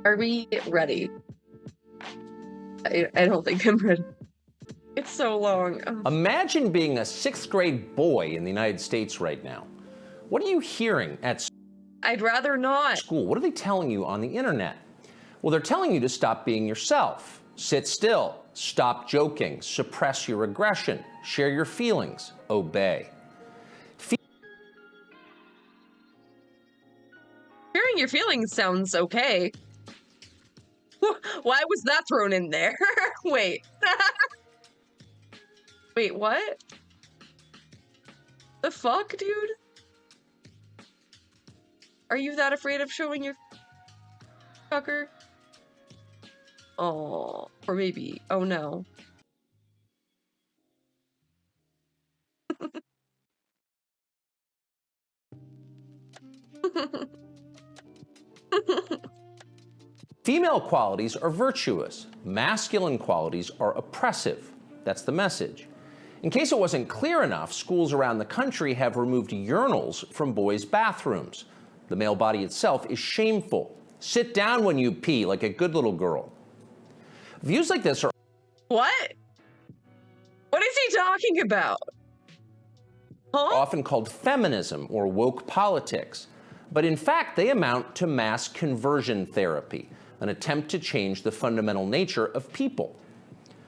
Are we ready? I don't think I'm ready. It's so long. Imagine being a 6th grade boy in the United States right now. What are you hearing at I'd rather not. school? What are they telling you on the internet? Well, they're telling you to stop being yourself, sit still, stop joking, suppress your aggression, share your feelings, obey. Sharing your feelings sounds okay. Why was that thrown in there? Wait. Wait, what? The fuck, dude? Are you that afraid of showing your fucker? Oh, or maybe. Oh no. Female qualities are virtuous. Masculine qualities are oppressive. That's the message. In case it wasn't clear enough, schools around the country have removed urinals from boys' bathrooms. The male body itself is shameful. Sit down when you pee like a good little girl. Views like this are What? What is he talking about? Huh? often called feminism or woke politics, but in fact they amount to mass conversion therapy, an attempt to change the fundamental nature of people.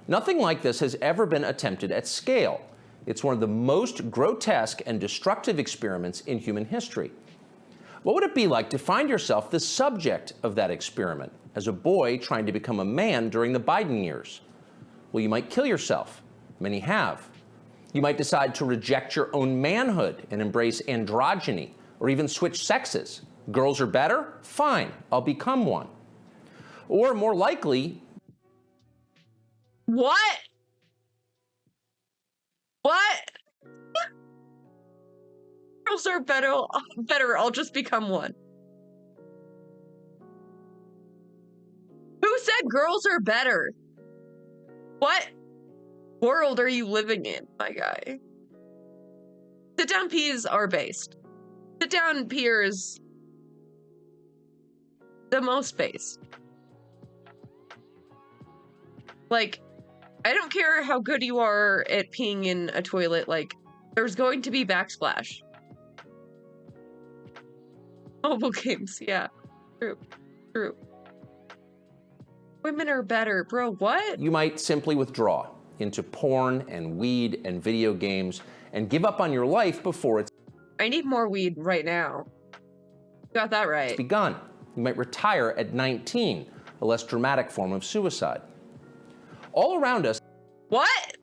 Nothing like this has ever been attempted at scale. It's one of the most grotesque and destructive experiments in human history. What would it be like to find yourself the subject of that experiment as a boy trying to become a man during the Biden years? Well, you might kill yourself. Many have. You might decide to reject your own manhood and embrace androgyny, or even switch sexes. Girls are better? Fine, I'll become one. Or more likely, What? What? Girls are better, I'll just become one. Who said girls are better? What world are you living in, my guy? Sit-down peas are based. Sit-down peer is the most based. Like, I don't care how good you are at peeing in a toilet, like, there's going to be backsplash. Mobile games, yeah. True. Women are better, bro, what? you might simply withdraw into porn and weed and video games and give up on your life before it's I need more weed right now. Got that right. begun. You might retire at 19, a less dramatic form of suicide. All around us, What?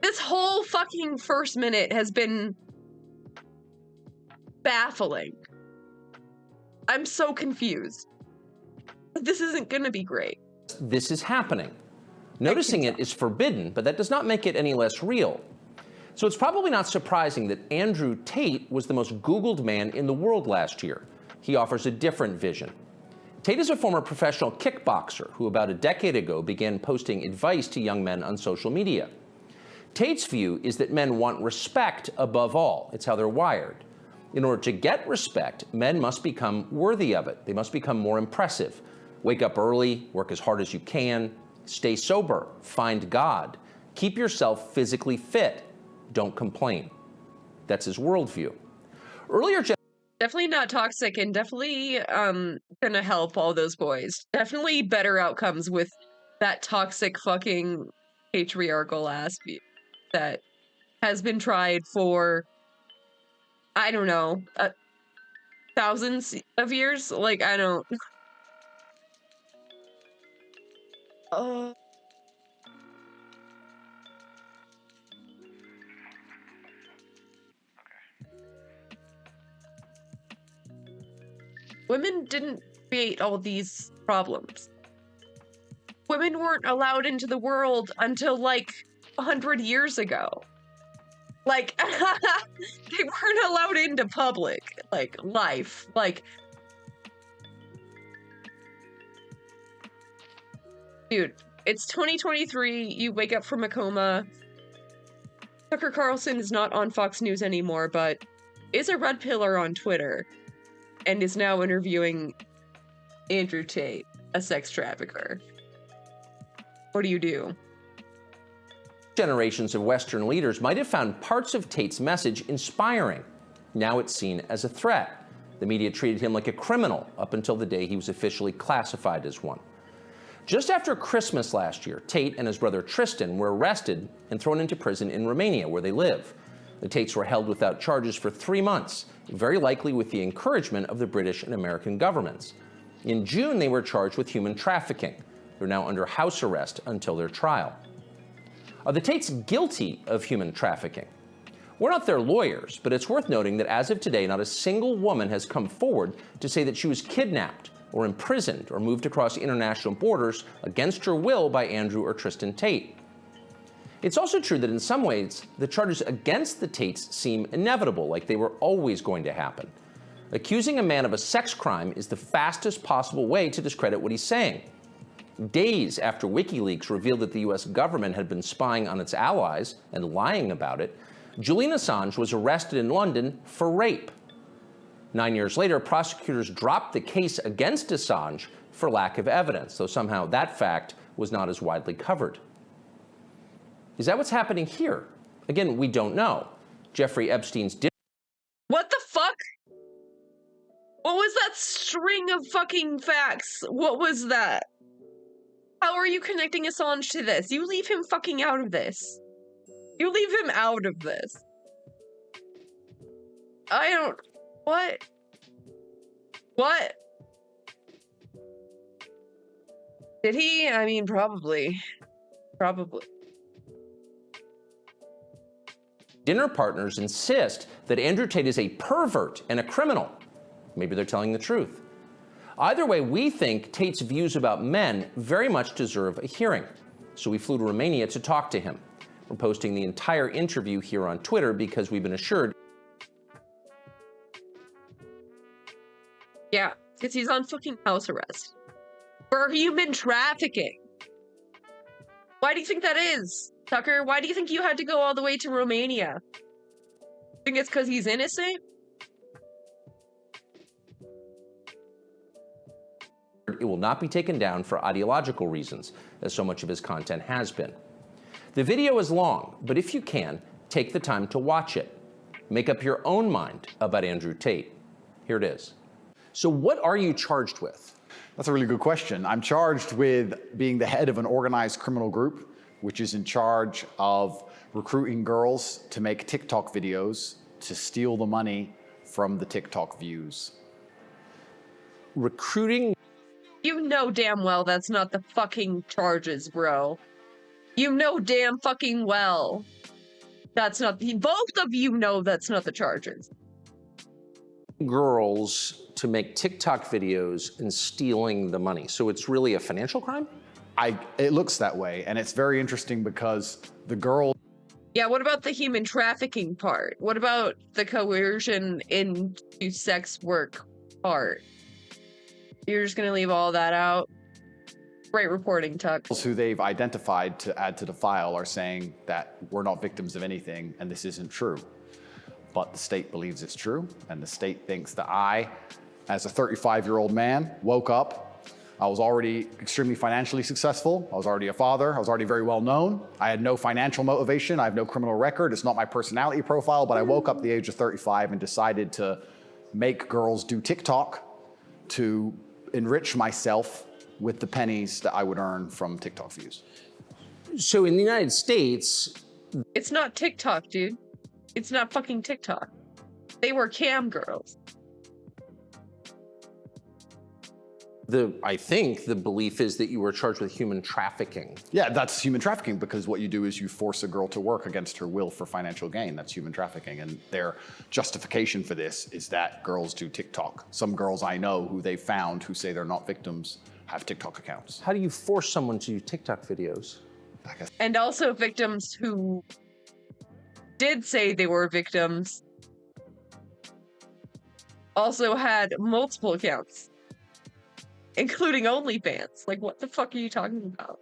This whole fucking first minute has been baffling. I'm so confused. This isn't gonna be great. this is happening. Noticing it is forbidden, but that does not make it any less real. So it's probably not surprising that Andrew Tate was the most Googled man in the world last year. He offers a different vision. Tate is a former professional kickboxer who about a decade ago began posting advice to young men on social media. Tate's view is that men want respect above all. It's how they're wired. In order to get respect, men must become worthy of it. They must become more impressive. Wake up early, work as hard as you can, stay sober, find God, keep yourself physically fit, don't complain. That's his worldview. Earlier, Definitely not toxic and definitely gonna help all those boys. Definitely better outcomes with that toxic fucking patriarchal ass view that has been tried for, I don't know, thousands of years. Like, I don't. Women didn't create all these problems. Women weren't allowed into the world until like 100 years ago. Like, they weren't allowed into public, like, life. Like, dude, it's 2023, you wake up from a coma. Tucker Carlson is not on Fox News anymore, but is a red pillar on Twitter. and is now interviewing Andrew Tate, a sex trafficker. What do you do? Generations of Western leaders might have found parts of Tate's message inspiring. Now it's seen as a threat. The media treated him like a criminal up until the day he was officially classified as one. Just after Christmas last year, Tate and his brother Tristan were arrested and thrown into prison in Romania, where they live. The Tates were held without charges for 3 months, very likely with the encouragement of the British and American governments. In June, they were charged with human trafficking. They're now under house arrest until their trial. Are the Tates guilty of human trafficking? We're not their lawyers, but it's worth noting that as of today, not a single woman has come forward to say that she was kidnapped or imprisoned or moved across international borders against her will by Andrew or Tristan Tate. It's also true that in some ways, the charges against the Tates seem inevitable, like they were always going to happen. Accusing a man of a sex crime is the fastest possible way to discredit what he's saying. Days after WikiLeaks revealed that the US government had been spying on its allies and lying about it, Julian Assange was arrested in London for rape. 9 years later, prosecutors dropped the case against Assange for lack of evidence, though somehow that fact was not as widely covered. Is that what's happening here? Again, we don't know. Jeffrey Epstein's What the fuck? What was that string of fucking facts? What was that? How are you connecting Assange to this? You leave him fucking out of this. You leave him out of this. I don't... What? What? Did he? I mean, probably. Probably. dinner partners insist that Andrew Tate is a pervert and a criminal. Maybe they're telling the truth. Either way, we think Tate's views about men very much deserve a hearing. So we flew to Romania to talk to him. We're posting the entire interview here on Twitter because we've been assured. Yeah, because he's on fucking house arrest for human trafficking. Why do you think that is, Tucker? Why do you think you had to go all the way to Romania? Think it's because he's innocent? It will not be taken down for ideological reasons, as so much of his content has been. The video is long, but if you can, take the time to watch it. Make up your own mind about Andrew Tate. Here it is. So what are you charged with? That's a really good question. I'm charged with being the head of an organized criminal group, which is in charge of recruiting girls to make TikTok videos to steal the money from the TikTok views. Recruiting? You know damn well that's not the fucking charges, bro. You know damn fucking well that's not the... Both of you know that's not the charges. Girls to make TikTok videos and stealing the money. So it's really a financial crime? It looks that way, and it's very interesting because the girl... Yeah, what about the human trafficking part? What about the coercion into sex work part? You're just gonna leave all that out? Great reporting, Tuck. Who they've identified to add to the file are saying that we're not victims of anything and this isn't true. But the state believes it's true, and the state thinks that I, as a 35-year-old man, woke up. I was already extremely financially successful. I was already a father. I was already very well known. I had no financial motivation. I have no criminal record. It's not my personality profile, but I woke up at the age of 35 and decided to make girls do TikTok to enrich myself with the pennies that I would earn from TikTok views. So in the United States... It's not TikTok, dude. It's not fucking TikTok. They were cam girls. I think the belief is that you were charged with human trafficking. Yeah, that's human trafficking because what you do is you force a girl to work against her will for financial gain. That's human trafficking. And their justification for this is that girls do TikTok. Some girls I know who they found who say they're not victims have TikTok accounts. How do you force someone to do TikTok videos? And also victims who did say they were victims also had multiple accounts, including OnlyFans. Like, what the fuck are you talking about?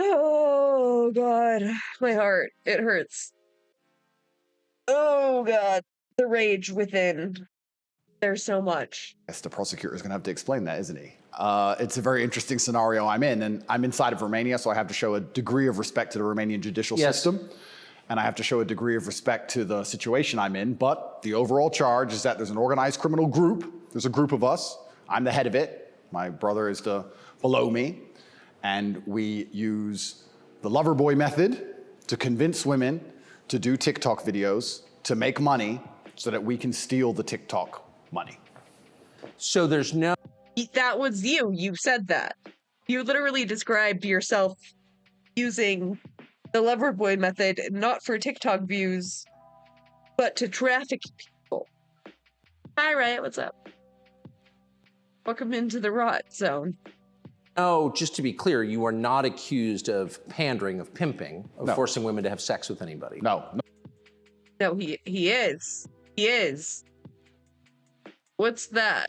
Oh, God. My heart. It hurts. Oh, God. The rage within. There's so much. I guess the prosecutor is going to have to explain that, isn't he? It's a very interesting scenario I'm in, and I'm inside of Romania, so I have to show a degree of respect to the Romanian judicial system, and I have to show a degree of respect to the situation I'm in, but the overall charge is that there's an organized criminal group. There's a group of us. I'm the head of it. My brother is below me, and we use the lover boy method to convince women to do TikTok videos to make money so that we can steal the TikTok money. So there's no... That was you. You said that. You literally described yourself using the Loverboy method, not for TikTok views, but to traffic people. Hi, Riot. What's up? Welcome into the rot zone. Oh, just to be clear, you are not accused of pandering, of pimping, of forcing women to have sex with anybody. No. No, he is. He is. What's that?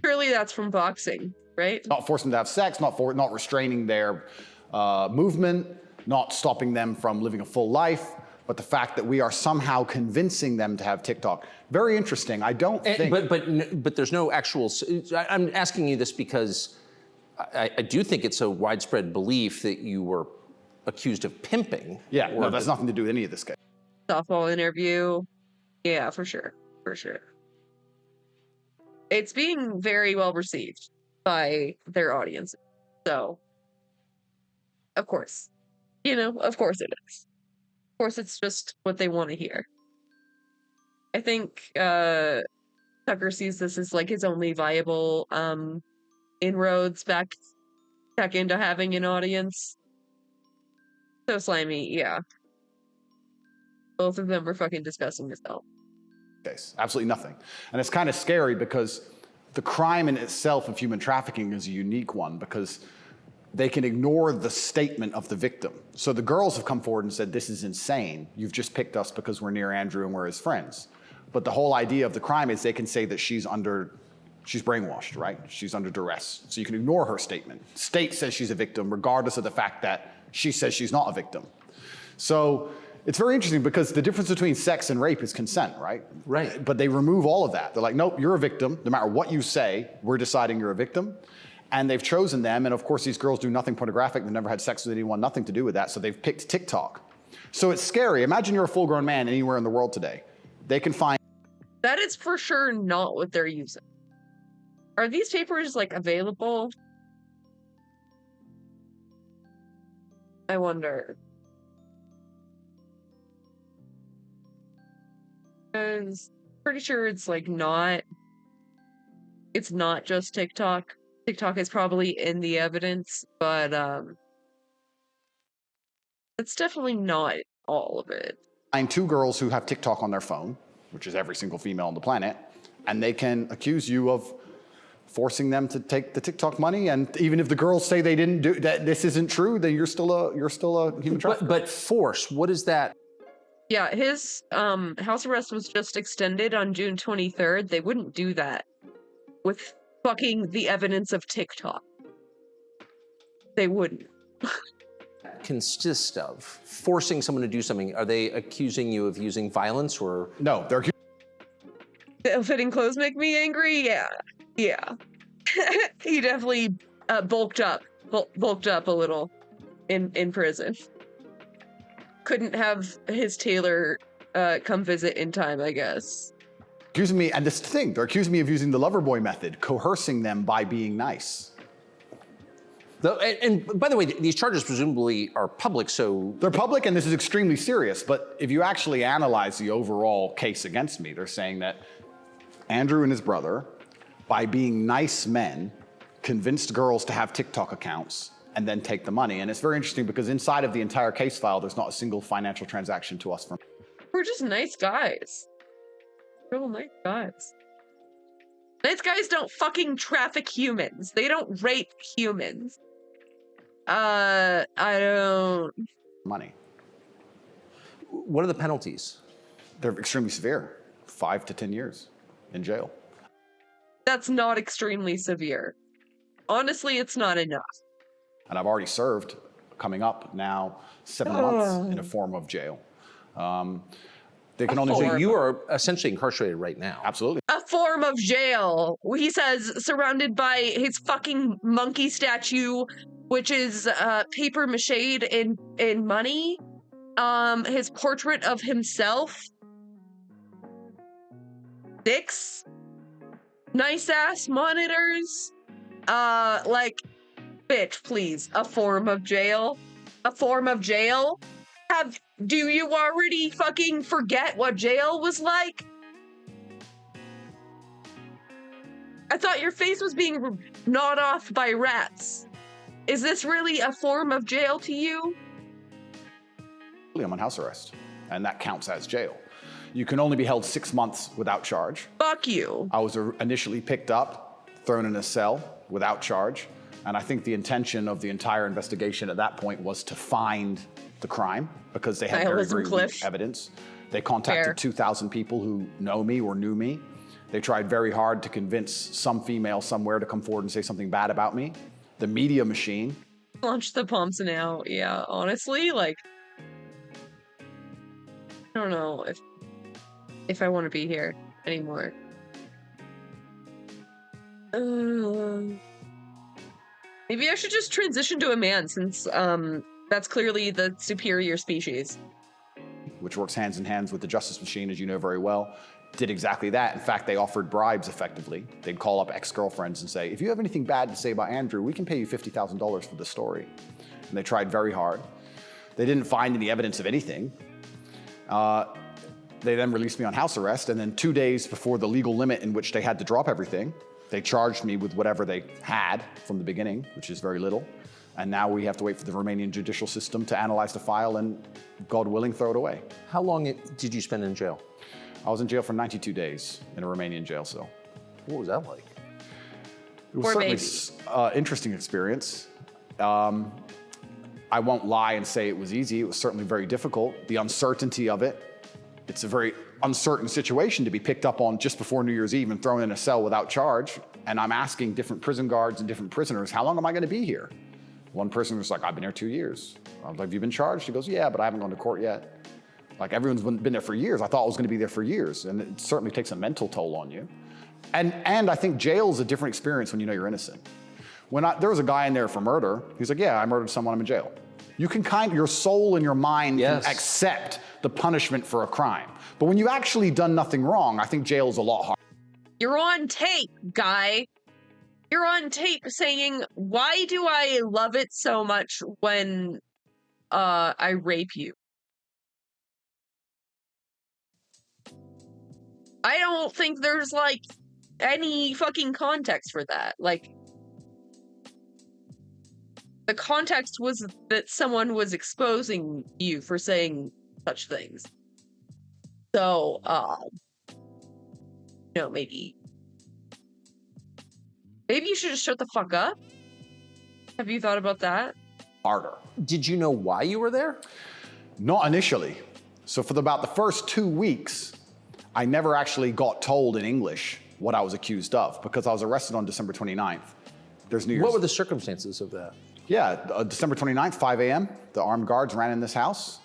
Surely that's from boxing, right? Not forcing them to have sex, not restraining their movement, not stopping them from living a full life, but the fact that we are somehow convincing them to have TikTok. Very interesting. I don't think... But there's no actual... I'm asking you this because I do think it's a widespread belief that you were accused of pimping. Yeah, no, that's nothing to do with any of this case. Softball interview. Yeah, for sure. For sure. It's being very well received by their audience. So, of course. You know, of course it is. Of course it's just what they want to hear. I think Tucker sees this as like his only viable inroads back into having an audience. So slimy, yeah. Both of them were fucking disgusting as hell. Case. Absolutely nothing. And it's kind of scary because the crime in itself of human trafficking is a unique one because they can ignore the statement of the victim. So the girls have come forward and said, this is insane. You've just picked us because we're near Andrew and we're his friends. But the whole idea of the crime is they can say that she's brainwashed, right? She's under duress. So you can ignore her statement. State says she's a victim regardless of the fact that she says she's not a victim. So it's very interesting because the difference between sex and rape is consent, right? Right. But they remove all of that. They're like, nope, you're a victim. No matter what you say, we're deciding you're a victim. And they've chosen them. And of course, these girls do nothing pornographic. They've never had sex with anyone, nothing to do with that. So they've picked TikTok. So it's scary. Imagine you're a full-grown man anywhere in the world today. They can find... That is for sure not what they're using. Are these papers, like, available? I wonder. Because pretty sure it's, like, not... It's not just TikTok. TikTok is probably in the evidence, but, it's definitely not all of it. Find two girls who have TikTok on their phone, which is every single female on the planet, and they can accuse you of forcing them to take the TikTok money. And even if the girls say they didn't do that, this isn't true, then you're still a human trafficker. But force, what is that? Yeah, his house arrest was just extended on June 23rd. They wouldn't do that with fucking the evidence of TikTok. They wouldn't. Consist of forcing someone to do something. Are they accusing you of using violence or? No, they're... Fitting clothes make me angry? Yeah. Yeah. He definitely bulked up a little in prison. Couldn't have his tailor come visit in time, I guess. Accusing me, and this thing, they're accusing me of using the lover boy method, coercing them by being nice. And by the way, these charges presumably are public, so... They're public, and this is extremely serious, but if you actually analyze the overall case against me, they're saying that Andrew and his brother, by being nice men, convinced girls to have TikTok accounts and then take the money. And it's very interesting because inside of the entire case file, there's not a single financial transaction to us from... We're just nice guys. Real nice guys. Nice guys don't fucking traffic humans. They don't rape humans. I don't... Money. What are the penalties? They're extremely severe. 5 to 10 years in jail. That's not extremely severe. Honestly, it's not enough. And I've already served, coming up now, 7 months in a form of jail. They can only So you are essentially incarcerated right now. Absolutely. A form of jail. He says surrounded by his fucking monkey statue, which is paper mache in money. His portrait of himself. 6 nice ass monitors. Like, bitch, please. A form of jail. A form of jail. Do you already fucking forget what jail was like? I thought your face was being gnawed off by rats. Is this really a form of jail to you? I'm on house arrest, and that counts as jail. You can only be held 6 months without charge. Fuck you. I was initially picked up, thrown in a cell without charge, and I think the intention of the entire investigation at that point was to find the crime because they had very weak evidence. They contacted 2,000 people who know me or knew me. They tried very hard to convince some female somewhere to come forward and say something bad about me. The media machine. Launch the pumps now. Yeah, honestly, like, I don't know if I want to be here anymore. Maybe I should just transition to a man since that's clearly the superior species. Which works hands in hands with the justice machine, as you know very well, did exactly that. In fact, they offered bribes effectively. They'd call up ex-girlfriends and say, if you have anything bad to say about Andrew, we can pay you $50,000 for the story. And they tried very hard. They didn't find any evidence of anything. They then released me on house arrest, and then 2 days before the legal limit in which they had to drop everything, they charged me with whatever they had from the beginning, which is very little. And now we have to wait for the Romanian judicial system to analyze the file and, God willing, throw it away. How long did you spend in jail? I was in jail for 92 days in a Romanian jail cell. What was that like? It was certainly an interesting experience. I won't lie and say it was easy. It was certainly very difficult. The uncertainty of it. It's a very uncertain situation to be picked up on just before New Year's Eve and thrown in a cell without charge. And I'm asking different prison guards and different prisoners, how long am I going to be here? One person was like, I've been here 2 years. I was like, have you been charged? He goes, yeah, but I haven't gone to court yet. Like, everyone's been there for years. I thought I was going to be there for years. And it certainly takes a mental toll on you. And I think jail is a different experience when you know you're innocent. There was a guy in there for murder. He's like, yeah, I murdered someone, I'm in jail. You can your soul and your mind can accept the punishment for a crime. But when you've actually done nothing wrong, I think jail is a lot harder. You're on tape, guy. You're on tape saying, why do I love it so much when I rape you? I don't think there's, like, any fucking context for that. Like, the context was that someone was exposing you for saying such things. So, maybe you should just shut the fuck up. Have you thought about that? Harder. Did you know why you were there? Not initially. So for about the first 2 weeks, I never actually got told in English what I was accused of because I was arrested on December 29th. There's New Year's. What were the circumstances of that? Yeah, December 29th, 5 a.m., the armed guards ran in this house.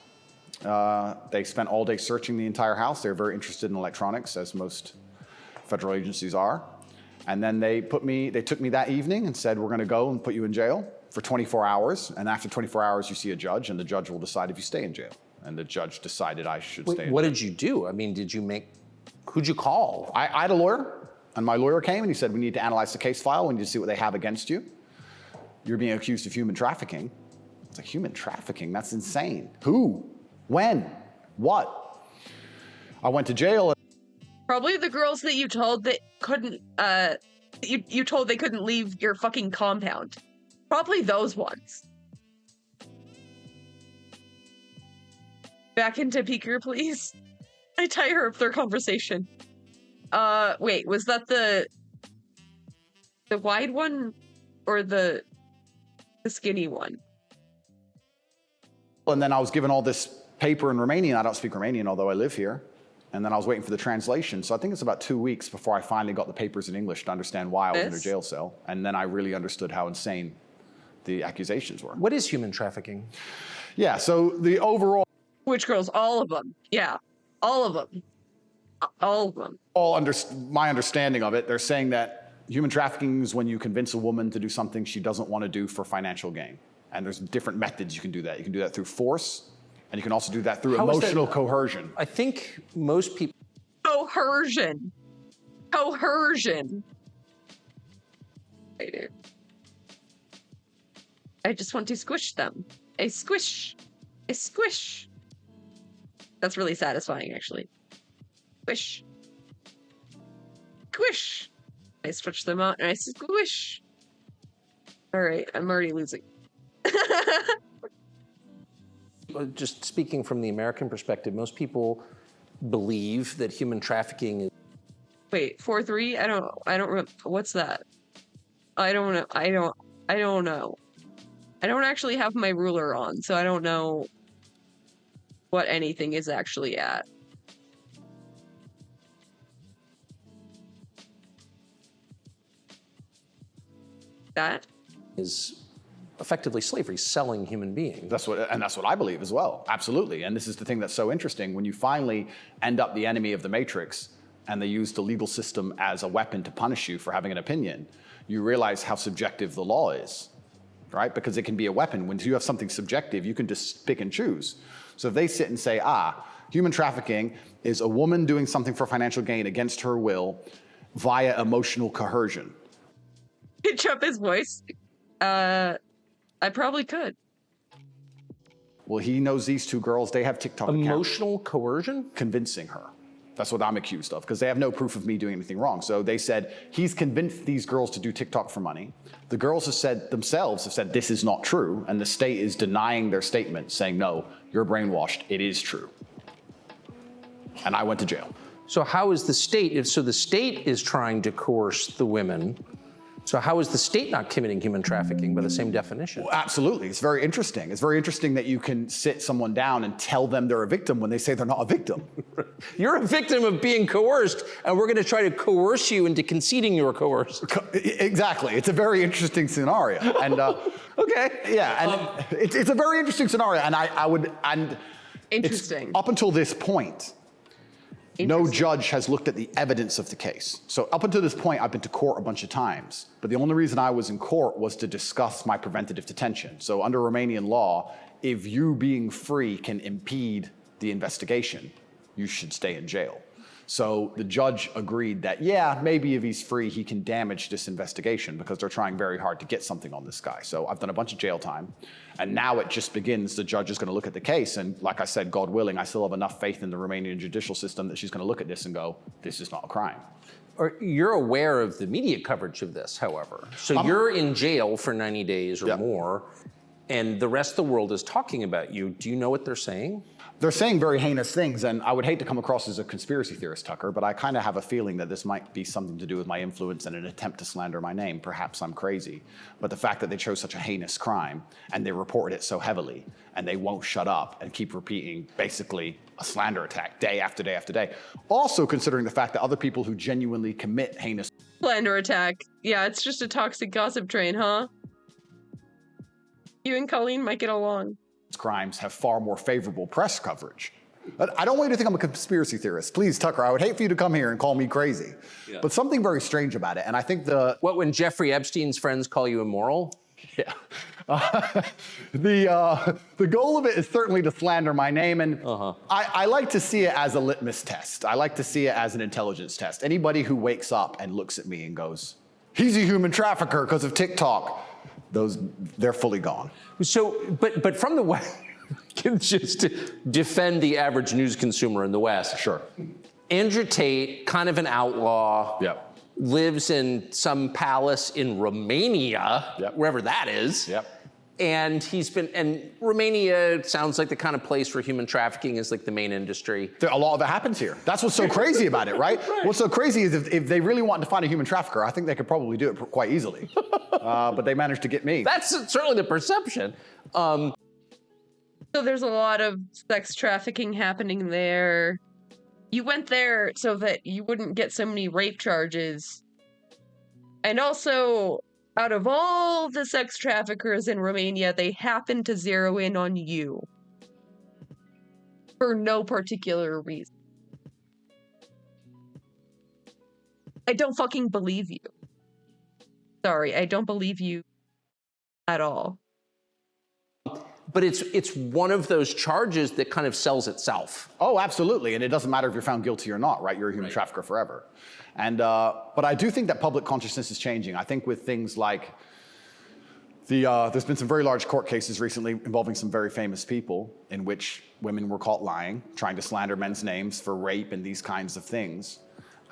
They spent all day searching the entire house. They were very interested in electronics, as most federal agencies are. And then they took me that evening and said, we're going to go and put you in jail for 24 hours. And after 24 hours, you see a judge, and the judge will decide if you stay in jail. And the judge decided I should stay in jail. What did you do? I mean, who'd you call? I had a lawyer, and my lawyer came and he said, we need to analyze the case file. We need to see what they have against you. You're being accused of human trafficking. It's like, human trafficking? That's insane. Who? When? What? I went to jail. Probably the girls that you told that couldn't, you told they couldn't leave your fucking compound. Probably those ones. Back into Peeker, please. I tire of their conversation. Wait, was that the wide one or the skinny one? And then I was given all this paper in Romanian. I don't speak Romanian, although I live here. And then I was waiting for the translation. So I think it's about 2 weeks before I finally got the papers in English to understand why I was in a jail cell. And then I really understood how insane the accusations were. What is human trafficking? Yeah, so the overall... Which girls? All of them. Yeah. All of them. All of them. My understanding of it, they're saying that human trafficking is when you convince a woman to do something she doesn't want to do for financial gain. And there's different methods you can do that. You can do that through force, and you can also do that through emotional coercion. I think most people... Coercion. Coercion. I do. I just want to squish them. A squish. A squish. That's really satisfying, actually. Squish. Squish. I stretch them out and I squish. All right, I'm already losing. Just speaking from the American perspective, most people believe that human trafficking is... Wait, 4-3? I don't what's that? I don't know. I don't know. I don't actually have my ruler on, so I don't know what anything is actually at. That is effectively slavery, selling human beings. That's what I believe as well. Absolutely. And this is the thing that's so interesting. When you finally end up the enemy of the matrix and they use the legal system as a weapon to punish you for having an opinion, you realize how subjective the law is, right? Because it can be a weapon. When you have something subjective, you can just pick and choose. So if they sit and say, human trafficking is a woman doing something for financial gain against her will via emotional coercion. Pitch up his voice. I probably could. Well, he knows these two girls. They have TikTok accounts. Emotional coercion? Convincing her. That's what I'm accused of, because they have no proof of me doing anything wrong. So they said, he's convinced these girls to do TikTok for money. The girls have said themselves, this is not true. And the state is denying their statement, saying, no, you're brainwashed. It is true. And I went to jail. So how is the state, so the state is trying to coerce the women. So how is the state not committing human trafficking by the same definition? Well, absolutely. It's very interesting. It's very interesting that you can sit someone down and tell them they're a victim when they say they're not a victim. You're a victim of being coerced, and we're going to try to coerce you into conceding you were coerced. Exactly. It's a very interesting scenario. And okay. Yeah, and it's a very interesting scenario. And interesting. Up until this point, no judge has looked at the evidence of the case. So up until this point, I've been to court a bunch of times. But the only reason I was in court was to discuss my preventative detention. So under Romanian law, if you being free can impede the investigation, you should stay in jail. So the judge agreed that, yeah, maybe if he's free, he can damage this investigation because they're trying very hard to get something on this guy. So I've done a bunch of jail time. And now it just begins. The judge is going to look at the case. And like I said, God willing, I still have enough faith in the Romanian judicial system that she's going to look at this and go, this is not a crime. You're aware of the media coverage of this, however. So you're in jail for 90 days or more, and the rest of the world is talking about you. Do you know what they're saying? They're saying very heinous things, and I would hate to come across as a conspiracy theorist, Tucker, but I kind of have a feeling that this might be something to do with my influence and an attempt to slander my name. Perhaps I'm crazy, but the fact that they chose such a heinous crime, and they reported it so heavily, and they won't shut up and keep repeating basically a slander attack day after day after day. Also considering the fact that other people who genuinely commit heinous... Slander attack. Yeah, it's just a toxic gossip train, huh? You and Colleen might get along. Crimes have far more favorable press coverage. I don't want you to think I'm a conspiracy theorist. Please, Tucker, I would hate for you to come here and call me crazy. Yeah. But something very strange about it, and I think What, when Jeffrey Epstein's friends call you immoral? Yeah. The goal of it is certainly to slander my name, and I like to see it as a litmus test. I like to see it as an intelligence test. Anybody who wakes up and looks at me and goes, he's a human trafficker because of TikTok, they're fully gone. So, but from the West, just to defend the average news consumer in the West. Sure. Andrew Tate, kind of an outlaw. Yep. Lives in some palace in Romania, wherever that is. Yep. And and Romania sounds like the kind of place where human trafficking is like the main industry. A lot of it happens here. That's what's so crazy about it, right? What's so crazy is if they really wanted to find a human trafficker, I think they could probably do it quite easily. But they managed to get me. That's certainly the perception. So there's a lot of sex trafficking happening there. You went there so that you wouldn't get so many rape charges. And also, out of all the sex traffickers in Romania, they happen to zero in on you. For no particular reason. I don't fucking believe you. Sorry, I don't believe you at all. But it's one of those charges that kind of sells itself. Oh, absolutely. And it doesn't matter if you're found guilty or not, right? You're a human trafficker forever. And but I do think that public consciousness is changing. I think with things like there's been some very large court cases recently involving some very famous people in which women were caught lying, trying to slander men's names for rape and these kinds of things.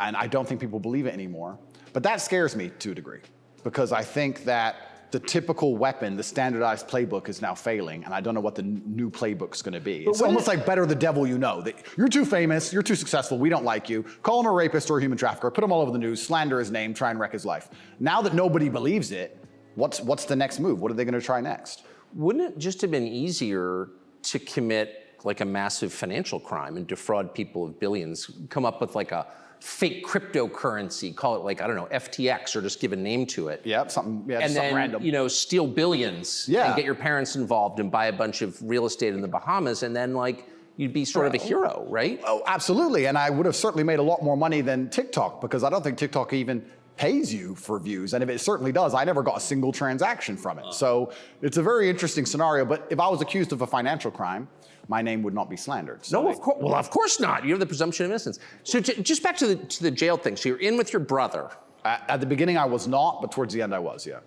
And I don't think people believe it anymore. But that scares me to a degree, because I think that the typical weapon, the standardized playbook, is now failing, and I don't know what the new playbook's gonna be. It's almost like better the devil you know. That you're too famous, you're too successful, we don't like you. Call him a rapist or a human trafficker, put him all over the news, slander his name, try and wreck his life. Now that nobody believes it, what's the next move? What are they gonna try next? Wouldn't it just have been easier to commit like a massive financial crime and defraud people of billions, come up with like a fake cryptocurrency, call it like, I don't know, FTX, or just give a name to it. Yep, something random. You know, steal billions and get your parents involved and buy a bunch of real estate in the Bahamas, and then like, you'd be sort of a hero, right? Oh, absolutely, and I would have certainly made a lot more money than TikTok, because I don't think TikTok even pays you for views, and if it certainly does, I never got a single transaction from it. So it's a very interesting scenario, but if I was accused of a financial crime, my name would not be slandered. So no, of course. Well, of course not. You have the presumption of innocence. So just back to the jail thing. So you're in with your brother. At the beginning, I was not, but towards the end, I was. Yeah.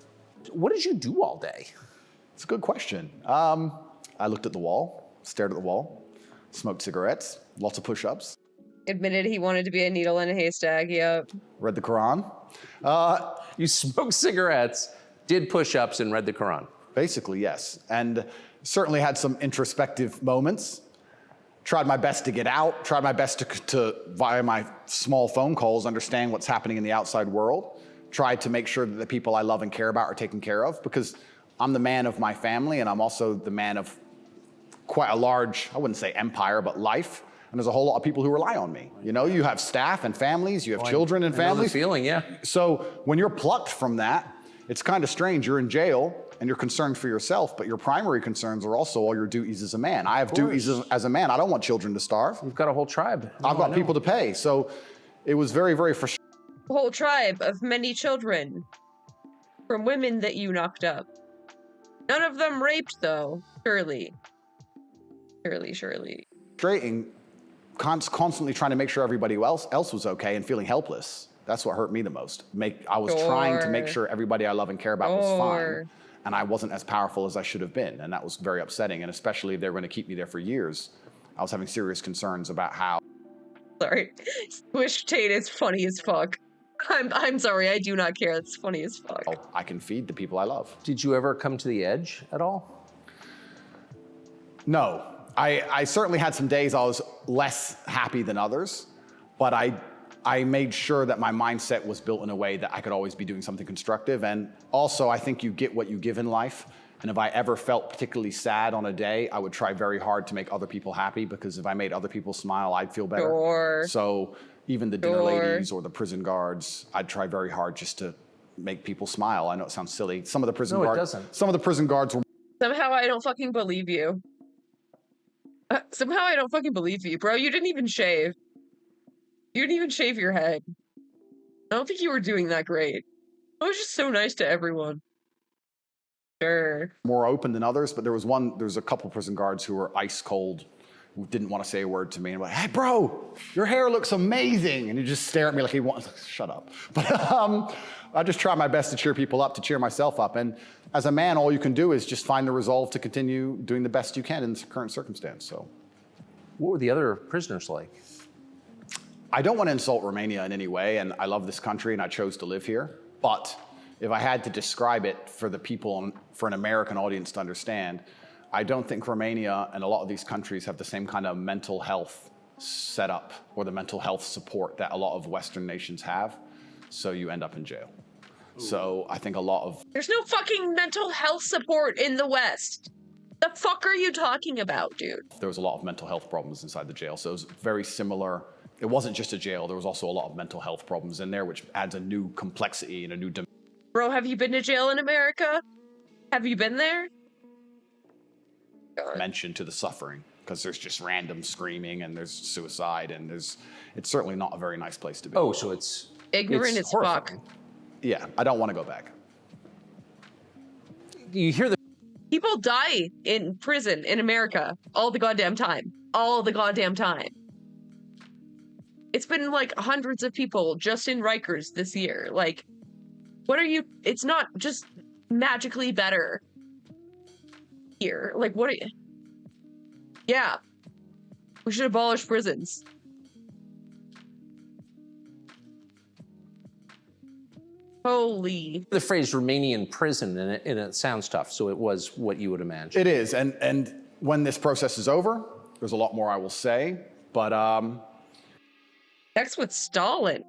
What did you do all day? It's a good question. I looked at the wall, stared at the wall, smoked cigarettes, lots of push-ups. Admitted he wanted to be a needle in a haystack. Yep. Read the Quran. You smoked cigarettes, did push-ups, and read the Quran. Basically, yes. And certainly had some introspective moments. Tried my best to get out, tried my best to via my small phone calls, understand what's happening in the outside world. Tried to make sure that the people I love and care about are taken care of, because I'm the man of my family, and I'm also the man of quite a large, I wouldn't say empire, but life. And there's a whole lot of people who rely on me. You know, you have staff and families, you have children and families. I know the feeling, yeah. So when you're plucked from that, it's kind of strange. You're in jail and you're concerned for yourself, but your primary concerns are also all your duties as a man. I have duties as a man. I don't want children to starve. You've got a whole tribe. I've got people to pay. So it was very, very frustrating. A whole tribe of many children from women that you knocked up. None of them raped, though. Surely. Surely. Frustrating, constantly trying to make sure everybody else was okay and feeling helpless. That's what hurt me the most. I was trying to make sure everybody I love and care about was fine, and I wasn't as powerful as I should have been, and that was very upsetting, and especially if they were going to keep me there for years. I was having serious concerns about how... Sorry. Swish Tate is funny as fuck. I'm sorry, I do not care. It's funny as fuck. I can feed the people I love. Did you ever come to the edge at all? No. I certainly had some days I was less happy than others, but I made sure that my mindset was built in a way that I could always be doing something constructive. And also, I think you get what you give in life. And if I ever felt particularly sad on a day, I would try very hard to make other people happy, because if I made other people smile, I'd feel better. Sure. So even the dinner ladies or the prison guards, I'd try very hard just to make people smile. I know it sounds silly. Some of the prison guards, some of the prison guards were... Somehow I don't fucking believe you. Somehow I don't fucking believe you, bro. You didn't even shave. You didn't even shave your head. I don't think you were doing that great. I was just so nice to everyone. Sure. More open than others, but there was a couple prison guards who were ice cold, who didn't want to say a word to me. And I'm like, hey, bro, your hair looks amazing. And you just stare at me like he wants, shut up. But I just try my best to cheer people up, to cheer myself up. And as a man, all you can do is just find the resolve to continue doing the best you can in the current circumstance. So, what were the other prisoners like? I don't want to insult Romania in any way, and I love this country and I chose to live here. But if I had to describe it for the people, for an American audience to understand, I don't think Romania and a lot of these countries have the same kind of mental health setup or the mental health support that a lot of Western nations have. So you end up in jail. Ooh. So I think a lot of... There's no fucking mental health support in the West. The fuck are you talking about, dude? There was a lot of mental health problems inside the jail. So it was very similar. It wasn't just a jail. There was also a lot of mental health problems in there, which adds a new complexity and a new... Bro, have you been to jail in America? Have you been there? Mention to the suffering, because there's just random screaming and there's suicide and it's certainly not a very nice place to be. Oh, so it's ignorant It's as fuck. horrifying. Yeah, I don't want to go back. You hear the People die in prison in America all the goddamn time. All the goddamn time. It's been like hundreds of people just in Rikers this year. Like, what are you? It's not just magically better here. Like, what are you? Yeah. We should abolish prisons. Holy. the phrase Romanian prison, and it sounds tough, so it was what you would imagine. It is, and when this process is over, there's a lot more I will say, but Sex with Stalin.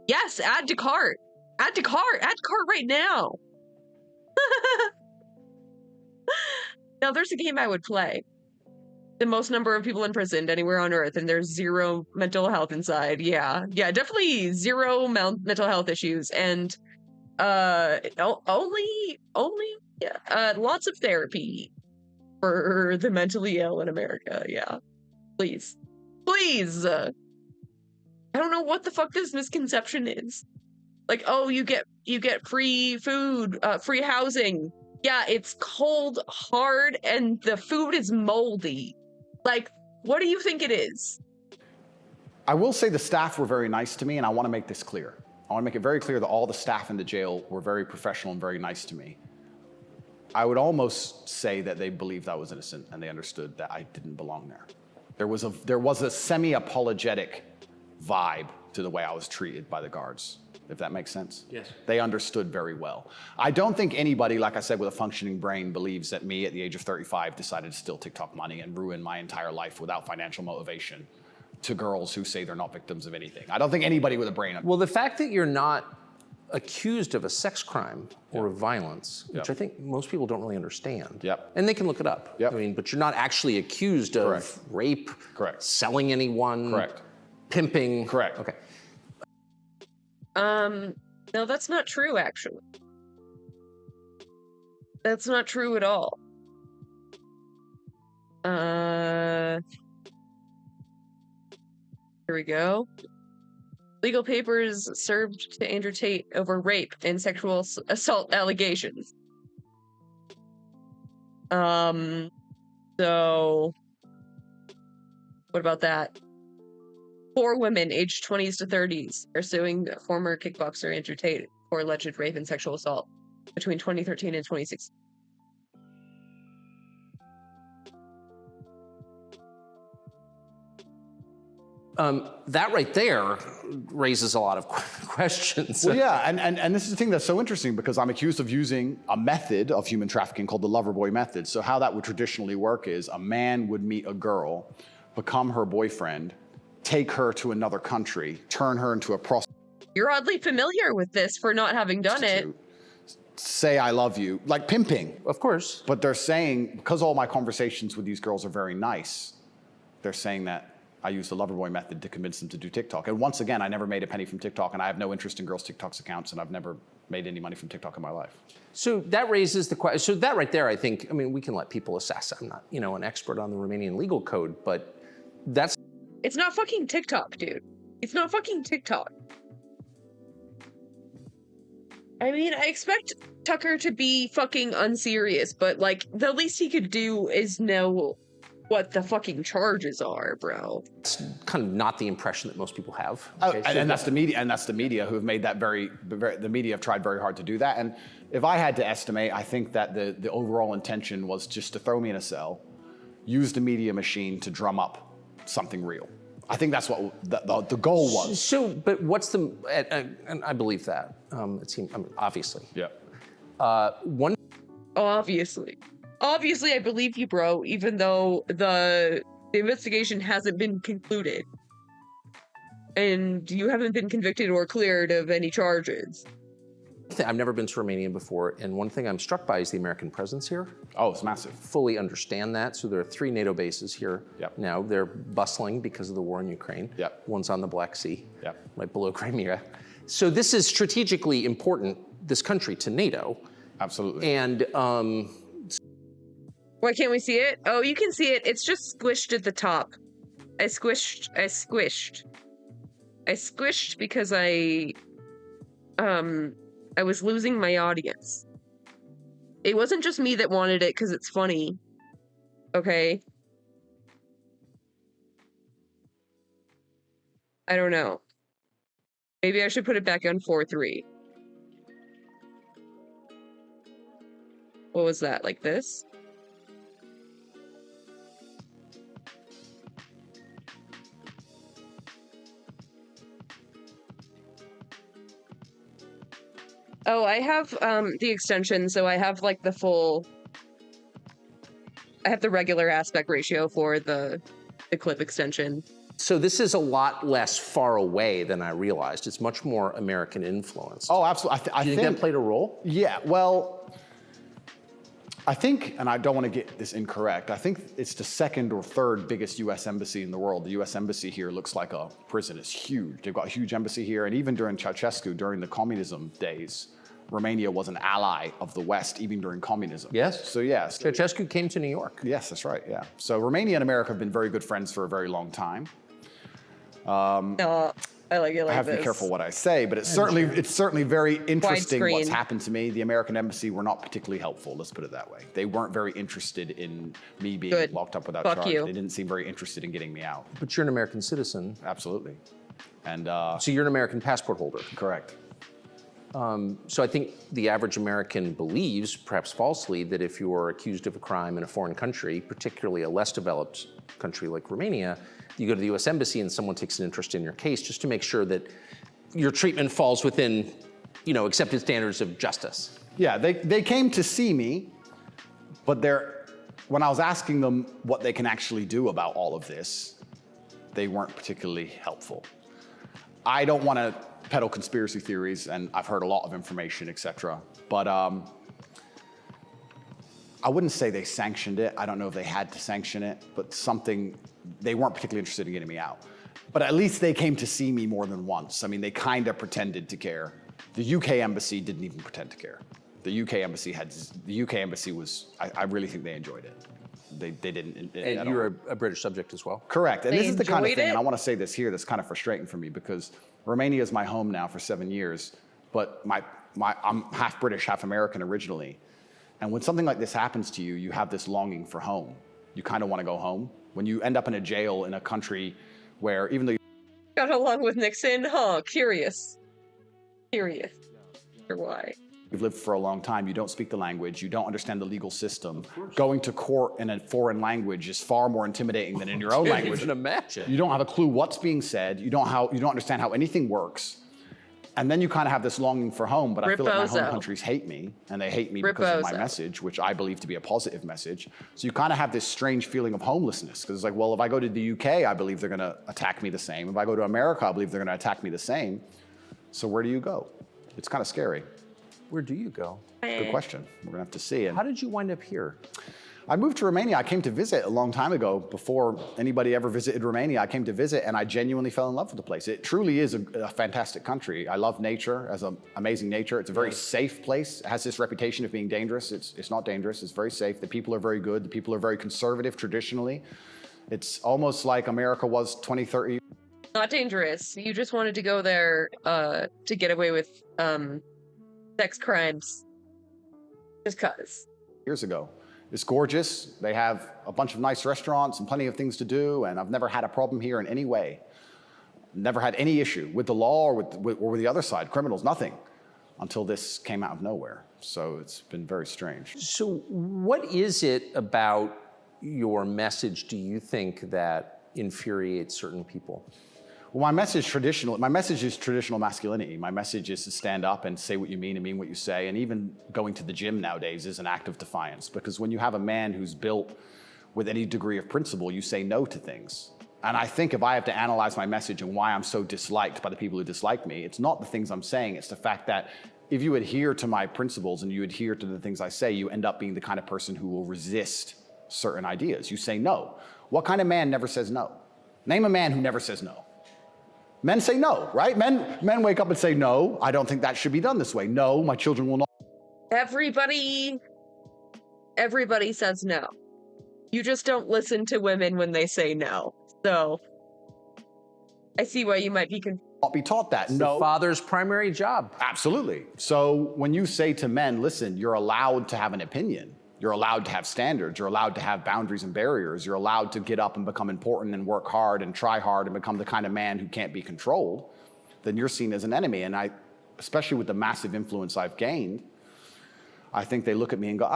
Yes, add to cart. Add to cart. Add to cart right now. Now, there's a game I would play. The most number of people imprisoned anywhere on Earth, and there's zero mental health inside. Yeah, definitely zero mental health issues, and only lots of therapy for the mentally ill in America. Yeah, please. I don't know what the fuck this misconception is. Like, oh, you get free food, free housing. Yeah, it's cold, hard, and the food is moldy. Like, what do you think it is? I will say the staff were very nice to me, and I want to make this clear. I want to make it very clear that all the staff in the jail were very professional and very nice to me. I would almost say that they believed I was innocent and they understood that I didn't belong there. There was a semi-apologetic vibe to the way I was treated by the guards, if that makes sense. Yes. They understood very well. I don't think anybody, like I said, with a functioning brain believes that me at the age of 35 decided to steal TikTok money and ruin my entire life without financial motivation to girls who say they're not victims of anything. I don't think anybody with a brain. Well, the fact that you're not accused of a sex crime or of violence, which I think most people don't really understand. Yep. And they can look it up. Yep. I mean, but you're not actually accused of Correct. rape, Correct. selling anyone, Correct. pimping. Correct. Okay. No, that's not true, actually. That's not true at all. Here we go. Legal papers served to Andrew Tate over rape and sexual assault allegations. So what about that? 4 women aged 20s to 30s are suing former kickboxer Andrew Tate for alleged rape and sexual assault between 2013 and 2016. That right there raises a lot of questions. Well, yeah, and this is the thing that's so interesting because I'm accused of using a method of human trafficking called the Loverboy method. So how that would traditionally work is a man would meet a girl, become her boyfriend, take her to another country, turn her into a prostitute. You're oddly familiar with this for not having done it. Say I love you, like pimping. Of course. But they're saying, because all my conversations with these girls are very nice, they're saying that I used the Loverboy method to convince them to do TikTok. And once again, I never made a penny from TikTok, and I have no interest in girls' TikTok's accounts, and I've never made any money from TikTok in my life. So that raises the question. So that right there, I think, I mean, we can let people assess. I'm not, an expert on the Romanian legal code, but that's... It's not fucking TikTok, dude. It's not fucking TikTok. I mean, I expect Tucker to be fucking unserious, but, like, the least he could do is know what the fucking charges are, bro. It's kind of not the impression that most people have. Okay, and that's the media, who have made that the media have tried very hard to do that. And if I had to estimate, I think that the overall intention was just to throw me in a cell, use the media machine to drum up something real. I think that's what the goal was. So, but what's the, and I believe that, it seems, obviously. Yeah. Obviously, I believe you, bro, even though the investigation hasn't been concluded. And you haven't been convicted or cleared of any charges. I've never been to Romania before, and one thing I'm struck by is the American presence here. Oh, it's massive. Fully understand that. So there are 3 NATO bases here. Yep. Now. They're bustling because of the war in Ukraine. Yep. One's on the Black Sea, Yep. right below Crimea. So this is strategically important, this country, to NATO. Absolutely. And Why can't we see it? Oh, you can see it. It's just squished at the top. I squished. I squished because I was losing my audience. It wasn't just me that wanted it because it's funny. Okay? I don't know. Maybe I should put it back on 4:3. What was that? Like this? Oh, I have the extension, so I have like the full. I have the regular aspect ratio for the clip extension. So this is a lot less far away than I realized. It's much more American influenced. Oh, absolutely. Do you think that played a role? Yeah, well, I think, and I don't want to get this incorrect, I think it's the second or third biggest U.S. embassy in the world. The U.S. embassy here looks like a prison. It's huge. They've got a huge embassy here, and even during Ceausescu, during the communism days, Romania was an ally of the West, even during communism. Yes. So yes. Ceausescu came to New York. Yes, that's right, yeah. So Romania and America have been very good friends for a very long time. No, I like it like I have to this. be careful what I say, but it's certainly very interesting what's happened to me. The American embassy were not particularly helpful, let's put it that way. They weren't very interested in me being locked up without charge. You. They didn't seem very interested in getting me out. But you're an American citizen. Absolutely. And so you're an American passport holder. correct. So I think the average American believes, perhaps falsely, that if you are accused of a crime in a foreign country, particularly a less developed country like Romania, you go to the U.S. Embassy and someone takes an interest in your case just to make sure that your treatment falls within, accepted standards of justice. Yeah, they came to see me, but when I was asking them what they can actually do about all of this, they weren't particularly helpful. I don't want to peddle conspiracy theories, and I've heard a lot of information, etc. But I wouldn't say they sanctioned it. I don't know if they had to sanction it, but they weren't particularly interested in getting me out. But at least they came to see me more than once. I mean, they kind of pretended to care. The UK embassy didn't even pretend to care. The UK embassy was, I really think they enjoyed it. They didn't. And you're a British subject as well? Correct. And They this is the kind of enjoyed thing, it? and I want to say this here, that's kind of frustrating for me because Romania is my home now for 7 years, but I'm half British, half American originally. And when something like this happens to you, you have this longing for home. You kind of want to go home. When you end up in a jail in a country where even though you Got along with Nixon? Huh, curious. Curious. Or why? you've lived for a long time, you don't speak the language, you don't understand the legal system, going to court in a foreign language is far more intimidating than in your own language. Can't even imagine. You don't have a clue what's being said. You don't understand how anything works. And then you kind of have this longing for home, but I feel like my home countries hate me, and they hate me because of my message, which I believe to be a positive message. So you kind of have this strange feeling of homelessness, because it's like, well, if I go to the UK, I believe they're going to attack me the same. If I go to America, I believe they're going to attack me the same. So where do you go? It's kind of scary. Where do you go? Good question. We're going to have to see. And How did you wind up here? I moved to Romania. I came to visit a long time ago. Before anybody ever visited Romania, I came to visit, and I genuinely fell in love with the place. It truly is a fantastic country. I love nature, as an amazing nature. It's a very safe place. It has this reputation of being dangerous. It's not dangerous. It's very safe. The people are very good. The people are very conservative traditionally. It's almost like America was 20, 30. Not dangerous. You just wanted to go there to get away with sex crimes. Just cause. Years ago. It's gorgeous. They have a bunch of nice restaurants and plenty of things to do, and I've never had a problem here in any way. Never had any issue with the law or with the other side, criminals, nothing, until this came out of nowhere. So it's been very strange. So what is it about your message, do you think, that infuriates certain people? Well, my message is traditional masculinity. My message is to stand up and say what you mean and mean what you say. And even going to the gym nowadays is an act of defiance, because when you have a man who's built with any degree of principle, you say no to things. And I think if I have to analyze my message and why I'm so disliked by the people who dislike me, it's not the things I'm saying, it's the fact that if you adhere to my principles and you adhere to the things I say, you end up being the kind of person who will resist certain ideas. You say no. What kind of man never says no? Name a man who never says no. Men say no, right? Men wake up and say, no, I don't think that should be done this way. No, my children will not. Everybody says no. You just don't listen to women when they say no. So I see why you might be not be taught that. The father's primary job. Absolutely. So when you say to men, listen, you're allowed to have an opinion, you're allowed to have standards, you're allowed to have boundaries and barriers, you're allowed to get up and become important and work hard and try hard and become the kind of man who can't be controlled, then you're seen as an enemy. And I, especially with the massive influence I've gained, I think they look at me and go,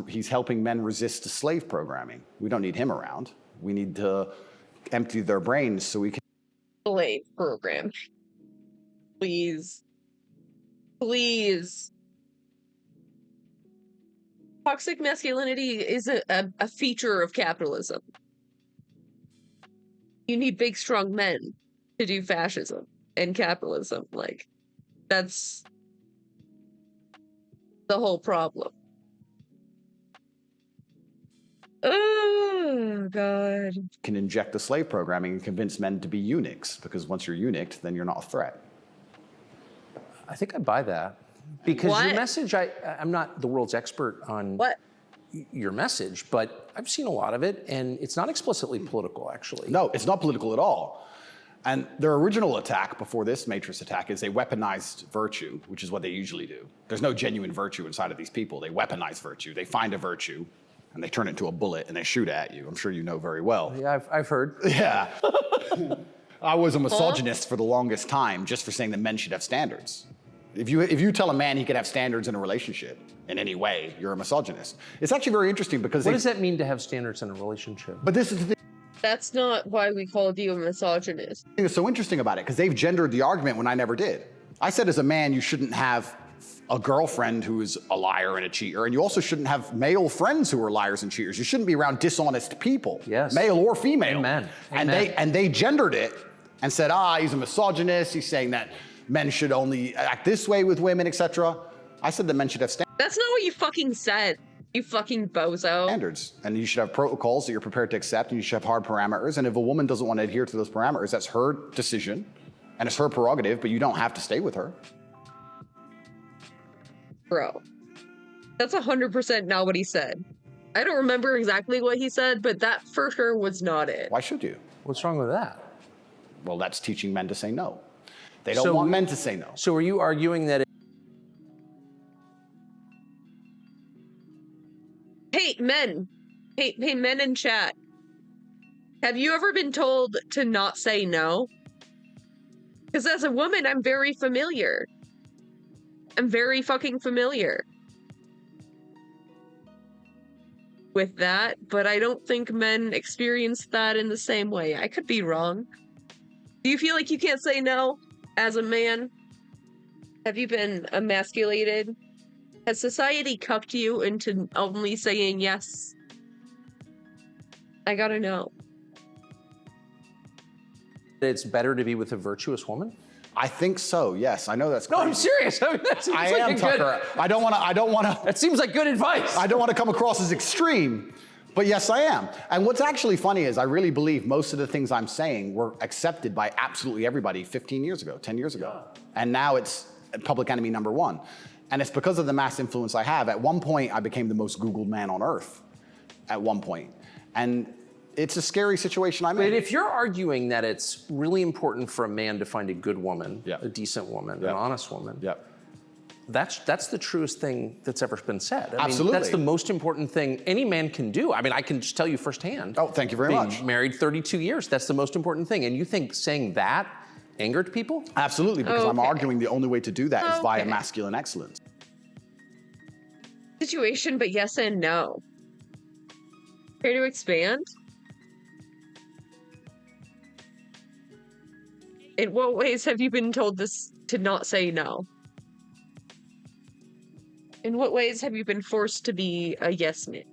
he's helping men resist the slave programming. We don't need him around. We need to empty their brains so we can. slave program. Please. Please. Toxic masculinity is a feature of capitalism. You need big, strong men to do fascism and capitalism. Like, that's the whole problem. Oh, God. Can inject the slave programming and convince men to be eunuchs, because once you're eunuched, then you're not a threat. I think I buy that. Because What? your message, I'm not the world's expert on What? your message, but I've seen a lot of it, and it's not explicitly political, actually. No, it's not political at all. And their original attack before this Matrix attack is they weaponized virtue, which is what they usually do. There's no genuine virtue inside of these people. They weaponize virtue. They find a virtue, and they turn it into a bullet, and they shoot at you. I'm sure you know very well. Yeah, I've heard. Yeah. I was a misogynist for the longest time just for saying that men should have standards. If you tell a man he can have standards in a relationship in any way, you're a misogynist. It's actually very interesting because What does that mean to have standards in a relationship? But this is the thing That's not why we called you a misogynist. that's so interesting about it, because they've gendered the argument when I never did. I said as a man, you shouldn't have a girlfriend who is a liar and a cheater, and you also shouldn't have male friends who are liars and cheaters. You shouldn't be around dishonest people, Yes. male or female. Amen. And Amen. they gendered it and said, he's a misogynist. He's saying that men should only act this way with women, etc. I said that men should have That's not what you fucking said, you fucking bozo. standards, and you should have protocols that you're prepared to accept, and you should have hard parameters. And if a woman doesn't want to adhere to those parameters, that's her decision, and it's her prerogative, but you don't have to stay with her. Bro, that's 100% not what he said. I don't remember exactly what he said, but that for sure was not it. Why should you? What's wrong with that? Well, that's teaching men to say no. They don't want men to say no. So are you arguing that Hey, men. Hey, men in chat. Have you ever been told to not say no? Because as a woman, I'm very familiar. I'm very fucking familiar with that, but I don't think men experience that in the same way. I could be wrong. Do you feel like you can't say no as a man? Have you been emasculated? Has society cucked you into only saying yes? I gotta know. it's better to be with a virtuous woman? I think so. Yes, I know that's crazy. No, I'm serious. I mean, that seems I like am, a Tucker. Good, I don't want to. that seems like good advice. I don't want to come across as extreme, but yes, I am. And what's actually funny is I really believe most of the things I'm saying were accepted by absolutely everybody 15 years ago, 10 years ago. And now it's public enemy number one. And it's because of the mass influence I have. At one point, I became the most Googled man on earth. At one point. And it's a scary situation I'm in. But if you're arguing that it's really important for a man to find a good woman, Yep. a decent woman, Yep. an honest woman, Yep. that's the truest thing that's ever been said. I Absolutely. mean, that's the most important thing any man can do. I mean, I can just tell you firsthand. Oh, thank you very Being much. married 32 years, that's the most important thing. And you think saying that angered people? Absolutely, because I'm Okay. arguing the only way to do that is via Okay. masculine excellence. Situation, but yes and no. Care to expand? In what ways have you been told this to not say no? In what ways have you been forced to be a yes man?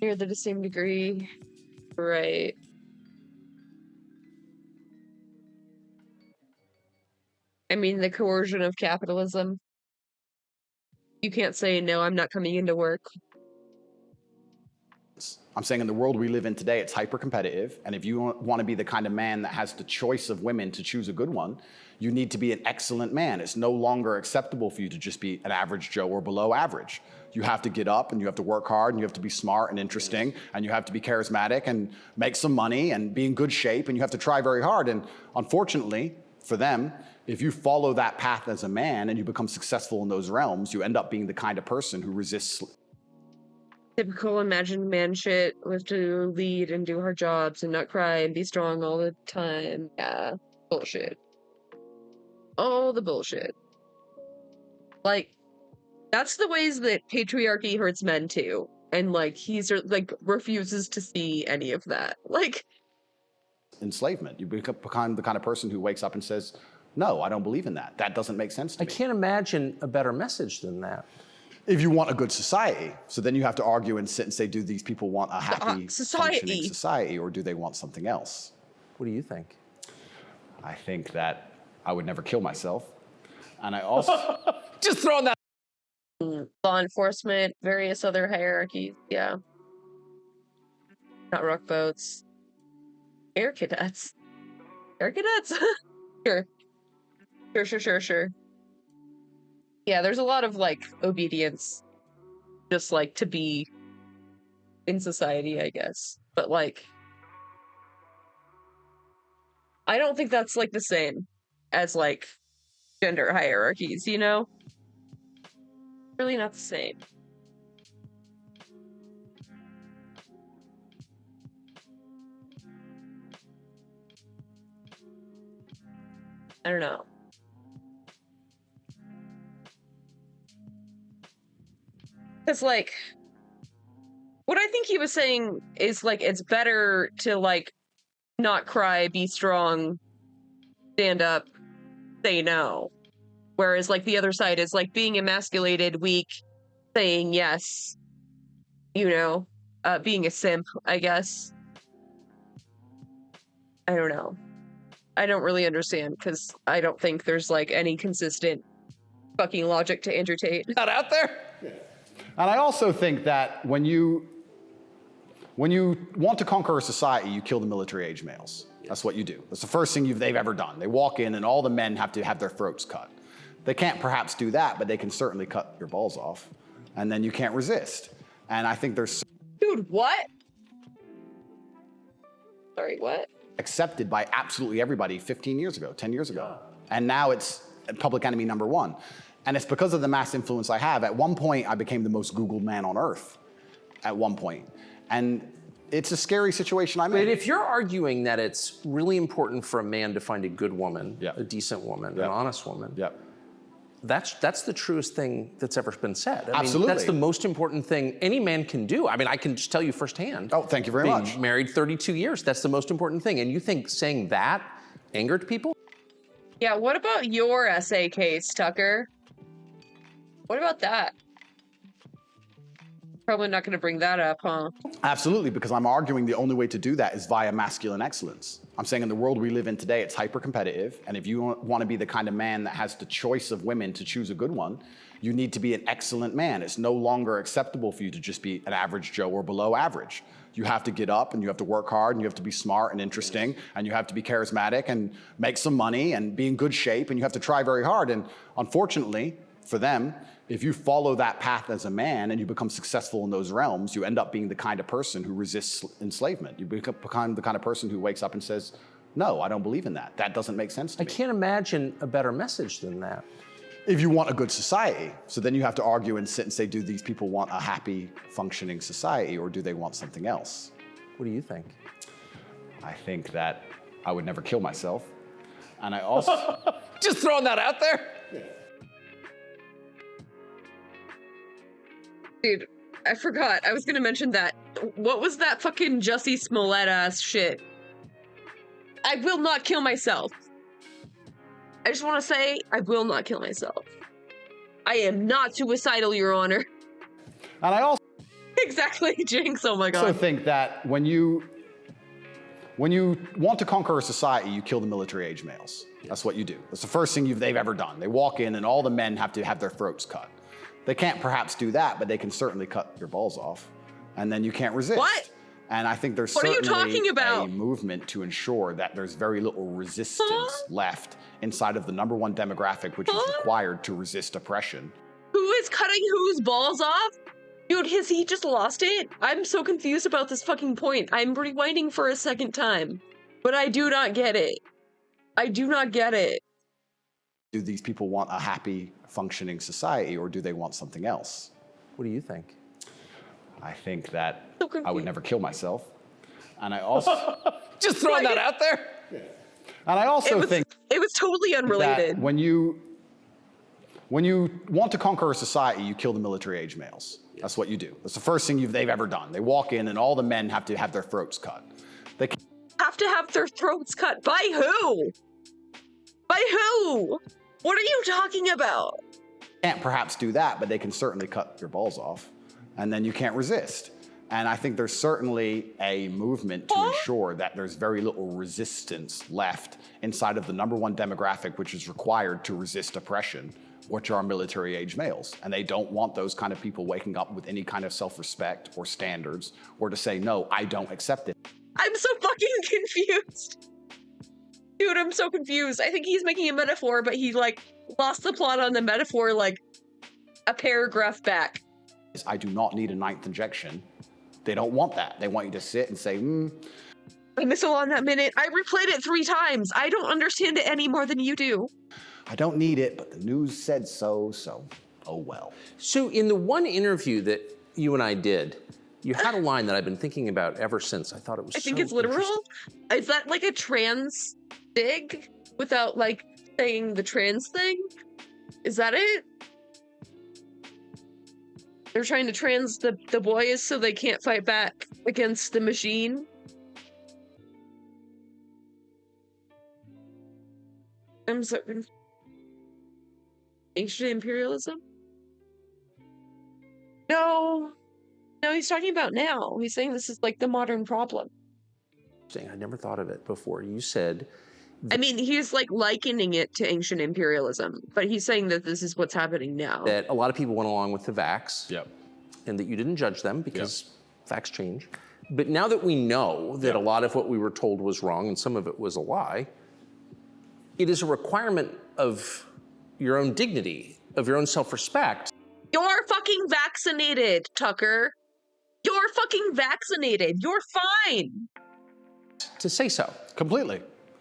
Near the same degree, right? I mean, the coercion of capitalism. You can't say, no, I'm not coming into work. excellence. I'm saying in the world we live in today, it's hyper competitive. And if you want to be the kind of man that has the choice of women to choose a good one, you need to be an excellent man. It's no longer acceptable for you to just be an average Joe or below average. You have to get up and you have to work hard and you have to be smart and interesting and you have to be charismatic and make some money and be in good shape and you have to try very hard. And unfortunately for them, if you follow that path as a man and you become successful in those realms, you end up being the kind of person who resists. Typical imagined man shit was to lead and do hard jobs and not cry and be strong all the time. Yeah, bullshit. All the bullshit. Like, that's the ways that patriarchy hurts men too. And like, he's like refuses to see any of that. Like, enslavement. You become the kind of person who wakes up and says, no, I don't believe in that. That doesn't make sense to me. I can't imagine a better message than that. If you want a good society, so then you have to argue and sit and say, do these people want a happy, functioning society, or do they want something else? What do you think? I think that I would never kill myself. And I also... Just throwing that... Law enforcement, various other hierarchies, yeah. Not rock boats. Air cadets. Air cadets? Sure. Sure. Yeah, there's a lot of, like, obedience. Just, like, to be in society, I guess. But, like, I don't think that's, like, the same as, like, gender hierarchies, you know? Really not the same. I don't know. Because, like, what I think he was saying is, like, it's better to, like, not cry, be strong, stand up, say no. Whereas, like, the other side is, like, being emasculated, weak, saying yes, you know, being a simp, I guess. I don't know. I don't really understand, because I don't think there's, like, any consistent fucking logic to Andrew Tate. Not out there? Yeah. And I also think that when you want to conquer a society, you kill the military-age males. That's what you do. That's the first thing they've ever done. They walk in and all the men have to have their throats cut. They can't perhaps do that, but they can certainly cut your balls off. And then you can't resist. And I think there's... Dude, what? Sorry, what? Accepted by absolutely everybody 15 years ago, 10 years ago. And now it's public enemy number one. And it's because of the mass influence I have. At one point, I became the most Googled man on earth. At one point. And it's a scary situation I'm in. But if you're arguing that it's really important for a man to find a good woman, Yep. a decent woman, Yep. an honest woman, Yep. that's the truest thing that's ever been said. I Absolutely. mean, that's the most important thing any man can do. I mean, I can just tell you firsthand. Oh, thank you very being much. Married 32 years, that's the most important thing. And you think saying that angered people? Yeah, what about your essay case, Tucker? What about that? Probably not going to bring that up, huh? Absolutely, because I'm arguing the only way to do that is via masculine excellence. I'm saying in the world we live in today, it's hyper competitive. And if you want to be the kind of man that has the choice of women to choose a good one, you need to be an excellent man. It's no longer acceptable for you to just be an average Joe or below average. You have to get up and you have to work hard and you have to be smart and interesting and you have to be charismatic and make some money and be in good shape and you have to try very hard. And unfortunately for them, if you follow that path as a man and you become successful in those realms, you end up being the kind of person who resists enslavement. You become the kind of person who wakes up and says, no, I don't believe in that. That doesn't make sense to me. I can't imagine a better message than that. If you want a good society, so then you have to argue and sit and say, do these people want a happy, functioning society or do they want something else? What do you think? I think that I would never kill myself. And I also... Just throwing that out there? Yeah. Dude, I forgot. I was gonna mention that. What was that fucking Jussie Smollett ass shit? I will not kill myself. I just want to say, I will not kill myself. I am not suicidal, Your Honor. And I also... Exactly, Jinx, oh my god. also think that when you want to conquer a society, you kill the military-age males. That's what you do. That's the first thing they've ever done. They walk in and all the men have to have their throats cut. They can't perhaps do that, but they can certainly cut your balls off. and then you can't resist. What? And I think there's What are you certainly talking about? a movement to ensure that there's very little resistance left inside of the #1 demographic, which is required to resist oppression. Who is cutting whose balls off? Dude, has he just lost it? I'm so confused about this fucking point. I'm rewinding for a second time, but I do not get it. I do not get it. Do these people want a happy, functioning society, or do they want something else? What do you think? I think that So I would confused. never kill myself. And I also... Just throwing that out there. And I also think It was totally unrelated. that when you want to conquer a society, you kill the military-age males. That's what you do. That's the first thing they've ever done. They walk in and all the men have to have their throats cut. They Have to have their throats cut. By who? By who? What are you talking about? can't perhaps do that, but they can certainly cut your balls off. And then you can't resist. And I think there's certainly a movement to ensure that there's very little resistance left inside of the #1 demographic, which is required to resist oppression, which are military-age males. And they don't want those kind of people waking up with any kind of self-respect or standards, or to say, no, I don't accept it. I'm so fucking confused. Dude, I'm so confused. I think he's making a metaphor, but he, like, lost the plot on the metaphor, like, a paragraph back. I do not need a 9th injection. They don't want that. They want you to sit and say, I missed on that minute. I replayed it 3 times. I don't understand it any more than you do. I don't need it, but the news said so, so oh well. So in the one interview that you and I did, you had a line that I've been thinking about ever since. I thought it was I think so it's literal. interesting. Is that like a trans dig without like saying the trans thing? Is that it? They're trying to trans the boys so they can't fight back against the machine. I'm so confused. Ancient imperialism? No. No, he's talking about now. He's saying this is like the modern problem. I never thought of it before. You said I mean, he's like likening it to ancient imperialism, but he's saying that this is what's happening now. that a lot of people went along with the vax. Yep. And that you didn't judge them because facts change. But now that we know that a lot of what we were told was wrong and some of it was a lie, it is a requirement of your own dignity, of your own self-respect. You're fucking vaccinated, Tucker. You're fucking vaccinated. You're fine. To say so. Completely.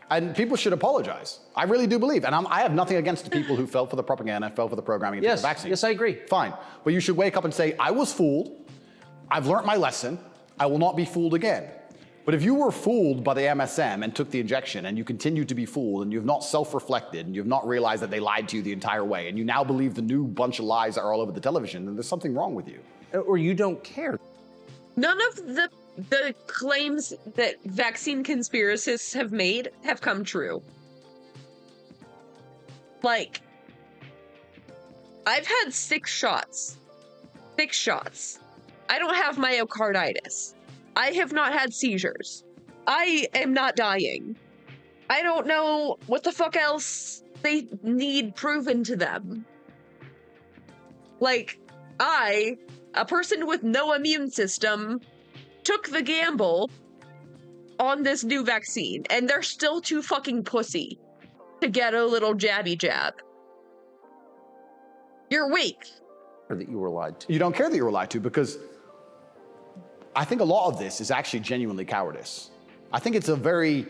And people should apologize. I really do believe. And I have nothing against the people who fell for the propaganda, fell for the programming, and took the vaccine. Yes, I agree. Fine. But you should wake up and say, I was fooled. I've learned my lesson. I will not be fooled again. But if you were fooled by the MSM and took the injection and you continue to be fooled and you have not self-reflected and you have not realized that they lied to you the entire way and you now believe the new bunch of lies that are all over the television, then there's something wrong with you. Or you don't care. None of the claims that vaccine conspiracists have made have come true. Like, I've had 6 shots. 6 shots. I don't have myocarditis. I have not had seizures. I am not dying. I don't know what the fuck else they need proven to them. Like, I, a person with no immune system, took the gamble on this new vaccine, and they're still too fucking pussy to get a little jabby jab. You're weak. Or that you were lied to. You don't care that you were lied to because I think a lot of this is actually genuinely cowardice. I think it's a very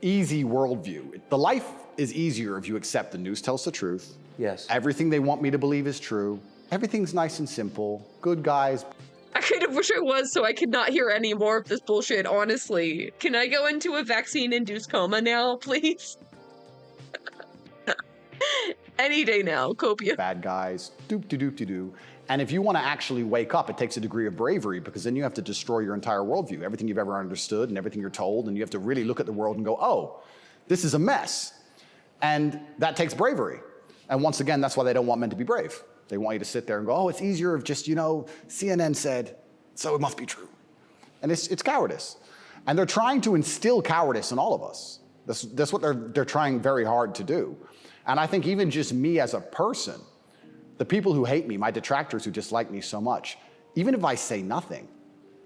easy worldview. The life is easier if you accept the news tells the truth. Yes. Everything they want me to believe is true. Everything's nice and simple. Good guys. I kind of wish I was so I could not hear any more of this bullshit, honestly. Can I go into a vaccine-induced coma now, please? Any day now, Copia. Bad guys, doop-de-doop-de-doo. And if you want to actually wake up, it takes a degree of bravery because then you have to destroy your entire worldview, everything you've ever understood and everything you're told, and you have to really look at the world and go, oh, this is a mess. And that takes bravery. And once again, that's why they don't want men to be brave. They want you to sit there and go, oh, it's easier if just, you know, CNN said, so it must be true. And it's cowardice. And they're trying to instill cowardice in all of us. That's what they're trying very hard to do. And I think even just me as a person, the people who hate me, my detractors who dislike me so much, even if I say nothing,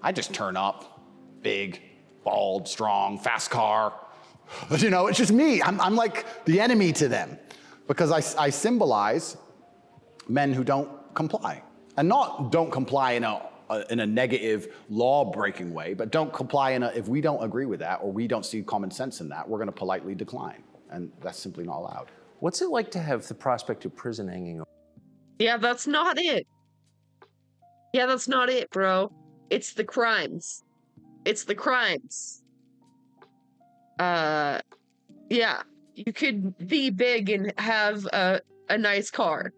I just turn up, big, bald, strong, fast car. You know, it's just me. I'm like the enemy to them because I symbolize men who don't comply. And not don't comply in a negative law-breaking way, but don't comply if we don't agree with that or we don't see common sense in that, we're going to politely decline. And that's simply not allowed. What's it like to have the prospect of prison hanging over? Yeah, that's not it. Yeah, that's not it, bro. It's the crimes. It's the crimes. Yeah. You could be big and have a nice car.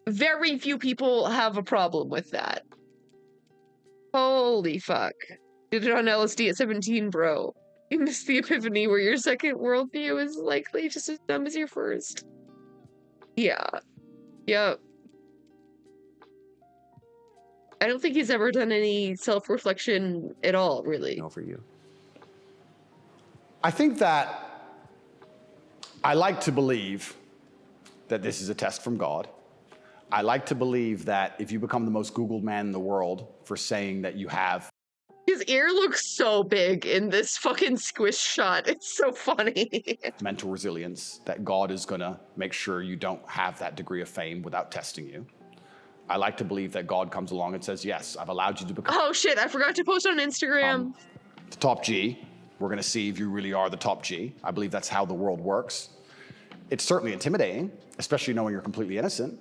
Very few people have a problem with that. Holy fuck. Did it on LSD at 17, bro. You missed the epiphany where your second worldview is likely just as dumb as your first. Yeah. Yep. I don't think he's ever done any self-reflection at all, really. No, for you. I think that I like to believe that this is a test from God. I like to believe that if you become the most Googled man in the world for saying that you have... His ear looks so big in this fucking squish shot. It's so funny. mental resilience, that God is going to make sure you don't have that degree of fame without testing you. I like to believe that God comes along and says, yes, I've allowed you to become... Oh shit, I forgot to post on Instagram. The top G. We're going to see if you really are the top G. I believe that's how the world works. It's certainly intimidating, especially knowing you're completely innocent.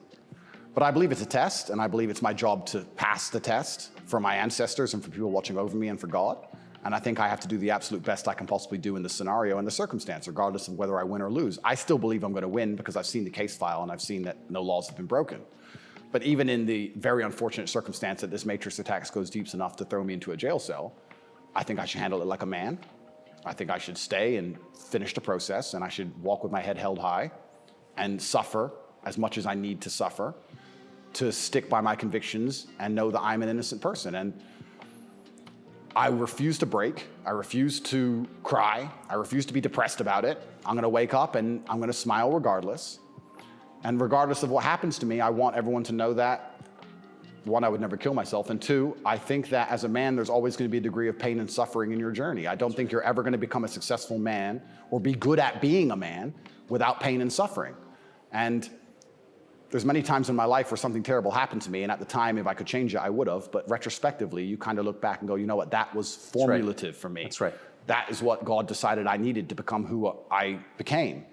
But I believe it's a test, and I believe it's my job to pass the test for my ancestors and for people watching over me and for God. And I think I have to do the absolute best I can possibly do in the scenario and the circumstance, regardless of whether I win or lose. I still believe I'm going to win because I've seen the case file and I've seen that no laws have been broken. But even in the very unfortunate circumstance that this matrix attack goes deep enough to throw me into a jail cell, I think I should handle it like a man. I think I should stay and finish the process, and I should walk with my head held high and suffer as much as I need to suffer to stick by my convictions and know that I'm an innocent person. And I refuse to break. I refuse to cry. I refuse to be depressed about it. I'm going to wake up and I'm going to smile regardless. And regardless of what happens to me, I want everyone to know that, one, I would never kill myself, and two, I think that as a man, there's always going to be a degree of pain and suffering in your journey. I don't think you're ever going to become a successful man or be good at being a man without pain and suffering. And there's many times in my life where something terrible happened to me, and at the time, if I could change it, I would have. But retrospectively, you kind of look back and go, you know what, that was formulative for me. That's right. That is what God decided I needed to become who I became.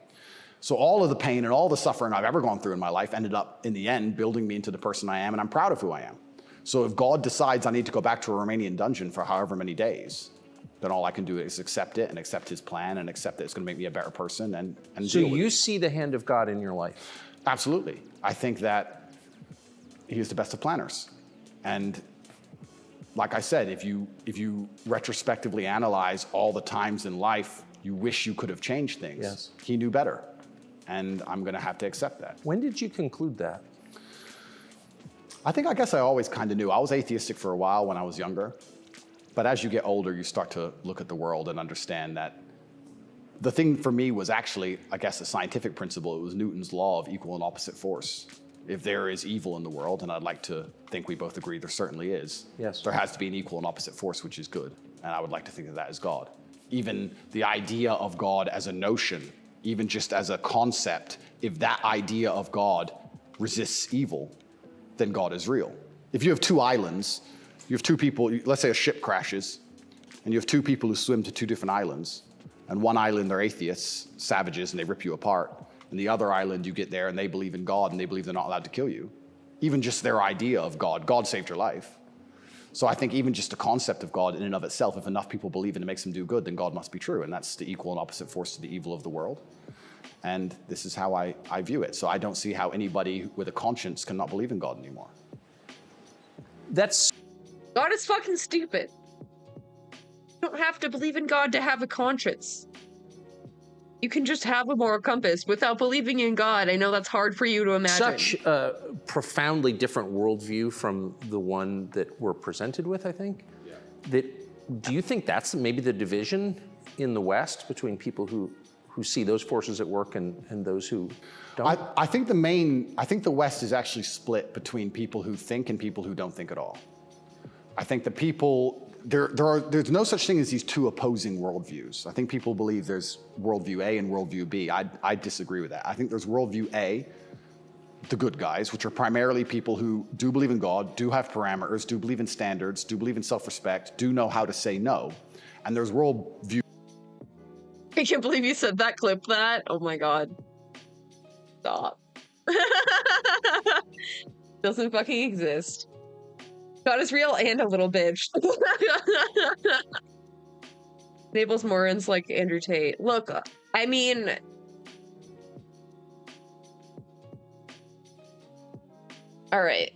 So all of the pain and all the suffering I've ever gone through in my life ended up, in the end, building me into the person I am, and I'm proud of who I am. So if God decides I need to go back to a Romanian dungeon for however many days, then all I can do is accept it and accept his plan and accept that it's going to make me a better person and So deal with you it. see the hand of God in your life? Absolutely. I think that he is the best of planners. And like I said, if you retrospectively analyze all the times in life you wish you could have changed things, yes, he knew better. And I'm going to have to accept that. When did you conclude that? I guess I always kind of knew. I was atheistic for a while when I was younger. But as you get older, you start to look at the world and understand that the thing for me was actually, I guess, a scientific principle. It was Newton's law of equal and opposite force. If there is evil in the world, and I'd like to think we both agree there certainly is, yes, there has to be an equal and opposite force, which is good. And I would like to think that that is God. Even the idea of God as a notion, even just as a concept, if that idea of God resists evil, then God is real. If you have two islands, you have two people, let's say a ship crashes, and you have two people who swim to two different islands, and one island they're atheists, savages, and they rip you apart, and the other island you get there and they believe in God and they believe they're not allowed to kill you. Even just their idea of God, God saved your life. So I think even just the concept of God in and of itself, if enough people believe it and it makes them do good, then God must be true. And that's the equal and opposite force to the evil of the world. And this is how I view it. So I don't see how anybody with a conscience cannot believe in God anymore. God is fucking stupid. You don't have to believe in God to have a conscience. You can just have a moral compass without believing in God. I know that's hard for you to imagine. Such a profoundly different worldview from the one that we're presented with, I think. Yeah. Do you think that's maybe the division in the West between people who see those forces at work and those who don't? I think the West is actually split between people who think and people who don't think at all. I think the people, there's no such thing as these two opposing worldviews. I think people believe there's worldview A and worldview B. I disagree with that. I think there's worldview A, the good guys, which are primarily people who do believe in God, do have parameters, do believe in standards, do believe in self-respect, do know how to say no. And there's worldview. I can't believe you said that, clip that. Oh my God. Stop. Doesn't fucking exist. God is real and a little bitch. Enables morons like Andrew Tate. Look, I mean, all right.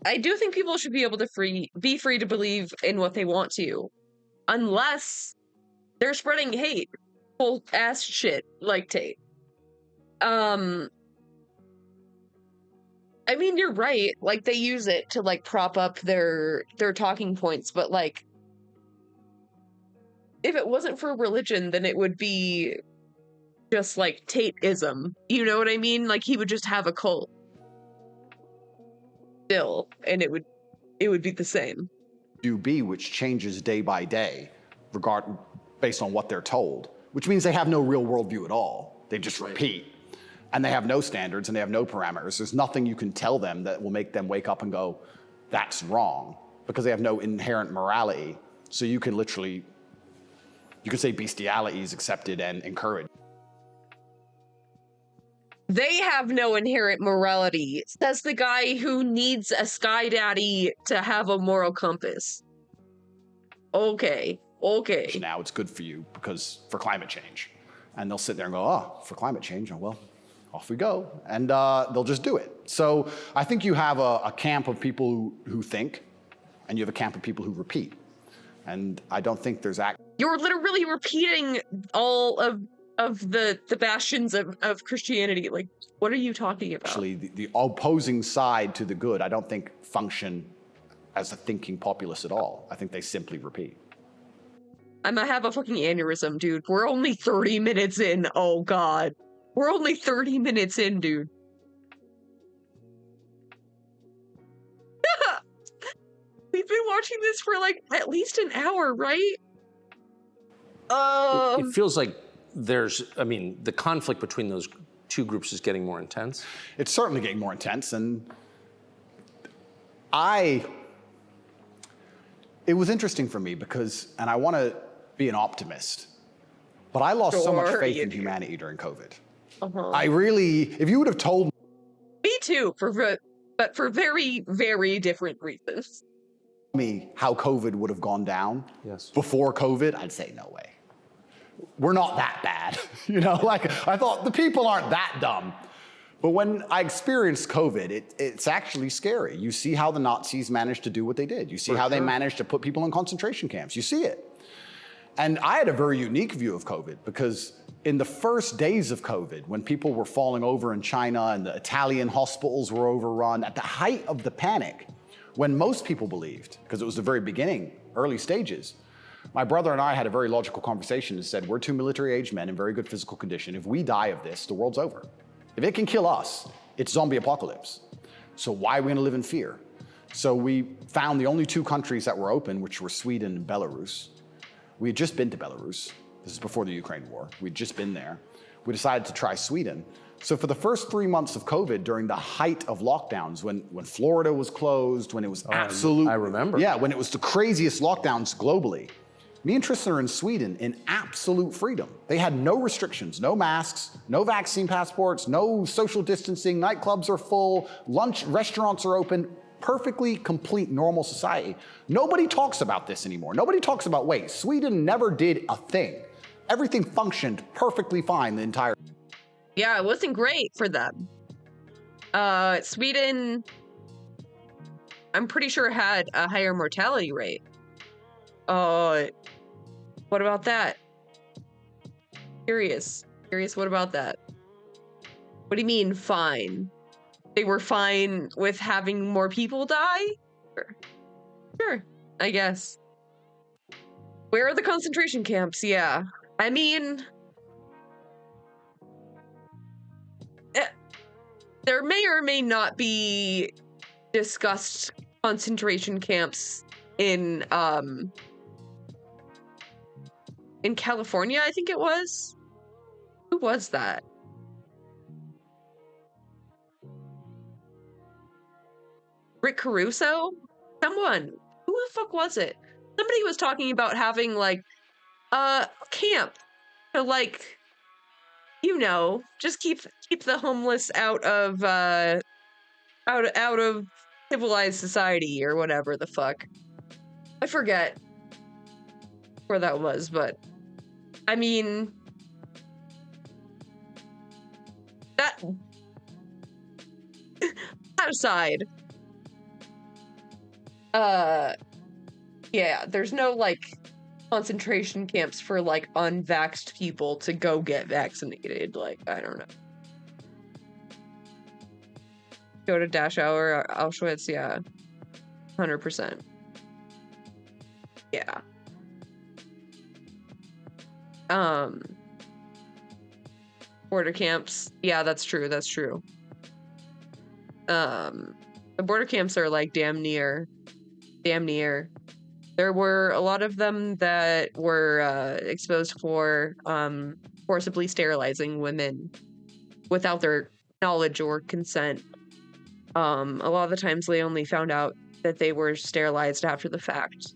I do think people should be able to be free to believe in what they want to, unless they're spreading hate, full ass shit like Tate. I mean, you're right. Like, they use it to like prop up their talking points, but like, if it wasn't for religion, then it would be just like Tateism. You know what I mean? Like, he would just have a cult still, and it would be the same. B, which changes day by day, based on what they're told, which means they have no real worldview at all. They just repeat. And they have no standards and they have no parameters. There's nothing you can tell them that will make them wake up and go, that's wrong, because they have no inherent morality. So you can literally, you can say bestiality is accepted and encouraged. They have no inherent morality, says the guy who needs a sky daddy to have a moral compass. Okay. Now it's good for you for climate change. And they'll sit there and go, oh, for climate change, oh, well, off we go. And they'll just do it. So I think you have a camp of people who think, and you have a camp of people who repeat. And I don't think there's You're literally repeating all of the bastions of Christianity. Like, what are you talking about? Actually, the opposing side to the good, I don't think function as a thinking populace at all. I think they simply repeat. I'm gonna have a fucking aneurysm, dude. We're only 30 minutes in. Oh, God. We're only 30 minutes in, dude. We've been watching this for, like, at least an hour, right? It feels like the conflict between those two groups is getting more intense. It's certainly getting more intense, and it was interesting for me because, and I want to be an optimist, but I lost so much faith in humanity during COVID. I really, if you would have told me too, but for very, very different reasons. Me how COVID would have gone down before COVID, I'd say no way. We're not that bad. You know, like I thought the people aren't that dumb. But when I experienced COVID, it's actually scary. You see how the Nazis managed to do what they did. You see how they managed to put people in concentration camps. You see it. And I had a very unique view of COVID because in the first days of COVID, when people were falling over in China and the Italian hospitals were overrun, at the height of the panic, when most people believed, because it was the very beginning, early stages, my brother and I had a very logical conversation and said, we're two military-aged men in very good physical condition. If we die of this, the world's over. If it can kill us, it's zombie apocalypse. So why are we gonna live in fear? So we found the only two countries that were open, which were Sweden and Belarus. We had just been to Belarus. This is before the Ukraine war. We'd just been there. We decided to try Sweden. So for the first 3 months of COVID, during the height of lockdowns, when Florida was closed, when it was absolute— I remember. Yeah, when it was the craziest lockdowns globally, me and Tristan are in Sweden in absolute freedom. They had no restrictions, no masks, no vaccine passports, no social distancing, nightclubs are full, restaurants are open, perfectly complete normal society. Nobody talks about this anymore. Nobody talks about, wait, Sweden never did a thing. Everything functioned perfectly fine the entire— Yeah, it wasn't great for them. Sweden, I'm pretty sure had a higher mortality rate. What about that? Curious, what about that? What do you mean, fine? They were fine with having more people die? Sure, I guess. Where are the concentration camps? Yeah. I mean, there may or may not be discussed concentration camps in California, I think it was. Who was that? Rick Caruso? Someone. Who the fuck was it? Somebody was talking about having like a camp to like, you know, just keep the homeless out of civilized society or whatever the fuck. I forget where that was, but I mean that aside, yeah, there's no like concentration camps for like unvaxxed people to go get vaccinated. Like, I don't know. Go to Dachau or Auschwitz, yeah. 100%. Yeah. Border camps. Yeah, that's true. That's true. The border camps are like damn near. There were a lot of them that were exposed for forcibly sterilizing women without their knowledge or consent. A lot of the times they only found out that they were sterilized after the fact.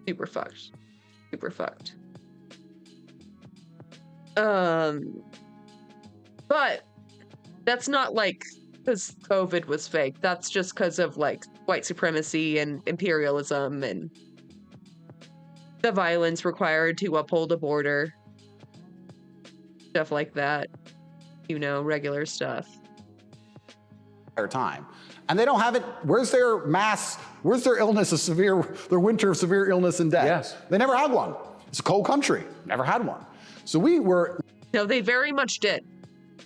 Super fucked. Super fucked. But that's not like because COVID was fake. That's just because of like white supremacy and imperialism and the violence required to uphold a border. Stuff like that. You know, regular stuff. Time. And they don't have it. Where's their where's their illness of their winter of severe illness and death? Yes. They never had one. It's a cold country. Never had one. So we were. No, they very much did.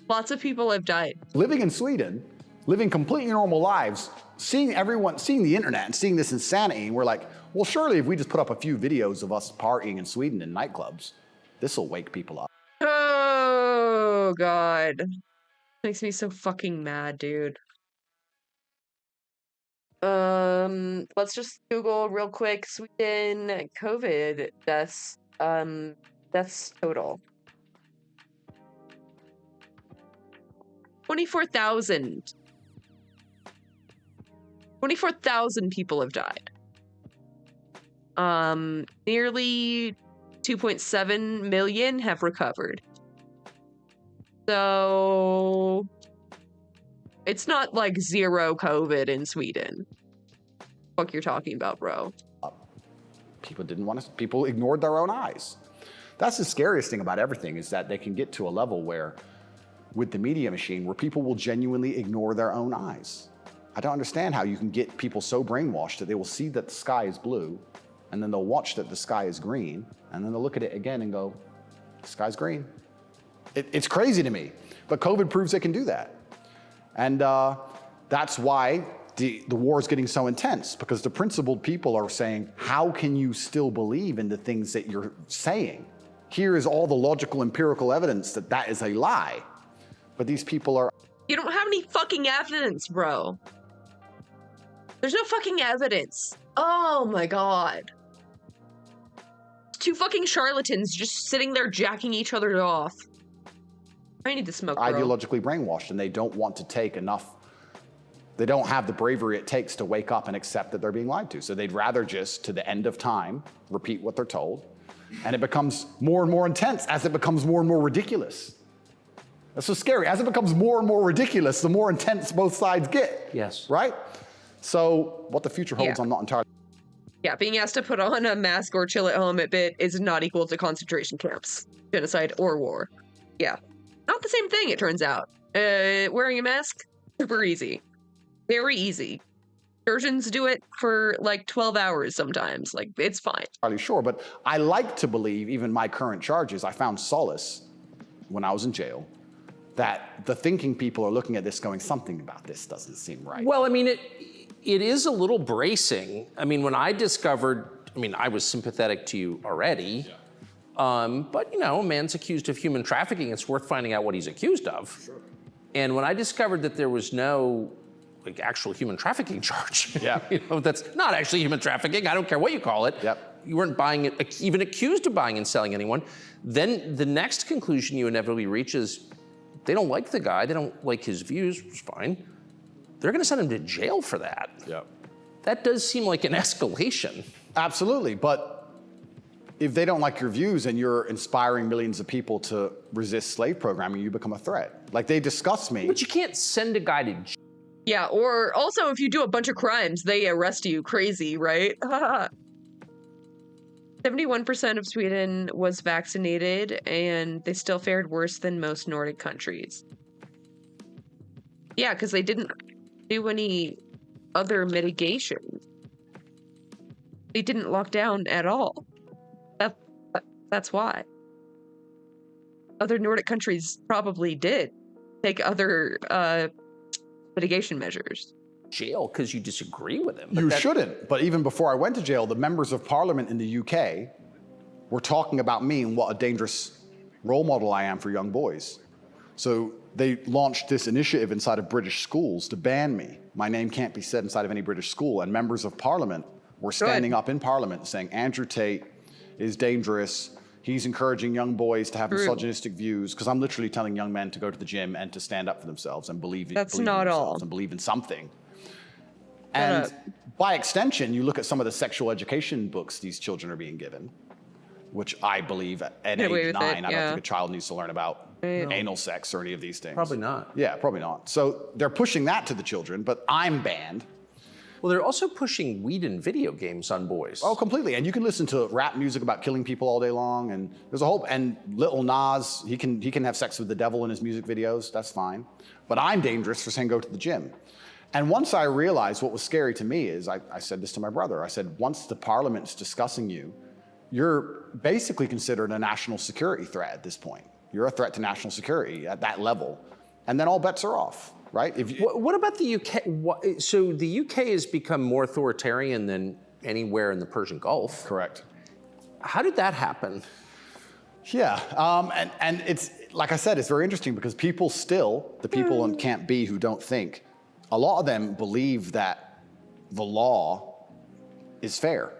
Lots of people have died. Living in Sweden, living completely normal lives, seeing the internet and seeing this insanity, and we're like, well, surely if we just put up a few videos of us partying in Sweden in nightclubs, this will wake people up. Oh, God. Makes me so fucking mad, dude. Let's just Google real quick, Sweden COVID deaths, deaths total. 24,000. 24,000 people have died. Nearly 2.7 million have recovered. So it's not like zero COVID in Sweden. Fuck you're talking about, bro. People ignored their own eyes. That's the scariest thing about everything, is that they can get to a level where, with the media machine, where people will genuinely ignore their own eyes. I don't understand how you can get people so brainwashed that they will see that the sky is blue, and then they'll watch that the sky is green, and then they'll look at it again and go, the sky's green. It's crazy to me, but COVID proves they can do that. And that's why the war is getting so intense, because the principled people are saying, how can you still believe in the things that you're saying? Here is all the logical, empirical evidence that that is a lie. But these people are... You don't have any fucking evidence, bro. There's no fucking evidence. Oh my God. Two fucking charlatans just sitting there jacking each other off. I need to smoke, bro. Ideologically brainwashed, and they don't want to take enough. They don't have the bravery it takes to wake up and accept that they're being lied to. So they'd rather just, to the end of time, repeat what they're told. And it becomes more and more intense as it becomes more and more ridiculous. That's so scary. As it becomes more and more ridiculous, the more intense both sides get. Yes. Right? So what the future holds, I'm not entirely... Yeah, being asked to put on a mask or chill at home at bit is not equal to concentration camps, genocide, or war. Yeah. Not the same thing, it turns out. Wearing a mask, super easy. Very easy. Surgeons do it for like 12 hours sometimes. Like, it's fine. Entirely sure, but I like to believe, even my current charges, I found solace when I was in jail, that the thinking people are looking at this going, something about this doesn't seem right. Well, I mean, it is a little bracing. I mean, when I discovered, I mean, I was sympathetic to you already. But, you know, a man's accused of human trafficking. It's worth finding out what he's accused of. Sure. And when I discovered that there was no like actual human trafficking charge, yeah, you know, that's not actually human trafficking. I don't care what you call it. Yep. You weren't buying it, even accused of buying and selling anyone. Then the next conclusion you inevitably reach is they don't like the guy. They don't like his views, which is fine. They're going to send him to jail for that. Yep. That does seem like an escalation. Absolutely, but if they don't like your views and you're inspiring millions of people to resist slave programming, you become a threat. Like, they disgust me. But you can't send a guy to jail. Yeah, or also if you do a bunch of crimes, they arrest you. Crazy, right? 71% of Sweden was vaccinated, and they still fared worse than most Nordic countries. Yeah, because they didn't do any other mitigation. They didn't lock down at all. That's why. Other Nordic countries probably did take other mitigation measures. Jail because you disagree with him. You shouldn't. But even before I went to jail, the members of parliament in the UK were talking about me and what a dangerous role model I am for young boys. So they launched this initiative inside of British schools to ban me. My name can't be said inside of any British school. And members of parliament were standing up in parliament saying, Andrew Tate is dangerous. He's encouraging young boys to have misogynistic views, because I'm literally telling young men to go to the gym and to stand up for themselves and believe in themselves and believe in something. And by extension, you look at some of the sexual education books these children are being given, which I believe at age 9, I don't think a child needs to learn about anal sex or any of these things. Probably not. Yeah, probably not. So they're pushing that to the children, but I'm banned. Well, they're also pushing weed and video games on boys. Oh, completely. And you can listen to rap music about killing people all day long, and there's a whole, and Lil Nas, he can have sex with the devil in his music videos, that's fine. But I'm dangerous for saying go to the gym. And once I realized what was scary to me is, I said this to my brother, I said, once the parliament's discussing you, you're basically considered a national security threat at this point. You're a threat to national security at that level. And then all bets are off. Right? What about the UK? So the UK has become more authoritarian than anywhere in the Persian Gulf. Correct. How did that happen? Yeah, and it's, like I said, it's very interesting because people still, the people in Camp B who don't think, a lot of them believe that the law is fair.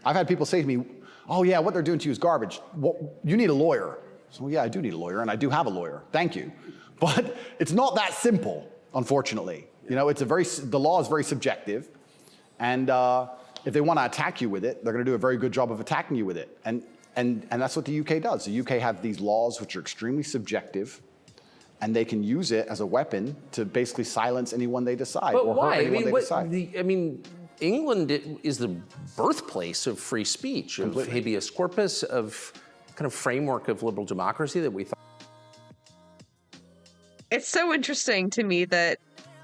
I've had people say to me, oh yeah, what they're doing to you is garbage. Well, you need a lawyer. So yeah, I do need a lawyer, and I do have a lawyer. Thank you. But it's not that simple, unfortunately. You know, the law is very subjective, and if they want to attack you with it, they're going to do a very good job of attacking you with it. And that's what the UK does. The UK have these laws which are extremely subjective, and they can use it as a weapon to basically silence anyone they decide, but or why? hurt anyone they decide. England is the birthplace of free speech, of habeas corpus, of kind of framework of liberal democracy that we thought. It's so interesting to me that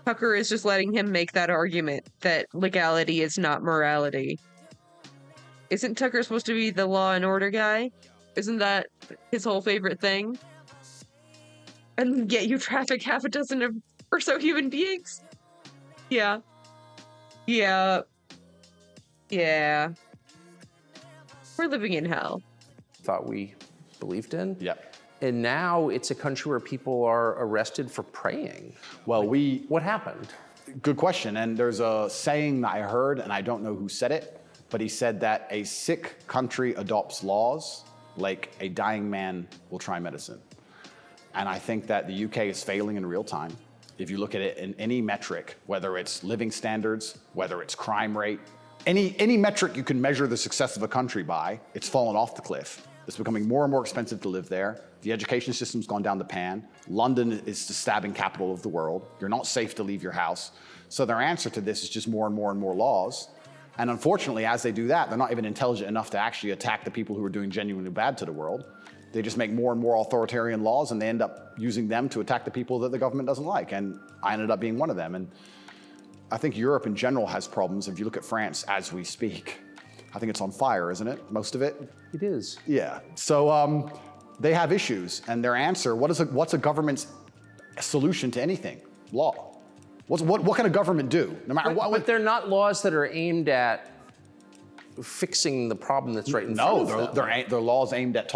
Tucker is just letting him make that argument that legality is not morality. Isn't Tucker supposed to be the law and order guy? Isn't that his whole favorite thing? And yet you traffic half a dozen or so human beings? Yeah. Yeah. Yeah. We're living in hell. Thought we believed in. Yep. And now it's a country where people are arrested for praying. Well, what happened? Good question. And there's a saying that I heard, and I don't know who said it, but he said that a sick country adopts laws like a dying man will try medicine. And I think that the UK is failing in real time. If you look at it in any metric, whether it's living standards, whether it's crime rate, any metric you can measure the success of a country by, it's fallen off the cliff. It's becoming more and more expensive to live there. The education system's gone down the pan. London is the stabbing capital of the world. You're not safe to leave your house. So their answer to this is just more and more and more laws. And unfortunately, as they do that, they're not even intelligent enough to actually attack the people who are doing genuinely bad to the world. They just make more and more authoritarian laws, and they end up using them to attack the people that the government doesn't like. And I ended up being one of them. And I think Europe in general has problems. If you look at France as we speak, I think it's on fire, isn't it? Most of it? It is. Yeah. So they have issues, and their answer, what's a government's solution to anything? Law. What can a government do? No matter what. But they're not laws that are aimed at fixing the problem that's right in front of them. Their laws aimed at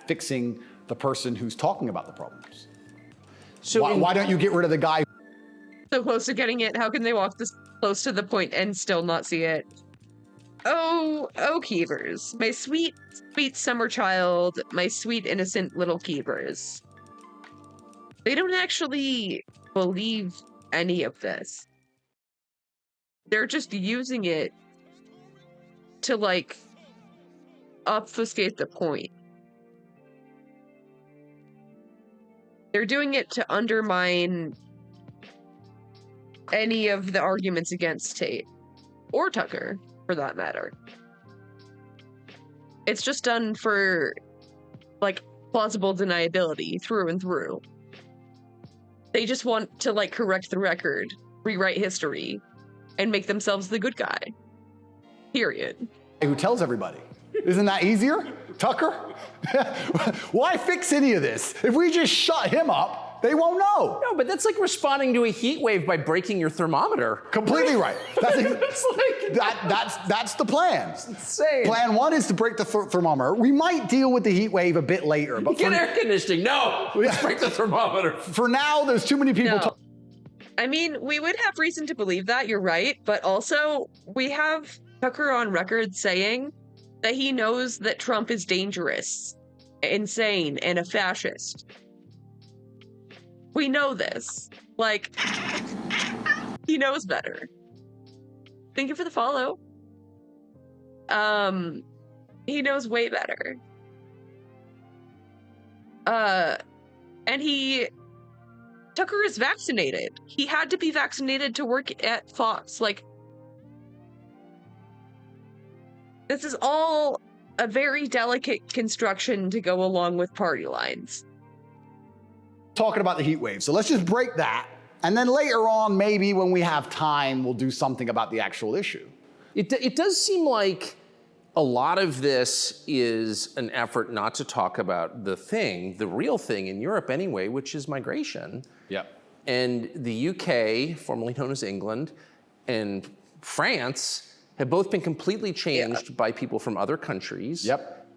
fixing the person who's talking about the problems. So why don't you get rid of the guy so close to getting it? How can they walk this close to the point and still not see it? Oh, Keevers, my sweet, sweet summer child, my sweet, innocent little Keevers. They don't actually believe any of this. They're just using it to, like, obfuscate the point. They're doing it to undermine any of the arguments against Tate. Or Tucker, for that matter. It's just done for, like, plausible deniability through and through. They just want to, like, correct the record, rewrite history, and make themselves the good guy. Period. Who tells everybody? Isn't that easier, Tucker? Why fix any of this? If we just shut him up, they won't know. No, but that's like responding to a heat wave by breaking your thermometer. Completely right. That's the plan. It's insane. Plan one is to break the thermometer. We might deal with the heat wave a bit later. But get air conditioning. No, let's break the thermometer. For now, there's too many people. No. I mean, we would have reason to believe that, you're right, but also we have Tucker on record saying that he knows that Trump is dangerous, insane, and a fascist. We know this. Like, he knows better. Thank you for the follow. He knows way better. And Tucker is vaccinated. He had to be vaccinated to work at Fox. Like, this is all a very delicate construction to go along with party lines. Talking about the heat wave. So let's just break that. And then later on, maybe when we have time, we'll do something about the actual issue. It does seem like a lot of this is an effort not to talk about the real thing in Europe anyway, which is migration. Yep. And the UK, formerly known as England, and France have both been completely changed by people from other countries. Yep.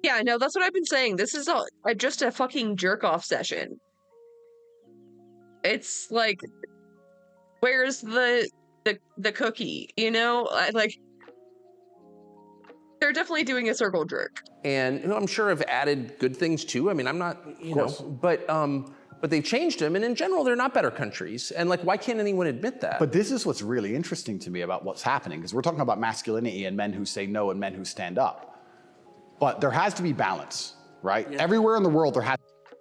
Yeah, no, that's what I've been saying. This is just a fucking jerk-off session. It's like, where's the cookie, you know? Like, they're definitely doing a circle jerk. And I'm sure have added good things too. I mean, I'm not, but they've changed them. And in general, they're not better countries. And like, why can't anyone admit that? But this is what's really interesting to me about what's happening, because we're talking about masculinity and men who say no and men who stand up. But there has to be balance, right? Yeah. Everywhere in the world, there has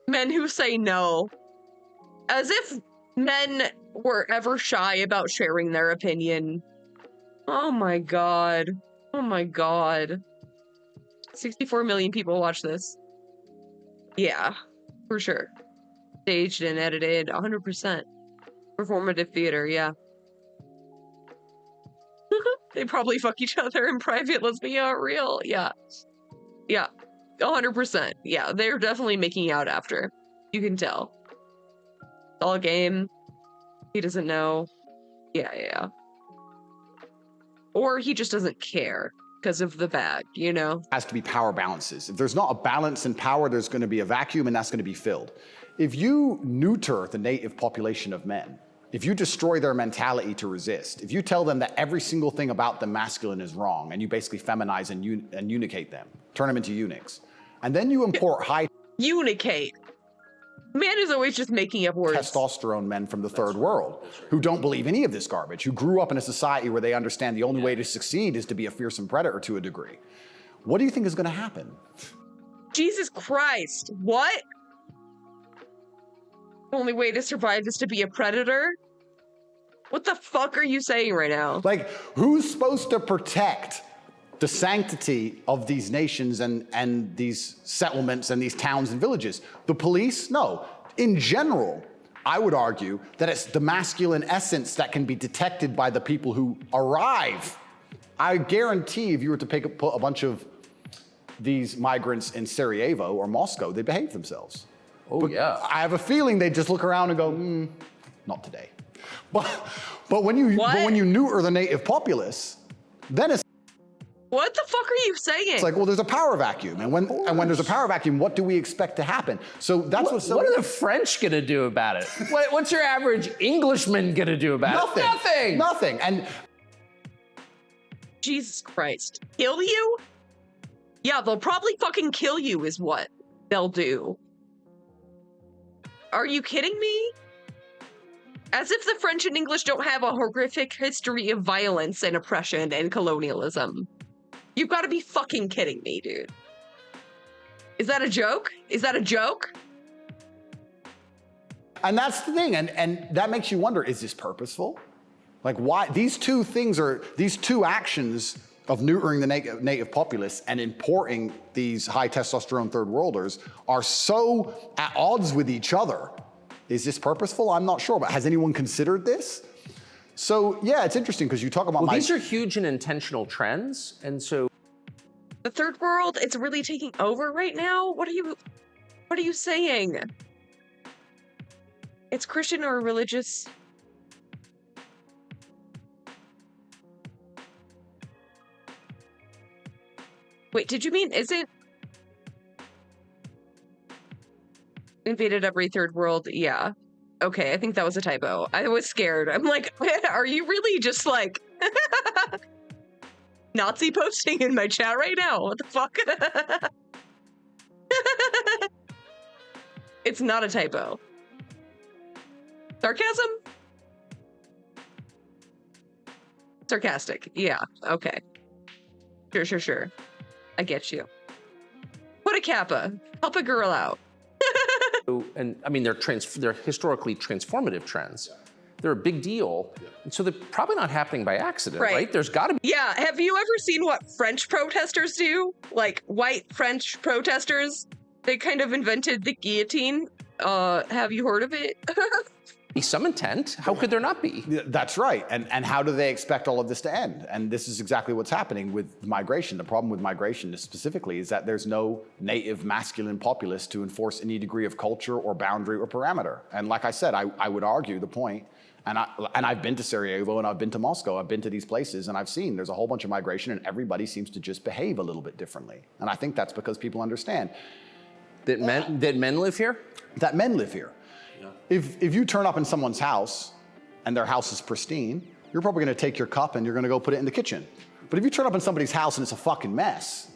men who say no. As if men were ever shy about sharing their opinion. Oh my God. Oh my God. 64 million people watch this. Yeah, for sure. Staged and edited, 100%. Performative theater, yeah. They probably fuck each other in private, let's be real. Yeah. Yeah, 100%. Yeah, they're definitely making out after. You can tell. It's all a game. He doesn't know. Yeah. Or he just doesn't care because of the bag, you know? Has to be power balances. If there's not a balance in power, there's going to be a vacuum, and that's going to be filled. If you neuter the native population of men, if you destroy their mentality to resist, if you tell them that every single thing about them masculine is wrong, and you basically feminize and unicate them, turn them into eunuchs, and then you import high... Unicate. Man is always just making up words. Testosterone men from the third world who don't believe any of this garbage, who grew up in a society where they understand the only way to succeed is to be a fearsome predator to a degree. What do you think is going to happen? Jesus Christ. What? The only way to survive is to be a predator? What the fuck are you saying right now? Like, who's supposed to protect the sanctity of these nations and these settlements and these towns and villages? The police? No. In general, I would argue that it's the masculine essence that can be detected by the people who arrive. I guarantee if you were to put a bunch of these migrants in Sarajevo or Moscow, they behave themselves. Oh, but yeah. I have a feeling they just look around and go, not today. But when you neuter the native populace, then it's... What? you saying? It's like, well, there's a power vacuum, and when there's a power vacuum, what do we expect to happen? So that's what are the French gonna do about it? What's your average Englishman gonna do about it? Nothing. Nothing. And Jesus Christ, kill you? Yeah, they'll probably fucking kill you is what they'll do. Are you kidding me? As if the French and English don't have a horrific history of violence and oppression and colonialism. You've got to be fucking kidding me, dude. Is that a joke? Is that a joke? And that's the thing, and that makes you wonder, is this purposeful? Like, why? These two actions of neutering the native populace and importing these high testosterone third worlders are so at odds with each other. Is this purposeful? I'm not sure, but has anyone considered this? So yeah, it's interesting because you talk about these are huge and intentional trends, and so the third world, it's really taking over right now. What are you saying? It's Christian or religious. Wait, did you mean isn't invaded every third world? Yeah. Okay, I think that was a typo. I was scared. I'm like, are you really just like Nazi posting in my chat right now? What the fuck? It's not a typo. Sarcasm? Sarcastic. Yeah, okay. Sure. I get you. Put a kappa. Help a girl out. and I mean, they're historically transformative trends. They're a big deal, and so they're probably not happening by accident, right? There's got to be. Yeah, have you ever seen what French protesters do? Like white French protesters? They kind of invented the guillotine. Have you heard of it? Some intent. How could there not be? That's right. And how do they expect all of this to end? And this is exactly what's happening with migration. The problem with migration specifically is that there's no native masculine populace to enforce any degree of culture or boundary or parameter. And like I said, I would argue the point, and I've been to Sarajevo and I've been to Moscow, I've been to these places and I've seen there's a whole bunch of migration and everybody seems to just behave a little bit differently. And I think that's because people understand. That men live here? That men live here. If you turn up in someone's house and their house is pristine, you're probably gonna take your cup and you're gonna go put it in the kitchen. But if you turn up in somebody's house and it's a fucking mess,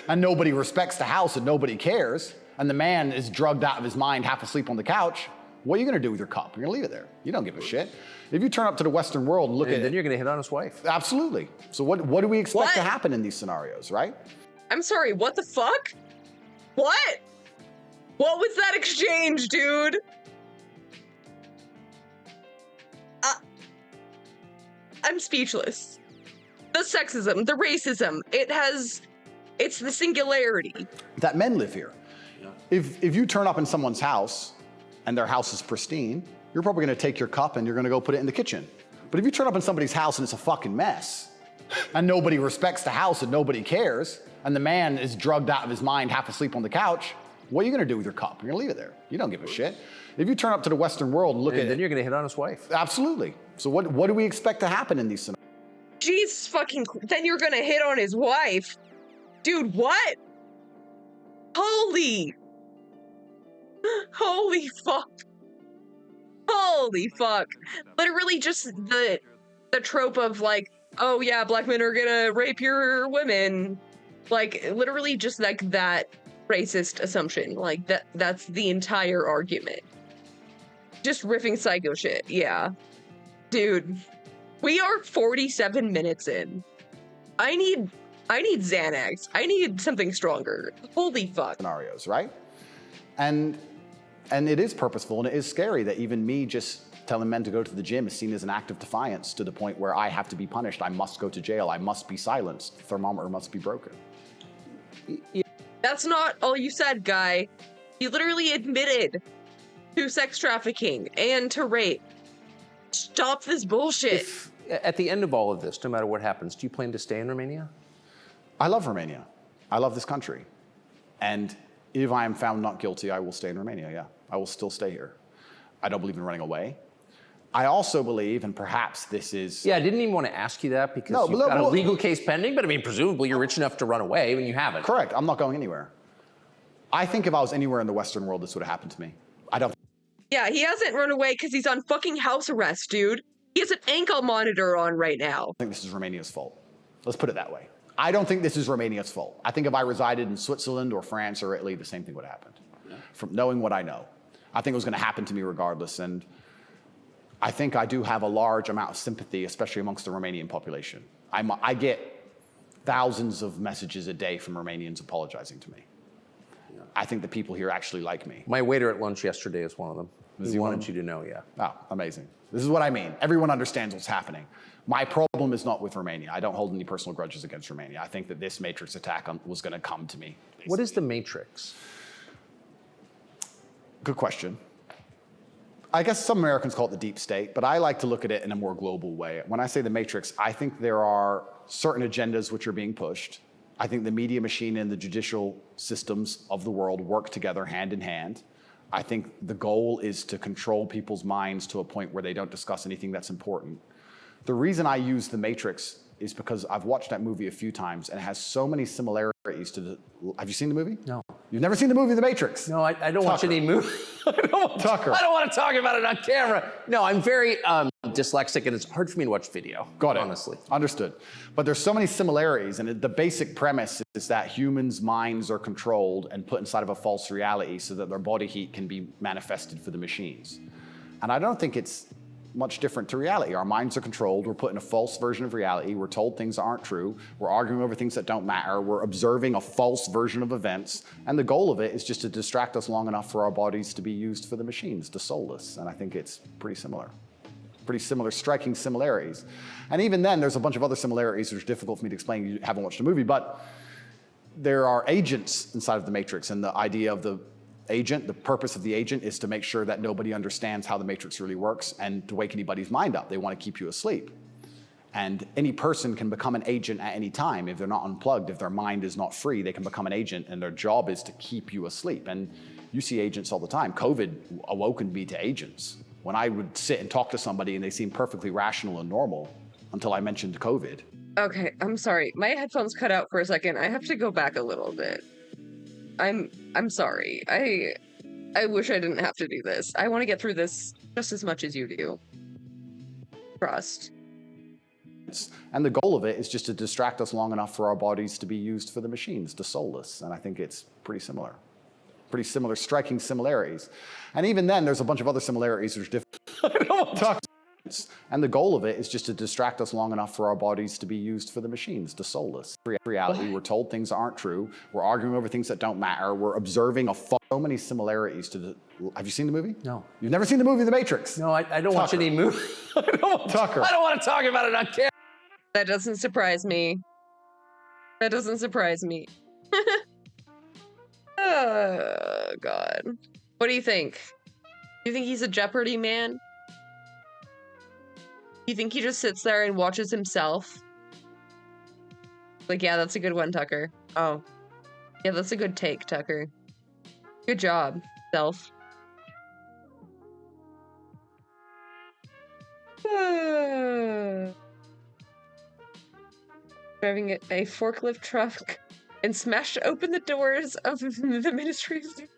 and nobody respects the house and nobody cares, and the man is drugged out of his mind, half asleep on the couch, what are you gonna do with your cup? You're gonna leave it there. You don't give a shit. If you turn up to the Western world and look at it. Then you're gonna hit on his wife. Absolutely. So what do we expect to happen in these scenarios, right? I'm sorry, what the fuck? What? What was that exchange, dude? I'm speechless. The sexism, the racism, it's the singularity. That men live here. Yeah. If you turn up in someone's house and their house is pristine, you're probably gonna take your cup and you're gonna go put it in the kitchen. But if you turn up in somebody's house and it's a fucking mess, and nobody respects the house and nobody cares, and the man is drugged out of his mind, half asleep on the couch, what are you gonna do with your cup? You're gonna leave it there. You don't give a shit. If you turn up to the Western world and look at it. Then you're gonna hit on his wife. Absolutely. So what do we expect to happen in these scenarios? Jesus fucking, then you're gonna hit on his wife. Dude, what? Holy fuck. Holy fuck. Literally just the trope of like, oh yeah, black men are gonna rape your women. Like literally just like that racist assumption. Like that's the entire argument. Just riffing psycho shit. Yeah. Dude, we are 47 minutes in. I need Xanax. I need something stronger. Holy fuck. Scenarios, right? And it is purposeful and it is scary that even me just telling men to go to the gym is seen as an act of defiance to the point where I have to be punished. I must go to jail. I must be silenced. The thermometer must be broken. That's not all you said, guy. You literally admitted to sex trafficking and to rape. Stop this bullshit. At the end of all of this, no matter what happens, do you plan to stay in Romania? I love Romania. I love this country. And if I am found not guilty, I will stay in Romania, yeah. I will still stay here. I don't believe in running away. I also believe, and perhaps this is... Yeah, I didn't even want to ask you that because you've got a legal case pending, but I mean, presumably you're rich enough to run away when you haven't. Correct, I'm not going anywhere. I think if I was anywhere in the Western world, this would have happened to me. I don't... Yeah, he hasn't run away because he's on fucking house arrest, dude. He has an ankle monitor on right now. I think this is Romania's fault. Let's put it that way. I don't think this is Romania's fault. I think if I resided in Switzerland or France or Italy, the same thing would have happened. From knowing what I know. I think it was going to happen to me regardless. And I think I do have a large amount of sympathy, especially amongst the Romanian population. I get thousands of messages a day from Romanians apologizing to me. I think the people here actually like me. My waiter at lunch yesterday is one of them. He wanted you to know, yeah. Oh, amazing. This is what I mean. Everyone understands what's happening. My problem is not with Romania. I don't hold any personal grudges against Romania. I think that this Matrix attack was going to come to me. Basically. What is the Matrix? Good question. I guess some Americans call it the deep state, but I like to look at it in a more global way. When I say the Matrix, I think there are certain agendas which are being pushed. I think the media machine and the judicial systems of the world work together hand in hand. I think the goal is to control people's minds to a point where they don't discuss anything that's important. The reason I use The Matrix is because I've watched that movie a few times and it has so many similarities to the... Have you seen the movie? No. You've never seen the movie The Matrix? No, I don't watch any movies. I don't want to talk about it on camera. No, I'm very dyslexic and it's hard for me to watch video. Got it. Honestly. Understood. But there's so many similarities and the basic premise is that humans' minds are controlled and put inside of a false reality so that their body heat can be manifested for the machines. And I don't think it's much different to reality. Our minds are controlled. We're put in a false version of reality. We're told things aren't true. We're arguing over things that don't matter. We're observing a false version of events. And the goal of it is just to distract us long enough for our bodies to be used for the machines, to soulless. And I think it's pretty similar. Pretty similar, striking similarities. And even then, there's a bunch of other similarities which are difficult for me to explain. You haven't watched the movie, but there are agents inside of the Matrix, and the idea of the agent, the purpose of the agent is to make sure that nobody understands how the Matrix really works and to wake anybody's mind up. They want to keep you asleep. And any person can become an agent at any time. If they're not unplugged, if their mind is not free, they can become an agent and their job is to keep you asleep. And you see agents all the time. COVID awoken me to agents. When I would sit and talk to somebody and they seemed perfectly rational and normal until I mentioned COVID. Okay, I'm sorry. My headphones cut out for a second. I have to go back a little bit. I'm sorry. I wish I didn't have to do this. I want to get through this just as much as you do. Trust. And the goal of it is just to distract us long enough for our bodies to be used for the machines, to soulless. And I think it's pretty similar. Pretty similar, striking similarities. And even then, there's a bunch of other similarities which are different. I don't want to talk. And the goal of it is just to distract us long enough for our bodies to be used for the machines, to soulless. Reality, we're told things aren't true. We're arguing over things that don't matter. We're observing so many similarities to the... Have you seen the movie? No. You've never seen the movie The Matrix? No, I don't watch any movies. I don't want to talk about it on camera. That doesn't surprise me. That doesn't surprise me. Oh, God. What do you think? Do you think he's a Jeopardy man? You think he just sits there and watches himself? Like, yeah, that's a good one, Tucker. Oh. Yeah, that's a good take, Tucker. Good job, self. Driving a forklift truck and smashed open the doors of the Ministry of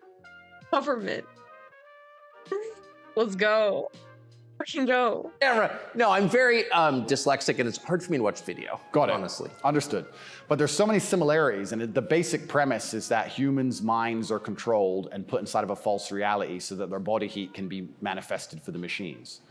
Government. Let's go. Fucking go. Camera. No, I'm very dyslexic and it's hard for me to watch video. Got it. Honestly. Understood. But there's so many similarities and the basic premise is that humans' minds are controlled and put inside of a false reality so that their body heat can be manifested for the machines.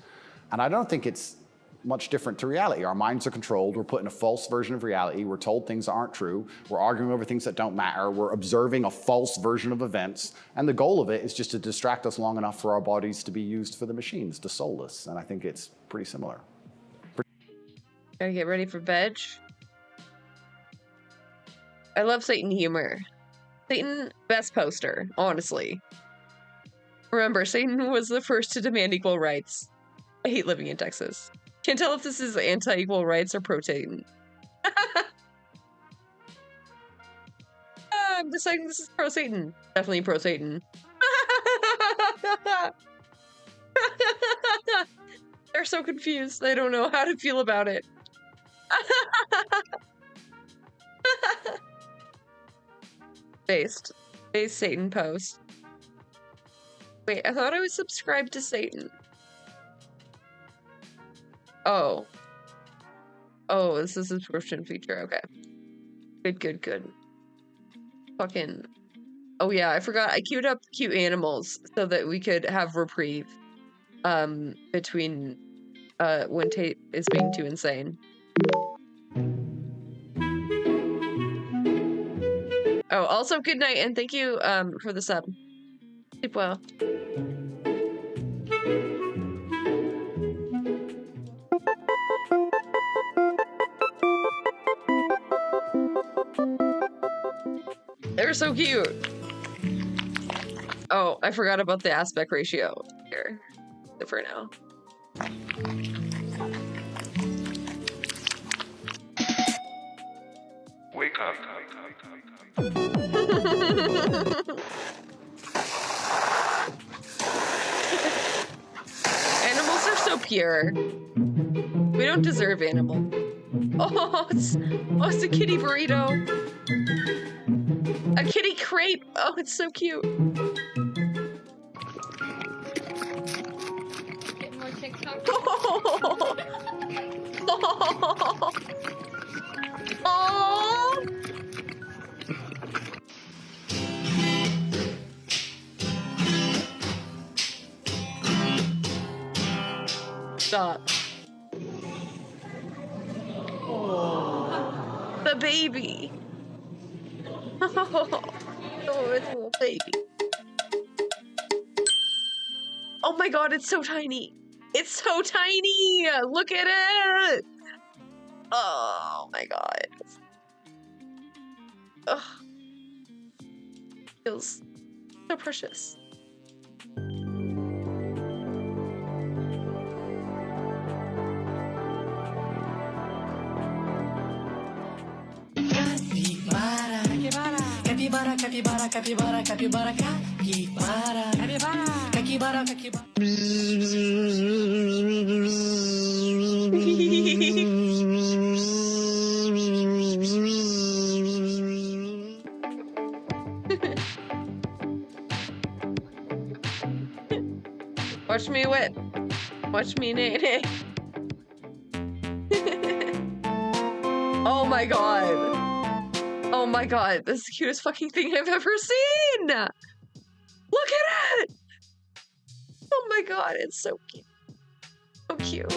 And I don't think it's much different to reality. Our minds are controlled. We're put in a false version of reality. We're told things aren't true. We're arguing over things that don't matter. We're observing a false version of events. And the goal of it is just to distract us long enough for our bodies to be used for the machines, to soulless. And I think it's pretty similar. Gotta get ready for veg. I love Satan humor. Satan, best poster, honestly. Remember, Satan was the first to demand equal rights. I hate living in Texas. Can't tell if this is anti-equal rights or pro-Satan. I'm deciding this is pro-Satan. Definitely pro-Satan. They're so confused. They don't know how to feel about it. Based Satan post. Wait, I thought I was subscribed to Satan. Oh. Oh, this is a subscription feature. Okay. Good. Fucking. Oh yeah, I forgot. I queued up cute animals so that we could have reprieve. Between when Tate is being too insane. Oh, also good night and thank you for the sub. Sleep well. They're so cute. Oh, I forgot about the aspect ratio here for now. Wake up. Animals are so pure. We don't deserve animal. Oh, it's a kitty burrito. A kitty crepe. Oh, it's so cute. Get more TikTok. Oh. Oh. Stop. Oh. The baby. Oh, it's a little baby. Oh my god, it's so tiny. It's so tiny. Look at it. Oh my god. Ugh. Feels so precious. Capybara, capybara, capybara, capybara, capybara, capybara, capybara, capybara. Watch me whip. Watch me nay. Oh my god. Oh my god, this is the cutest fucking thing I've ever seen! Look at it! Oh my god, it's so cute. So cute.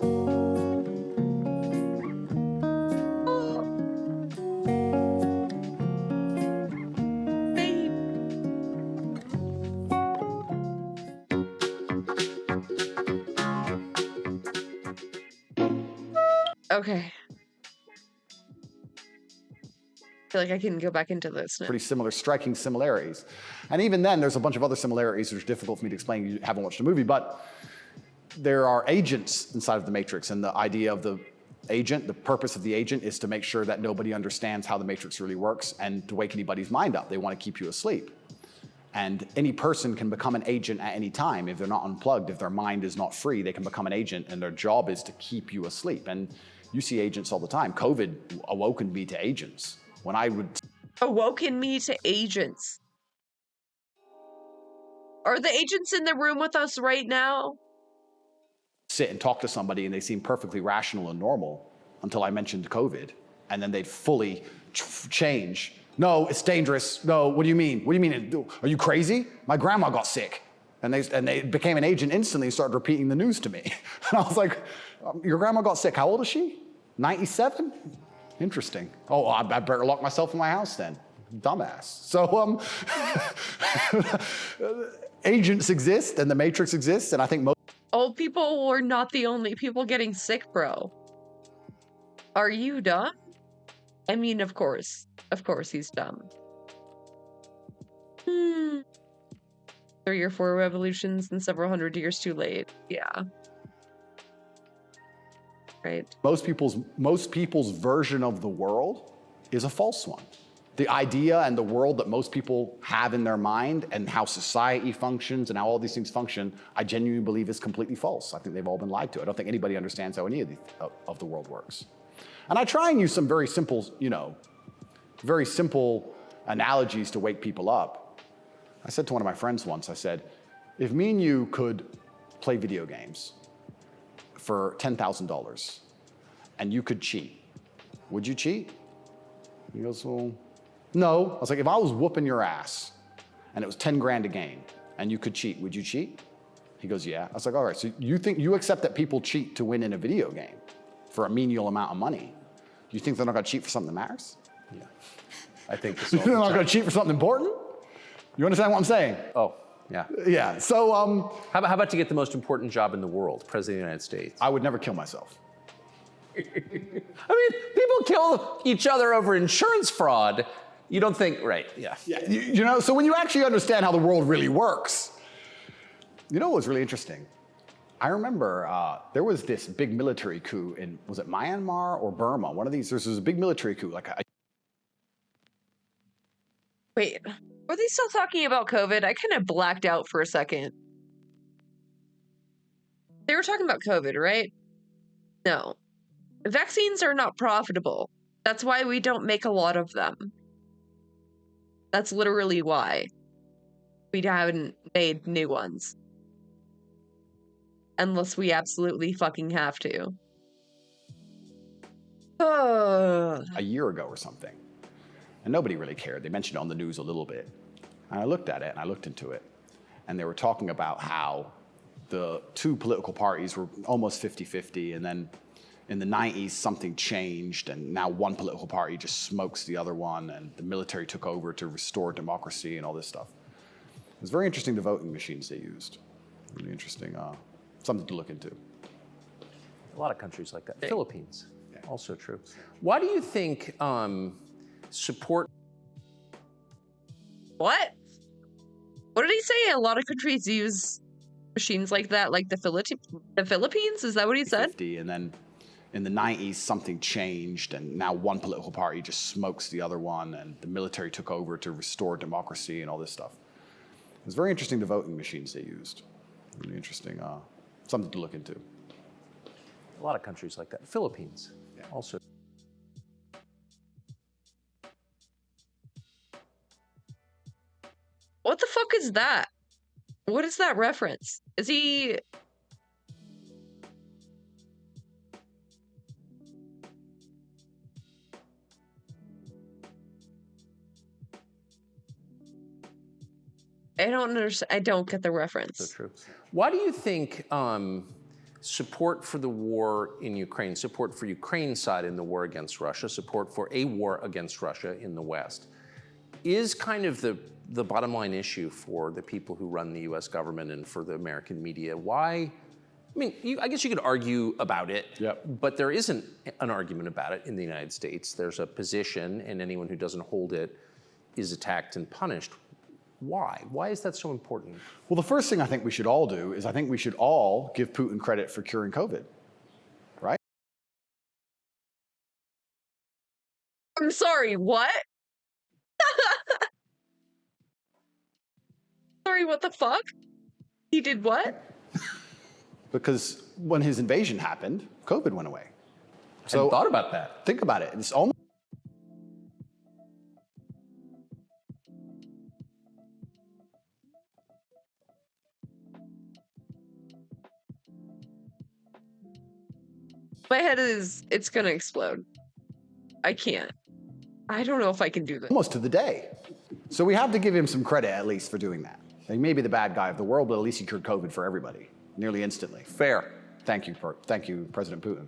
Oh. Babe. Okay. I feel like I can go back into this now. Pretty similar, striking similarities. And even then, there's a bunch of other similarities which are difficult for me to explain. You haven't watched the movie, but there are agents inside of the Matrix, and the idea of the agent, the purpose of the agent is to make sure that nobody understands how the Matrix really works and to wake anybody's mind up. They want to keep you asleep. And any person can become an agent at any time. If they're not unplugged, if their mind is not free, they can become an agent, and their job is to keep you asleep. And you see agents all the time. COVID awoken me to agents. When I would... Awoken me to agents. Are the agents in the room with us right now? sit and talk to somebody and they seem perfectly rational and normal until I mentioned COVID. And then they'd fully change. No, it's dangerous. No, what do you mean? What do you mean? Are you crazy? My grandma got sick. And they became an agent instantly and started repeating the news to me. And I was like, your grandma got sick. How old is she? 97? Interesting. Oh, I better lock myself in my house then. Dumbass. So agents exist and the Matrix exists, and I think most Old people were not the only people getting sick, bro. Are you dumb? I mean, of course he's dumb. 3 or 4 revolutions and several hundred years too late. Yeah. Right. most people's version of the world is a false one. the idea and the world that most people have in their mind and how society functions and how all these things function, I genuinely believe is completely false. I think they've all been lied to. I don't think anybody understands how any of the world works. And I try and use some very simple, very simple analogies to wake people up. I said to one of my friends once, I said, if me and you could play video games for $10,000 and you could cheat, would you cheat? He goes, well, no. I was like, if I was whooping your ass and it was 10 grand a game and you could cheat, would you cheat? He goes, yeah. I was like, all right, so you accept that people cheat to win in a video game for a menial amount of money. You think they're not gonna cheat for something that matters? Yeah. I think this They're not gonna cheat for something important? You understand what I'm saying? Oh, yeah. Yeah, so. How about to get the most important job in the world, President of the United States? I would never kill myself. I mean, people kill each other over insurance fraud. You don't think, right, yeah. Yeah, so when you actually understand how the world really works, you know what was really interesting? I remember there was this big military coup in, was it Myanmar or Burma? One of these, there was a big military coup. Wait, were they still talking about COVID? I kind of blacked out for a second. They were talking about COVID, right? No. Vaccines are not profitable. That's why we don't make a lot of them. That's literally why we haven't made new ones. Unless we absolutely fucking have to. A year ago or something. And nobody really cared. They mentioned it on the news a little bit. And I looked at it and I looked into it. And they were talking about how the two political parties were almost 50-50, and then in the 90s, something changed, and now one political party just smokes the other one, and the military took over to restore democracy and all this stuff. It was very interesting, the voting machines they used. Really interesting, something to look into. A lot of countries like that. The Philippines, also true. Why do you think support... What? What did he say? A lot of countries use machines like that, like the Philippines? Is that what he said? 50, and then in the 90s, something changed, and now one political party just smokes the other one, and the military took over to restore democracy and all this stuff. It was very interesting, the voting machines they used. Really interesting, something to look into. A lot of countries like that. The Philippines, also. What the fuck is that? What is that reference? Is he... I don't understand. I don't get the reference. So true. Why do you think support for the war in Ukraine, support for Ukraine's side in the war against Russia, support for a war against Russia in the West, is kind of the bottom line issue for the people who run the US government and for the American media? Why? I mean, I guess you could argue about it, but there isn't an argument about it in the United States. There's a position, and anyone who doesn't hold it is attacked and punished. Why? Why is that so important? Well, the first thing I think we should all do is I think we should all give Putin credit for curing COVID, right? I'm sorry, what? Sorry, what the fuck? He did what? Because when his invasion happened, COVID went away. So thought about that. Think about it. It's almost my head is, it's gonna explode. I can't. I don't know if I can do this. almost to the day. So we have to give him some credit at least for doing that. He may be the bad guy of the world, but at least he cured COVID for everybody, nearly instantly. Fair. Thank you, President Putin.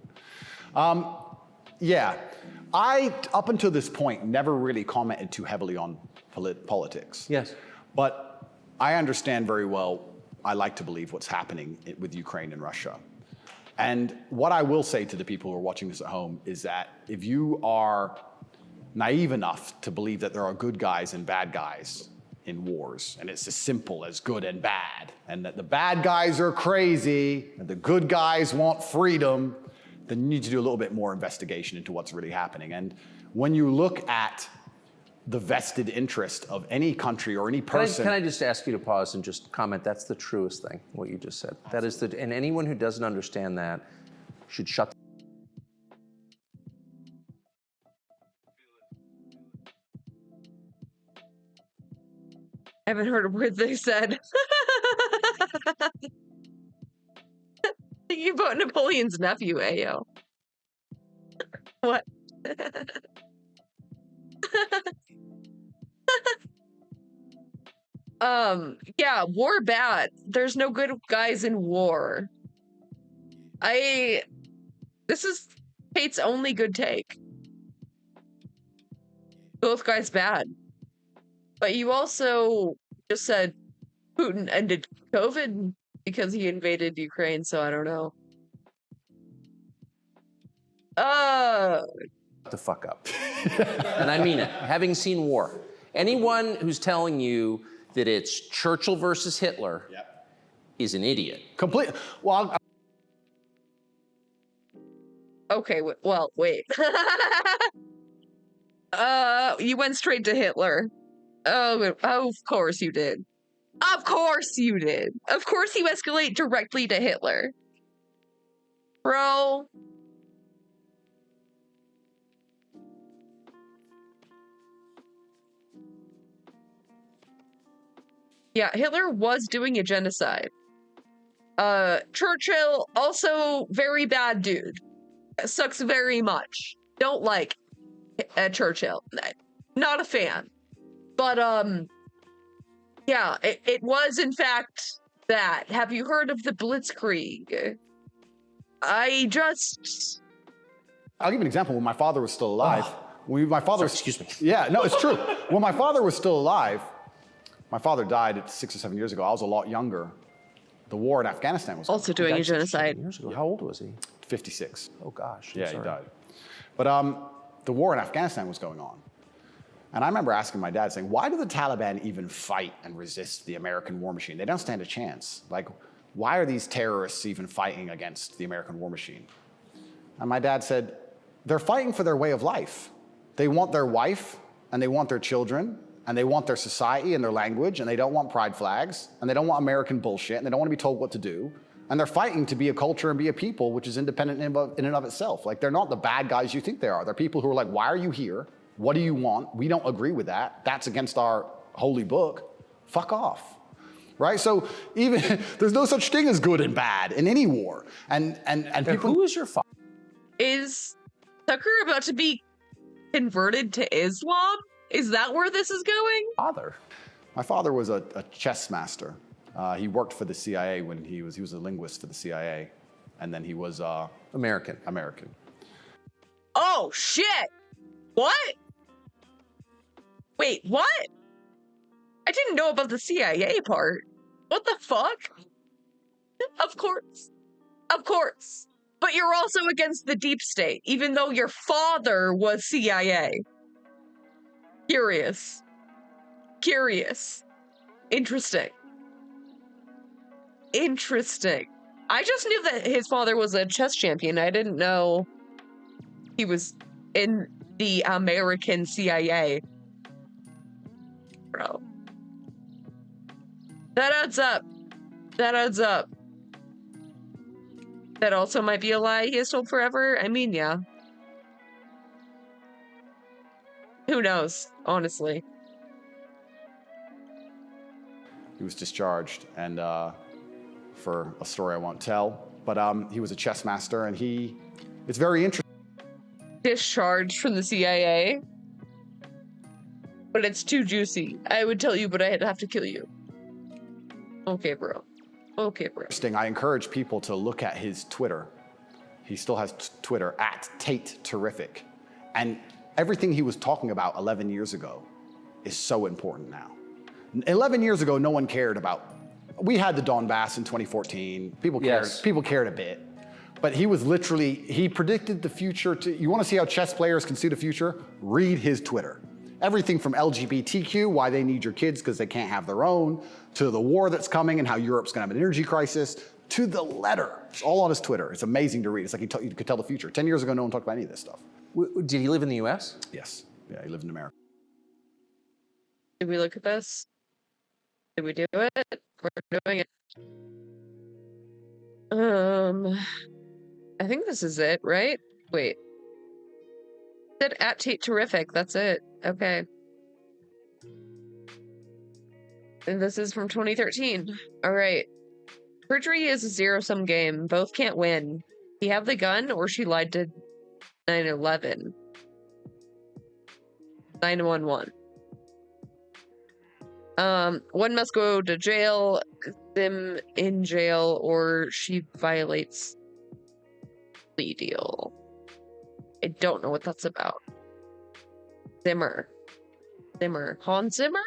Yeah, I, up until this point, never really commented too heavily on politics. Yes. But I understand very well, I like to believe what's happening with Ukraine and Russia. And what I will say to the people who are watching this at home is that if you are naive enough to believe that there are good guys and bad guys in wars, and it's as simple as good and bad, and that the bad guys are crazy, and the good guys want freedom, then you need to do a little bit more investigation into what's really happening. And when you look at the vested interest of any country or any person. Can I just ask you to pause and just comment? That's the truest thing, what you just said. That is and anyone who doesn't understand that should shut the I haven't heard a word they said. You about Napoleon's nephew, Ayo. What? Yeah, war bad. There's no good guys in war. This is Tate's only good take. Both guys bad. But you also just said Putin ended COVID because he invaded Ukraine, so I don't know. Shut the fuck up. And I mean it. Having seen war, anyone who's telling you that it's Churchill versus Hitler is an idiot. Complete. Well, Okay, well, wait. You went straight to Hitler. Oh, of course you did. Of course you did. Of course you escalate directly to Hitler. Bro. Yeah, Hitler was doing a genocide. Churchill, also very bad dude. Sucks very much. Don't like Churchill. Not a fan. But, yeah, it was, in fact, that. Have you heard of the Blitzkrieg? I'll give you an example. When my father was still alive, Excuse me. Yeah, no, it's true. When my father was still alive, my father died 6 or 7 years ago. I was a lot younger. The war in Afghanistan was also doing a genocide. Years ago. How old was he? 56. Oh gosh. Yeah, he died. But the war in Afghanistan was going on. And I remember asking my dad, saying, why do the Taliban even fight and resist the American war machine? They don't stand a chance. Like, why are these terrorists even fighting against the American war machine? And my dad said, they're fighting for their way of life. They want their wife, and they want their children, and they want their society and their language, and they don't want pride flags, and they don't want American bullshit, and they don't want to be told what to do. And they're fighting to be a culture and be a people which is independent in and of itself. Like, they're not the bad guys you think they are. They're people who are like, why are you here? What do you want? We don't agree with that. That's against our holy book. Fuck off. Right? So even there's no such thing as good and bad in any war. And people. Who is your father? Is Tucker about to be converted to Islam? Is that where this is going? Father. My father was a chess master. He worked for the CIA when he was a linguist for the CIA, and then he was American. Oh shit! What? Wait, what? I didn't know about the CIA part. What the fuck? Of course. But you're also against the deep state, even though your father was CIA. Curious. Interesting. I just knew that his father was a chess champion. I didn't know he was in the American CIA. Bro. That adds up. That also might be a lie he has told forever. I mean, yeah. Who knows, honestly. He was discharged, and for a story I won't tell, but he was a chess master, and it's very interesting. Discharged from the CIA? But it's too juicy. I would tell you, but I'd have to kill you. Okay, bro. Interesting. I encourage people to look at his Twitter. He still has Twitter, @Tate Terrific. And everything he was talking about 11 years ago is so important now. 11 years ago, no one cared about. We had the Donbass in 2014. People cared. Yes. People cared a bit. But he predicted the future. You want to see how chess players can see the future? Read his Twitter. Everything from LGBTQ, why they need your kids because they can't have their own, to the war that's coming and how Europe's going to have an energy crisis, to the letter. It's all on his Twitter. It's amazing to read. It's like you could tell the future. 10 years ago, no one talked about any of this stuff. Did he live in the U.S.? Yes. Yeah, he lived in America. Did we look at this? Did we do it? We're doing it. I think this is it, right? Wait. Said at Tate Terrific. That's it. Okay. And this is from 2013. All right. Perjury is a zero-sum game. Both can't win. He have the gun, or she lied to 911. 911. One must go to jail, them in jail, or she violates plea deal. I don't know what that's about. Zimmer. Hans Zimmer?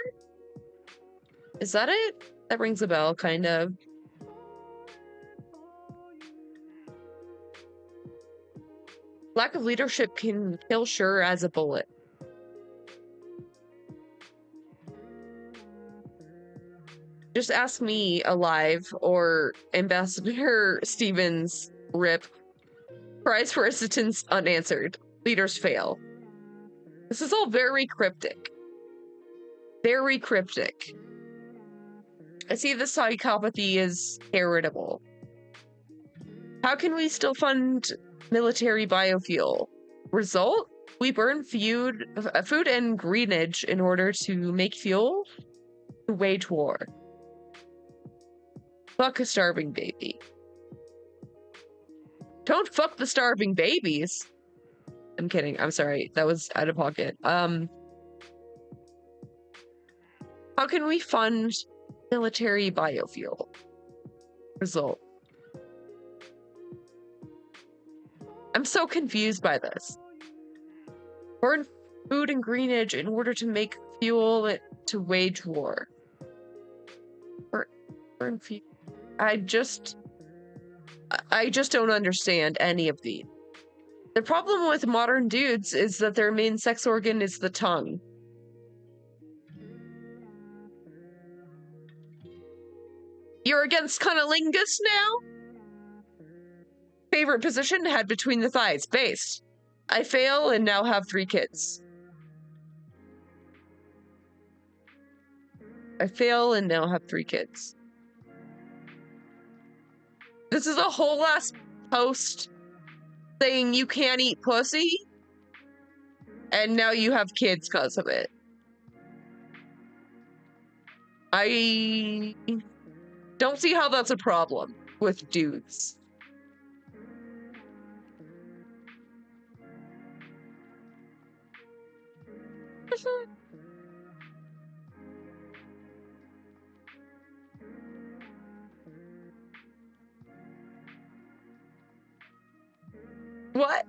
Is that it? That rings a bell, kind of. Lack of leadership can kill sure as a bullet. Just ask me alive or Ambassador Stevens RIP. Cries for assistance unanswered. Leaders fail. This is all very cryptic. Very cryptic. I see the psychopathy is heritable. How can we still fund military biofuel? Result? We burn food and greenage in order to make fuel to wage war. Fuck a starving baby. Don't fuck the starving babies. I'm kidding. I'm sorry. That was out of pocket. How can we fund military biofuel? Result. I'm so confused by this. Burn food and greenage in order to make fuel to wage war. Burn fuel. I just don't understand any of these. The problem with modern dudes is that their main sex organ is the tongue. You're against cunnilingus now? Favorite position? Head between the thighs. Based. I fail and now have 3 kids. I fail and now have 3 kids. This is a whole ass post saying you can't eat pussy, and now you have kids because of it. I don't see how that's a problem with dudes. What?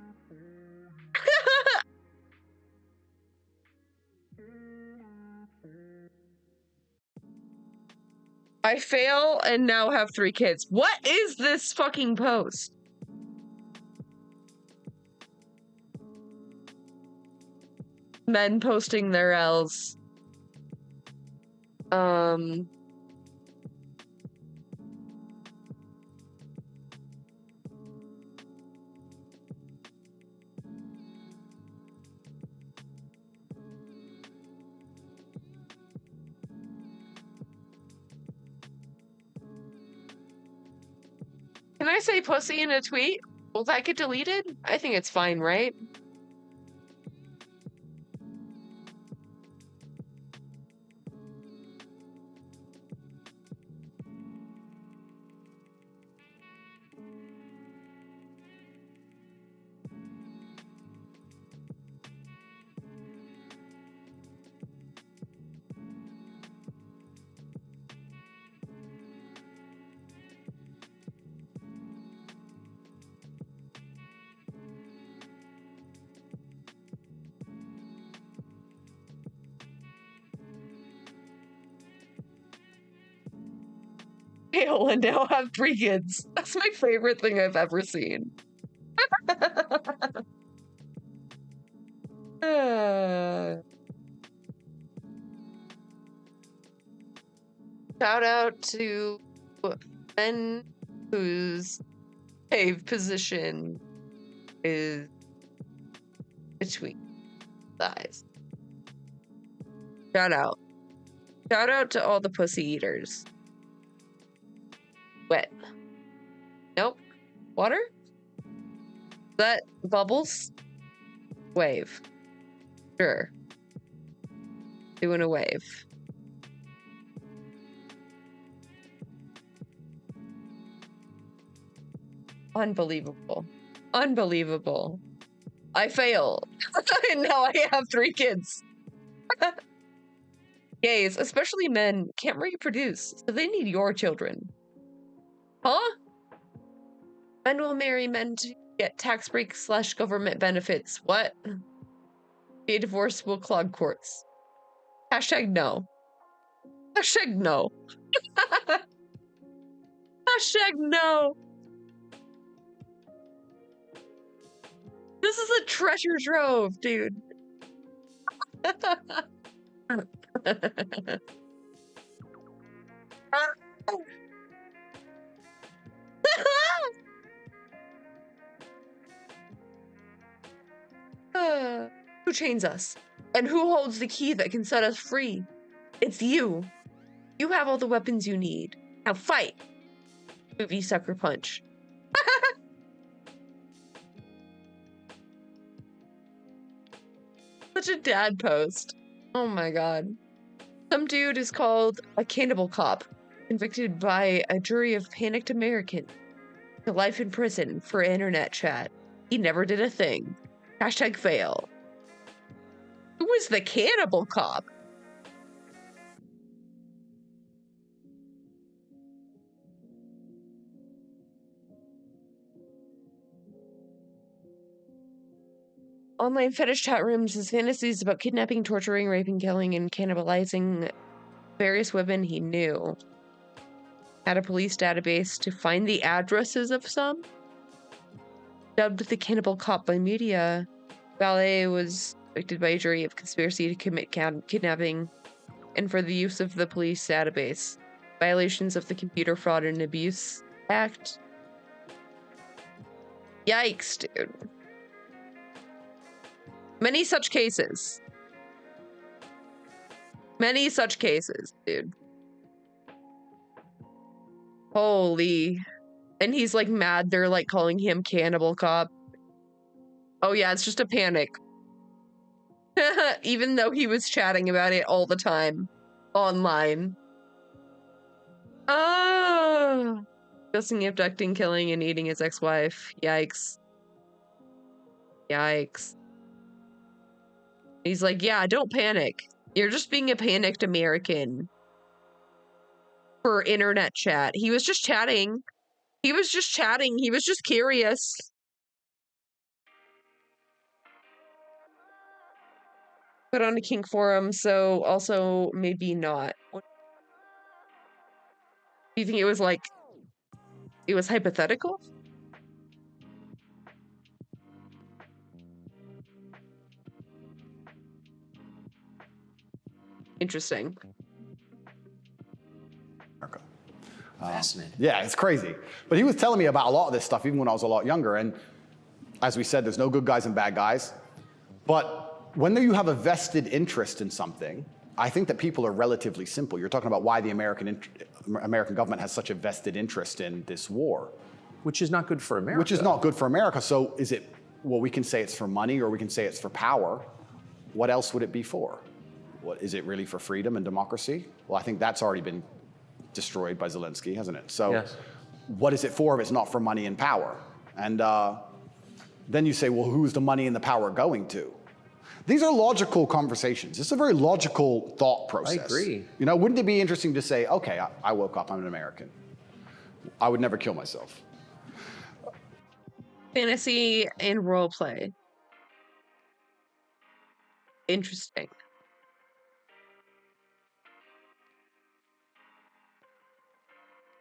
I fail and now have 3 kids. What is this fucking post? Men posting their L's. Can I say pussy in a tweet? Will that get deleted? I think it's fine, right? Fail and now have 3 kids. That's my favorite thing I've ever seen. Shout out to men whose cave position is between thighs. Shout out. Shout out to all the pussy eaters. Wet. Nope. Water? That bubbles? Wave. Sure. Doing a wave. Unbelievable. Unbelievable. I fail. And now I have 3 kids. Gays, especially men, can't reproduce, so they need your children. Huh? Men will marry men to get tax breaks / government benefits. What? Gay divorce will clog courts. Hashtag no. Hashtag no. Hashtag no. This is a treasure trove, dude. Who chains us? And who holds the key that can set us free? It's you. You have all the weapons you need. Now fight. Movie sucker punch. Such a dad post. Oh my god. Some dude is called a cannibal cop, convicted by a jury of panicked Americans to life in prison for internet chat. He never did a thing. Hashtag fail. Who was the cannibal cop? Online fetish chat rooms, his fantasies about kidnapping, torturing, raping, killing, and cannibalizing various women he knew. Had a police database to find the addresses of some. Dubbed the cannibal cop by media, Ballet was convicted by a jury of conspiracy to commit kidnapping and for the use of the police database. Violations of the Computer Fraud and Abuse Act. Yikes, dude. Many such cases. Many such cases, dude. Holy. And he's like mad they're like calling him Cannibal Cop. Oh yeah, it's just a panic. Even though he was chatting about it all the time. Online. Oh. Discussing, abducting, killing, and eating his ex-wife. Yikes. Yikes. He's like, yeah, don't panic. You're just being a panicked American. For internet chat. He was just chatting. He was just chatting. He was just curious. Put on a kink forum, so also maybe not. Do you think it was like... It was hypothetical? Interesting. Okay. Fascinating. Yeah, it's crazy. But he was telling me about a lot of this stuff even when I was a lot younger. And as we said, there's no good guys and bad guys. But when you have a vested interest in something, I think that people are relatively simple. You're talking about why the American government has such a vested interest in this war. Which is not good for America. Which is not good for America. So is it, well, we can say it's for money or we can say it's for power. What else would it be for? What, is it really for freedom and democracy? Well, I think that's already been destroyed by Zelensky, hasn't it? So yes. What is it for if it's not for money and power? And then you say, well, who's the money and the power going to? These are logical conversations. It's a very logical thought process. I agree. You know, wouldn't it be interesting to say, okay, I woke up, I'm an American. I would never kill myself. Fantasy and role play. Interesting.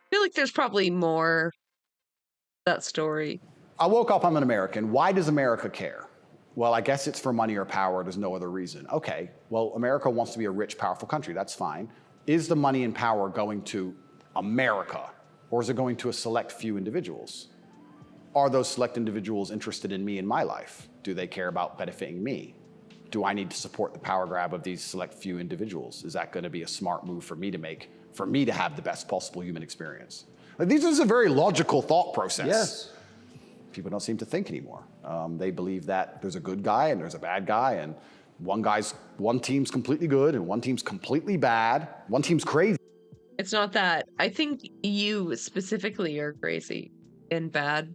I feel like there's probably more to that story. I woke up, I'm an American. Why does America care? Well, I guess it's for money or power. There's no other reason. Okay, well, America wants to be a rich, powerful country. That's fine. Is the money and power going to America, or is it going to a select few individuals? Are those select individuals interested in me and my life? Do they care about benefiting me? Do I need to support the power grab of these select few individuals? Is that going to be a smart move for me to make, for me to have the best possible human experience? Like, this is a very logical thought process. Yes. People don't seem to think anymore. They believe that there's a good guy and there's a bad guy, and one team's completely good and one team's completely bad. One team's crazy. It's not that. I think you specifically are crazy and bad.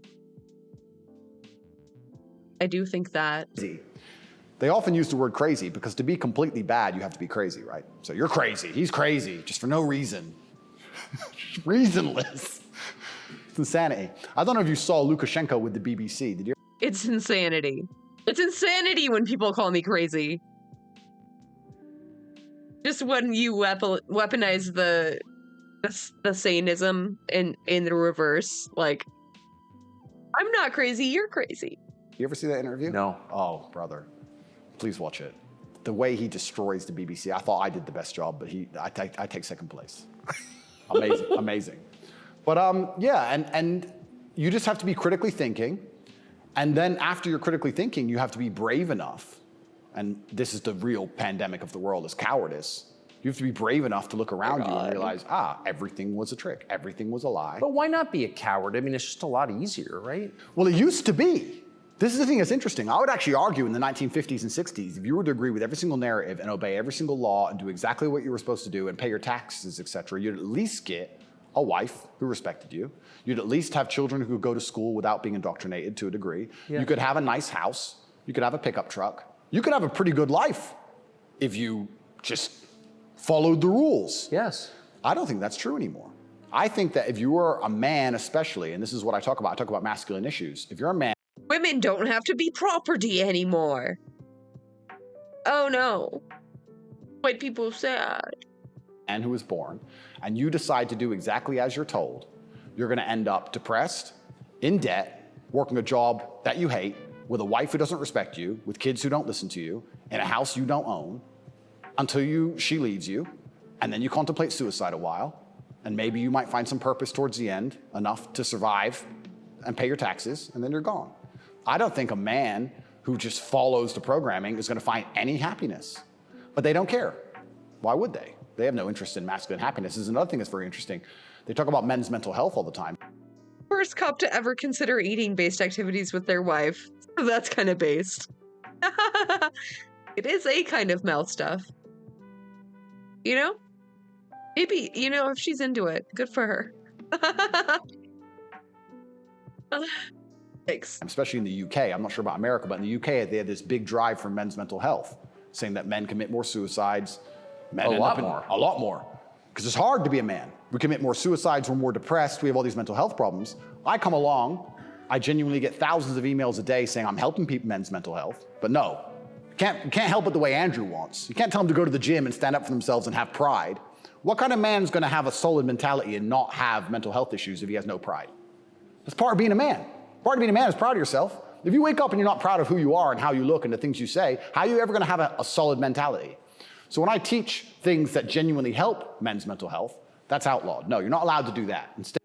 I do think that. They often use the word crazy because to be completely bad, you have to be crazy, right? So you're crazy, he's crazy, just for no reason. Reasonless. It's insanity. I don't know if you saw Lukashenko with the BBC, did you? It's insanity. It's insanity when people call me crazy. Just when you weaponize the sanism in the reverse, like, I'm not crazy, you're crazy. You ever see that interview? No. Oh, brother. Please watch it. The way he destroys the BBC. I thought I did the best job, but I take second place. Amazing, amazing. But yeah, and you just have to be critically thinking. And then after you're critically thinking, you have to be brave enough. And this is the real pandemic of the world, is cowardice. You have to be brave enough to look around you and realize, everything was a trick. Everything was a lie. But why not be a coward? I mean, it's just a lot easier, right? Well, it used to be. This is the thing that's interesting. I would actually argue in the 1950s and 60s, if you were to agree with every single narrative and obey every single law and do exactly what you were supposed to do and pay your taxes, etc., you'd at least get a wife who respected you. You'd at least have children who could go to school without being indoctrinated to a degree. Yeah. You could have a nice house. You could have a pickup truck. You could have a pretty good life if you just followed the rules. Yes. I don't think that's true anymore. I think that if you are a man especially, and this is what I talk about masculine issues. If you're a man, women don't have to be property anymore. Oh no. White people sad. And who is born, and you decide to do exactly as you're told, you're gonna end up depressed, in debt, working a job that you hate, with a wife who doesn't respect you, with kids who don't listen to you, in a house you don't own, until she leaves you, and then you contemplate suicide a while, and maybe you might find some purpose towards the end, enough to survive and pay your taxes, and then you're gone. I don't think a man who just follows the programming is gonna find any happiness, but they don't care. Why would they? They have no interest in masculine happiness. This is another thing that's very interesting. They talk about men's mental health all the time. First cop to ever consider eating-based activities with their wife. That's kind of based. It is a kind of mouth stuff. You know? Maybe, you know, if she's into it, good for her. Thanks. Especially in the UK. I'm not sure about America, but in the UK, they had this big drive for men's mental health, saying that men commit more suicides. Men a lot more. Because it's hard to be a man. We commit more suicides, we're more depressed, we have all these mental health problems. I come along, I genuinely get thousands of emails a day saying I'm helping men's mental health, but no, you can't help it the way Andrew wants. You can't tell them to go to the gym and stand up for themselves and have pride. What kind of man's gonna have a solid mentality and not have mental health issues if he has no pride? That's part of being a man. Part of being a man is proud of yourself. If you wake up and you're not proud of who you are and how you look and the things you say, how are you ever gonna have a solid mentality? So when I teach things that genuinely help men's mental health, that's outlawed. No, you're not allowed to do that. Instead,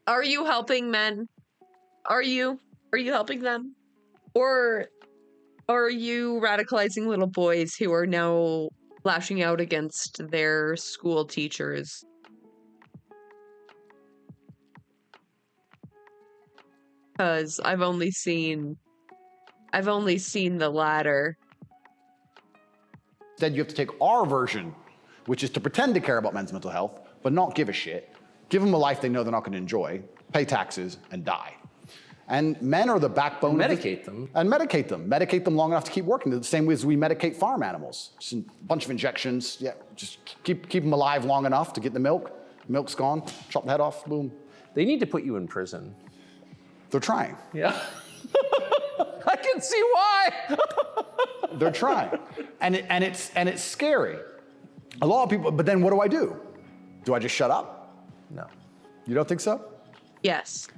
are you helping men? Are you helping them? Or are you radicalizing little boys who are now lashing out against their school teachers? Because I've only seen the latter. Instead, you have to take our version, which is to pretend to care about men's mental health, but not give a shit. Give them a life they know they're not going to enjoy, pay taxes, and die. And men are the backbone. Medicate them. And medicate them. Medicate them long enough to keep working. The same way as we medicate farm animals. Just a bunch of injections. Yeah, just keep them alive long enough to get the milk. Milk's gone. Chop the head off. Boom. They need to put you in prison. They're trying. Yeah. I can see why. They're trying. And it's scary. A lot of people, but then what do? Do I just shut up? No. You don't think so? Yes.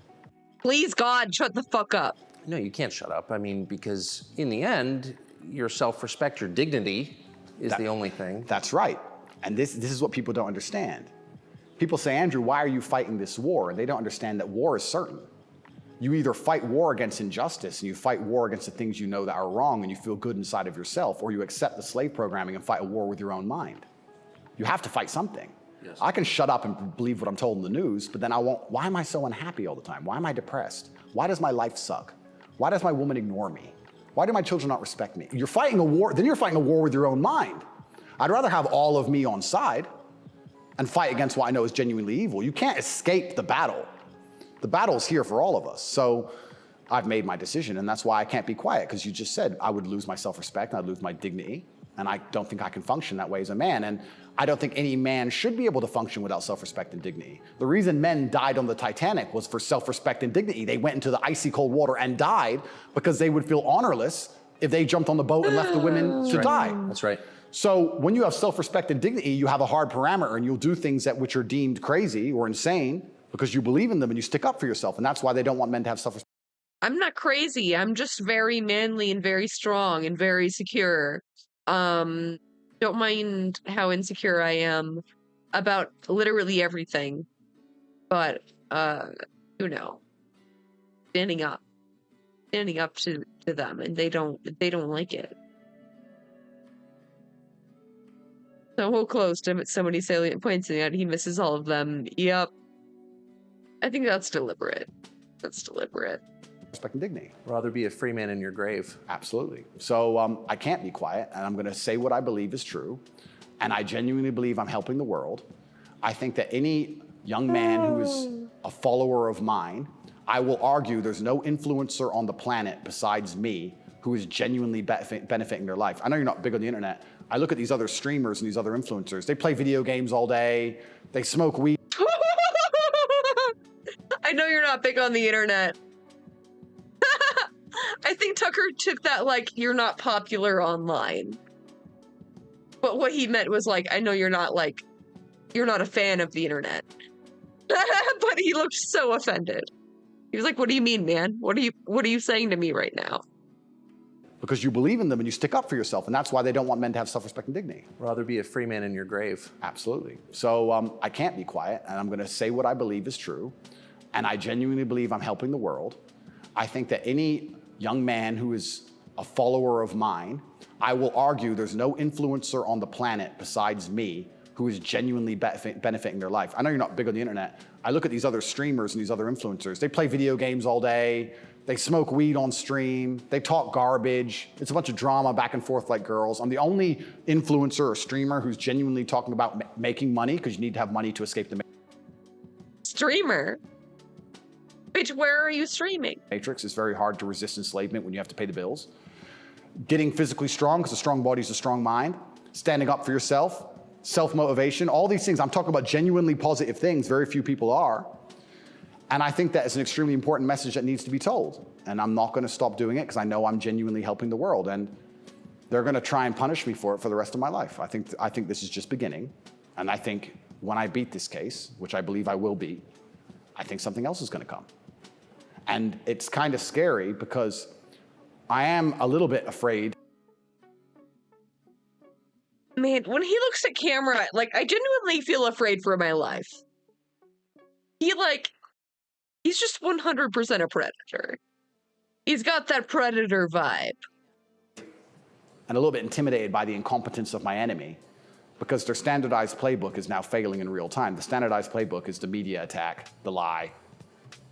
Please, God, shut the fuck up. No, you can't shut up. I mean, because in the end, your self-respect, your dignity is the only thing. That's right. And this is what people don't understand. People say, Andrew, why are you fighting this war? And they don't understand that war is certain. You either fight war against injustice and you fight war against the things you know that are wrong and you feel good inside of yourself, or you accept the slave programming and fight a war with your own mind. You have to fight something. Yes. I can shut up and believe what I'm told in the news, but then I won't. Why am I so unhappy all the time? Why am I depressed? Why does my life suck? Why does my woman ignore me? Why do my children not respect me? You're fighting a war, then you're fighting a war with your own mind. I'd rather have all of me on side and fight against what I know is genuinely evil. You can't escape the battle. The battle's here for all of us. So I've made my decision, and that's why I can't be quiet, because you just said I would lose my self-respect, I'd lose my dignity, and I don't think I can function that way as a man. And I don't think any man should be able to function without self-respect and dignity. The reason men died on the Titanic was for self-respect and dignity. They went into the icy cold water and died because they would feel honorless if they jumped on the boat and left the women to die. That's right. So when you have self-respect and dignity, you have a hard parameter, and you'll do things that which are deemed crazy or insane because you believe in them and you stick up for yourself. And that's why they don't want men to have self-respect. I'm not crazy. I'm just very manly and very strong and very secure. Don't mind how insecure I am about literally everything. But, standing up to them, and they don't like it. So we'll close to so many salient points, and yet he misses all of them. Yep. I think that's deliberate. That's deliberate. Respect and dignity. Rather be a free man in your grave. Absolutely. So I can't be quiet, and I'm going to say what I believe is true, and I genuinely believe I'm helping the world. I think that any young man who is a follower of mine, I will argue there's no influencer on the planet besides me who is genuinely benefiting their life. I know you're not big on the internet. I look at these other streamers and these other influencers. They play video games all day. They smoke weed. I know you're not big on the internet. I think Tucker took that like, you're not popular online. But what he meant was like, I know you're not a fan of the internet. But he looked so offended. He was like, what do you mean, man? What are you saying to me right now? Because you believe in them and you stick up for yourself, and that's why they don't want men to have self-respect and dignity. Rather be a free man in your grave. Absolutely. So I can't be quiet, and I'm going to say what I believe is true, and I genuinely believe I'm helping the world. I think that any young man who is a follower of mine, I will argue there's no influencer on the planet besides me who is genuinely benefiting their life. I know you're not big on the internet. I look at these other streamers and these other influencers. They play video games all day. They smoke weed on stream. They talk garbage. It's a bunch of drama back and forth like girls. I'm the only influencer or streamer who's genuinely talking about making money, because you need to have money to escape the streamer? Wait, where are you streaming? Matrix. It's very hard to resist enslavement when you have to pay the bills. Getting physically strong, because a strong body is a strong mind. Standing up for yourself. Self-motivation. All these things. I'm talking about genuinely positive things. Very few people are. And I think that is an extremely important message that needs to be told. And I'm not going to stop doing it, because I know I'm genuinely helping the world. And they're going to try and punish me for it for the rest of my life. I think this is just beginning. And I think when I beat this case, which I believe I will beat, I think something else is going to come. And it's kind of scary, because I am a little bit afraid. Man, when he looks at camera, like, I genuinely feel afraid for my life. He's just 100% a predator. He's got that predator vibe. And a little bit intimidated by the incompetence of my enemy, because their standardized playbook is now failing in real time. The standardized playbook is the media attack, the lie,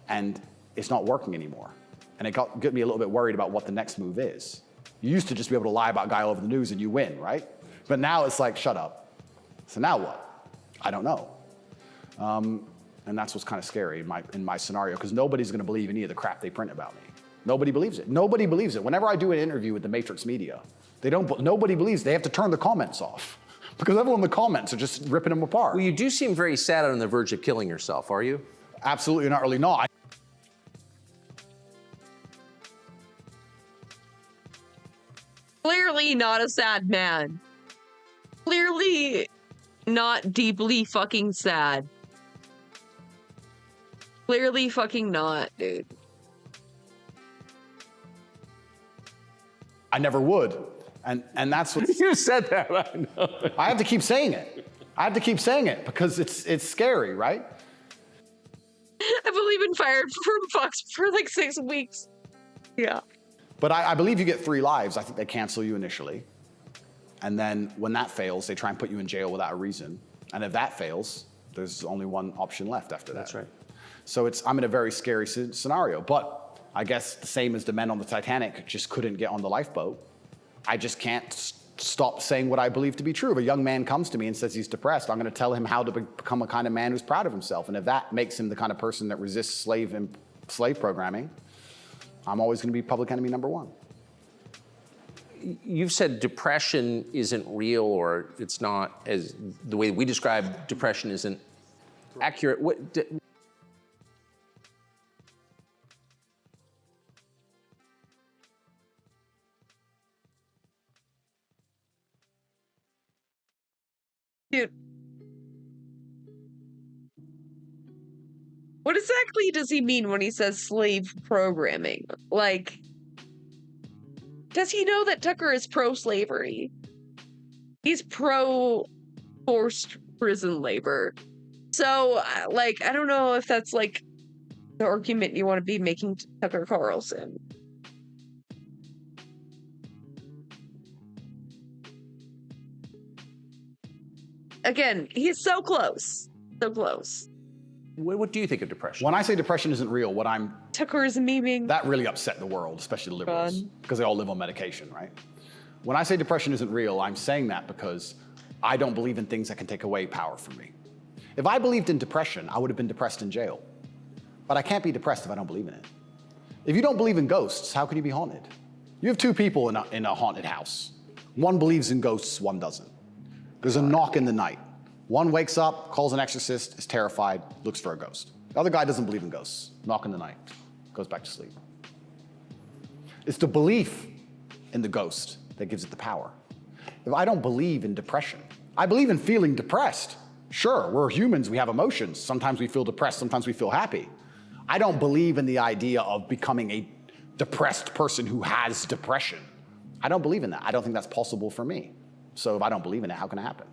and it's not working anymore. And it got me a little bit worried about what the next move is. You used to just be able to lie about a guy all over the news and you win, right? But now it's like, shut up. So now what? I don't know. And that's what's kind of scary in my scenario, because nobody's going to believe any of the crap they print about me. Nobody believes it. Nobody believes it. Whenever I do an interview with the Matrix media, nobody believes. They have to turn the comments off, because everyone in the comments are just ripping them apart. Well, you do seem very sad on the verge of killing yourself, are you? Absolutely not, really not. Clearly not a sad man. Clearly not deeply fucking sad. Clearly fucking not, dude. I never would. And that's what... You said that, I know. I have to keep saying it. I have to keep saying it, because it's scary, right? I believe only been fired from Fox for like 6 weeks. Yeah. But I believe you get 3 lives. I think they cancel you initially. And then when that fails, they try and put you in jail without a reason. And if that fails, there's only one option left after that. That's right. So I'm in a very scary scenario. But I guess the same as the men on the Titanic just couldn't get on the lifeboat. I just can't stop saying what I believe to be true. If a young man comes to me and says he's depressed, I'm going to tell him how to become a kind of man who's proud of himself. And if that makes him the kind of person that resists slave programming, I'm always going to be public enemy number 1. You've said depression isn't real, or it's not, as the way we describe depression isn't accurate. Dude. What exactly does he mean when he says slave programming? Like, does he know that Tucker is pro-slavery? He's pro-forced prison labor. So, like, I don't know if that's, like, the argument you want to be making to Tucker Carlson. Again, he's so close. So close. What do you think of depression? When I say depression isn't real, Tucker is memeing. that really upset the world, especially the liberals, because they all live on medication, right? When I say depression isn't real, I'm saying that because I don't believe in things that can take away power from me. If I believed in depression, I would have been depressed in jail. But I can't be depressed if I don't believe in it. If you don't believe in ghosts, how can you be haunted? You have 2 people in a haunted house. One believes in ghosts, one doesn't. There's a knock in the night. One wakes up, calls an exorcist, is terrified, looks for a ghost. The other guy doesn't believe in ghosts. Knock in the night, goes back to sleep. It's the belief in the ghost that gives it the power. If I don't believe in depression, I believe in feeling depressed. Sure, we're humans, we have emotions. Sometimes we feel depressed, sometimes we feel happy. I don't believe in the idea of becoming a depressed person who has depression. I don't believe in that. I don't think that's possible for me. So if I don't believe in it, how can it happen?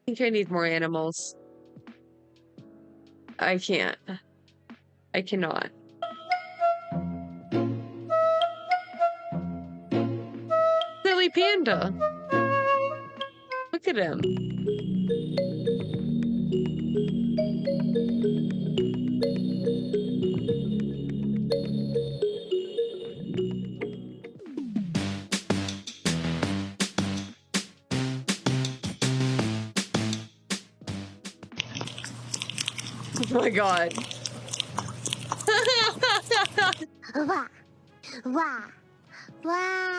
I think I need more animals. I can't. I cannot. Silly panda. Look at him. Oh my god. Wah, wah, wah,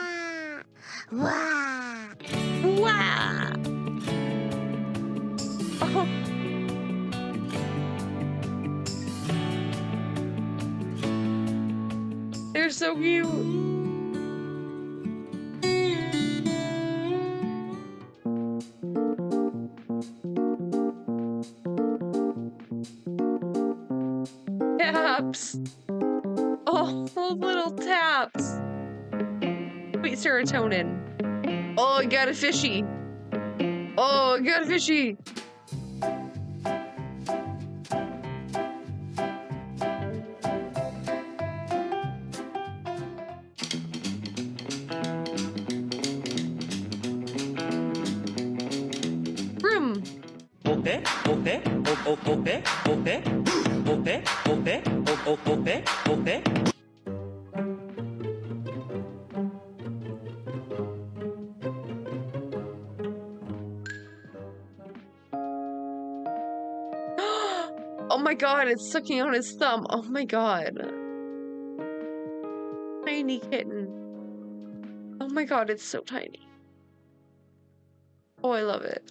wah. Wow. Oh. They're so cute. Taps. Oh, little taps. Sweet serotonin. Oh, I got a fishy. Oh, I got a fishy. Room. Okay, okay, okay, okay, okay, okay, okay, okay. Oh my god, it's sucking on his thumb. Oh my god. Tiny kitten. Oh my god, it's so tiny. Oh, I love it.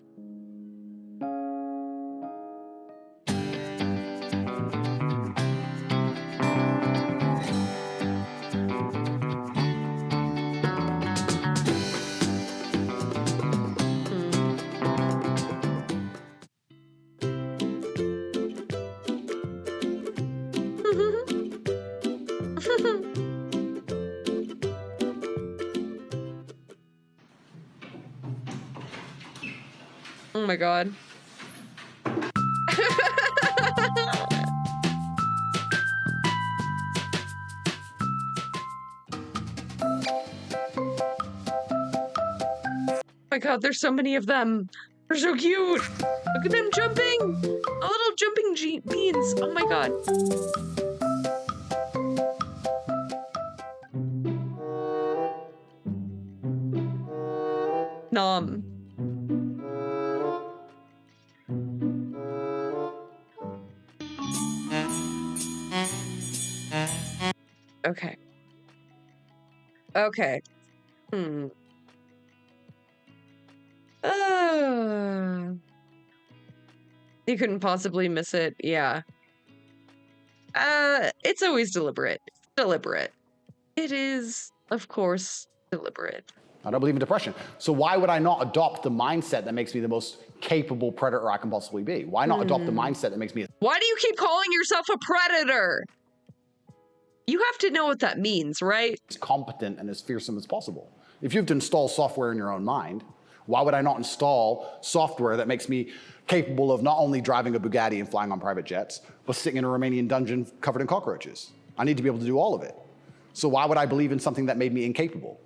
Oh my god. Oh my god, there's so many of them. They're so cute. Look at them jumping. A little jumping beans. Oh my god. Nom. Okay. Okay. You couldn't possibly miss it. Yeah. It's always deliberate. Deliberate. It is, of course, deliberate. I don't believe in depression. So why would I not adopt the mindset that makes me the most capable predator I can possibly be? Why not adopt the mindset that makes me... Why do you keep calling yourself a predator? You have to know what that means, right? ...as competent and as fearsome as possible. If you have to install software in your own mind, why would I not install software that makes me capable of not only driving a Bugatti and flying on private jets, but sitting in a Romanian dungeon covered in cockroaches? I need to be able to do all of it. So why would I believe in something that made me incapable?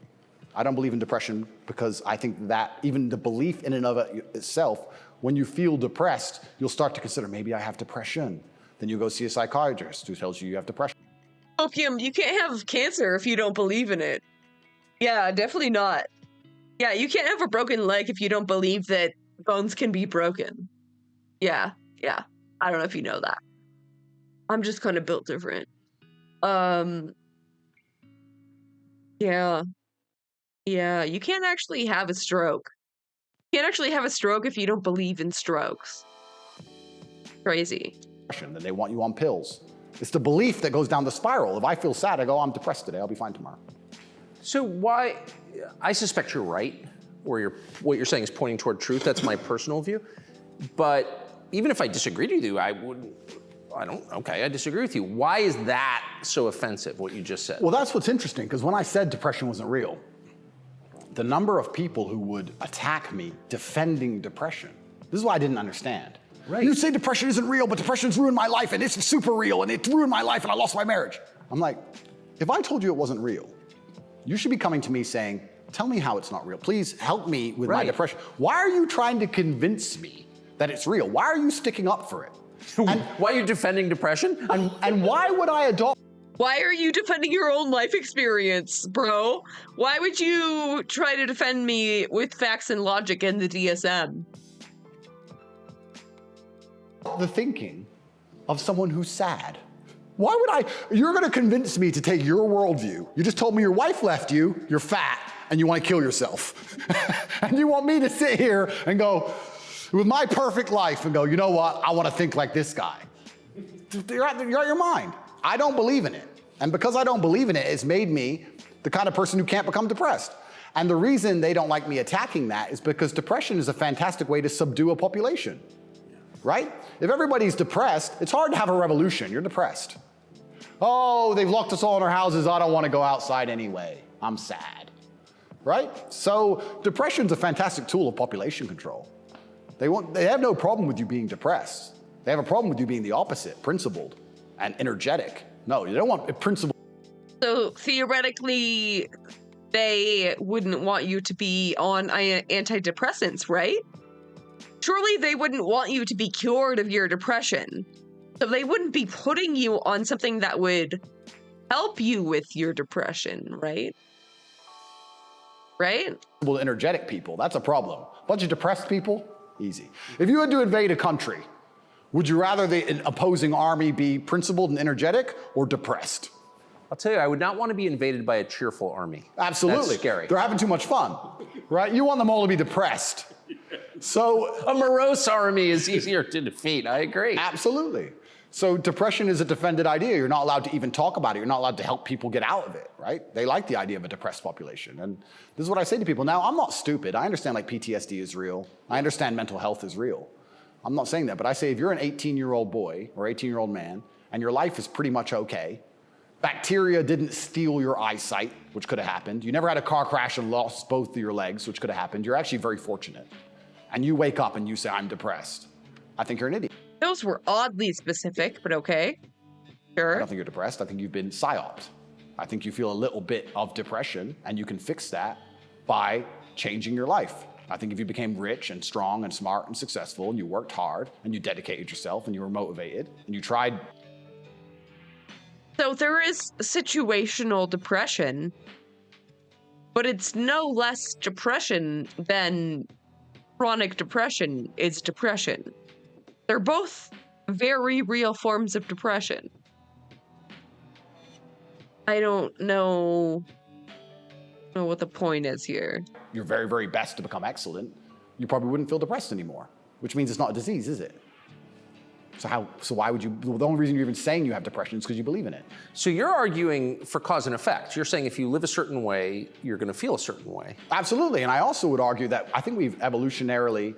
I don't believe in depression because I think that even the belief in and of itself, when you feel depressed, you'll start to consider, maybe I have depression. Then you go see a psychiatrist who tells you you have depression. Opium, you can't have cancer if you don't believe in it. Yeah, definitely not. Yeah, you can't have a broken leg if you don't believe that bones can be broken. Yeah. I don't know if you know that. I'm just kind of built different. Yeah, you can't actually have a stroke. You can't actually have a stroke if you don't believe in strokes. Crazy. Then they want you on pills. It's the belief that goes down the spiral. If I feel sad, I go, I'm depressed today, I'll be fine tomorrow. So why, I suspect you're right, or what you're saying is pointing toward truth. That's my personal view. But even if I disagreed with you, I disagree with you. Why is that so offensive, what you just said? Well, that's what's interesting, because when I said depression wasn't real, the number of people who would attack me defending depression, this is what I didn't understand. Right. You say depression isn't real, but depression's ruined my life, and it's super real, and it ruined my life, and I lost my marriage. I'm like, if I told you it wasn't real, you should be coming to me saying, tell me how it's not real. Please help me with my depression. Why are you trying to convince me that it's real? Why are you sticking up for it? And why are you defending depression? And why would I adopt? Why are you defending your own life experience, bro? Why would you try to defend me with facts and logic and the DSM? The thinking of someone who's sad. Why would you're gonna convince me to take your worldview. You just told me your wife left you, you're fat, and you wanna kill yourself. And you want me to sit here and go, with my perfect life, and go, you know what, I wanna think like this guy. You're out your mind. I don't believe in it. And because I don't believe in it, it's made me the kind of person who can't become depressed. And the reason they don't like me attacking that is because depression is a fantastic way to subdue a population, right? If everybody's depressed, it's hard to have a revolution. You're depressed. Oh, they've locked us all in our houses. I don't want to go outside anyway. I'm sad, right? So depression's a fantastic tool of population control. They have no problem with you being depressed. They have a problem with you being the opposite, principled and energetic. No, you don't want principled. So theoretically, they wouldn't want you to be on antidepressants, right? Surely they wouldn't want you to be cured of your depression. So they wouldn't be putting you on something that would help you with your depression, right? Right? Energetic people, that's a problem. A bunch of depressed people, easy. If you had to invade a country, would you rather the opposing army be principled and energetic or depressed? I'll tell you, I would not want to be invaded by a cheerful army. Absolutely. That's scary. They're having too much fun, right? You want them all to be depressed. So a morose army is easier to defeat. I agree. Absolutely. So depression is a defended idea. You're not allowed to even talk about it. You're not allowed to help people get out of it, right? They like the idea of a depressed population. And this is what I say to people. Now, I'm not stupid. I understand like PTSD is real. I understand mental health is real. I'm not saying that, but I say if you're an 18-year-old boy or 18-year-old man and your life is pretty much okay, bacteria didn't steal your eyesight, which could have happened. You never had a car crash and lost both of your legs, which could have happened. You're actually very fortunate. And you wake up and you say, I'm depressed. I think you're an idiot. Those were oddly specific, but okay. Sure. I don't think you're depressed. I think you've been psyoped. I think you feel a little bit of depression, and you can fix that by changing your life. I think if you became rich and strong and smart and successful, and you worked hard, and you dedicated yourself, and you were motivated, and you tried. So there is situational depression, but it's no less depression than chronic depression is depression. They're both very real forms of depression. I don't know what the point is here. Your very, very best to become excellent, you probably wouldn't feel depressed anymore, which means it's not a disease, is it? So why would you, the only reason you're even saying you have depression is because you believe in it. So you're arguing for cause and effect. You're saying if you live a certain way, you're going to feel a certain way. Absolutely, and I also would argue that I think we've evolutionarily,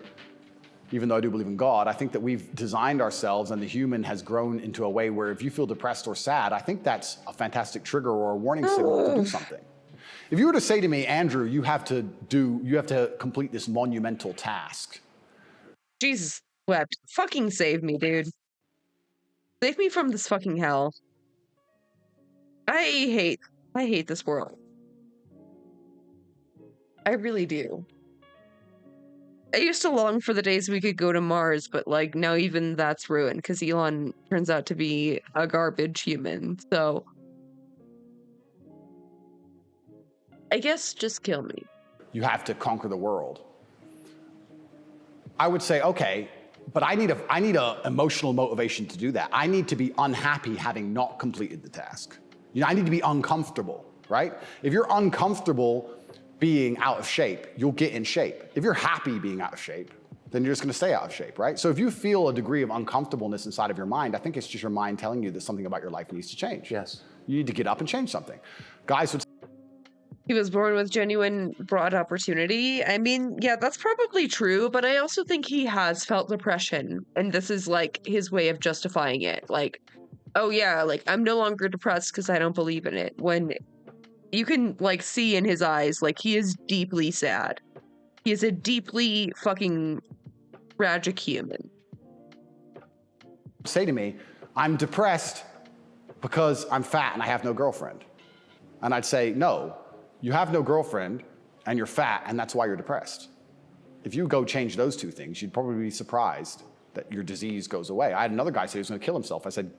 even though I do believe in God, I think that we've designed ourselves and the human has grown into a way where if you feel depressed or sad, I think that's a fantastic trigger or a warning signal to do something. If you were to say to me, Andrew, you have to complete this monumental task. Jesus wept. Fucking save me, dude. Save me from this fucking hell. I hate this world. I really do. I used to long for the days we could go to Mars, but like now even that's ruined because Elon turns out to be a garbage human. So I guess just kill me. You have to conquer the world. I would say, okay, but I need a emotional motivation to do that. I need to be unhappy having not completed the task. You know, I need to be uncomfortable, right? If you're uncomfortable being out of shape, you'll get in shape. If you're happy being out of shape, then you're just gonna stay out of shape, right? So if you feel a degree of uncomfortableness inside of your mind, I think it's just your mind telling you that something about your life needs to change. Yes. You need to get up and change something. Guys would He was born with genuine broad opportunity. I mean, yeah, that's probably true, but I also think he has felt depression, and this is like his way of justifying it. Like, oh yeah, like I'm no longer depressed because I don't believe in it. When you can like see in his eyes, like he is deeply sad. He is a deeply fucking tragic human. say to me, I'm depressed because I'm fat and I have no girlfriend. And I'd say, no, you have no girlfriend and you're fat and that's why you're depressed. If you go change those two things, you'd probably be surprised that your disease goes away. I had another guy say he was gonna kill himself. I said,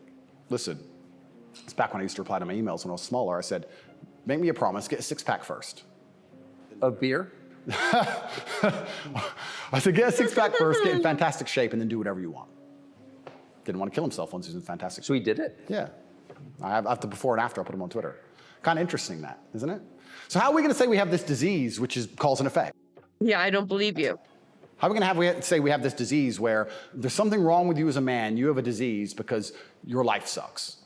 listen, it's back when I used to reply to my emails when I was smaller. I said, make me a promise, get a six-pack first. Of beer? I said, get a six-pack first, get in fantastic shape, and then do whatever you want. Didn't want to kill himself once he was in fantastic shape. So he did it? Yeah. I have the before and after, I put him on Twitter. Kind of interesting that, isn't it? So how are we gonna say we have this disease, which is cause and effect? Yeah, I don't believe you. How are we gonna say we have this disease where there's something wrong with you as a man, you have a disease because your life sucks?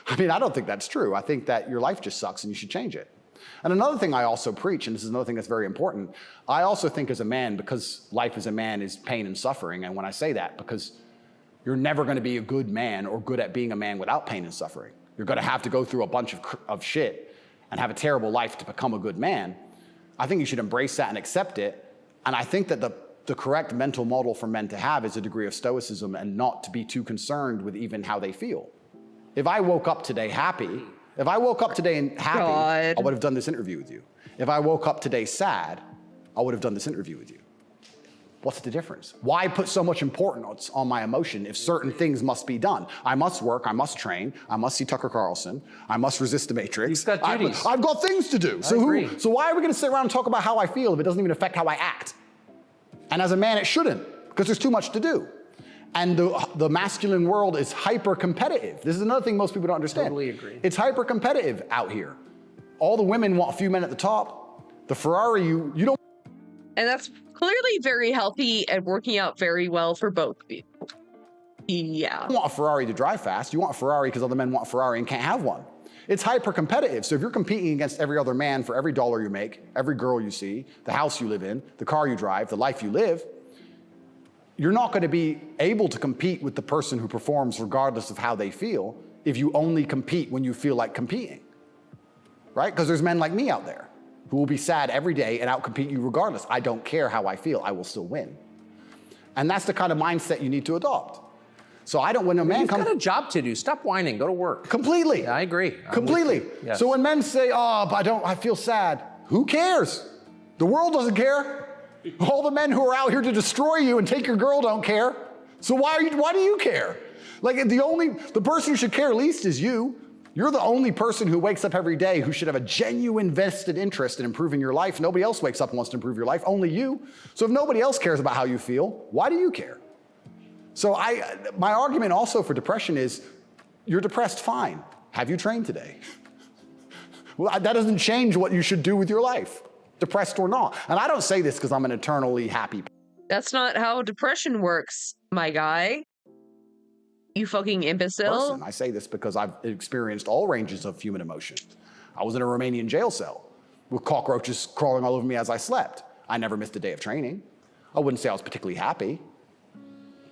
I mean, I don't think that's true. I think that your life just sucks and you should change it. And another thing I also preach, and this is another thing that's very important, I also think as a man, because life as a man is pain and suffering, and when I say that, because you're never gonna be a good man or good at being a man without pain and suffering. You're gonna have to go through a bunch of shit and have a terrible life to become a good man. I think you should embrace that and accept it. And I think that the correct mental model for men to have is a degree of stoicism and not to be too concerned with even how they feel. If I woke up today happy, I would have done this interview with you. If I woke up today sad, I would have done this interview with you. What's the difference? Why put so much importance on my emotion if certain things must be done? I must work, I must train, I must see Tucker Carlson, I must resist the Matrix. You've got duties. I've got things to do. So why are we gonna sit around and talk about how I feel if it doesn't even affect how I act? And as a man, it shouldn't, because there's too much to do. And the masculine world is hyper-competitive. This is another thing most people don't understand. Totally agree. It's hyper-competitive out here. All the women want a few men at the top. The Ferrari, you don't. And that's clearly very healthy and working out very well for both people. Yeah. You want a Ferrari to drive fast. You want a Ferrari because other men want a Ferrari and can't have one. It's hyper-competitive. So if you're competing against every other man for every dollar you make, every girl you see, the house you live in, the car you drive, the life you live, you're not going to be able to compete with the person who performs regardless of how they feel if you only compete when you feel like competing, right? Because there's men like me out there who will be sad every day and outcompete you regardless. I don't care how I feel, I will still win. And that's the kind of mindset you need to adopt. So I don't, when a man You've comes— got a job to do. Stop whining. Go to work. Completely. Yeah, I agree. Completely. Yes. So when men say, oh, but I feel sad, who cares? The world doesn't care. All the men who are out here to destroy you and take your girl don't care. So why do you care? Like the person who should care least is you. You're the only person who wakes up every day who should have a genuine vested interest in improving your life. Nobody else wakes up and wants to improve your life, only you. So if nobody else cares about how you feel, why do you care? So my argument also for depression is, you're depressed, fine. Have you trained today? Well, that doesn't change what you should do with your life, depressed or not. And I don't say this because I'm an eternally happy person. That's not how depression works, my guy. You fucking imbecile. I say this because I've experienced all ranges of human emotion. I was in a Romanian jail cell with cockroaches crawling all over me as I slept. I never missed a day of training. I wouldn't say I was particularly happy,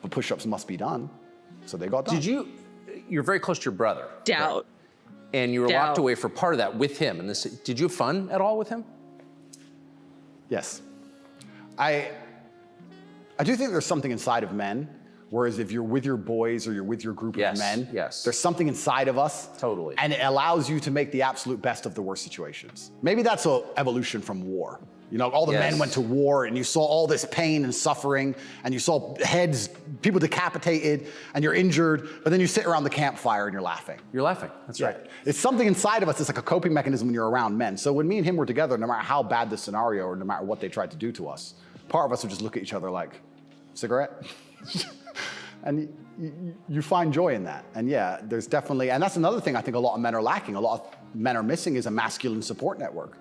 but push-ups must be done, so they got done. You're very close to your brother. Doubt. Right? And you were locked away for part of that with him. And did you have fun at all with him? Yes. I do think there's something inside of men, whereas if you're with your boys or you're with your group of men, there's something inside of us. Totally. And it allows you to make the absolute best of the worst situations. Maybe that's an evolution from war. You know, all the men went to war and you saw all this pain and suffering and you saw heads, people decapitated and you're injured, but then you sit around the campfire and you're laughing. You're laughing, that's right. It's something inside of us that's like a coping mechanism when you're around men. So when me and him were together, no matter how bad the scenario or no matter what they tried to do to us, part of us would just look at each other like, cigarette? And you find joy in that. And yeah, there's definitely, and that's another thing I think a lot of men are lacking, a lot of men are missing is a masculine support network.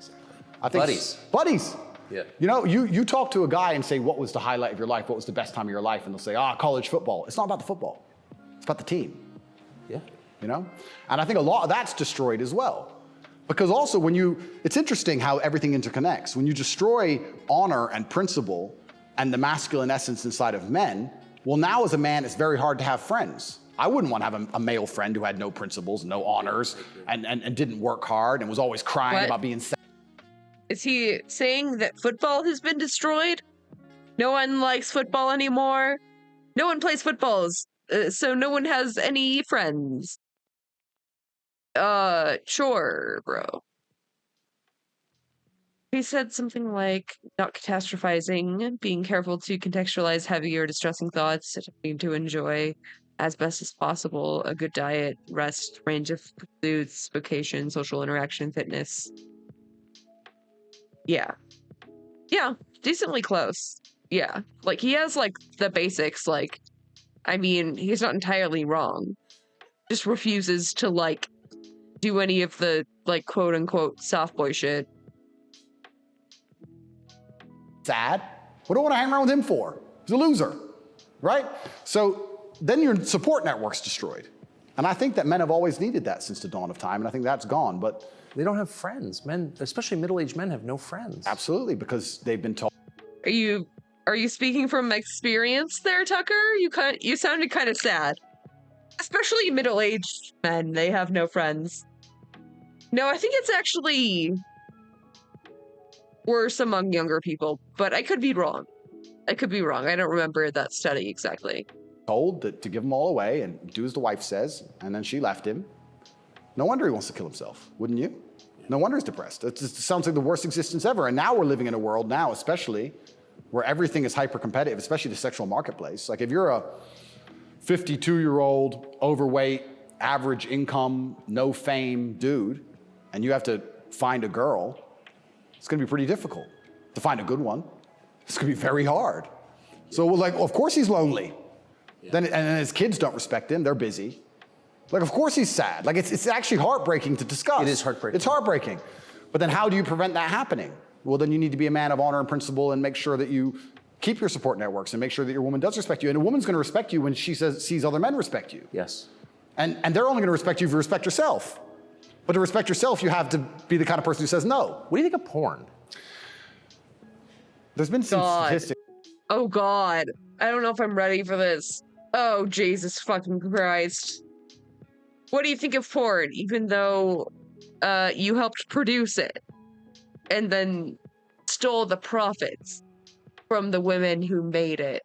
I think buddies. Yeah. You know, you talk to a guy and say, what was the highlight of your life? What was the best time of your life? And they'll say, college football. It's not about the football. It's about the team. Yeah. You know? And I think a lot of that's destroyed as well. Because also it's interesting how everything interconnects. When you destroy honor and principle and the masculine essence inside of men, well, now as a man, it's very hard to have friends. I wouldn't want to have a male friend who had no principles, no honors, and didn't work hard and was always crying about being sad. Is he saying that football has been destroyed? No one likes football anymore? No one plays footballs, so no one has any friends. Sure, bro. He said something like, not catastrophizing, being careful to contextualize heavy or distressing thoughts, attempting to enjoy as best as possible a good diet, rest, range of pursuits, vocation, social interaction, fitness. Yeah, decently close. Yeah, like he has like the basics, like, I mean, he's not entirely wrong. Just refuses to like do any of the like quote unquote soft boy shit. Sad. What do I want to hang around with him for? He's a loser, right? So then your support network's destroyed. And I think that men have always needed that since the dawn of time, and I think that's gone, but they don't have friends. Men, especially middle-aged men, have no friends. Absolutely, because they've been taught. Are you speaking from experience there, Tucker? You sounded kind of sad. Especially middle-aged men, they have no friends. No, I think it's actually worse among younger people, but I could be wrong. I don't remember that study exactly. Told that to give them all away and do as the wife says, and then she left him. No wonder he wants to kill himself, wouldn't you? No wonder he's depressed. It sounds like the worst existence ever. And now we're living in a world now, especially, where everything is hyper-competitive, especially the sexual marketplace. Like if you're a 52-year-old, overweight, average income, no fame dude, and you have to find a girl, it's gonna be pretty difficult to find a good one. It's gonna be very hard. So like, of course he's lonely. And his kids don't respect him, they're busy. Like, of course he's sad. Like, it's actually heartbreaking to discuss. It is heartbreaking. It's heartbreaking. But then how do you prevent that happening? Well, then you need to be a man of honor and principle and make sure that you keep your support networks and make sure that your woman does respect you. And a woman's gonna respect you when she sees other men respect you. Yes. And they're only gonna respect you if you respect yourself. But to respect yourself, you have to be the kind of person who says no. What do you think of porn? There's been some statistics. Oh God, I don't know if I'm ready for this. Oh Jesus fucking Christ. What do you think of porn, even though you helped produce it and then stole the profits from the women who made it?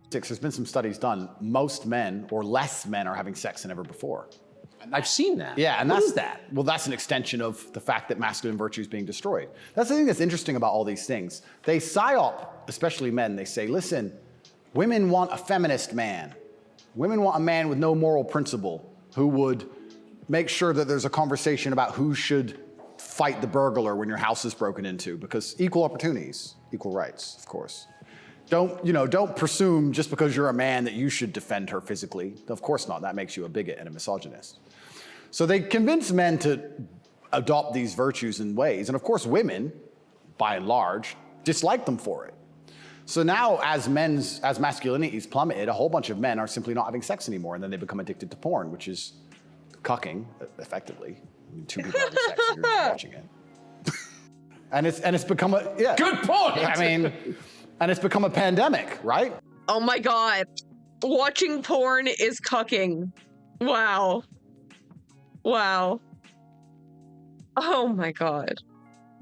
There's been some studies done. Most men, or less men, are having sex than ever before. I've seen that. Yeah, and what that's is that? Well, that's an extension of the fact that masculine virtue is being destroyed. That's the thing that's interesting about all these things. They psyop, especially men, they say, listen, women want a feminist man. Women want a man with no moral principle who would make sure that there's a conversation about who should fight the burglar when your house is broken into, because equal opportunities, equal rights, of course. Don't presume just because you're a man that you should defend her physically. Of course not, that makes you a bigot and a misogynist. So they convince men to adopt these virtues and ways, and of course women, by and large, dislike them for it. So now as masculinity is plummeted, a whole bunch of men are simply not having sex anymore, and then they become addicted to porn, which is cucking, effectively. I mean, two people having sex and you're just watching it. and it's become a, yeah. Good point! I mean, and it's become a pandemic, right? Oh my God, watching porn is cucking. Wow. Wow. Oh my God.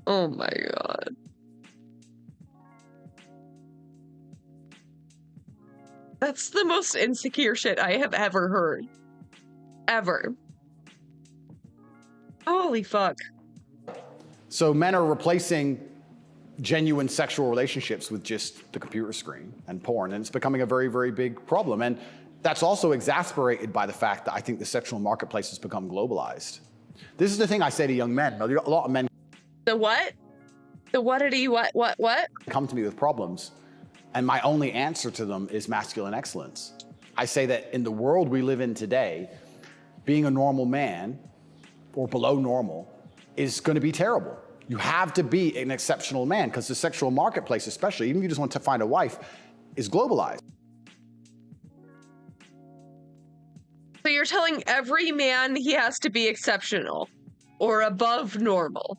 Oh my God. That's the most insecure shit I have ever heard. Ever. Holy fuck. So men are replacing genuine sexual relationships with just the computer screen and porn, and it's becoming a very, very big problem. And that's also exasperated by the fact that I think the sexual marketplace has become globalized. This is the thing I say to young men. A lot of men The what? The what? come to me with problems, and my only answer to them is masculine excellence. I say that in the world we live in today, being a normal man or below normal is going to be terrible. You have to be an exceptional man, because the sexual marketplace, especially, even if you just want to find a wife, is globalized. So you're telling every man he has to be exceptional or above normal.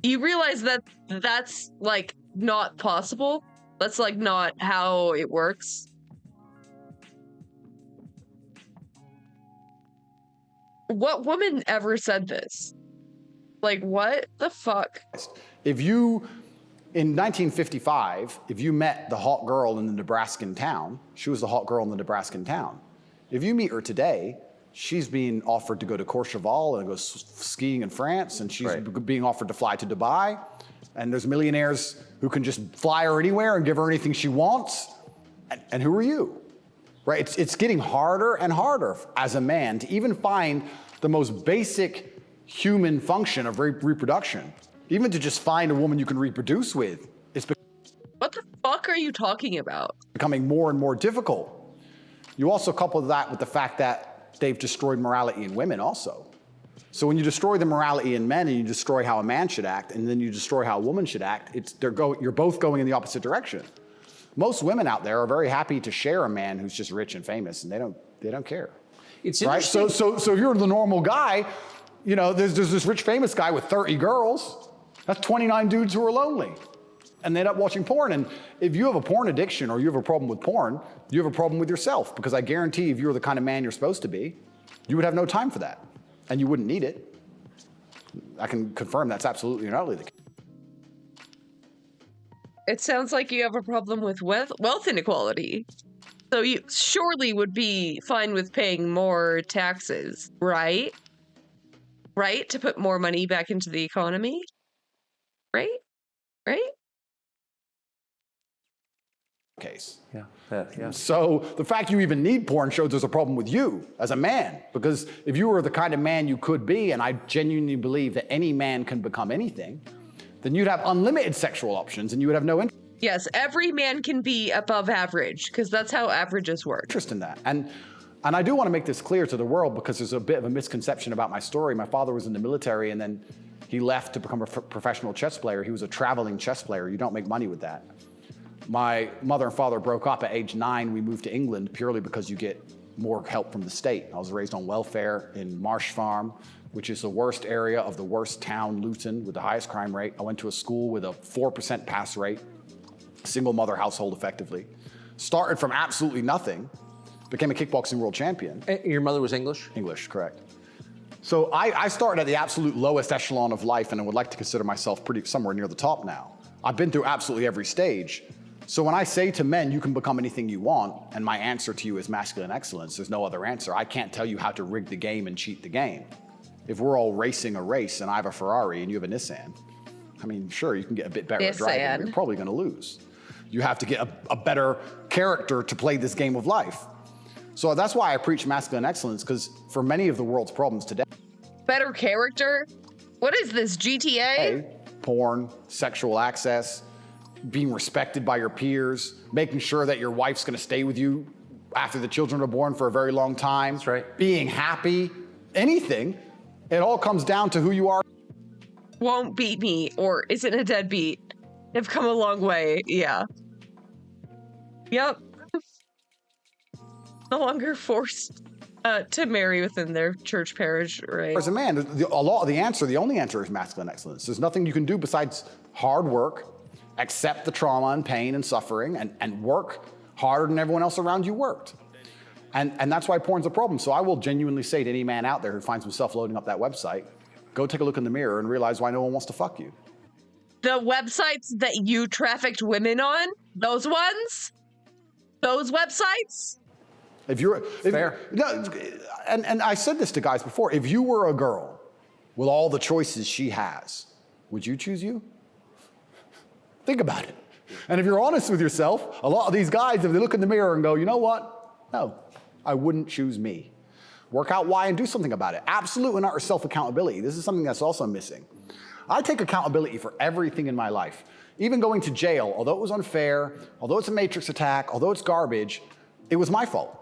You realize that that's like not possible? That's like not how it works. What woman ever said this? Like, what the fuck? If you, in 1955, if you met the hot girl in the Nebraskan town, she was the hot girl in the Nebraskan town. If you meet her today, she's being offered to go to Courchevel and go skiing in France, and she's being offered to fly to Dubai. And there's millionaires who can just fly her anywhere and give her anything she wants. And who are you? Right? It's getting harder and harder as a man to even find the most basic human function of reproduction. Even to just find a woman you can reproduce with. It's What the fuck are you talking about? becoming more and more difficult. You also couple that with the fact that they've destroyed morality in women also. So when you destroy the morality in men and you destroy how a man should act, and then you destroy how a woman should act, you're both going in the opposite direction. Most women out there are very happy to share a man who's just rich and famous, and they don't care. It's right? interesting. So if you're the normal guy, you know, there's this rich famous guy with 30 girls. That's 29 dudes who are lonely. And they end up watching porn. And if you have a porn addiction or you have a problem with porn, you have a problem with yourself. Because I guarantee if you were the kind of man you're supposed to be, you would have no time for that. And you wouldn't need it. I can confirm that's absolutely and utterly the case. It sounds like you have a problem with wealth inequality. So you surely would be fine with paying more taxes, right? Right? To put more money back into the economy? Right? Right? Case. Yeah. So the fact you even need porn shows there's a problem with you as a man. Because if you were the kind of man you could be, and I genuinely believe that any man can become anything, then you'd have unlimited sexual options and you would have no interest. Yes, every man can be above average because that's how averages work. Interest in that. And I do want to make this clear to the world because there's a bit of a misconception about my story. My father was in the military and then he left to become a professional chess player. He was a traveling chess player. You don't make money with that. My mother and father broke up at age 9. We moved to England purely because you get more help from the state. I was raised on welfare in Marsh Farm, which is the worst area of the worst town, Luton, with the highest crime rate. I went to a school with a 4% pass rate, single mother household effectively. Started from absolutely nothing, became a kickboxing world champion. Your mother was English? English, correct. So I started at the absolute lowest echelon of life and I would like to consider myself somewhere near the top now. I've been through absolutely every stage. So when I say to men, you can become anything you want, and my answer to you is masculine excellence, there's no other answer. I can't tell you how to rig the game and cheat the game. If we're all racing a race and I have a Ferrari and you have a Nissan, I mean, sure, you can get a bit better at driving, but you're probably gonna lose. You have to get a better character to play this game of life. So that's why I preach masculine excellence, because for many of the world's problems today, better character? What is this, GTA? Porn, sexual access, being respected by your peers, making sure that your wife's gonna stay with you after the children are born for a very long time. That's right. Being happy, anything, it all comes down to who you are. Won't beat me, or isn't a deadbeat. They've come a long way, yeah. Yep. No longer forced to marry within their church parish, right? As a man, the only answer is masculine excellence. There's nothing you can do besides hard work, accept the trauma and pain and suffering, and work harder than everyone else around you worked. And that's why porn's a problem. So I will genuinely say to any man out there who finds himself loading up that website, go take a look in the mirror and realize why no one wants to fuck you. The websites that you trafficked women on, those ones? Those websites? Fair. No, and I said this to guys before, if you were a girl with all the choices she has, would you choose you? Think about it. And if you're honest with yourself, a lot of these guys, if they look in the mirror and go, you know what? No, I wouldn't choose me. Work out why and do something about it. Absolute and utter self-accountability. This is something that's also missing. I take accountability for everything in my life. Even going to jail, although it was unfair, although it's a matrix attack, although it's garbage, it was my fault.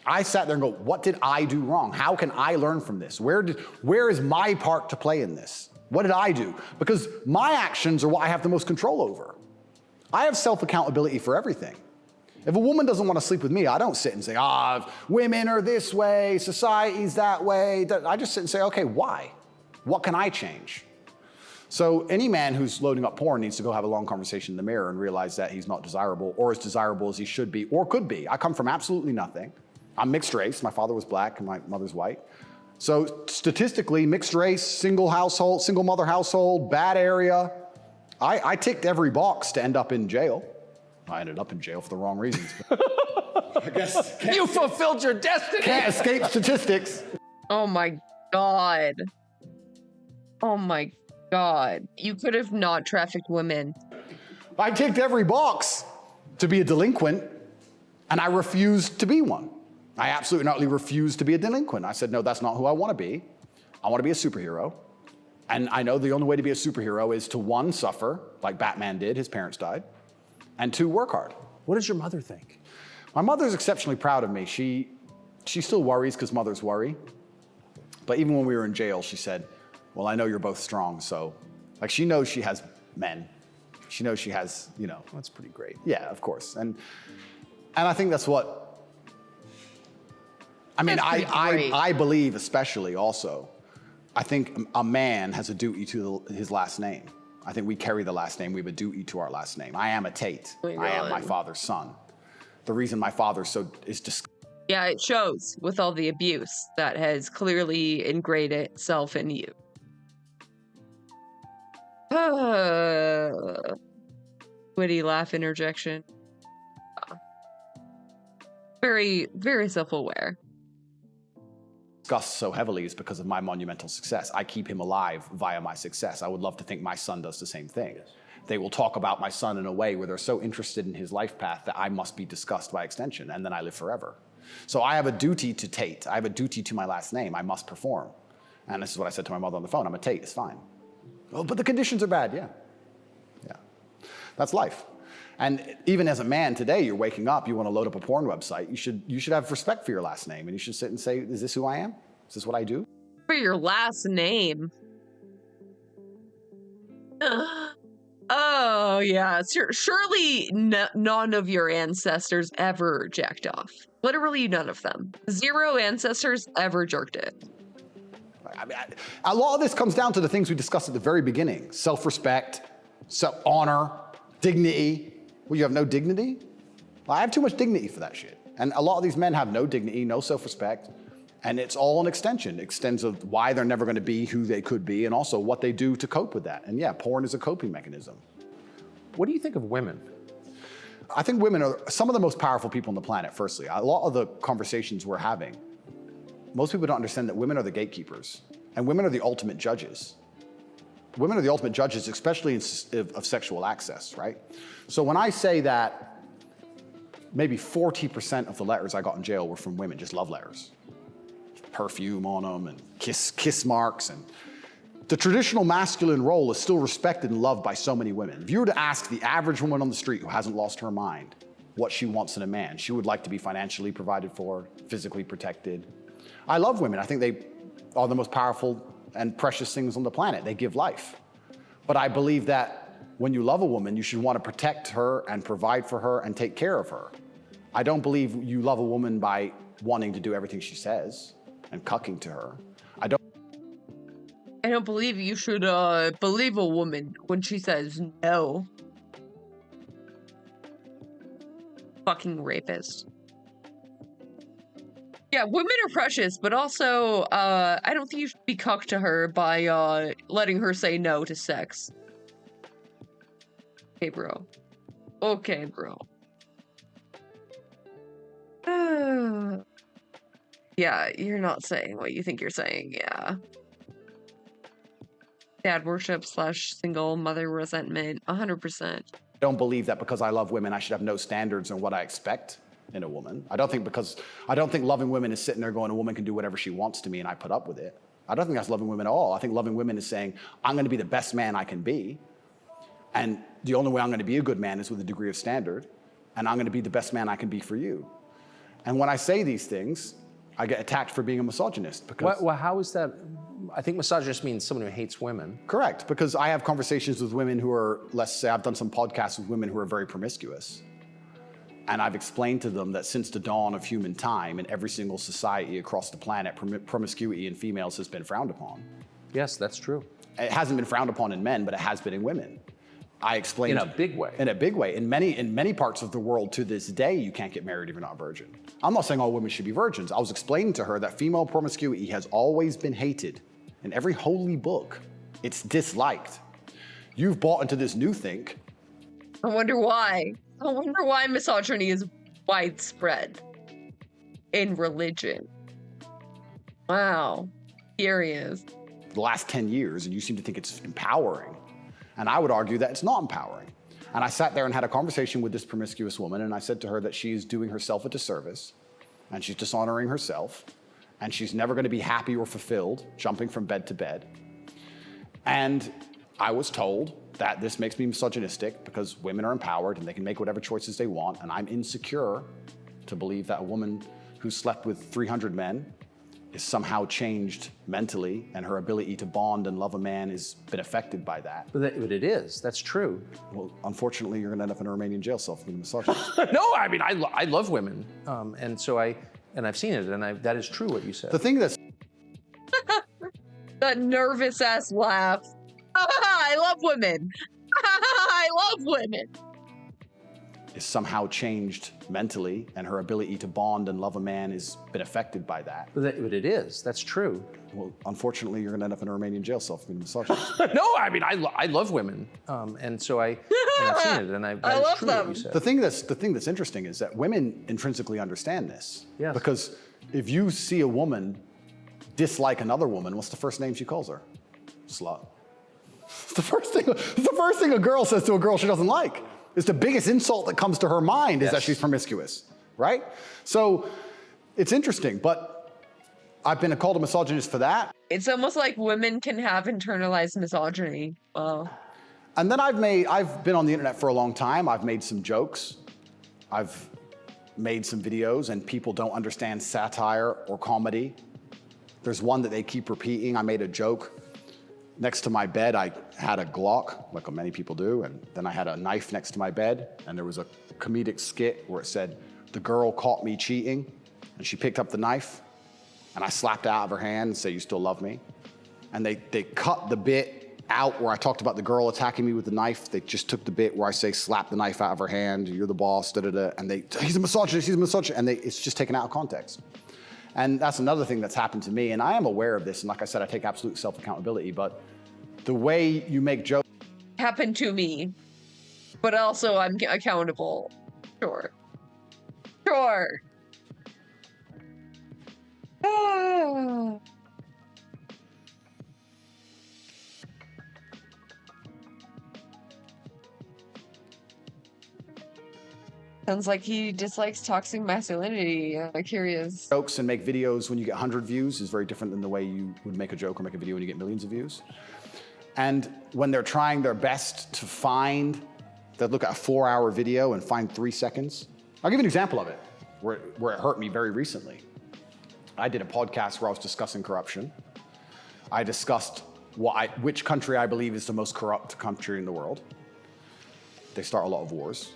I sat there and go, what did I do wrong? How can I learn from this? Where is my part to play in this? What did I do? Because my actions are what I have the most control over. I have self-accountability for everything. If a woman doesn't want to sleep with me, I don't sit and say, women are this way, society's that way. I just sit and say, okay, why? What can I change? So any man who's loading up porn needs to go have a long conversation in the mirror and realize that he's not desirable or as desirable as he should be or could be. I come from absolutely nothing. I'm mixed race. My father was black and my mother's white. So statistically, mixed race, single household, single mother household, bad area. I ticked every box to end up in jail. I ended up in jail for the wrong reasons. I guess you fulfilled your destiny. Can't escape statistics. Oh my God. Oh my God. You could have not trafficked women. I ticked every box to be a delinquent, and I refused to be one. I absolutely not refused to be a delinquent. I said, no, that's not who I want to be. I want to be a superhero. And I know the only way to be a superhero is to, 1, suffer, like Batman did, his parents died, and 2, work hard. What does your mother think? My mother's exceptionally proud of me. She still worries because mothers worry. But even when we were in jail, she said, well, I know you're both strong, so, like, she knows she has men. She knows she has, you know. That's pretty great. Yeah, of course. And I think that's what, I mean, I believe especially also, I think a man has a duty to his last name. I think we carry the last name. We have a duty to our last name. I am a Tate. I am my father's son. The reason my father is disgusting. Yeah, it shows with all the abuse that has clearly ingrained itself in you. Witty laugh interjection. Very, very self-aware. Discussed so heavily is because of my monumental success. I keep him alive via my success. I would love to think my son does the same thing. Yes. They will talk about my son in a way where they're so interested in his life path that I must be discussed by extension, and then I live forever. So I have a duty to Tate. I have a duty to my last name. I must perform. And this is what I said to my mother on the phone. I'm a Tate, it's fine. Oh, but the conditions are bad, yeah. Yeah. That's life. And even as a man today, you're waking up, you want to load up a porn website. You should have respect for your last name, and you should sit and say, is this who I am? Is this what I do? For your last name. Oh, yeah. Surely none of your ancestors ever jacked off. Literally none of them. 0 ancestors ever jerked it. I mean, a lot of this comes down to the things we discussed at the very beginning. Self-respect, honor, dignity. Well, you have no dignity? Well, I have too much dignity for that shit. And a lot of these men have no dignity, no self-respect. And it's all an extension. It extends of why they're never going to be who they could be and also what they do to cope with that. And yeah, porn is a coping mechanism. What do you think of women? I think women are some of the most powerful people on the planet, firstly. A lot of the conversations we're having, most people don't understand that women are the gatekeepers and women are the ultimate judges. Women are the ultimate judges, especially of sexual access, right? So when I say that maybe 40% of the letters I got in jail were from women, just love letters. Perfume on them and kiss marks. And the traditional masculine role is still respected and loved by so many women. If you were to ask the average woman on the street who hasn't lost her mind what she wants in a man, she would like to be financially provided for, physically protected. I love women. I think they are the most powerful and precious things on the planet. They give life. But I believe that when you love a woman, you should want to protect her and provide for her and take care of her. I don't believe you love a woman by wanting to do everything she says and cucking to her. I don't believe you should believe a woman when she says no. Fucking rapist. Yeah, women are precious, but also, I don't think you should be cucked to her by, letting her say no to sex. Okay, bro. Okay, bro. Yeah, you're not saying what you think you're saying, yeah. Dad worship / single mother resentment, 100%. don't believe that because I love women, I should have no standards on what I expect in a woman. I don't think loving women is sitting there going, a woman can do whatever she wants to me and I put up with it. I don't think that's loving women at all. I think loving women is saying, I'm going to be the best man I can be. And the only way I'm going to be a good man is with a degree of standard. And I'm going to be the best man I can be for you. And when I say these things, I get attacked for being a misogynist. Because well, how is that? I think misogynist means someone who hates women. Correct, because I have conversations with women who are, let's say I've done some podcasts with women who are very promiscuous. And I've explained to them that since the dawn of human time, in every single society across the planet, promiscuity in females has been frowned upon. Yes, that's true. It hasn't been frowned upon in men, but it has been in women. I explained in a big way. In a big way. In many parts of the world to this day, you can't get married if you're not a virgin. I'm not saying all women should be virgins. I was explaining to her that female promiscuity has always been hated. In every holy book, it's disliked. You've bought into this new think. I wonder why. I wonder why misogyny is widespread in religion. Wow. Here he is. The last 10 years, and you seem to think it's empowering. And I would argue that it's not empowering. And I sat there and had a conversation with this promiscuous woman, and I said to her that she is doing herself a disservice, and she's dishonoring herself, and she's never going to be happy or fulfilled jumping from bed to bed. And I was told that this makes me misogynistic because women are empowered and they can make whatever choices they want, and I'm insecure to believe that a woman who slept with 300 men is somehow changed mentally, and her ability to bond and love a man has been affected by that. But it is. That's true. Well, unfortunately, you're going to end up in a Romanian jail cell for being a misogynist. No, I mean, I love women, and so I've seen it, and that is true what you said. The thing that's that nervous ass laugh. I love women. I love women. Is somehow changed mentally, and her ability to bond and love a man has been affected by that. But it is. That's true. Well, unfortunately, you're going to end up in a Romanian jail cell for being a misogynist. No, I mean, I love women, and so I've seen it, and that is love true them. what you said. The thing that's interesting is that women intrinsically understand this. Yes. Because if you see a woman dislike another woman, what's the first name she calls her? Slut. It's the first thing a girl says to a girl she doesn't like. It's the biggest insult that comes to her mind is that she's promiscuous, right? So it's interesting, but I've been called a misogynist for that. It's almost like women can have internalized misogyny. Well, And then I've been on the internet for a long time. I've made some jokes. I've made some videos, and people don't understand satire or comedy. There's one that they keep repeating. I made a joke. Next to my bed, I had a Glock, like many people do, and then I had a knife next to my bed, and there was a comedic skit where it said, "The girl caught me cheating," and she picked up the knife, and I slapped it out of her hand and said, "You still love me?" And they cut the bit out where I talked about the girl attacking me with the knife. They just took the bit where I say, "Slap the knife out of her hand, you're the boss, da-da-da," and he's a misogynist, and it's just taken out of context. And that's another thing that's happened to me, and I am aware of this, and like I said, I take absolute self-accountability, but the way you make jokes... Happened to me, but also I'm accountable. Sure. Sure. Ah. Sounds like he dislikes toxic masculinity. I'm curious. Jokes and make videos when you get 100 views is very different than the way you would make a joke or make a video when you get millions of views. And when they're trying their best to find, they'll look at a 4-hour video and find 3 seconds. I'll give you an example of it, where it hurt me very recently. I did a podcast where I was discussing corruption. I discussed which country I believe is the most corrupt country in the world. They start a lot of wars.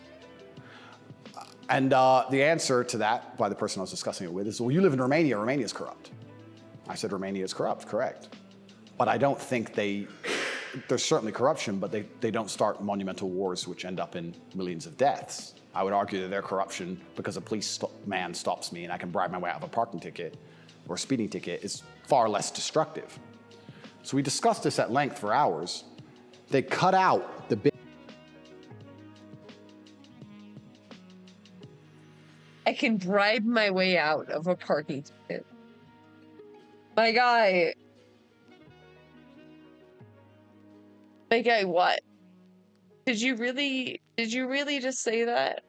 And the answer to that by the person I was discussing it with is, well, you live in Romania, Romania is corrupt. I said, Romania is corrupt, correct. But I don't think there's certainly corruption, but they don't start monumental wars which end up in millions of deaths. I would argue that their corruption, because a policeman stops me and I can bribe my way out of a parking ticket or a speeding ticket, is far less destructive. So we discussed this at length for hours. They cut out the bit. I can bribe my way out of a parking ticket. My guy. My guy, what? Did you really just say that?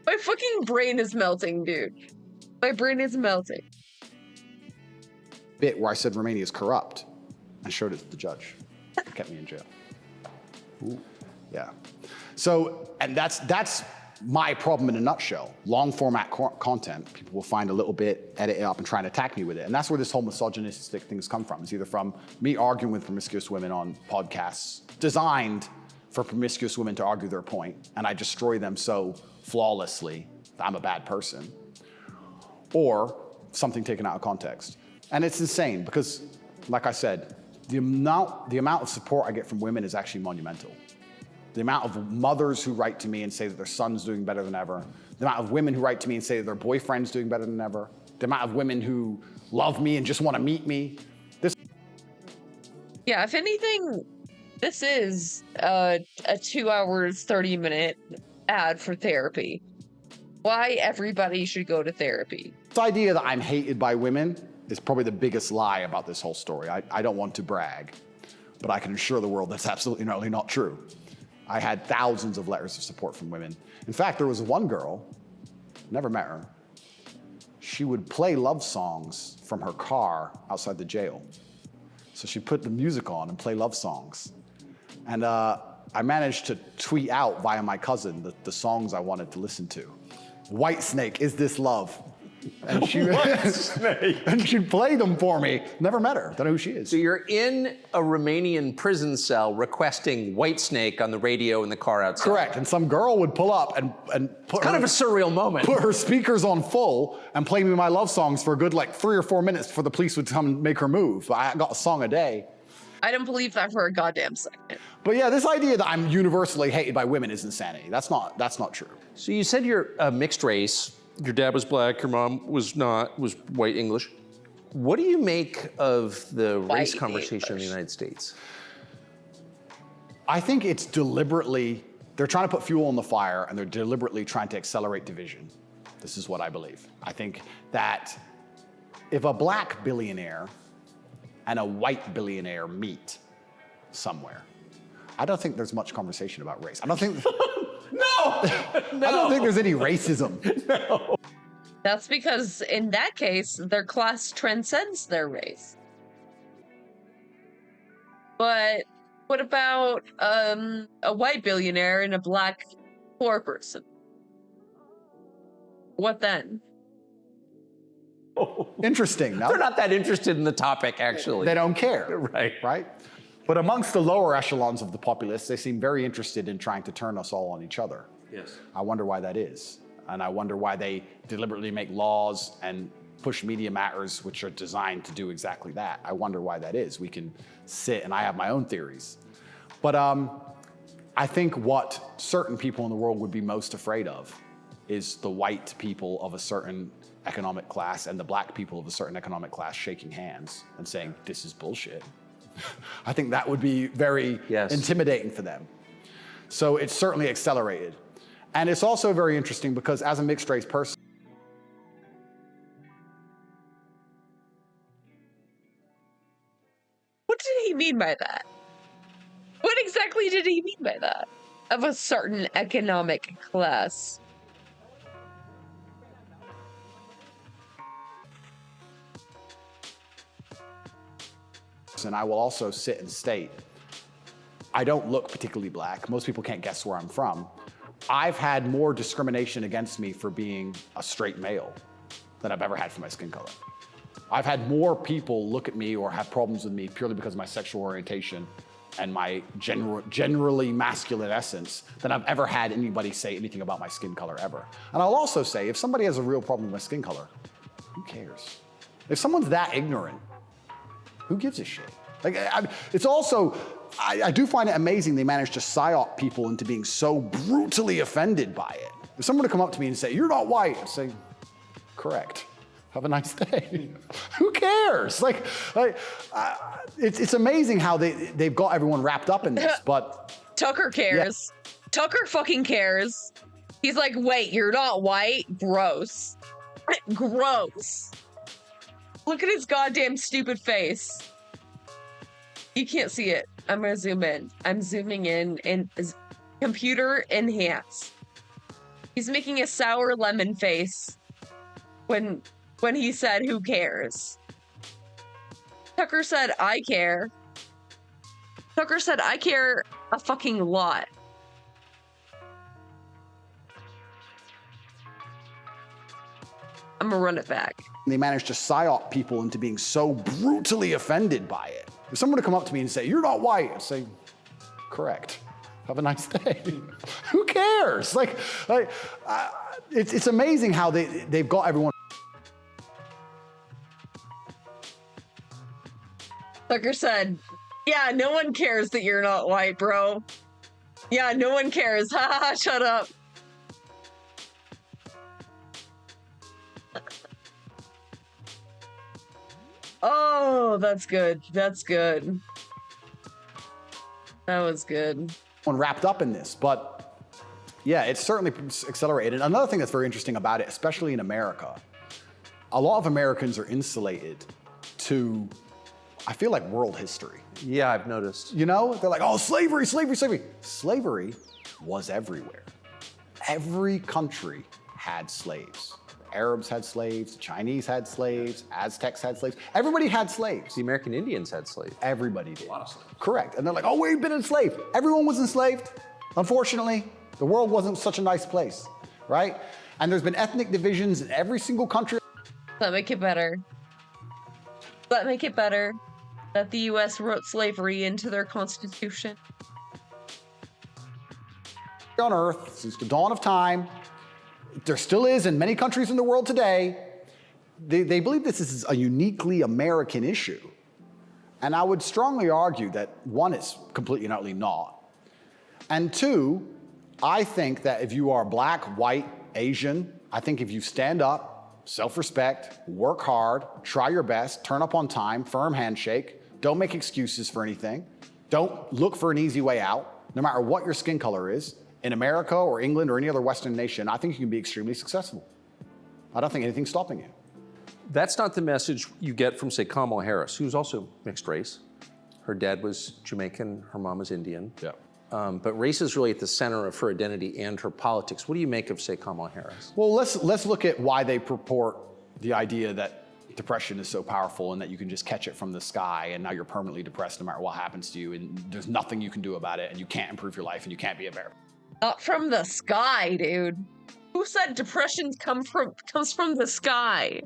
My fucking brain is melting, dude. My brain is melting. Bit where I said Romania is corrupt and showed it to the judge. It kept me in jail. Ooh. Yeah. So, and that's my problem in a nutshell. Long format content, people will find a little bit, edit it up, and try and attack me with it. And that's where this whole misogynistic things come from. It's either from me arguing with promiscuous women on podcasts designed for promiscuous women to argue their point, and I destroy them so flawlessly that I'm a bad person, or something taken out of context. And it's insane because, like I said, the amount of support I get from women is actually monumental. The amount of mothers who write to me and say that their son's doing better than ever. The amount of women who write to me and say that their boyfriend's doing better than ever. The amount of women who love me and just want to meet me. Yeah, if anything, this is a 2 hours, 30-minute ad for therapy. Why everybody should go to therapy. This idea that I'm hated by women is probably the biggest lie about this whole story. I don't want to brag, but I can assure the world that's absolutely not true. I had thousands of letters of support from women. In fact, there was one girl, never met her. She would play love songs from her car outside the jail. So she'd put the music on and play love songs. And I managed to tweet out via my cousin the songs I wanted to listen to. Whitesnake, Is This Love? And and she'd play them for me. Never met her. Don't know who she is. So you're in a Romanian prison cell requesting Whitesnake on the radio in the car outside. Correct. And some girl would pull up and put kind of a surreal moment. Put her speakers on full and play me my love songs for a good 3 or 4 minutes before the police would come and make her move. I got a song a day. I don't believe that for a goddamn second. But yeah, this idea that I'm universally hated by women is insanity. That's not true. So you said you're a mixed race. Your dad was black, your mom was white English. What do you make of the race conversation in the United States? I think it's deliberately, they're trying to put fuel on the fire and they're deliberately trying to accelerate division. This is what I believe. I think that if a black billionaire and a white billionaire meet somewhere, I don't think there's much conversation about race. I don't think. No! I don't think there's any racism. No. That's because in that case, their class transcends their race. But what about a white billionaire and a black poor person? What then? Interesting, no? They're not that interested in the topic, actually. They don't care. Right. Right? But amongst the lower echelons of the populace, they seem very interested in trying to turn us all on each other. Yes. I wonder why that is. And I wonder why they deliberately make laws and push media matters which are designed to do exactly that. I wonder why that is. We can sit, and I have my own theories. But I think what certain people in the world would be most afraid of is the white people of a certain economic class and the black people of a certain economic class shaking hands and saying, this is bullshit. I think that would be very intimidating for them. So it's certainly accelerated. And it's also very interesting because as a mixed race person, What did he mean by that? What exactly did he mean by that? Of a certain economic class. and I will also sit and state, I don't look particularly black. Most people can't guess where I'm from. I've had more discrimination against me for being a straight male than I've ever had for my skin color. I've had more people look at me or have problems with me purely because of my sexual orientation and my generally masculine essence than I've ever had anybody say anything about my skin color ever. And I'll also say, if somebody has a real problem with my skin color, who cares? If someone's that ignorant, who gives a shit? Like, it's also, I do find it amazing they manage to psyop people into being so brutally offended by it. If someone were to come up to me and say, you're not white, I'd say, correct. Have a nice day. Who cares? It's amazing how they've got everyone wrapped up in this, but... Tucker cares. Yeah. Tucker fucking cares. He's like, wait, you're not white? Gross. Gross. Look at his goddamn stupid face. You can't see it. I'm gonna zoom in. I'm zooming in and computer enhance. He's making a sour lemon face when he said, who cares? Tucker said, I care. Tucker said, I care a fucking lot. I'm gonna run it back. They managed to psyop people into being so brutally offended by it. If someone were to come up to me and say, you're not white, I'd say, correct. Have a nice day. Who cares? It's amazing how they've got everyone. Tucker said, yeah, no one cares that you're not white, bro. Yeah, no one cares. Ha ha, shut up. Oh, that's good. That's good. That was good. Wrapped up in this, but yeah, it's certainly accelerated. Another thing that's very interesting about it, especially in America, a lot of Americans are insulated to, I feel like, world history. Yeah, I've noticed. You know, they're like, oh, slavery, slavery, slavery. Slavery was everywhere. Every country had slaves. Arabs had slaves, Chinese had slaves, Aztecs had slaves. Everybody had slaves. The American Indians had slaves. Everybody did. A lot of slaves. Correct. And they're like, oh, we've been enslaved. Everyone was enslaved. Unfortunately, the world wasn't such a nice place, right? And there's been ethnic divisions in every single country. That make it better. That make it better that the U.S. wrote slavery into their constitution. On Earth, since the dawn of time, there still is in many countries in the world today, they believe this is a uniquely American issue. And I would strongly argue that, one, it's completely and utterly not. And two, I think that if you are black, white, Asian, I think if you stand up, self-respect, work hard, try your best, turn up on time, firm handshake, don't make excuses for anything, don't look for an easy way out, no matter what your skin color is, in America or England or any other Western nation, I think you can be extremely successful. I don't think anything's stopping you. That's not the message you get from, say, Kamala Harris, who's also mixed race. Her dad was Jamaican, her mom was Indian. Yeah. But race is really at the center of her identity and her politics. What do you make of, say, Kamala Harris? Well, let's look at why they purport the idea that depression is so powerful and that you can just catch it from the sky and now you're permanently depressed no matter what happens to you and there's nothing you can do about it and you can't improve your life and you can't be a bear. Not from the sky, dude. Who said depression comes from the sky?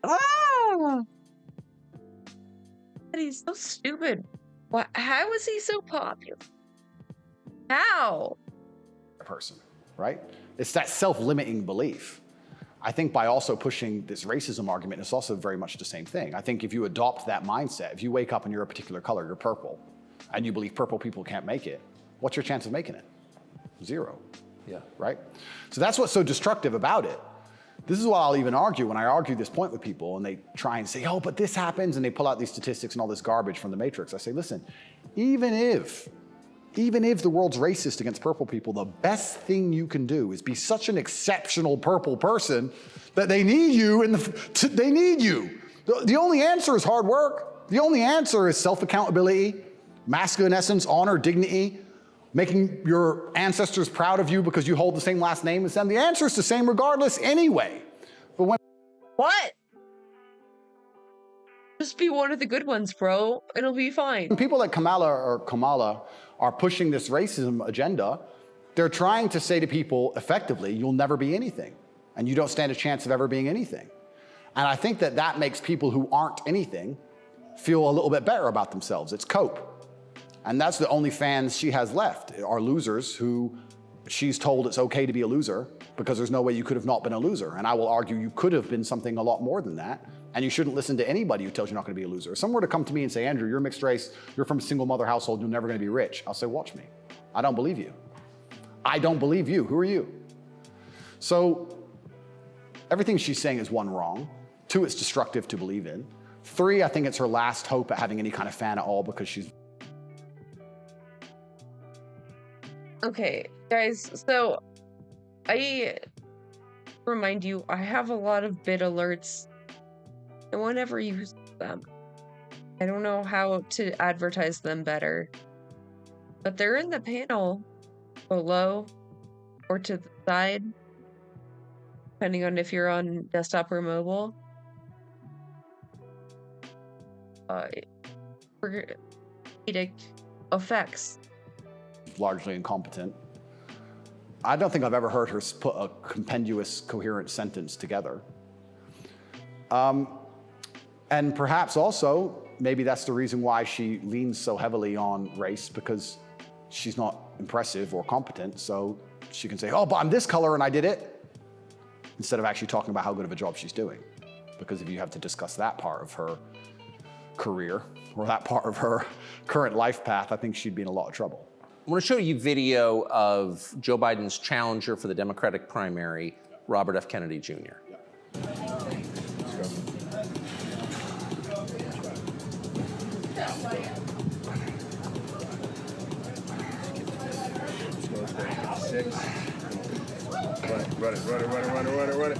Oh! He's so stupid. What? How is he so popular? How? Person, right? It's that self-limiting belief. I think by also pushing this racism argument, it's also very much the same thing. I think if you adopt that mindset, if you wake up and you're a particular color, you're purple, and you believe purple people can't make it, what's your chance of making it? 0. Yeah. Right? So that's what's so destructive about it. This is what I'll even argue when I argue this point with people and they try and say, oh, but this happens, and they pull out these statistics and all this garbage from the Matrix. I say, listen, even if the world's racist against purple people, the best thing you can do is be such an exceptional purple person that they need you they need you. The only answer is hard work. The only answer is self-accountability, masculine essence, honor, dignity, making your ancestors proud of you because you hold the same last name as them. The answer is the same regardless anyway. But when What? Just be one of the good ones, bro. It'll be fine. people like Kamala are pushing this racism agenda, they're trying to say to people effectively, you'll never be anything, and you don't stand a chance of ever being anything. And I think that that makes people who aren't anything feel a little bit better about themselves. It's cope. And that's the only fans she has left, are losers who she's told it's okay to be a loser because there's no way you could have not been a loser. And I will argue you could have been something a lot more than that. And you shouldn't listen to anybody who tells you you're not going to be a loser. If someone were to come to me and say, Andrew, you're mixed race, you're from a single mother household, you're never going to be rich, I'll say, watch me. I don't believe you. I don't believe you. Who are you? So everything she's saying is 1, wrong. 2, it's destructive to believe in. 3, I think it's her last hope at having any kind of fan at all because she's... Okay, guys, so I remind you, I have a lot of bit alerts. No one ever uses them. I don't know how to advertise them better. But they're in the panel below or to the side, depending on if you're on desktop or mobile. Edict effects. Largely incompetent. I don't think I've ever heard her put a compendious, coherent sentence together. And perhaps also, maybe that's the reason why she leans so heavily on race, because she's not impressive or competent, so she can say, oh, but I'm this color and I did it, instead of actually talking about how good of a job she's doing. Because if you have to discuss that part of her career, or that part of her current life path, I think she'd be in a lot of trouble. I want to show you video of Joe Biden's challenger for the Democratic primary, Robert F. Kennedy Jr. Six. Run it.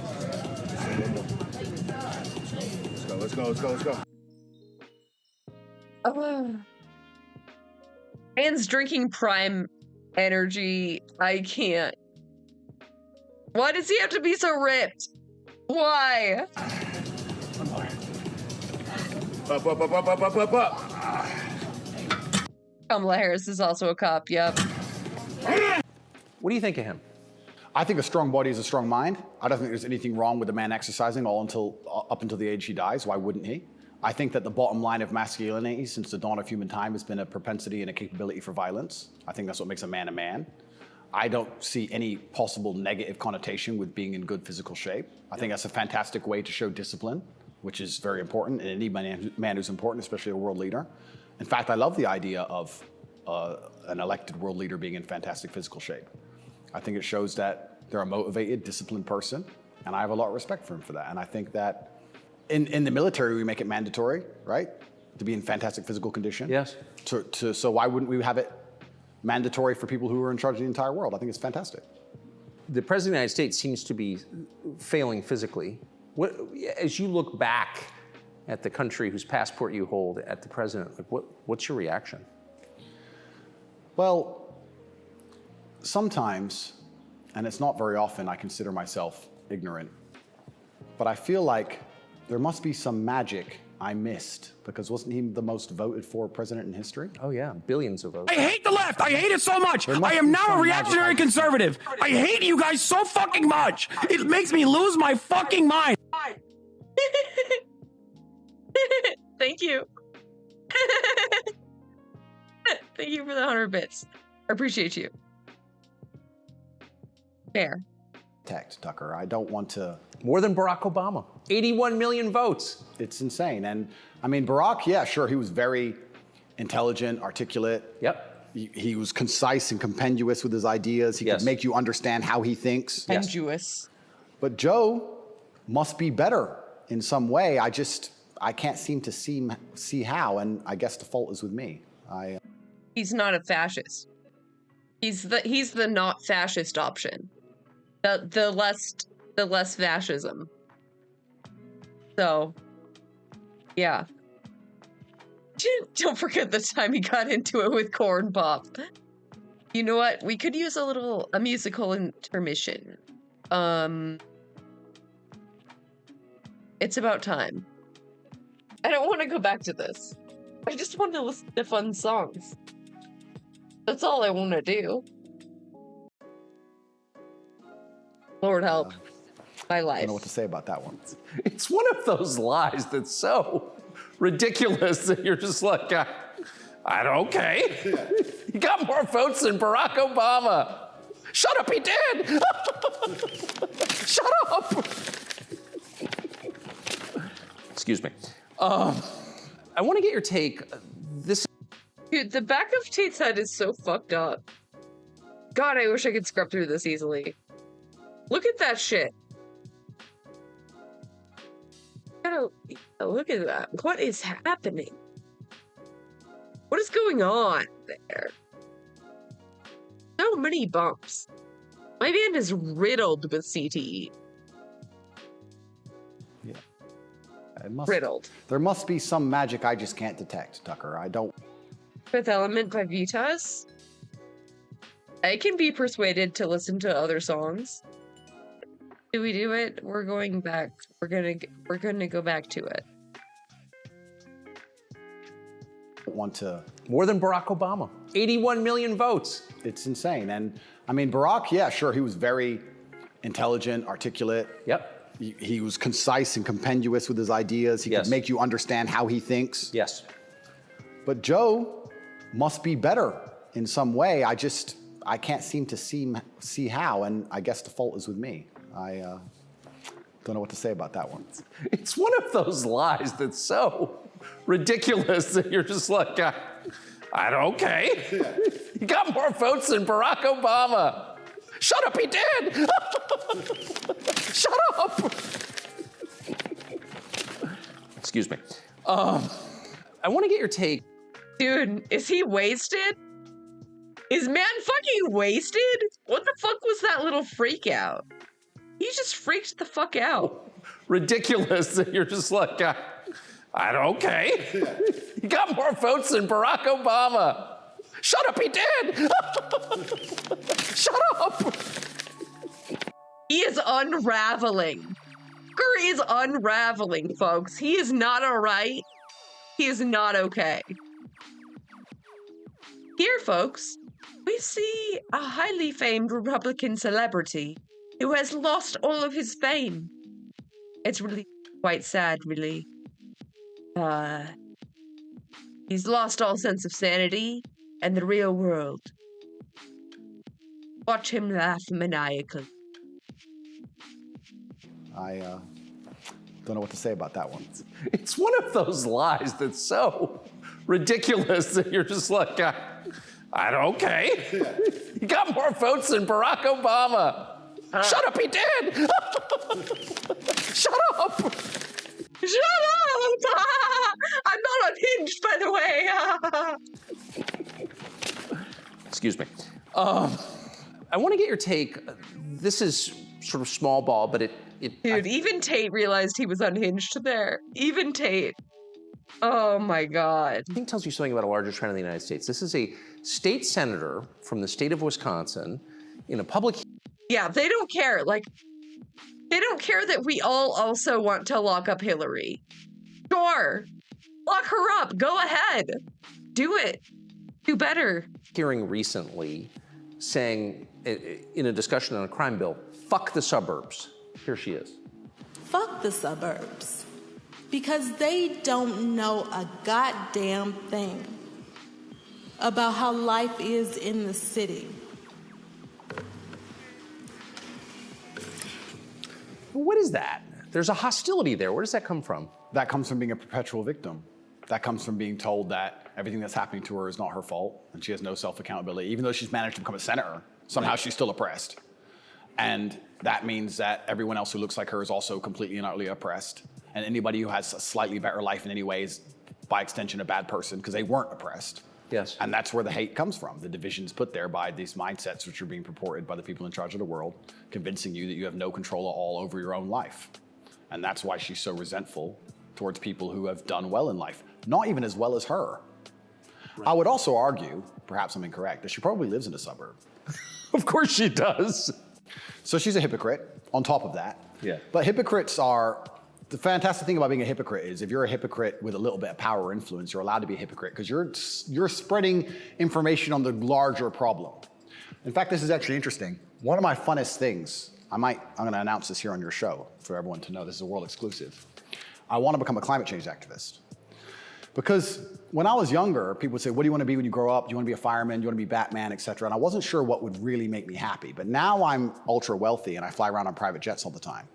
Let's go. Man's drinking prime energy. I can't. Why does he have to be so ripped? Why? Up. Kamala Harris is also a cop, yep. What do you think of him? I think a strong body is a strong mind. I don't think there's anything wrong with a man exercising up until the age he dies. Why wouldn't he? I think that the bottom line of masculinity since the dawn of human time has been a propensity and a capability for violence. I think that's what makes a man a man. I don't see any possible negative connotation with being in good physical shape. I think that's a fantastic way to show discipline, which is very important, and any man who's important, especially a world leader. In fact, I love the idea of an elected world leader being in fantastic physical shape. I think it shows that they're a motivated, disciplined person, and I have a lot of respect for him for that. And I think that in the military, we make it mandatory, right, to be in fantastic physical condition. Yes. So why wouldn't we have it mandatory for people who are in charge of the entire world? I think it's fantastic. The President of the United States seems to be failing physically. As you look back at the country whose passport you hold, at the president, like what's your reaction? Well, sometimes, and it's not very often, I consider myself ignorant, but I feel like there must be some magic I missed, because wasn't he the most voted for president in history? Oh yeah, billions of votes. I hate the left. I hate it so much. I am now a reactionary conservative. I hate you guys so fucking much. It makes me lose my fucking mind. Thank you. Thank you for the 100 bits. I appreciate you. Fair. Protect, Tucker. I don't want to... More than Barack Obama. 81 million votes. It's insane. And I mean, Barack, yeah, sure, he was very intelligent, articulate. Yep. He was concise and compendious with his ideas. He could make you understand how he thinks. Compendious. But Joe must be better in some way. I can't seem to see how, and I guess the fault is with me. He's not a fascist. He's the not fascist option. The less fascism. So, yeah. Don't forget the time he got into it with Corn Pop. You know what? We could use a musical intermission. It's about time. I don't want to go back to this. I just want to listen to fun songs. That's all I want to do. Lord help my life. I don't know what to say about that one. It's one of those lies that's so ridiculous that you're just like, okay. He got more votes than Barack Obama. Shut up, he did. Shut up. Excuse me. I want to get your take. Dude, the back of Tate's head is so fucked up. God, I wish I could scrub through this easily. Look at that shit. Look at that. What is happening? What is going on there? So many bumps. My band is riddled with CTE. Yeah. Riddled. There must be some magic I just can't detect, Tucker. I don't... Fifth Element by Vitas. I can be persuaded to listen to other songs. Do we do it? We're going back. We're gonna go back to it. Want to... More than Barack Obama. 81 million votes. It's insane. And I mean, Barack, yeah, sure, he was very intelligent, articulate. Yep. He was concise and compendious with his ideas. He could make you understand how he thinks. Yes. But Joe must be better in some way. I can't seem to see how, and I guess the fault is with me. I don't know what to say about that one. It's one of those lies that's so ridiculous that you're just like, okay. He got more votes than Barack Obama. Shut up, he did. Shut up. Excuse me. I want to get your take. Dude, is he wasted? Is man fucking wasted? What the fuck was that little freak out? He just freaked the fuck out. Ridiculous that you're just like, okay. He got more votes than Barack Obama. Shut up, he did. Shut up. He is unraveling. Tucker is unraveling, folks. He is not all right. He is not okay. Here, folks, we see a highly famed Republican celebrity who has lost all of his fame. It's really quite sad, really. He's lost all sense of sanity and the real world. Watch him laugh maniacally. I don't know what to say about that one. It's one of those lies that's so ridiculous that you're just like, okay. He got more votes than Barack Obama. Shut up, he did. Shut up. Shut up! I'm not unhinged, by the way. Excuse me. I want to get your take. This is sort of small ball, but Dude, even Tate realized he was unhinged there. Even Tate. Oh my God. I think tells you something about a larger trend in the United States. This is a state senator from the state of Wisconsin in a public. Yeah, they don't care. Like, they don't care that we all also want to lock up Hillary. Sure. Lock her up. Go ahead. Do it. Do better. Hearing recently saying in a discussion on a crime bill, fuck the suburbs. Here she is. Fuck the suburbs. Because they don't know a goddamn thing about how life is in the city. What is that? There's a hostility there. Where does that come from? That comes from being a perpetual victim. That comes from being told that everything that's happening to her is not her fault and she has no self-accountability. Even though she's managed to become a senator, somehow she's still oppressed. And that means that everyone else who looks like her is also completely and utterly oppressed. And anybody who has a slightly better life in any way is, by extension, a bad person because they weren't oppressed. Yes. And that's where the hate comes from. The division's put there by these mindsets which are being purported by the people in charge of the world, convincing you that you have no control at all over your own life. And that's why she's so resentful towards people who have done well in life, not even as well as her. Right. I would also argue, perhaps I'm incorrect, that she probably lives in a suburb. Of course she does. So she's a hypocrite on top of that. Yeah. But hypocrites are, the fantastic thing about being a hypocrite is if you're a hypocrite with a little bit of power or influence, you're allowed to be a hypocrite because you're spreading information on the larger problem. In fact, this is actually interesting. One of my funnest things, I'm gonna announce this here on your show for everyone to know, this is a world exclusive. I want to become a climate change activist. Because when I was younger, people would say, what do you want to be when you grow up? Do you want to be a fireman? Do you want to be Batman, et cetera? And I wasn't sure what would really make me happy. But now I'm ultra wealthy and I fly around on private jets all the time.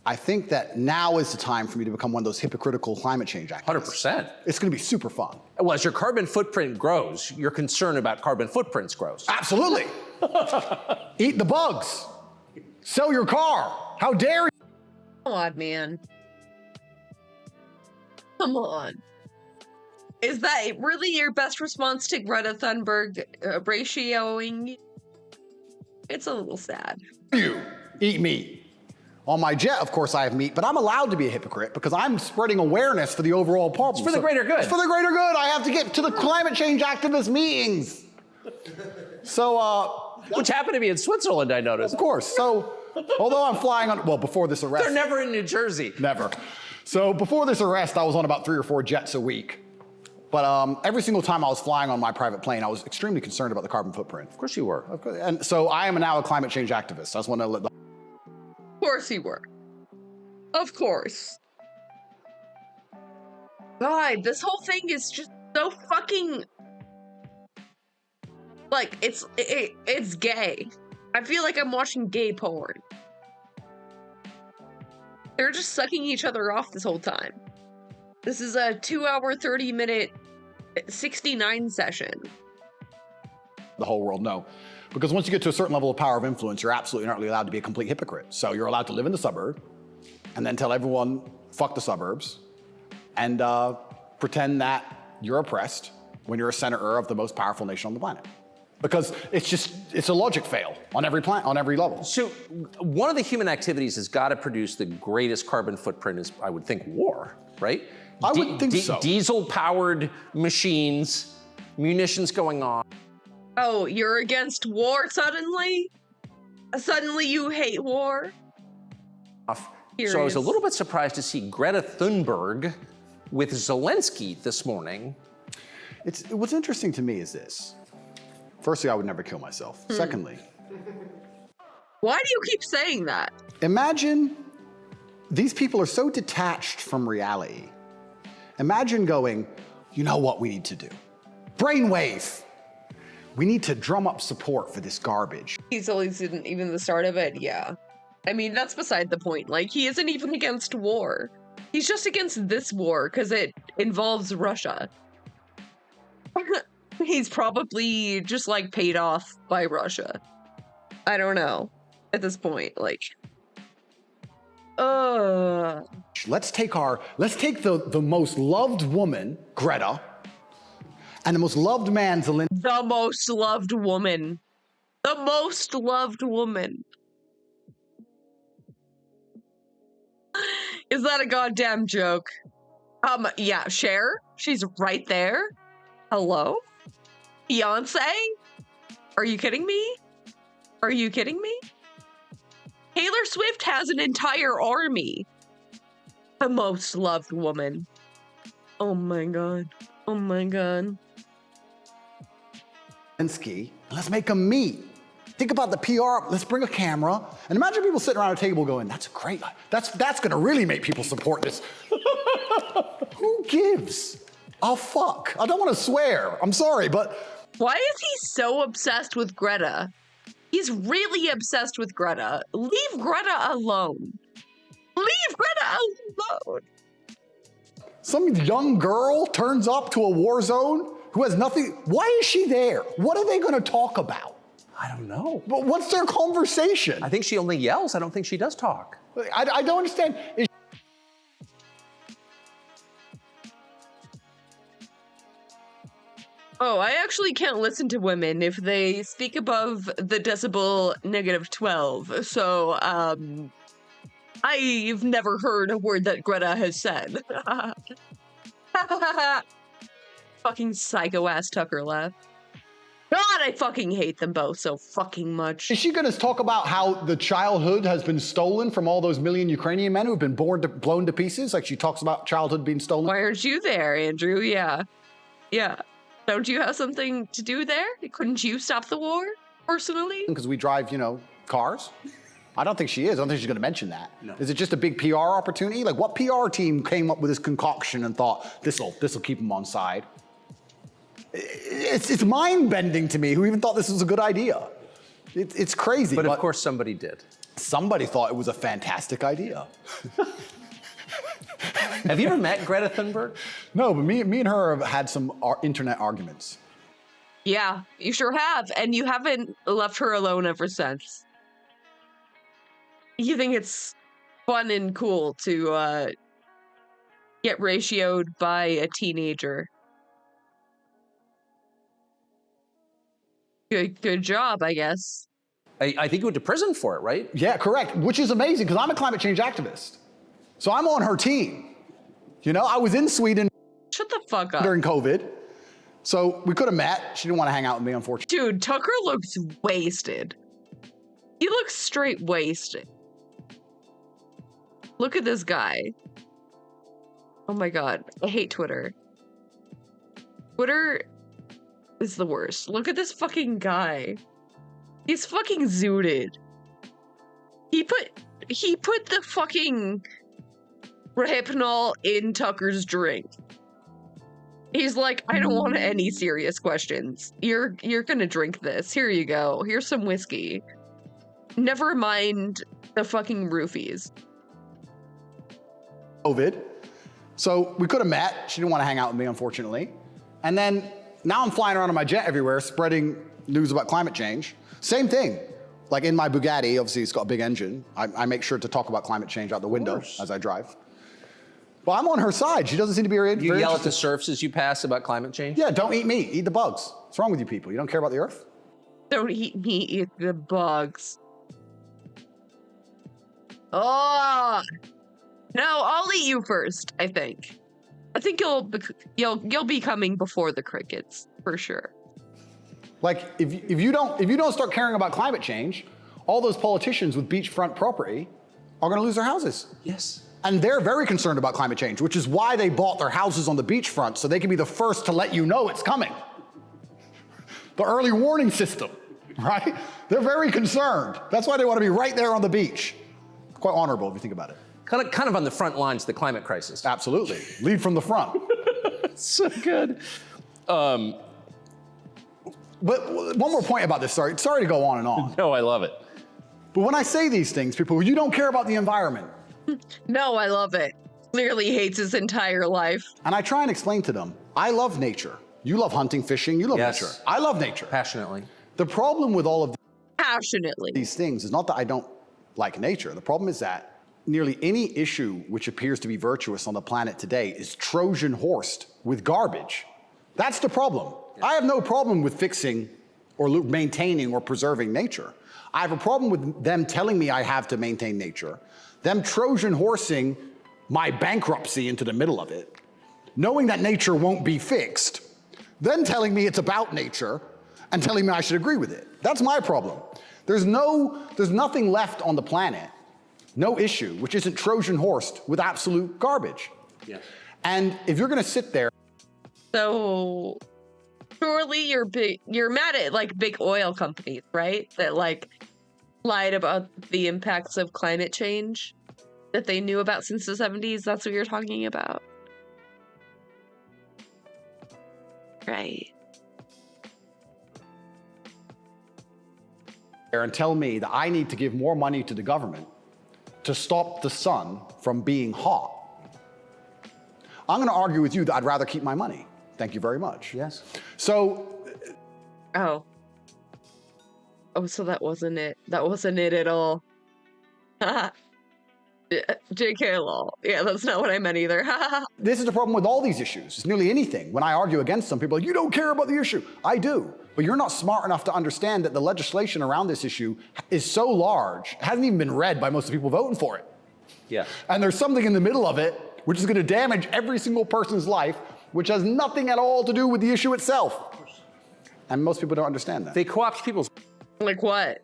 I think that now is the time for me to become one of those hypocritical climate change activists. 100%. It's going to be super fun. Well, as your carbon footprint grows, your concern about carbon footprints grows. Absolutely. Eat the bugs. Sell your car. How dare you? Come on, man. Come on. Is that really your best response to Greta Thunberg ratioing? It's a little sad. You eat meat. On my jet, of course, I have meat, but I'm allowed to be a hypocrite because I'm spreading awareness for the overall problem. It's for the greater good. It's for the greater good. I have to get to the climate change activist meetings. So, which happened to be in Switzerland, I noticed. Of course. So, although I'm flying on, well, before this arrest. They're never in New Jersey. Never. So before this arrest, I was on about 3 or 4 jets a week. But every single time I was flying on my private plane, I was extremely concerned about the carbon footprint. Of course you were. And so I am now a climate change activist. I just want to let the... Of course you were. Of course. God, this whole thing is just so fucking... Like, it's gay. I feel like I'm watching gay porn. They're just sucking each other off this whole time. This is a 2-hour, 30-minute, 69 session. The whole world, no. Because once you get to a certain level of power of influence, you're absolutely not really allowed to be a complete hypocrite. So you're allowed to live in the suburb and then tell everyone, fuck the suburbs, and pretend that you're oppressed when you're a senator of the most powerful nation on the planet. Because it's a logic fail on every level. So one of the human activities has got to produce the greatest carbon footprint is, I would think, war, right? I would think so. Diesel-powered machines, munitions going on. Oh, you're against war suddenly? Suddenly you hate war? So I was a little bit surprised to see Greta Thunberg with Zelensky this morning. What's interesting to me is this. Firstly, I would never kill myself. Secondly, why do you keep saying that? Imagine these people are so detached from reality. Imagine going, you know what we need to do? Brainwave. We need to drum up support for this garbage. He's always in even the start of it, yeah. I mean, that's beside the point. Like, he isn't even against war. He's just against this war because it involves Russia. He's probably just, like, paid off by Russia. I don't know. At this point, like... Let's take the most loved woman, Greta, and the most loved man, Zelensky. The most loved woman. The most loved woman. Is that a goddamn joke? Yeah, Cher? She's right there. Hello? Beyonce? Are you kidding me? Are you kidding me? Taylor Swift has an entire army. The most loved woman. Oh my god. Oh my god. Let's make them meet. Think about the PR. Let's bring a camera and imagine people sitting around a table going, "That's great. That's gonna really make people support this." Who gives a fuck? I don't want to swear. I'm sorry, but why is he so obsessed with Greta? He's really obsessed with Greta. Leave Greta alone. Leave Greta alone. some young girl turns up to a war zone who has nothing. Why is she there? What are they going to talk about? I don't know. But what's their conversation? I think she only yells. I don't think she does talk. I don't understand. Oh, I actually can't listen to women if they speak above the decibel -12. So, I've never heard a word that Greta has said. Fucking psycho-ass Tucker laugh. God, I fucking hate them both so fucking much. Is she going to talk about how the childhood has been stolen from all those million Ukrainian men who've been blown to pieces? Like she talks about childhood being stolen? Why aren't you there, Andrew? Yeah. Yeah. Don't you have something to do there? Couldn't you stop the war, personally? Because we drive, cars. I don't think she is. I don't think she's going to mention that. No. Is it just a big PR opportunity? Like, what PR team came up with this concoction and thought, this'll keep them on side? It's mind-bending to me. Who even thought this was a good idea? It's crazy. But of course somebody did. Somebody thought it was a fantastic idea. Have you ever met Greta Thunberg? No, but me and her have had some internet arguments. Yeah, you sure have. And you haven't left her alone ever since. You think it's fun and cool to get ratioed by a teenager. Good job, I guess. I think you went to prison for it, right? Yeah, correct. Which is amazing because I'm a climate change activist. So I'm on her team. I was in Sweden. Shut the fuck up. During COVID. So we could have met. She didn't want to hang out with me, unfortunately. Dude, Tucker looks wasted. He looks straight wasted. Look at this guy. Oh my god. I hate Twitter. Twitter is the worst. Look at this fucking guy. He's fucking zooted. He put the fucking Rohypnol in Tucker's drink. He's like, I don't want any serious questions. You're gonna drink this. Here you go. Here's some whiskey. Never mind the fucking roofies. COVID. So we could have met. She didn't want to hang out with me, unfortunately. And then now I'm flying around on my jet everywhere, spreading news about climate change. Same thing. Like in my Bugatti, obviously it's got a big engine. I make sure to talk about climate change out the window as I drive. Well, I'm on her side. She doesn't seem to be very You yell at the serfs as you pass about climate change? Yeah, don't eat meat. Eat the bugs. What's wrong with you people? You don't care about the earth? Don't eat meat, eat the bugs. Oh! No, I'll eat you first, I think. I think you'll be coming before the crickets, for sure. Like, if you don't start caring about climate change, all those politicians with beachfront property are going to lose their houses. Yes. And they're very concerned about climate change, which is why they bought their houses on the beachfront, so they can be the first to let you know it's coming. The early warning system, right? They're very concerned. That's why they want to be right there on the beach. Quite honorable if you think about it. Kind of on the front lines of the climate crisis. Absolutely. Lead from the front. So good. But one more point about this, sorry to go on and on. No, I love it. But when I say these things, people, you don't care about the environment. No, I love it. Clearly hates his entire life. And I try and explain to them, I love nature. You love hunting, fishing, you love nature. I love nature. Passionately. The problem with all of Passionately. these things is not that I don't like nature. The problem is that nearly any issue which appears to be virtuous on the planet today is Trojan horsed with garbage. That's the problem. Yeah. I have no problem with fixing or maintaining or preserving nature. I have a problem with them telling me I have to maintain nature, them Trojan horsing my bankruptcy into the middle of it, knowing that nature won't be fixed, then telling me it's about nature and telling me I should agree with it. That's my problem. There's nothing left on the planet, no issue, which isn't Trojan horsed with absolute garbage. Yes. And if you're gonna sit there. So surely you're mad at like big oil companies, right? That like lied about the impacts of climate change that they knew about since the 70s. That's what you're talking about. Right. And tell me that I need to give more money to the government to stop the sun from being hot. I'm going to argue with you that I'd rather keep my money. Thank you very much. Yes. So. Oh, so that wasn't it. That wasn't it at all. JK lol. Yeah, that's not what I meant either. This is the problem with all these issues. It's nearly anything. When I argue against some people, are like, you don't care about the issue. I do. But you're not smart enough to understand that the legislation around this issue is so large, it hasn't even been read by most of the people voting for it. Yeah. And there's something in the middle of it which is going to damage every single person's life, which has nothing at all to do with the issue itself. And most people don't understand that. They co-opt people's Like what?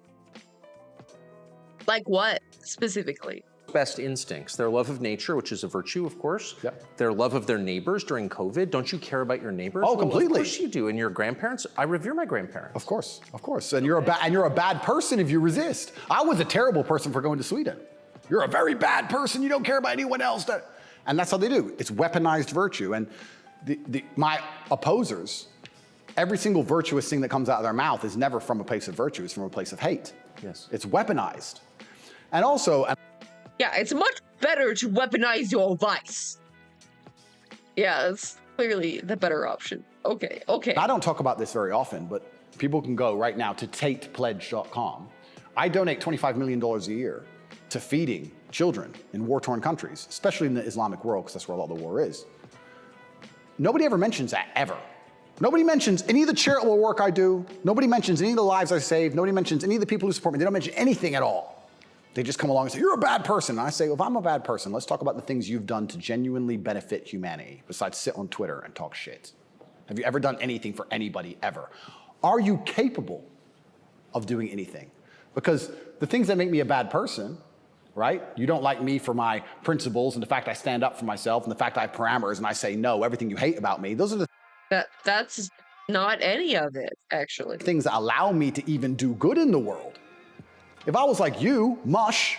Like what specifically? best instincts, their love of nature, which is a virtue, of course. Yep. Their love of their neighbors during COVID. Don't you care about your neighbors? Oh, Well, completely. of course you do. And your grandparents, I revere my grandparents. Of course, of course. And you're a bad person if you resist. I was a terrible person for going to Sweden. You're a very bad person. You don't care about anyone else. And that's how they do. It's weaponized virtue. And my opposers, every single virtuous thing that comes out of their mouth is never from a place of virtue. It's from a place of hate. Yes. It's weaponized. And also. Yeah, it's much better to weaponize your vice. Yeah, it's clearly the better option. Okay. I don't talk about this very often, but people can go right now to TatePledge.com. I donate $25 million a year to feeding children in war-torn countries, especially in the Islamic world, because that's where a lot of the war is. Nobody ever mentions that, ever. Nobody mentions any of the charitable work I do. Nobody mentions any of the lives I save. Nobody mentions any of the people who support me. They don't mention anything at all. They just come along and say, you're a bad person. And I say, well, if I'm a bad person, let's talk about the things you've done to genuinely benefit humanity, besides sit on Twitter and talk shit. Have you ever done anything for anybody, ever? Are you capable of doing anything? Because the things that make me a bad person, right? You don't like me for my principles and the fact I stand up for myself and the fact I have parameters and I say no, everything you hate about me. Those are the That's not any of it, actually. things that allow me to even do good in the world. If I was like you, mush,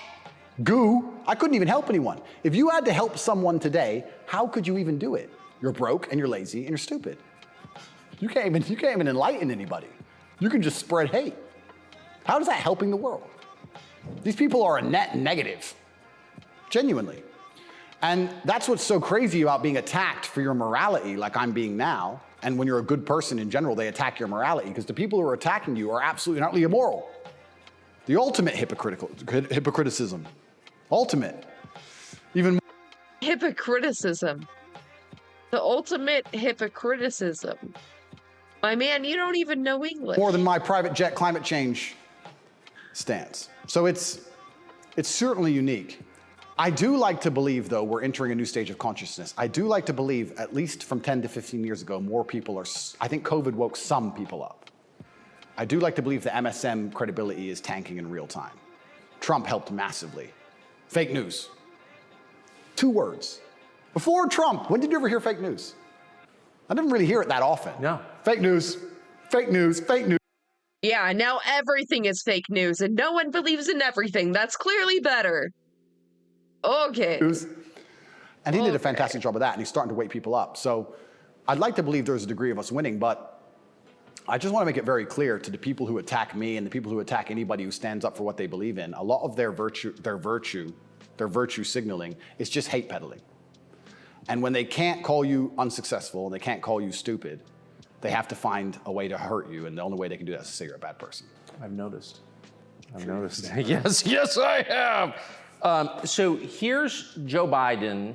goo, I couldn't even help anyone. If you had to help someone today, how could you even do it? You're broke and you're lazy and you're stupid. You can't even enlighten anybody. You can just spread hate. How is that helping the world? These people are a net negative, genuinely. And that's what's so crazy about being attacked for your morality like I'm being now. And when you're a good person in general, they attack your morality because the people who are attacking you are absolutely and utterly immoral. The ultimate hypocriticism. Ultimate. Even more. Hypocriticism. The ultimate hypocriticism. My man, you don't even know English. More than my private jet climate change stance. So it's certainly unique. I do like to believe, though, we're entering a new stage of consciousness. I do like to believe, at least from 10 to 15 years ago, more people are, I think COVID woke some people up. I do like to believe the MSM credibility is tanking in real time. Trump helped massively. Fake news. 2 words. Before Trump, when did you ever hear fake news? I didn't really hear it that often. No. Fake news, fake news, fake news. Yeah, now everything is fake news and no one believes in everything. That's clearly better. Okay. And he did a fantastic job of that, and he's starting to wake people up. So I'd like to believe there's a degree of us winning, but I just want to make it very clear to the people who attack me and the people who attack anybody who stands up for what they believe in, a lot of their virtue signaling is just hate peddling. And when they can't call you unsuccessful and they can't call you stupid, they have to find a way to hurt you, and the only way they can do that is to say you're a bad person. I've noticed. Yes, I have. So here's Joe Biden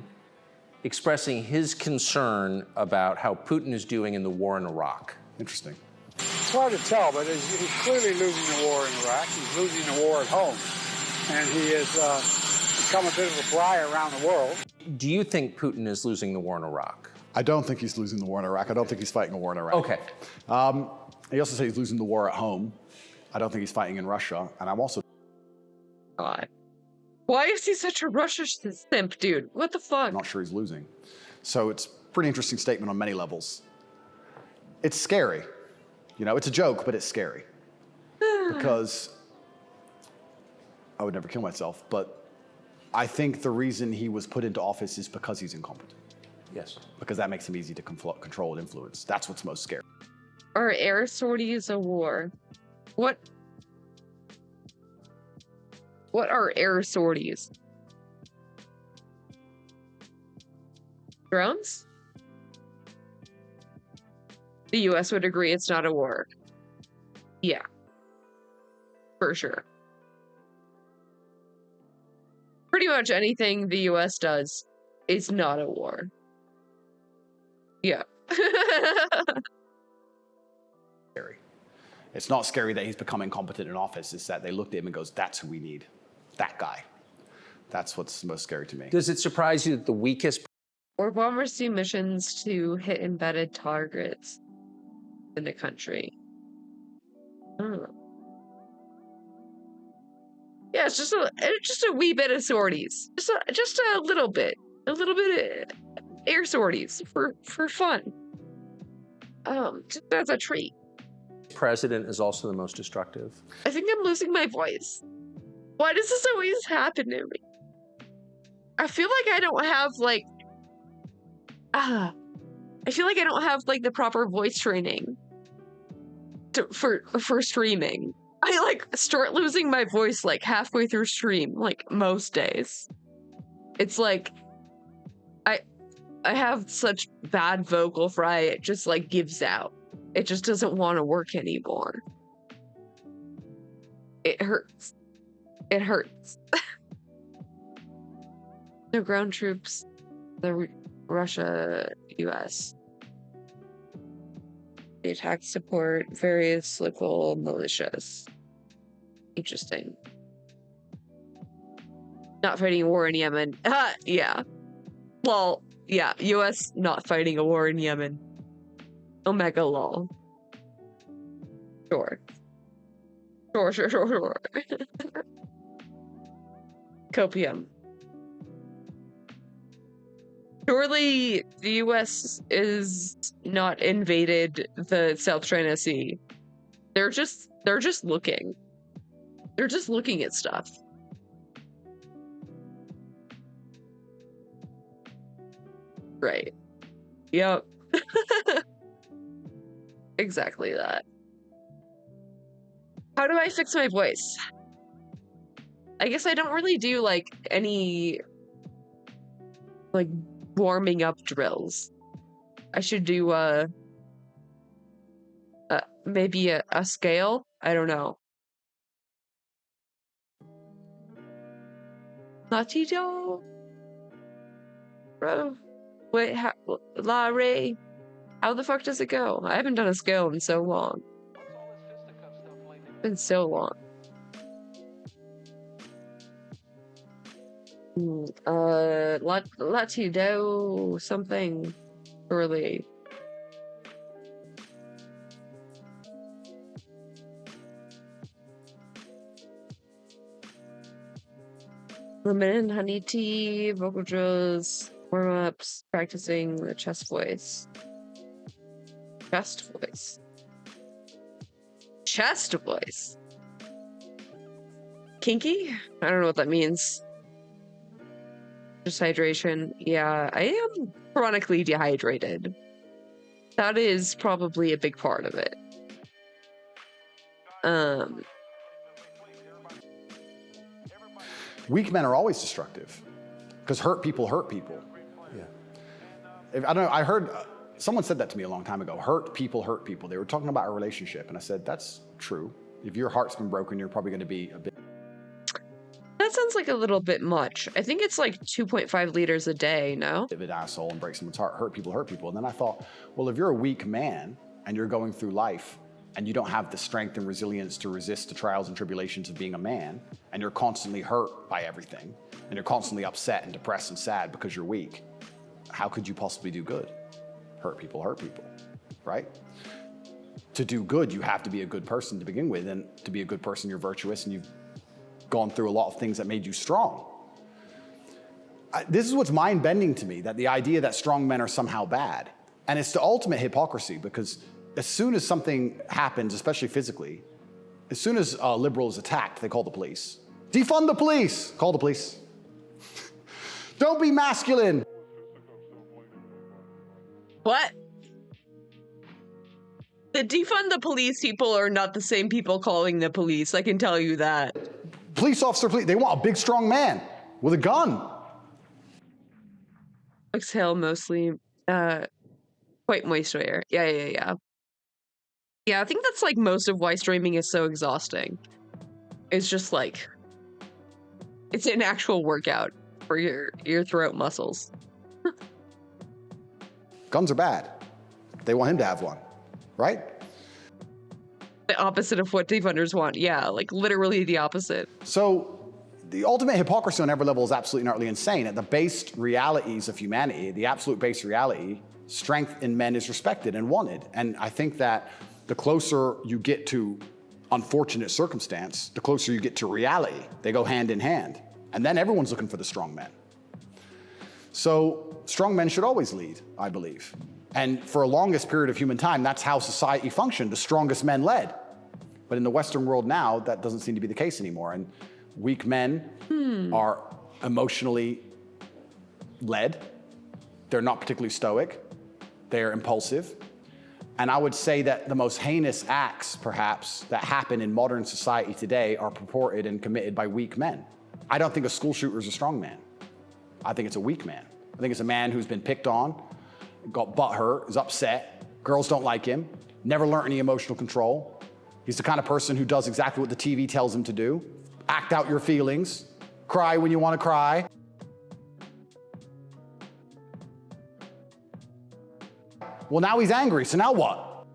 expressing his concern about how Putin is doing in the war in Iraq. Interesting. It's hard to tell, but he's clearly losing the war in Iraq. He's losing the war at home. And he is become a bit of a fly around the world. Do you think Putin is losing the war in Iraq? I don't think he's losing the war in Iraq. I don't think he's fighting a war in Iraq. Okay. He also said he's losing the war at home. I don't think he's fighting in Russia. And I'm also... God. Why is he such a Russia simp, dude? What the fuck? I'm not sure he's losing. So it's a pretty interesting statement on many levels. It's scary. You know, it's a joke, but it's scary. Because I would never kill myself, but I think the reason he was put into office is because he's incompetent. Yes. Because that makes him easy to control and influence. That's what's most scary. Are air sorties a war? What are air sorties? Drones? The US would agree it's not a war. Yeah. For sure. Pretty much anything the US does is not a war. Yeah. Scary. It's not scary that he's become incompetent in office. It's that they looked at him and goes, that's who we need. That guy. That's what's most scary to me. Does it surprise you that the weakest... Or bombers do missions to hit embedded targets in the country? Oh. Yeah, it's just a wee bit of sorties. Just a little bit of air sorties for fun. Just as a treat. President is also the most destructive. I think I'm losing my voice. Why does this always happen to me? I feel like I don't have the proper voice training for streaming. I start losing my voice halfway through stream, most days. It's like I have such bad vocal fry, it just gives out. It just doesn't want to work anymore. It hurts. It hurts. No ground troops, the Russia, US. The attack support various local militias. Interesting. Not fighting a war in Yemen. Yeah. Well, yeah, US not fighting a war in Yemen. Omega lol. Sure. Sure. Copium. Surely the US is not invaded the South China Sea. They're just looking. They're just looking at stuff. Right. Yep. Exactly that. How do I fix my voice? I guess I don't really do any warming up drills. I should do maybe a scale. I don't know. Latito, bro. Wait, Larry. How the fuck does it go? I haven't done a scale in so long. It's been so long. Latido something early. Lemon, honey tea, vocal drills, warm-ups, practicing the chest voice. Chest voice. Chest voice. Kinky? I don't know what that means. Just hydration. Yeah, I am chronically dehydrated. That is probably a big part of it. Weak men are always destructive because hurt people hurt people. Yeah. I don't know. I heard someone said that to me a long time ago. Hurt people hurt people. They were talking about a relationship, and I said that's true. If your heart's been broken, you're probably going to be a bit. That sounds like a little bit much. I think it's 2.5 liters a day. No. An asshole and break someone's heart. Hurt people hurt people. And then I thought, well, if you're a weak man and you're going through life and you don't have the strength and resilience to resist the trials and tribulations of being a man, and you're constantly hurt by everything, and you're constantly upset and depressed and sad because you're weak, how could you possibly do good? Hurt people, right? To do good, you have to be a good person to begin with, and to be a good person, you're virtuous, and you've gone through a lot of things that made you strong. This is what's mind-bending to me, that the idea that strong men are somehow bad. And it's the ultimate hypocrisy, because as soon as something happens, especially physically, as soon as a liberal is attacked, they call the police. Defund the police! Call the police. Don't be masculine! What? The defund the police people are not the same people calling the police, I can tell you that. Police officer, they want a big, strong man with a gun. Exhale mostly, quite moist air. Yeah. Yeah, I think that's like most of why streaming is so exhausting. It's just like, it's an actual workout for your throat muscles. Guns are bad. They want him to have one, right? The opposite of what defunders want. Yeah, like literally the opposite. So the ultimate hypocrisy on every level is absolutely and utterly insane. At the base realities of humanity, the absolute base reality, strength in men is respected and wanted. And I think that the closer you get to unfortunate circumstance, the closer you get to reality. They go hand in hand. And then everyone's looking for the strong men. So strong men should always lead, I believe. And for the longest period of human time, that's how society functioned. The strongest men led. But in the Western world now, that doesn't seem to be the case anymore. And weak men are emotionally led. They're not particularly stoic. They're impulsive. And I would say that the most heinous acts, perhaps, that happen in modern society today are purported and committed by weak men. I don't think a school shooter is a strong man. I think it's a weak man. I think it's a man who's been picked on, got butthurt, is upset, girls don't like him, never learned any emotional control. He's the kind of person who does exactly what the TV tells him to do. Act out your feelings, cry when you want to cry. Well, now he's angry, so now what?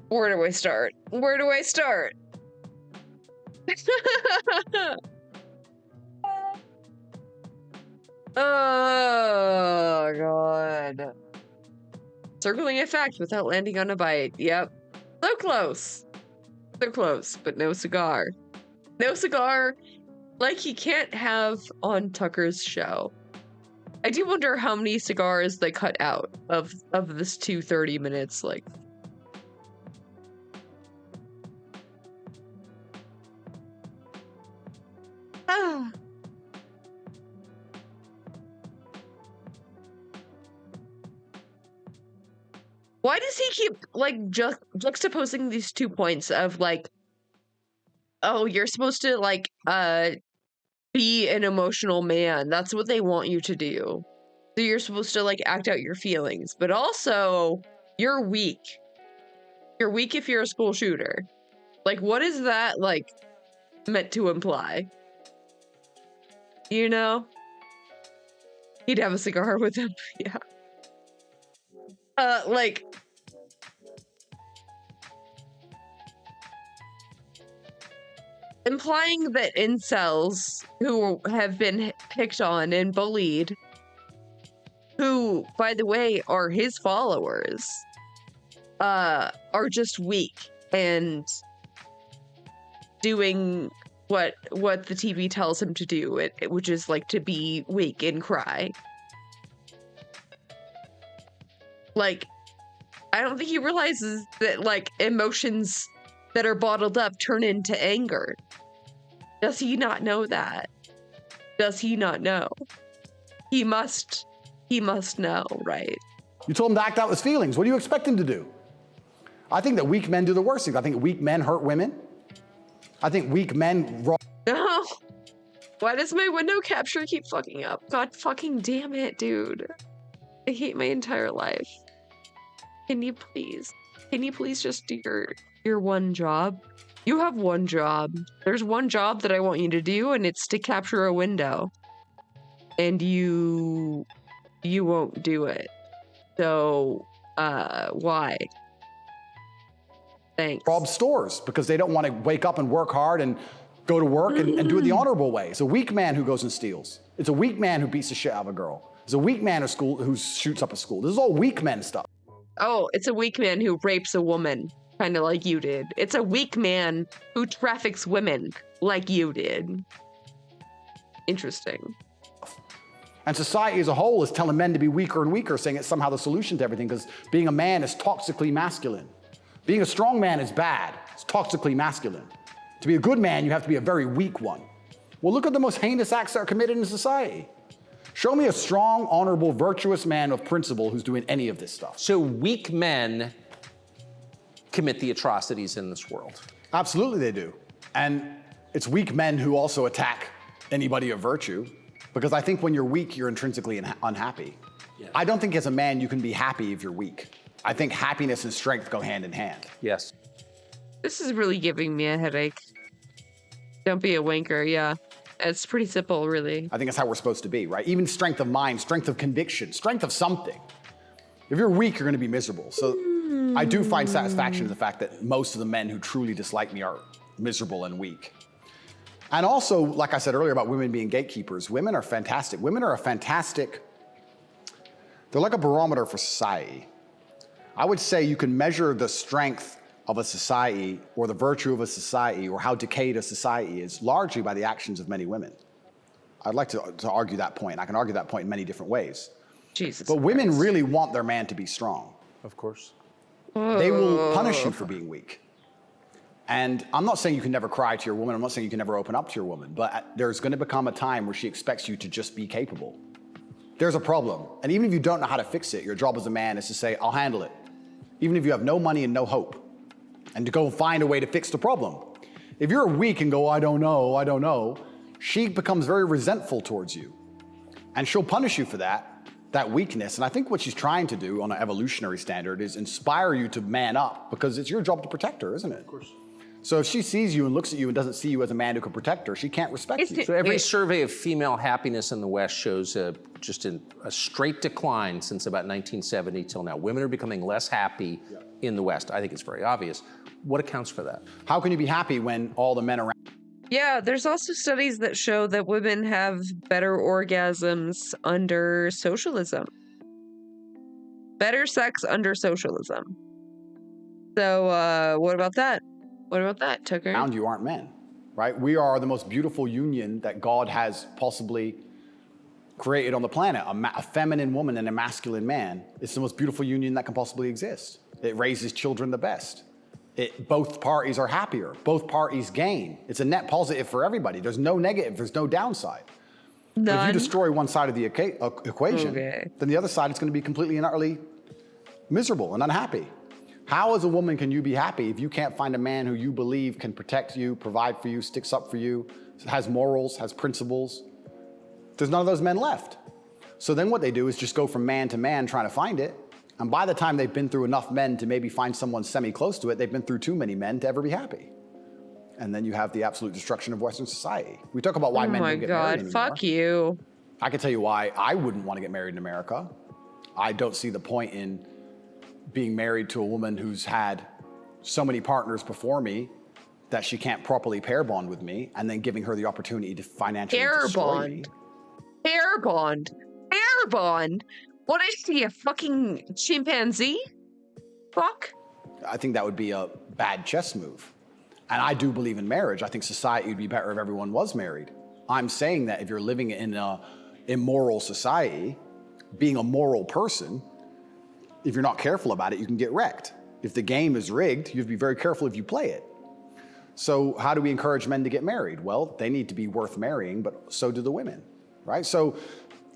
Where do I start? Where do I start? Oh, God. Circling a fact without landing on a bite. Yep. So close. So close, but no cigar. No cigar like he can't have on Tucker's show. I do wonder how many cigars they cut out of this 230 minutes, like. Ah. Why does he keep, like, juxtaposing these 2 points of, like, oh, you're supposed to, like, be an emotional man. That's what they want you to do. So you're supposed to, like, act out your feelings. But also, you're weak. You're weak if you're a school shooter. Like, what is that, like, meant to imply? You know? He'd have a cigar with him. Yeah. Like... implying that incels who have been picked on and bullied, who, by the way, are his followers, are just weak and doing what the TV tells him to do, which is, like, to be weak and cry. Like, I don't think he realizes that, like, emotions that are bottled up turn into anger. Does he not know that? Does he not know? He must know, right? You told him to act out his feelings. What do you expect him to do? I think that weak men do the worst things. I think weak men hurt women. I think weak men... No. Why does my window capture keep fucking up? God fucking damn it, dude. I hate my entire life. Can you please just do your one job? You have one job. There's one job that I want you to do, and it's to capture a window. And you won't do it. So, why? Thanks. Rob stores because they don't want to wake up and work hard and go to work and do it the honorable way. It's a weak man who goes and steals. It's a weak man who beats the shit out of a girl. It's a weak man who shoots up a school. This is all weak men stuff. Oh, it's a weak man who rapes a woman, kind of like you did. It's a weak man who traffics women, like you did. Interesting. And society as a whole is telling men to be weaker and weaker, saying it's somehow the solution to everything because being a man is toxically masculine. Being a strong man is bad. It's toxically masculine. To be a good man, you have to be a very weak one. Well, look at the most heinous acts that are committed in society. Show me a strong, honorable, virtuous man of principle who's doing any of this stuff. So weak men commit the atrocities in this world. Absolutely they do. And it's weak men who also attack anybody of virtue, because I think when you're weak, you're intrinsically unhappy. Yeah. I don't think as a man you can be happy if you're weak. I think happiness and strength go hand in hand. Yes. This is really giving me a headache. Don't be a wanker, yeah. It's pretty simple, really. I think that's how we're supposed to be, right? Even strength of mind, strength of conviction, strength of something. If you're weak, you're gonna be miserable. So I do find satisfaction in the fact that most of the men who truly dislike me are miserable and weak. And also, like I said earlier about women being gatekeepers, women are fantastic. Women are they're like a barometer for society. I would say you can measure the strength of a society or the virtue of a society or how decayed a society is largely by the actions of many women. I'd like to argue that point. I can argue that point in many different ways. Jesus but women Christ. really want their man to be strong. Of course. They will punish you for being weak. And I'm not saying you can never cry to your woman. I'm not saying you can never open up to your woman. But there's going to become a time where she expects you to just be capable. There's a problem. And even if you don't know how to fix it, your job as a man is to say, I'll handle it. Even if you have no money and no hope. And to go find a way to fix the problem. If you're weak and go, I don't know, she becomes very resentful towards you. And she'll punish you for that weakness. And I think what she's trying to do on an evolutionary standard is inspire you to man up, because it's your job to protect her, isn't it? Of course. So if she sees you and looks at you and doesn't see you as a man who can protect her, she can't respect you. So every survey of female happiness in the West shows just a straight decline since about 1970 till now. Women are becoming less happy in the West. I think it's very obvious. What accounts for that? How can you be happy when all the men around? Yeah, there's also studies that show that women have better orgasms under socialism. Better sex under socialism. So, what about that? What about that, Tucker? Around you aren't men, right? We are the most beautiful union that God has possibly created on the planet. A feminine woman and a masculine man. It's the most beautiful union that can possibly exist. It raises children the best. Both parties are happier. Both parties gain. It's a net positive for everybody. There's no negative. There's no downside. But if you destroy one side of the equation, then the other side is going to be completely and utterly miserable and unhappy. How as a woman can you be happy if you can't find a man who you believe can protect you, provide for you, sticks up for you, has morals, has principles? There's none of those men left. So then what they do is just go from man to man trying to find it. And by the time they've been through enough men to maybe find someone semi-close to it, they've been through too many men to ever be happy. And then you have the absolute destruction of Western society. We talk about why men don't get married anymore. Fuck you. I can tell you why I wouldn't want to get married in America. I don't see the point in being married to a woman who's had so many partners before me that she can't properly pair bond with me, and then giving her the opportunity to financially destroy me. Pair bond. Pair bond. What is she, a fucking chimpanzee? Fuck. I think that would be a bad chess move. And I do believe in marriage. I think society would be better if everyone was married. I'm saying that if you're living in an immoral society, being a moral person, if you're not careful about it, you can get wrecked. If the game is rigged, you have to be very careful if you play it. So how do we encourage men to get married? Well, they need to be worth marrying, but so do the women, right? So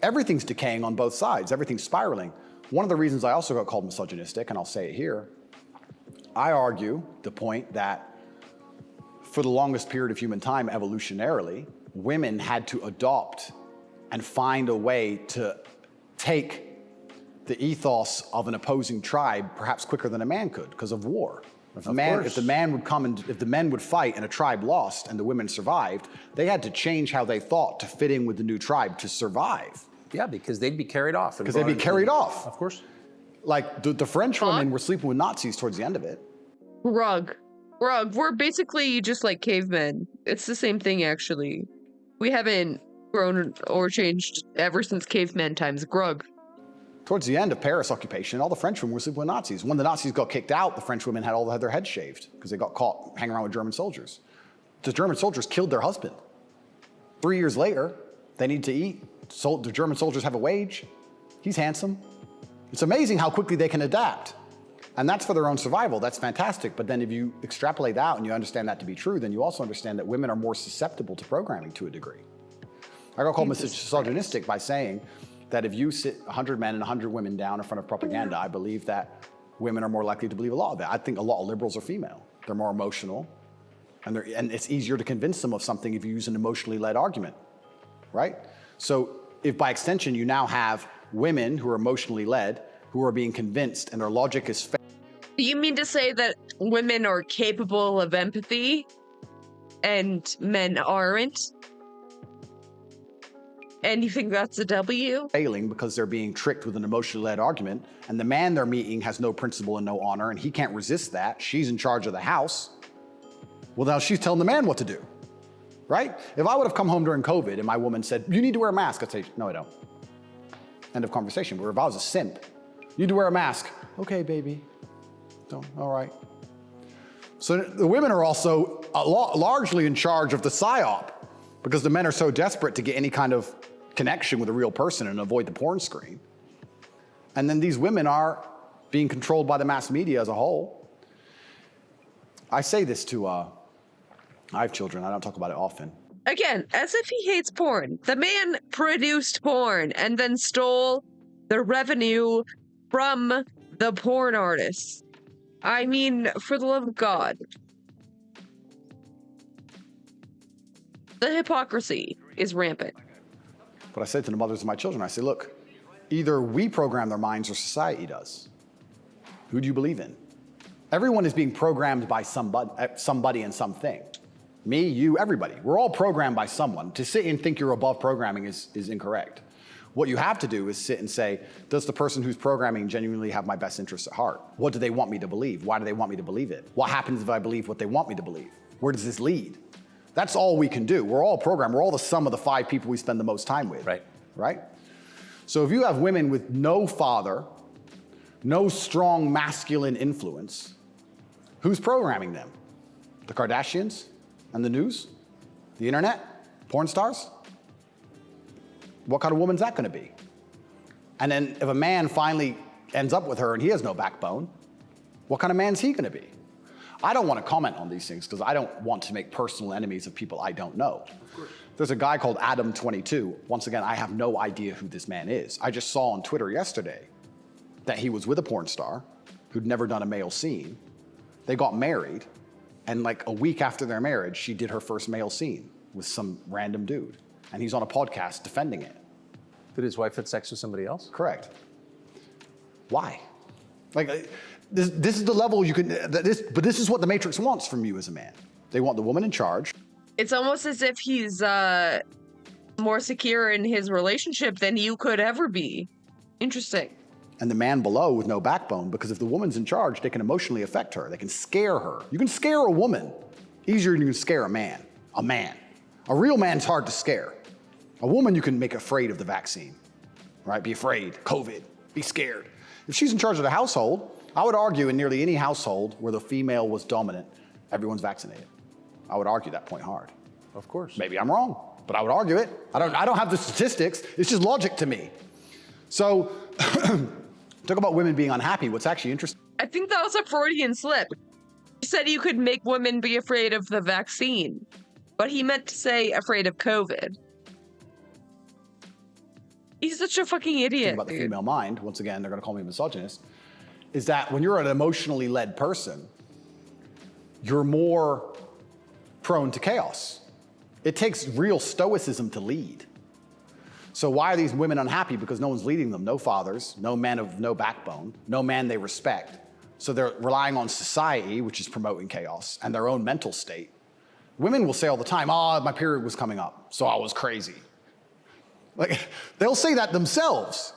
everything's decaying on both sides. Everything's spiraling. One of the reasons I also got called misogynistic, and I'll say it here, I argue the point that for the longest period of human time, evolutionarily, women had to adopt and find a way to take the ethos of an opposing tribe perhaps quicker than a man could because of war. If the men would fight and a tribe lost and the women survived, they had to change how they thought to fit in with the new tribe to survive. Yeah, because they'd be carried off. Because they'd be carried off. Of course. Like the French women were sleeping with Nazis towards the end of it. Grug. We're basically just like cavemen. It's the same thing, actually. We haven't grown or changed ever since caveman times. Grug. Towards the end of Paris occupation, all the French women were sleeping with Nazis. When the Nazis got kicked out, the French women had their heads shaved because they got caught hanging around with German soldiers. The German soldiers killed their husband. 3 years later, they need to eat. So the German soldiers have a wage. He's handsome. It's amazing how quickly they can adapt. And that's for their own survival. That's fantastic. But then if you extrapolate out and you understand that to be true, then you also understand that women are more susceptible to programming to a degree. I got called misogynistic by saying that if you sit 100 men and 100 women down in front of propaganda, I believe that women are more likely to believe a lot of it. I think a lot of liberals are female. They're more emotional. And it's easier to convince them of something if you use an emotionally led argument, right? So if by extension you now have women who are emotionally led, who are being convinced and their logic is Do you mean to say that women are capable of empathy and men aren't? And you think that's a W? Failing because they're being tricked with an emotionally led argument, and the man they're meeting has no principle and no honor, and he can't resist that. She's in charge of the house. Well, now she's telling the man what to do, right? If I would have come home during COVID and my woman said, you need to wear a mask, I'd say, no, I don't. End of conversation. Where if I was a simp, you need to wear a mask. Okay, baby. Don't, all right. So the women are also largely in charge of the psyop because the men are so desperate to get any kind of connection with a real person and avoid the porn screen. And then these women are being controlled by the mass media as a whole. I say this to, I have children, I don't talk about it often. Again, as if he hates porn. The man produced porn and then stole the revenue from the porn artists. I mean, for the love of God. The hypocrisy is rampant. But I said to the mothers of my children, I say, look, either we program their minds or society does. Who do you believe in? Everyone is being programmed by somebody and something. Me, you, everybody. We're all programmed by someone. To sit and think you're above programming is incorrect. What you have to do is sit and say, does the person who's programming genuinely have my best interests at heart? What do they want me to believe? Why do they want me to believe it? What happens if I believe what they want me to believe? Where does this lead? That's all we can do. We're all programmed. We're all the sum of the 5 people we spend the most time with. Right? So if you have women with no father, no strong masculine influence, who's programming them? The Kardashians? And the news? The internet? Porn stars? What kind of woman's that gonna be? And then if a man finally ends up with her and he has no backbone, what kind of man's he gonna be? I don't wanna comment on these things because I don't want to make personal enemies of people I don't know. There's a guy called Adam22. Once again, I have no idea who this man is. I just saw on Twitter yesterday that he was with a porn star who'd never done a male scene. They got married. And like a week after their marriage, she did her first male scene with some random dude. And he's on a podcast defending it. Did his wife have sex with somebody else? Correct. Why? Like, this is the level you can, but this is what the Matrix wants from you as a man. They want the woman in charge. It's almost as if he's more secure in his relationship than you could ever be. Interesting. And the man below with no backbone, because if the woman's in charge, they can emotionally affect her. They can scare her. You can scare a woman easier than you can scare a man. A man. A real man's hard to scare. A woman you can make afraid of the vaccine, right? Be afraid, COVID, be scared. If she's in charge of the household, I would argue in nearly any household where the female was dominant, everyone's vaccinated. I would argue that point hard. Of course. Maybe I'm wrong, but I would argue it. I don't have the statistics. It's just logic to me. So, talk about women being unhappy. What's actually interesting. I think that was a Freudian slip. He said you could make women be afraid of the vaccine, but he meant to say afraid of COVID. He's such a fucking idiot. About the female mind, once again, they're going to call me a misogynist, is that when you're an emotionally led person, you're more prone to chaos. It takes real stoicism to lead. So why are these women unhappy? Because no one's leading them. No fathers, no men of no backbone, no man they respect. So they're relying on society, which is promoting chaos, and their own mental state. Women will say all the time, oh, my period was coming up, so I was crazy. Like, they'll say that themselves.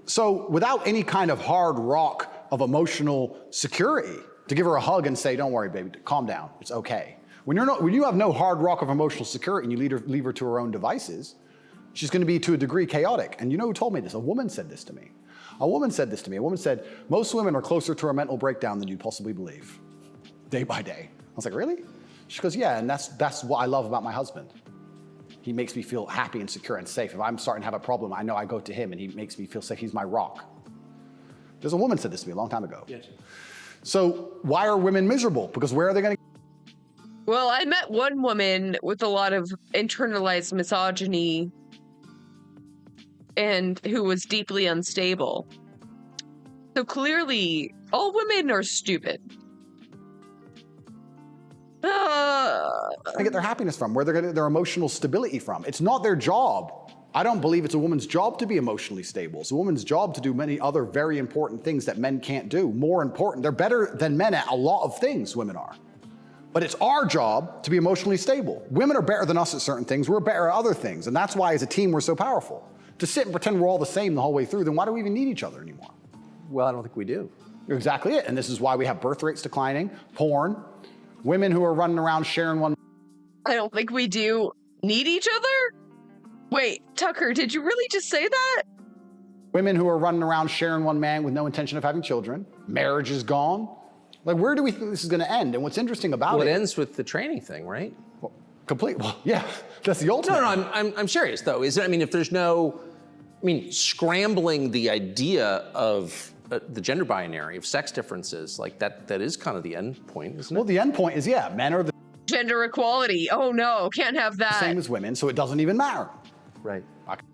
So without any kind of hard rock of emotional security, to give her a hug and say, don't worry, baby, calm down, it's okay. When you have no hard rock of emotional security and you leave her to her own devices, she's gonna be, to a degree, chaotic. And you know who told me this? A woman said this to me. A woman said this to me. A woman said, most women are closer to a mental breakdown than you possibly believe, day by day. I was like, really? She goes, yeah, and that's what I love about my husband. He makes me feel happy and secure and safe. If I'm starting to have a problem, I know I go to him and he makes me feel safe. He's my rock. There's a woman said this to me a long time ago. Yes. So why are women miserable? Because where are they going to? Well, I met one woman with a lot of internalized misogyny and who was deeply unstable. So clearly, all women are stupid. They get their happiness from, where they're getting their emotional stability from. It's not their job. I don't believe it's a woman's job to be emotionally stable. It's a woman's job to do many other very important things that men can't do. More important, they're better than men at a lot of things, women are. But it's our job to be emotionally stable. Women are better than us at certain things. We're better at other things. And that's why as a team, we're so powerful. To sit and pretend we're all the same the whole way through, then why do we even need each other anymore? Well, I don't think we do. You're exactly it. And this is why we have birth rates declining, porn, women who are running around sharing one. I don't think we do need each other? Wait, Tucker, did you really just say that? Women who are running around sharing one man with no intention of having children. Marriage is gone. Like, where do we think this is going to end? And what's interesting about it ends with the training thing, right? Well, yeah, that's the ultimate. No, I'm serious though. If there's no, scrambling the idea of the gender binary, of sex differences, like that is kind of the end point, isn't it? Well, the end point is, yeah, men are the gender equality. Oh no, can't have that. Same as women, so it doesn't even matter. Right.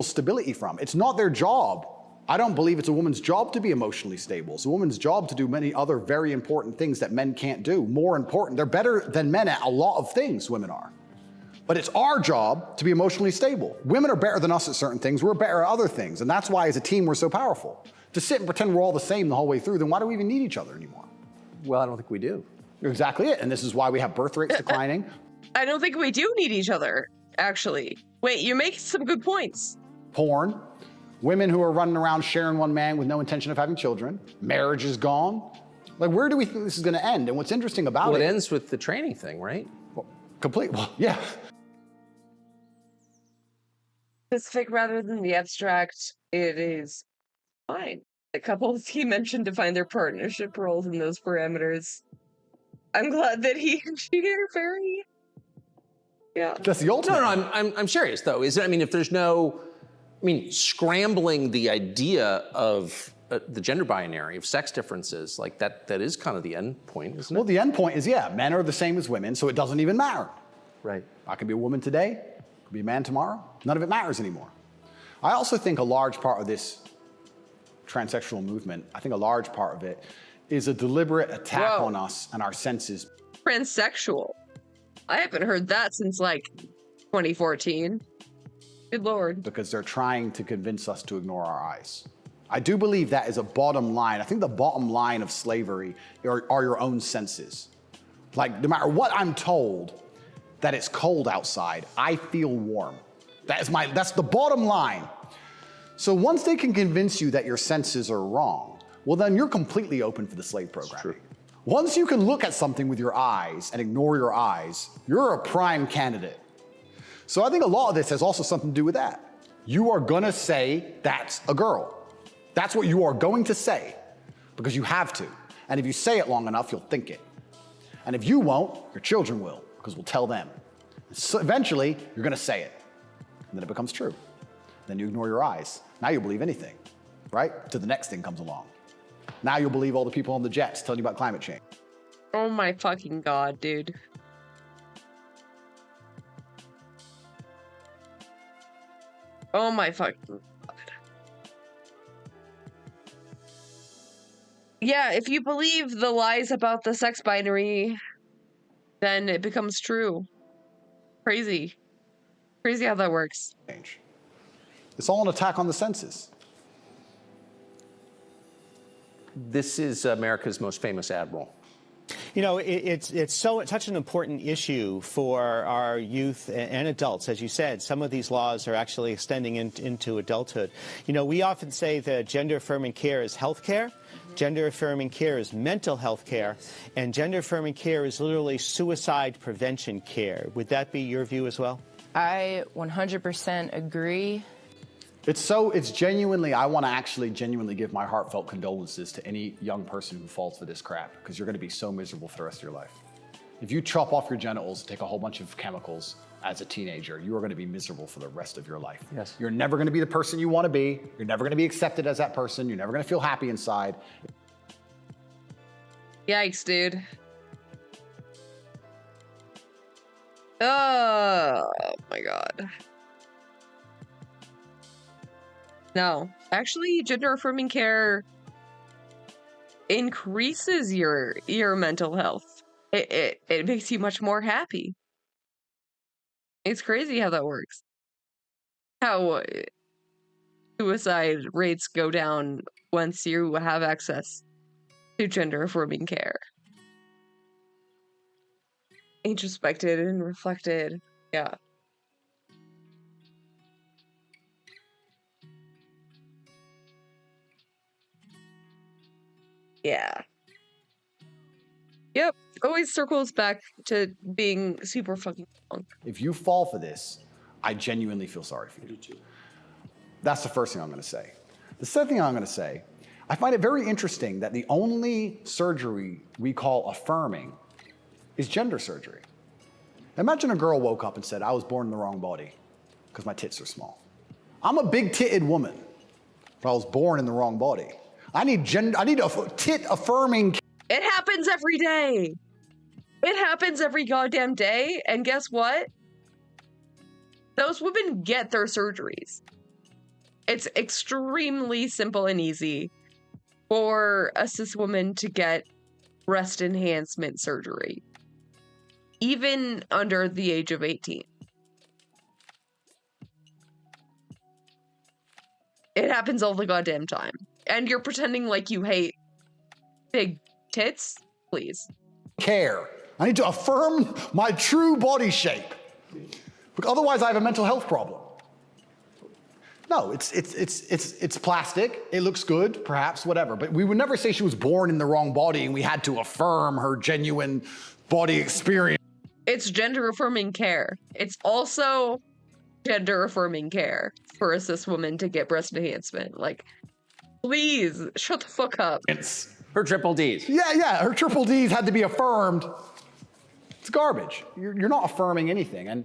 Stability from. It's not their job. I don't believe it's a woman's job to be emotionally stable. It's a woman's job to do many other very important things that men can't do. More important, they're better than men at a lot of things, women are. But it's our job to be emotionally stable. Women are better than us at certain things. We're better at other things. And that's why as a team, we're so powerful. To sit and pretend we're all the same the whole way through, then why do we even need each other anymore? Well, I don't think we do. You're exactly it. And this is why we have birth rates declining. I don't think we do need each other, actually. Wait, you make some good points. Porn, women who are running around sharing one man with no intention of having children. Marriage is gone. Like, where do we think this is going to end? And what's interesting about it ends with the training thing, right? Well, yeah. Specific rather than the abstract, it is fine. The couples he mentioned define their partnership roles in those parameters. I'm glad that he and she are very. Yeah. That's the ultimate. No, I'm serious though. If there's no, scrambling the idea of the gender binary, of sex differences, like that is kind of the end point, isn't it? Well, the end point is, yeah, men are the same as women, so it doesn't even matter. Right. I can be a woman today, I can be a man tomorrow. None of it matters anymore. I also think a large part of this transsexual movement, I think a large part of it is a deliberate attack on us and our senses. Transsexual. I haven't heard that since like 2014. Good Lord. Because they're trying to convince us to ignore our eyes. I do believe that is a bottom line. I think the bottom line of slavery are your own senses. Like, no matter what I'm told, that it's cold outside, I feel warm. That's the bottom line. So once they can convince you that your senses are wrong, well, then you're completely open for the slave programming. Once you can look at something with your eyes and ignore your eyes, you're a prime candidate. So I think a lot of this has also something to do with that. You are gonna say, that's a girl. That's what you are going to say, because you have to. And if you say it long enough, you'll think it. And if you won't, your children will, because we'll tell them. So eventually, you're gonna say it. And then it becomes true. Then you ignore your eyes. Now you'll believe anything, right? Till the next thing comes along. Now you'll believe all the people on the jets telling you about climate change. Oh my fucking God, dude. Oh my fucking God. Yeah, if you believe the lies about the sex binary, then it becomes true. Crazy. Crazy how that works. It's all an attack on the senses. This is America's most famous admiral. You know, it's such an important issue for our youth and adults. As you said, some of these laws are actually extending into adulthood. You know, we often say that gender-affirming care is health care. Gender-affirming care is mental health care. And gender-affirming care is literally suicide prevention care. Would that be your view as well? I 100% agree. It's genuinely, I want to actually genuinely give my heartfelt condolences to any young person who falls for this crap, because you're going to be so miserable for the rest of your life. If you chop off your genitals, take a whole bunch of chemicals as a teenager, you are going to be miserable for the rest of your life. Yes. You're never going to be the person you want to be. You're never going to be accepted as that person. You're never going to feel happy inside. Yikes, dude. Oh my God. No, actually, gender-affirming care increases your mental health. It makes you much more happy. It's crazy how that works. How suicide rates go down once you have access to gender-affirming care. Introspected and reflected. Yeah. Yeah. Yep. Always circles back to being super fucking strong. If you fall for this, I genuinely feel sorry for you. That's the first thing I'm going to say. The second thing I'm going to say, I find it very interesting that the only surgery we call affirming is gender surgery. Imagine a girl woke up and said, I was born in the wrong body because my tits are small. I'm a big-titted woman, but I was born in the wrong body. I need a tit affirming. It happens every day. It happens every goddamn day. And guess what? Those women get their surgeries. It's extremely simple and easy for a cis woman to get breast enhancement surgery, even under the age of 18. It happens all the goddamn time. And you're pretending like you hate big tits? Please. Care. I need to affirm my true body shape. Because otherwise I have a mental health problem. No, it's plastic. It looks good, perhaps, whatever. But we would never say she was born in the wrong body and we had to affirm her genuine body experience. It's gender-affirming care. It's also gender-affirming care for a cis woman to get breast enhancement. Like, please, shut the fuck up. It's her triple Ds. Yeah, her triple Ds had to be affirmed. It's garbage. You're not affirming anything. And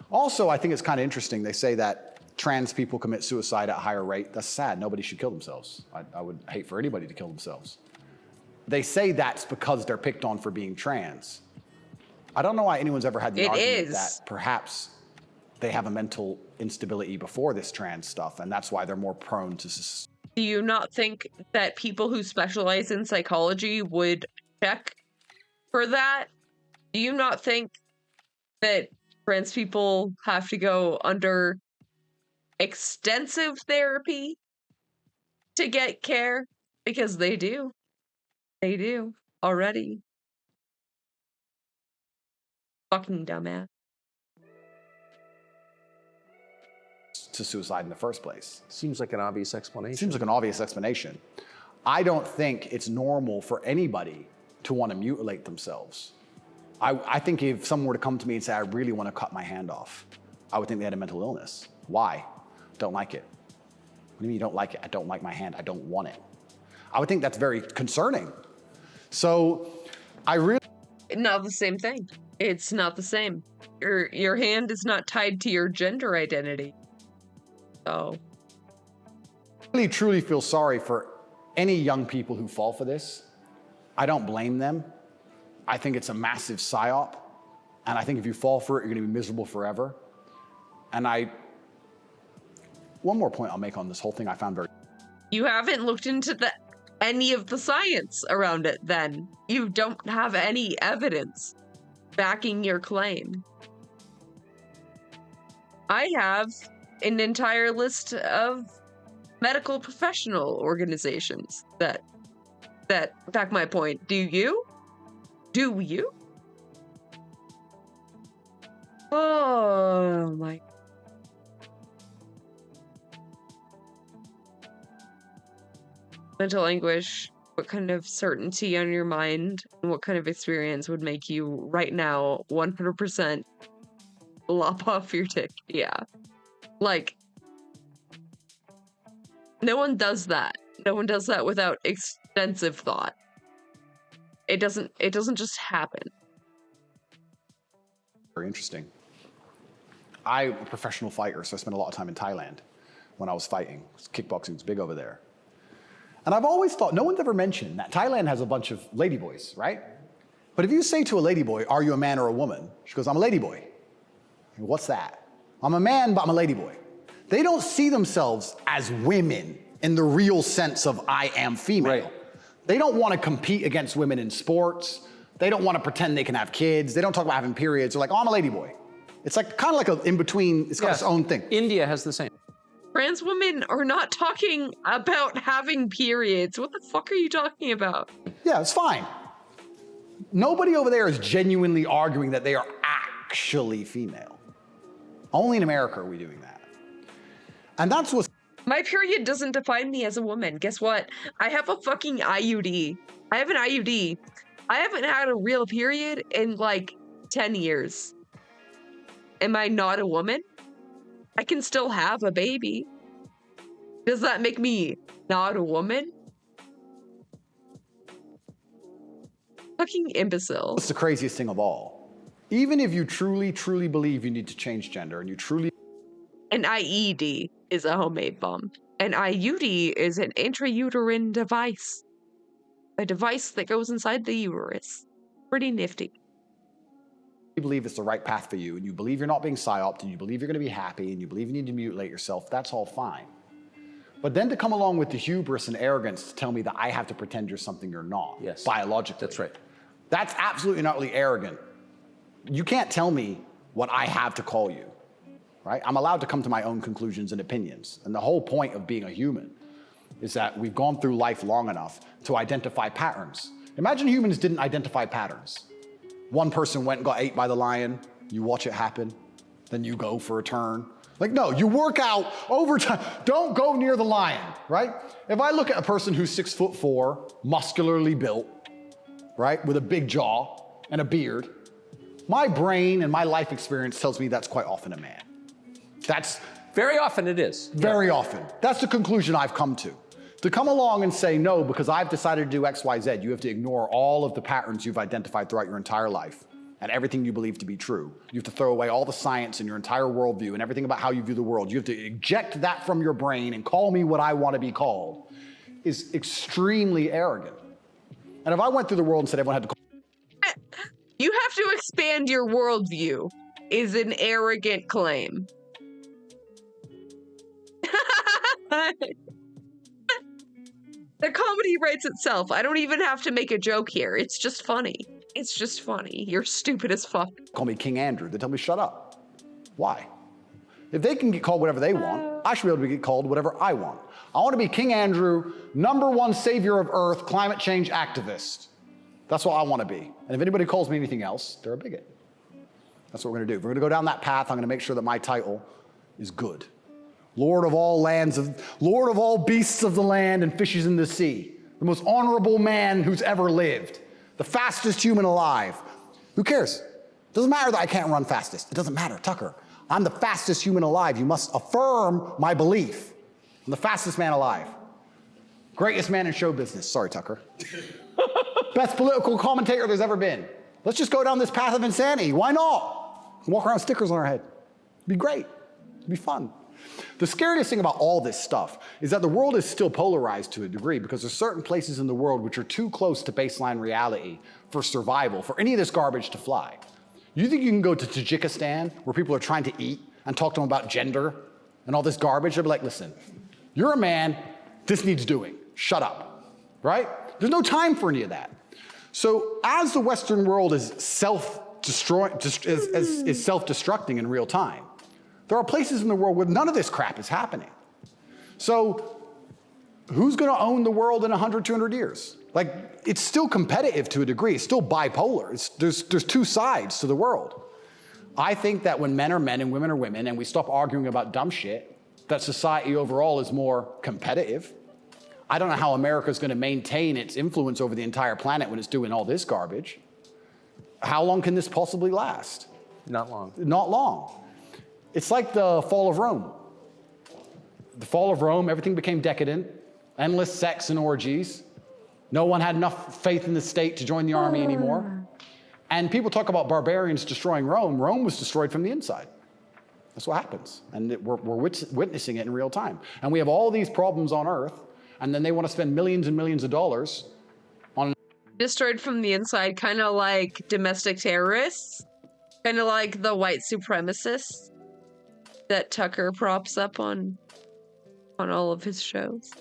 also, I think it's kind of interesting. They say that trans people commit suicide at a higher rate. That's sad. Nobody should kill themselves. I would hate for anybody to kill themselves. They say that's because they're picked on for being trans. I don't know why anyone's ever had the argument that perhaps they have a mental instability before this trans stuff, and that's why they're more prone to... Do you not think that people who specialize in psychology would check for that? Do you not think that trans people have to go under extensive therapy to get care? Because they do. They do already. Fucking dumbass. To suicide in the first place. Seems like an obvious explanation. Seems like an obvious explanation. I don't think it's normal for anybody to want to mutilate themselves. I think if someone were to come to me and say, I really want to cut my hand off, I would think they had a mental illness. Why? Don't like it. What do you mean you don't like it? I don't like my hand. I don't want it. I would think that's very concerning. So I really... Not the same thing. It's not the same. Your hand is not tied to your gender identity. So I really truly feel sorry for any young people who fall for this. I don't blame them. I think it's a massive psyop. And I think if you fall for it, you're going to be miserable forever. And one more point I'll make on this whole thing I found very... You haven't looked into any of the science around it then. You don't have any evidence backing your claim. I have an entire list of medical professional organizations that back my point. Do you? Do you? Oh my. Mental anguish. What kind of certainty on your mind and what kind of experience would make you right now 100% lop off your dick? Yeah. Like, no one does that. No one does that without extensive thought. It doesn't just happen. Very interesting. I'm a professional fighter, so I spent a lot of time in Thailand when I was fighting. Kickboxing was big over there. And I've always thought, no one's ever mentioned that Thailand has a bunch of ladyboys, right? But if you say to a ladyboy, are you a man or a woman? She goes, I'm a ladyboy. What's that? I'm a man, but I'm a ladyboy. They don't see themselves as women in the real sense of I am female. Right. They don't want to compete against women in sports. They don't want to pretend they can have kids. They don't talk about having periods. They're like, oh, I'm a ladyboy. It's like kind of like an in-between, it's got its own thing. India has the same. Trans women are not talking about having periods. What the fuck are you talking about? Yeah, it's fine. Nobody over there is genuinely arguing that they are actually female. Only in America are we doing that. And that's what's... My period doesn't define me as a woman. Guess what? I have a fucking IUD. I have an IUD. I haven't had a real period in like 10 years. Am I not a woman? I can still have a baby. Does that make me not a woman? Fucking imbecile. What's the craziest thing of all? Even if you truly, truly believe you need to change gender and you truly... An IED is a homemade bomb. An IUD is an intrauterine device. A device that goes inside the uterus. Pretty nifty. You believe it's the right path for you, and you believe you're not being psyoped, and you believe you're going to be happy, and you believe you need to mutilate yourself, that's all fine. But then to come along with the hubris and arrogance to tell me that I have to pretend you're something you're not, yes, biologically. That's right. That's absolutely not really arrogant. You can't tell me what I have to call you, right? I'm allowed to come to my own conclusions and opinions. And the whole point of being a human is that we've gone through life long enough to identify patterns. Imagine humans didn't identify patterns. One person went and got ate by the lion, you watch it happen, then you go for a turn. Like, no, you work out over time. Don't go near the lion, right? If I look at a person who's 6'4", muscularly built, right, with a big jaw and a beard, my brain and my life experience tells me that's quite often a man. That's... Very often it is. Very often. That's the conclusion I've come to. To come along and say, no, because I've decided to do X, Y, Z, you have to ignore all of the patterns you've identified throughout your entire life and everything you believe to be true. You have to throw away all the science in your entire worldview and everything about how you view the world. You have to eject that from your brain and call me what I want to be called is extremely arrogant. And if I went through the world and said everyone had to call... You have to expand your worldview is an arrogant claim. The comedy writes itself. I don't even have to make a joke here. It's just funny. It's just funny. You're stupid as fuck. Call me King Andrew. They tell me shut up. Why? If they can get called whatever they want, I should be able to get called whatever I want. I want to be King Andrew, #1 savior of Earth, climate change activist. That's what I want to be. And if anybody calls me anything else, they're a bigot. That's what we're going to do. If we're going to go down that path, I'm going to make sure that my title is good. Lord of all lands, Lord of all beasts of the land and fishes in the sea. The most honorable man who's ever lived. The fastest human alive. Who cares? Doesn't matter that I can't run fastest. It doesn't matter, Tucker. I'm the fastest human alive. You must affirm my belief. I'm the fastest man alive. Greatest man in show business. Sorry, Tucker. Best political commentator there's ever been. Let's just go down this path of insanity. Why not? Walk around with stickers on our head. It'd be great. It'd be fun. The scariest thing about all this stuff is that the world is still polarized to a degree because there's certain places in the world which are too close to baseline reality for survival, for any of this garbage to fly. You think you can go to Tajikistan where people are trying to eat and talk to them about gender and all this garbage? They'll be like, listen, you're a man, this needs doing. Shut up, right? There's no time for any of that. So as the Western world is self-destructing in real time, there are places in the world where none of this crap is happening. So who's going to own the world in 100, 200 years? Like, it's still competitive to a degree. It's still bipolar. There's two sides to the world. I think that when men are men and women are women, and we stop arguing about dumb shit, that society overall is more competitive. I don't know how America's going to maintain its influence over the entire planet when it's doing all this garbage. How long can this possibly last? Not long. Not long. It's like the fall of Rome. The fall of Rome, everything became decadent, endless sex and orgies. No one had enough faith in the state to join the army anymore. And people talk about barbarians destroying Rome. Rome was destroyed from the inside. That's what happens. And we're witnessing it in real time. And we have all these problems on Earth, and then they want to spend millions and millions of dollars on... Destroyed from the inside, kind of like domestic terrorists. Kind of like the white supremacists that Tucker props up on all of his shows.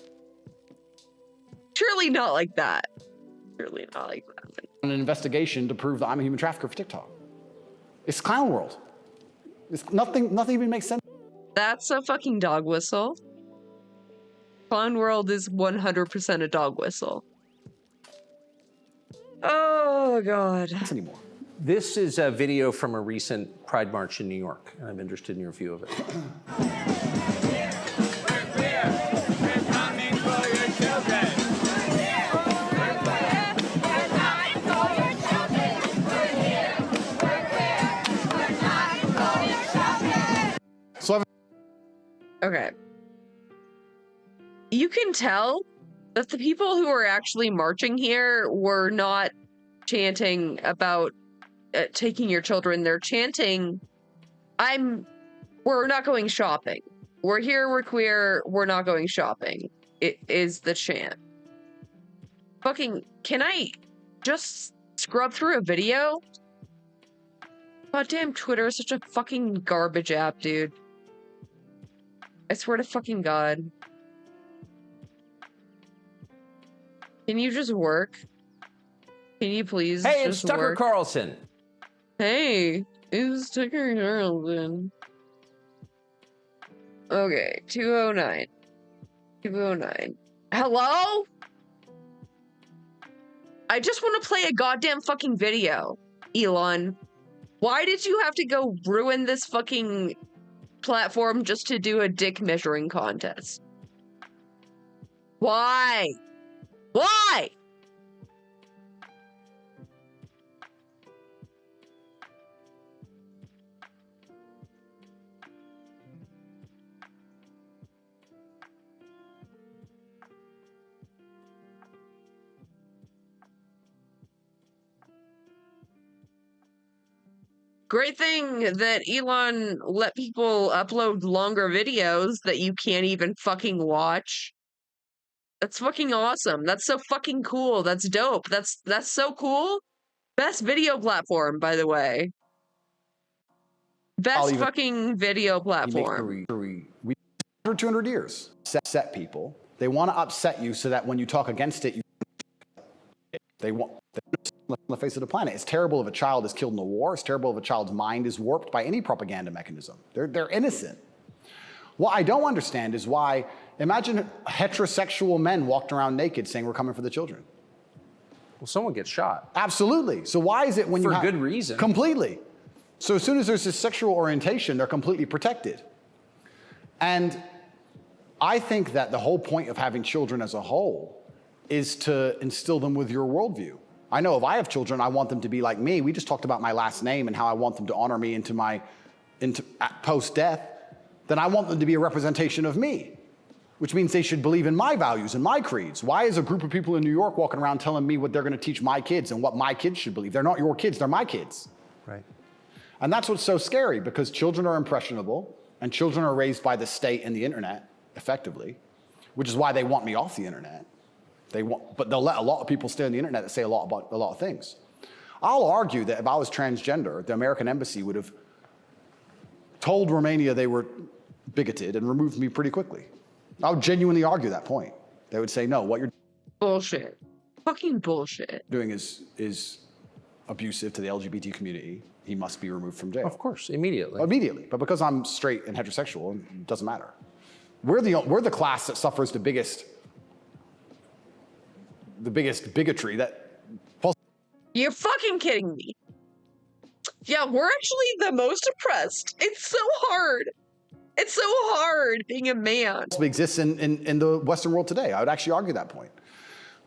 Surely not like that. Surely not like that. An investigation to prove that I'm a human trafficker for TikTok. It's clown world. It's nothing even makes sense. That's a fucking dog whistle. Clown world is 100% a dog whistle. Oh, God. Anymore. This is a video from a recent Pride March in New York, and I'm interested in your view of it. Okay. You can tell that the people who are actually marching here were not chanting about taking your children. They're chanting, we're not going shopping. We're here, we're queer, we're not going shopping. It is the chant. Fucking, can I just scrub through a video? Goddamn, Twitter is such a fucking garbage app, dude. I swear to fucking God. Can you just work? Can you please Hey, just it's Tucker work? Carlson. Hey, it's Tucker Carlson. Okay, 209. 209. Hello? I just want to play a goddamn fucking video, Elon. Why did you have to go ruin this fucking platform just to do a dick measuring contest? Why? Why? Great thing that Elon let people upload longer videos that you can't even fucking watch. That's fucking awesome. That's so fucking cool. That's dope. That's so cool. Best video platform, by the way. Best fucking video platform. We for 200 years. Upset people. They want to upset you so that when you talk against it, they want on the face of the planet. It's terrible if a child is killed in a war. It's terrible if a child's mind is warped by any propaganda mechanism. They're innocent. What I don't understand is why, imagine heterosexual men walked around naked saying we're coming for the children. Well, someone gets shot. Absolutely. So why is it when for good reason? Completely. So as soon as there's this sexual orientation, they're completely protected. And I think that the whole point of having children as a whole is to instill them with your worldview. I know if I have children, I want them to be like me. We just talked about my last name and how I want them to honor me into post-death. Then I want them to be a representation of me, which means they should believe in my values and my creeds. Why is a group of people in New York walking around telling me what they're going to teach my kids and what my kids should believe? They're not your kids, they're my kids. Right. And that's what's so scary, because children are impressionable and children are raised by the state and the internet, effectively, which is why they want me off the internet. But they'll let a lot of people stay on the internet that say a lot about a lot of things. I'll argue that if I was transgender, the American embassy would have told Romania they were bigoted and removed me pretty quickly. I would genuinely argue that point. They would say, no, what you're bullshit. Fucking bullshit. Doing is abusive to the LGBT community. He must be removed from jail. Of course, immediately. Immediately. But because I'm straight and heterosexual, it doesn't matter. We're the class that suffers the biggest the biggest bigotry that. You're fucking kidding me. Yeah, we're actually the most oppressed. It's so hard. It's so hard being a man. Exists in the Western world today. I would actually argue that point.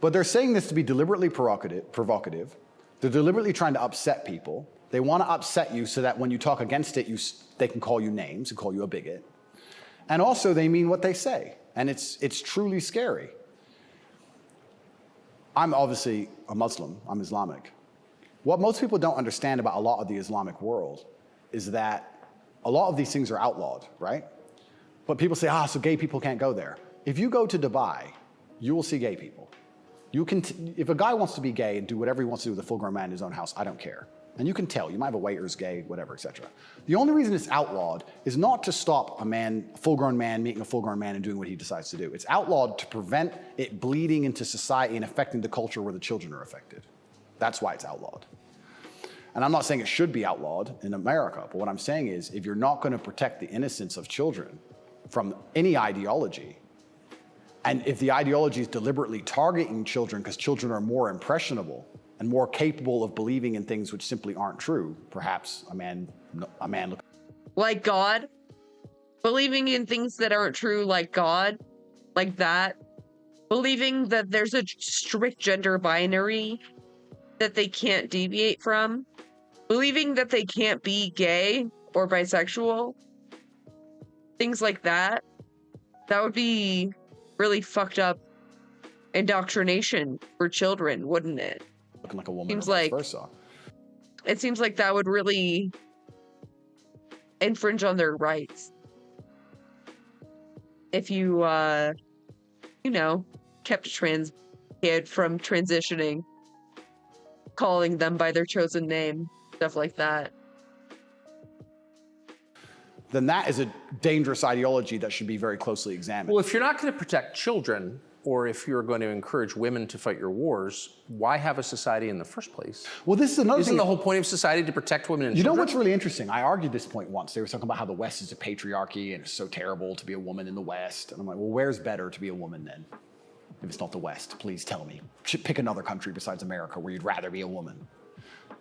But they're saying this to be deliberately provocative. They're deliberately trying to upset people. They want to upset you so that when you talk against it, they can call you names and call you a bigot. And also, they mean what they say. And it's truly scary. I'm obviously a Muslim. I'm Islamic. What most people don't understand about a lot of the Islamic world is that a lot of these things are outlawed, right? But people say, so gay people can't go there. If you go to Dubai, you will see gay people. You can if a guy wants to be gay and do whatever he wants to do with a full-grown man in his own house, I don't care. And you can tell. You might have a waiter who's gay, whatever, etc. The only reason it's outlawed is not to stop a full-grown man meeting a full-grown man and doing what he decides to do. It's outlawed to prevent it bleeding into society and affecting the culture where the children are affected. That's why it's outlawed. And I'm not saying it should be outlawed in America, but what I'm saying is if you're not going to protect the innocence of children from any ideology, and if the ideology is deliberately targeting children because children are more impressionable and more capable of believing in things which simply aren't true, perhaps a man like God, believing in things that aren't true, like God, like that, believing that there's a strict gender binary that they can't deviate from, believing that they can't be gay or bisexual, things like that. That would be really fucked up indoctrination for children, wouldn't it? Looking like a woman. Seems like it seems like that would really infringe on their rights if you kept a trans kid from transitioning, calling them by their chosen name, stuff like that. Then that is a dangerous ideology that should be very closely examined. Well, if you're not going to protect children, or if you're going to encourage women to fight your wars, why have a society in the first place? Well, this is another thing. Isn't the whole point of society to protect women and children? You know what's really interesting? I argued this point once. They were talking about how the West is a patriarchy and it's so terrible to be a woman in the West. And I'm like, well, where's better to be a woman then? If it's not the West, please tell me. Pick another country besides America where you'd rather be a woman.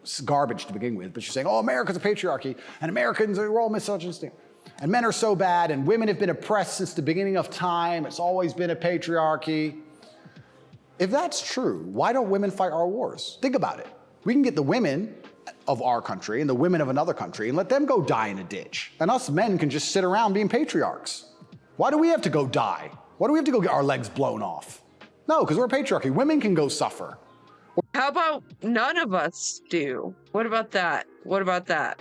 It's garbage to begin with, but you're saying, America's a patriarchy and Americans are all misogynistic. And men are so bad, and women have been oppressed since the beginning of time. It's always been a patriarchy. If that's true, why don't women fight our wars? Think about it. We can get the women of our country and the women of another country and let them go die in a ditch. And us men can just sit around being patriarchs. Why do we have to go die? Why do we have to go get our legs blown off? No, because we're a patriarchy. Women can go suffer. How about none of us do? What about that? What about that?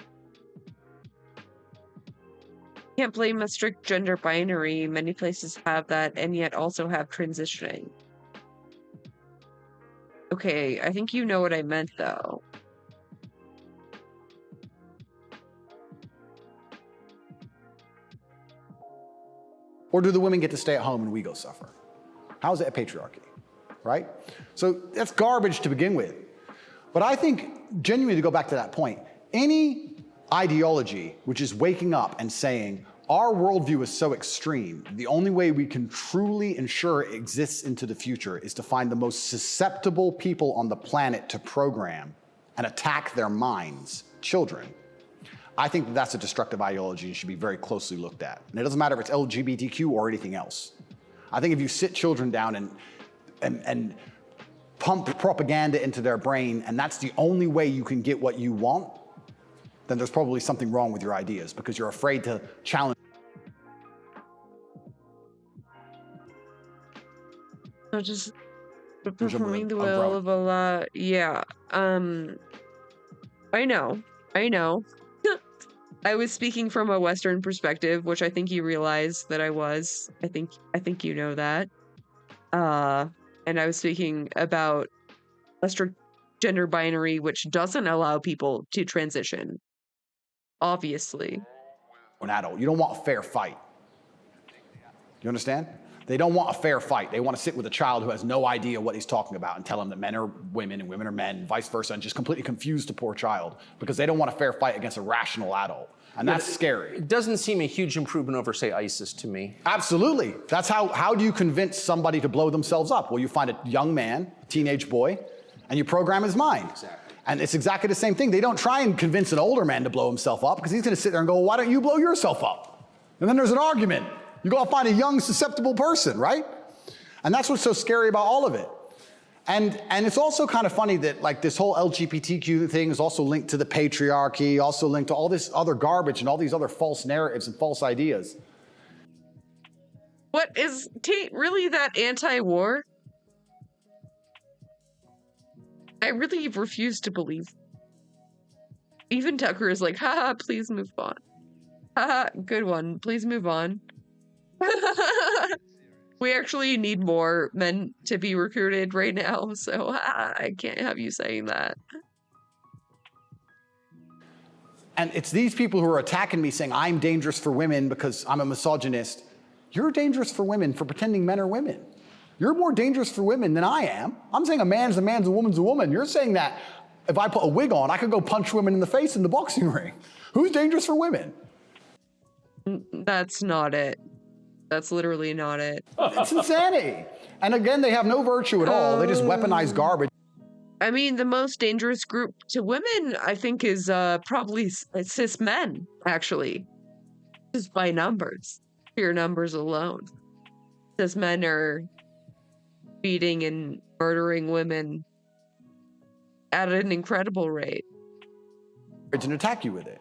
Can't blame a strict gender binary. Many places have that and yet also have transitioning. Okay, I think you know what I meant though. Or do the women get to stay at home and we go suffer? How is it a patriarchy, right? So that's garbage to begin with. But I think, genuinely to go back to that point, any ideology which is waking up and saying, our worldview is so extreme, the only way we can truly ensure it exists into the future is to find the most susceptible people on the planet to program and attack their minds, children. I think that's a destructive ideology and should be very closely looked at. And it doesn't matter if it's LGBTQ or anything else. I think if you sit children down and pump propaganda into their brain, and that's the only way you can get what you want, then there's probably something wrong with your ideas because you're afraid to challenge. Just performing the will of Allah. Yeah. I know. I was speaking from a Western perspective, which I think you realize that I was. I think you know that. And I was speaking about a strict gender binary, which doesn't allow people to transition. Obviously. An adult. You don't want a fair fight. You understand? They don't want a fair fight. They want to sit with a child who has no idea what he's talking about and tell him that men are women and vice versa, and just completely confuse the poor child because they don't want a fair fight against a rational adult. And that's scary. It doesn't seem a huge improvement over, say, ISIS to me. Absolutely. That's how do you convince somebody to blow themselves up? Well, you find a young man, a teenage boy, and you program his mind. Exactly. And it's exactly the same thing. They don't try and convince an older man to blow himself up because he's going to sit there and go, well, why don't you blow yourself up? And then there's an argument. You go find a young, susceptible person, right? And that's what's so scary about all of it. And it's also kind of funny that like this whole LGBTQ thing is also linked to the patriarchy, also linked to all this other garbage and all these other false narratives and false ideas. What, is Tate really that anti-war? I really refuse to believe. Even Tucker is like, haha, please move on. Haha, good one. Please move on. We actually need more men to be recruited right now, so I can't have you saying that. And it's these people who are attacking me saying I'm dangerous for women because I'm a misogynist. You're dangerous for women for pretending men are women. You're more dangerous for women than I am. I'm saying a man's a man's, a woman's a woman. You're saying that if I put a wig on, I could go punch women in the face in the boxing ring. Who's dangerous for women? That's not it. That's literally not it. It's insanity. And again, they have no virtue at all. They just weaponize garbage. I mean, the most dangerous group to women, I think, is probably cis men, actually. Just by numbers. Pure numbers alone. Cis men are beating and murdering women at an incredible rate. And attack you with it.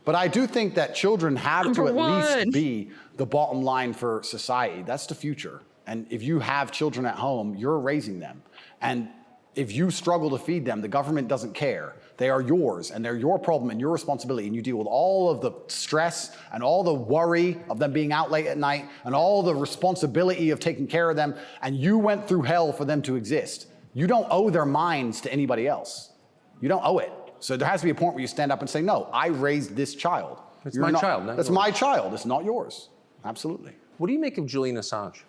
But I do think that children have to at least be the bottom line for society. That's the future. And if you have children at home, you're raising them. And if you struggle to feed them, the government doesn't care. They are yours, and they're your problem and your responsibility. And you deal with all of the stress and all the worry of them being out late at night and all the responsibility of taking care of them. And you went through hell for them to exist. You don't owe their minds to anybody else. You don't owe it. So there has to be a point where you stand up and say, no, I raised this child. It's my child, not That's yours. my child. It's not yours. Absolutely. What do you make of Julian Assange?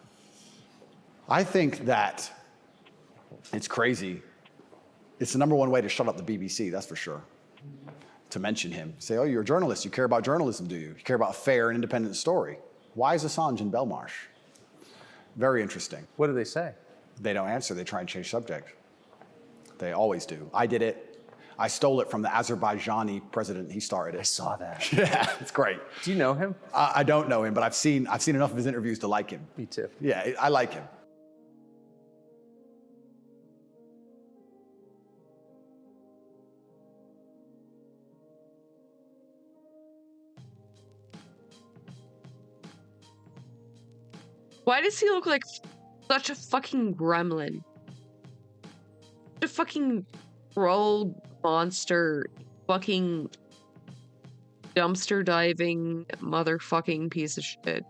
I think that it's crazy. It's the number one way to shut up the BBC, that's for sure. To mention him. Say, oh, you're a journalist. You care about journalism, do you? You care about a fair and independent story. Why is Assange in Belmarsh? Very interesting. What do they say? They don't answer. They try and change subject. They always do. I did it. I stole it from the Azerbaijani president. He started it. I saw that. Yeah, it's great. Do you know him? I don't know him, but I've seen enough of his interviews to like him. Me too. Yeah, I like him. Why does he look like such a fucking gremlin? Such a fucking troll monster, fucking dumpster diving motherfucking piece of shit.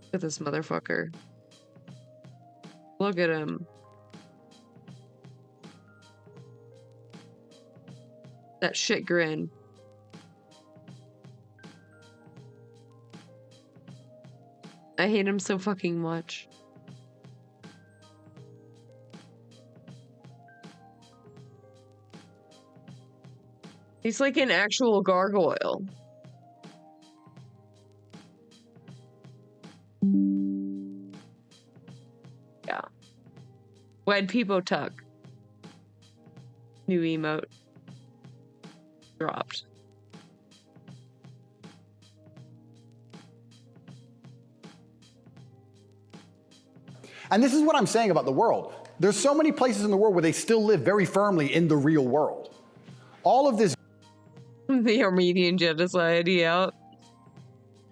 Look at this motherfucker. Look at him. That shit grin. I hate him so fucking much. He's like an actual gargoyle. Yeah. When people tuck. New emote. Dropped. And this is what I'm saying about the world. There's so many places in the world where they still live very firmly in the real world. All of this the Armenian genocide, yeah.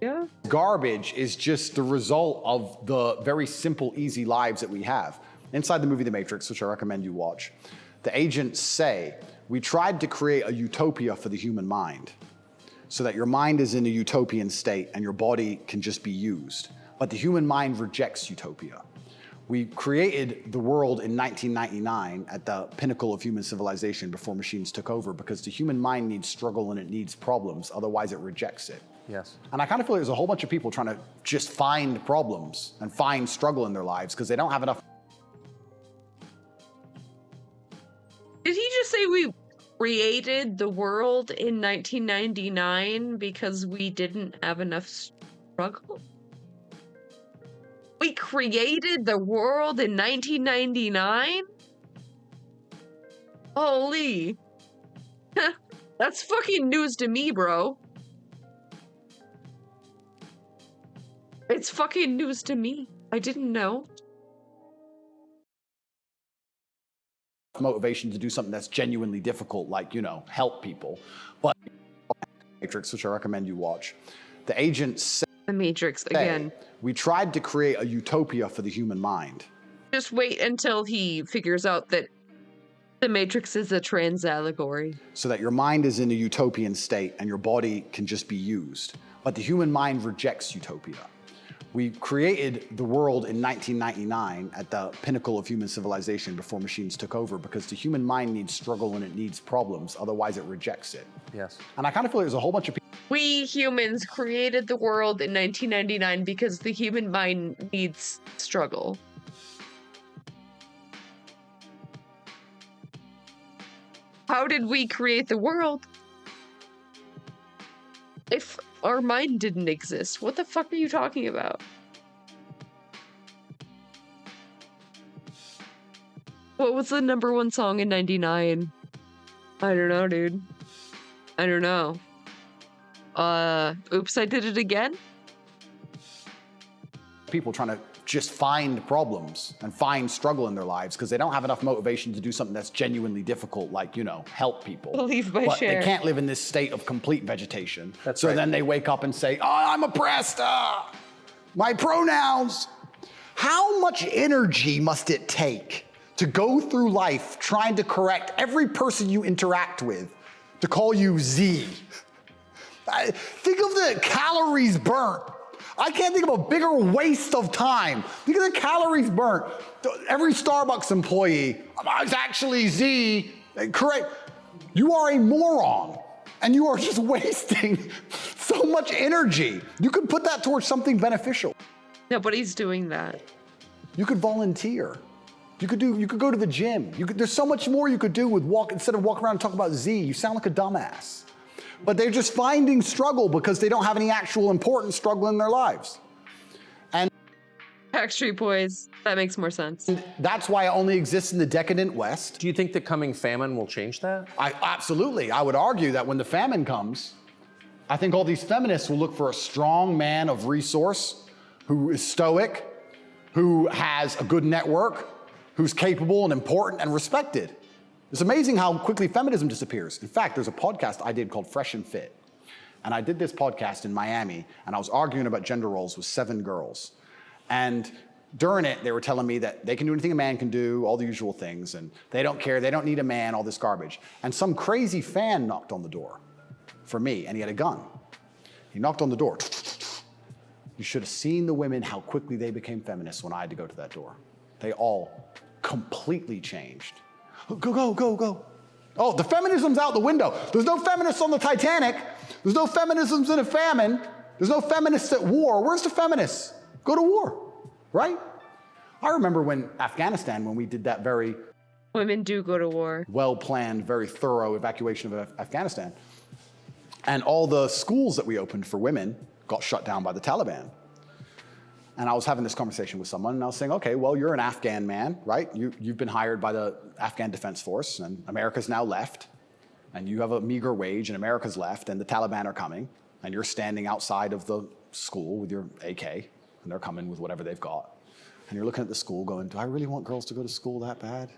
Yeah. Garbage is just the result of the very simple, easy lives that we have. Inside the movie The Matrix, which I recommend you watch, the agents say, we tried to create a utopia for the human mind so that your mind is in a utopian state and your body can just be used. But the human mind rejects utopia. We created the world in 1999 at the pinnacle of human civilization before machines took over because the human mind needs struggle and it needs problems, otherwise it rejects it. Yes. And I kind of feel like there's a whole bunch of people trying to just find problems and find struggle in their lives because they don't have enough. Did he just say we created the world in 1999 because we didn't have enough struggle? We created the world in 1999? Holy. That's fucking news to me, bro. It's fucking news to me. I didn't know. Motivation to do something that's genuinely difficult, like, help people. But Matrix, which I recommend you watch, the agents say, The Matrix again. we tried to create a utopia for the human mind. Just wait until he figures out that the Matrix is a trans allegory. So that your mind is in a utopian state and your body can just be used. But the human mind rejects utopia. We created the world in 1999 at the pinnacle of human civilization before machines took over, because the human mind needs struggle and it needs problems, otherwise it rejects it. Yes. And I kind of feel like there's a whole bunch of people. We humans created the world in 1999 because the human mind needs struggle. How did we create the world if our mind didn't exist? What the fuck are you talking about? What was the #1 song in 99? I don't know, dude. I don't know. Oops, I Did It Again? People trying to just find problems and find struggle in their lives because they don't have enough motivation to do something that's genuinely difficult, like, help people. Believe by but share. they can't live in this state of complete vegetation. That's so right. then they wake up and say, oh, I'm oppressed. My pronouns. How much energy must it take to go through life trying to correct every person you interact with to call you Z? Think of the calories burnt. I can't think of a bigger waste of time. Think of the calories burnt. Every Starbucks employee, it's actually Z. Correct. You are a moron, and you are just wasting so much energy. You could put that towards something beneficial. Nobody's doing that. You could volunteer. You could go to the gym. There's so much more you could do with instead of walking around and talking about Z. You sound like a dumbass. But they're just finding struggle because they don't have any actual important struggle in their lives. And Backstreet Boys, that makes more sense. That's why it only exists in the decadent West. Do you think the coming famine will change that? Absolutely. I would argue that when the famine comes, I think all these feminists will look for a strong man of resource who is stoic, who has a good network, who's capable and important and respected. It's amazing how quickly feminism disappears. In fact, there's a podcast I did called Fresh and Fit. And I did this podcast in Miami, and I was arguing about gender roles with 7 girls. And during it, they were telling me that they can do anything a man can do, all the usual things, and they don't care, they don't need a man, all this garbage. And some crazy fan knocked on the door for me, and he had a gun. He knocked on the door. You should have seen the women, how quickly they became feminists when I had to go to that door. They all completely changed. Go, go, go, go. Oh, the feminism's out the window. There's no feminists on the Titanic. There's no feminisms in a famine. There's no feminists at war. Where's the feminists? Go to war, right? I remember when Afghanistan, when we did that very Women do go to war. well-planned, very thorough evacuation of Afghanistan. And all the schools that we opened for women got shut down by the Taliban. And I was having this conversation with someone, and I was saying, okay, well, you're an Afghan man, right? You've been hired by the Afghan Defense Force, and America's now left, and you have a meager wage, and America's left, and the Taliban are coming, and you're standing outside of the school with your AK, and they're coming with whatever they've got. And you're looking at the school going, do I really want girls to go to school that bad?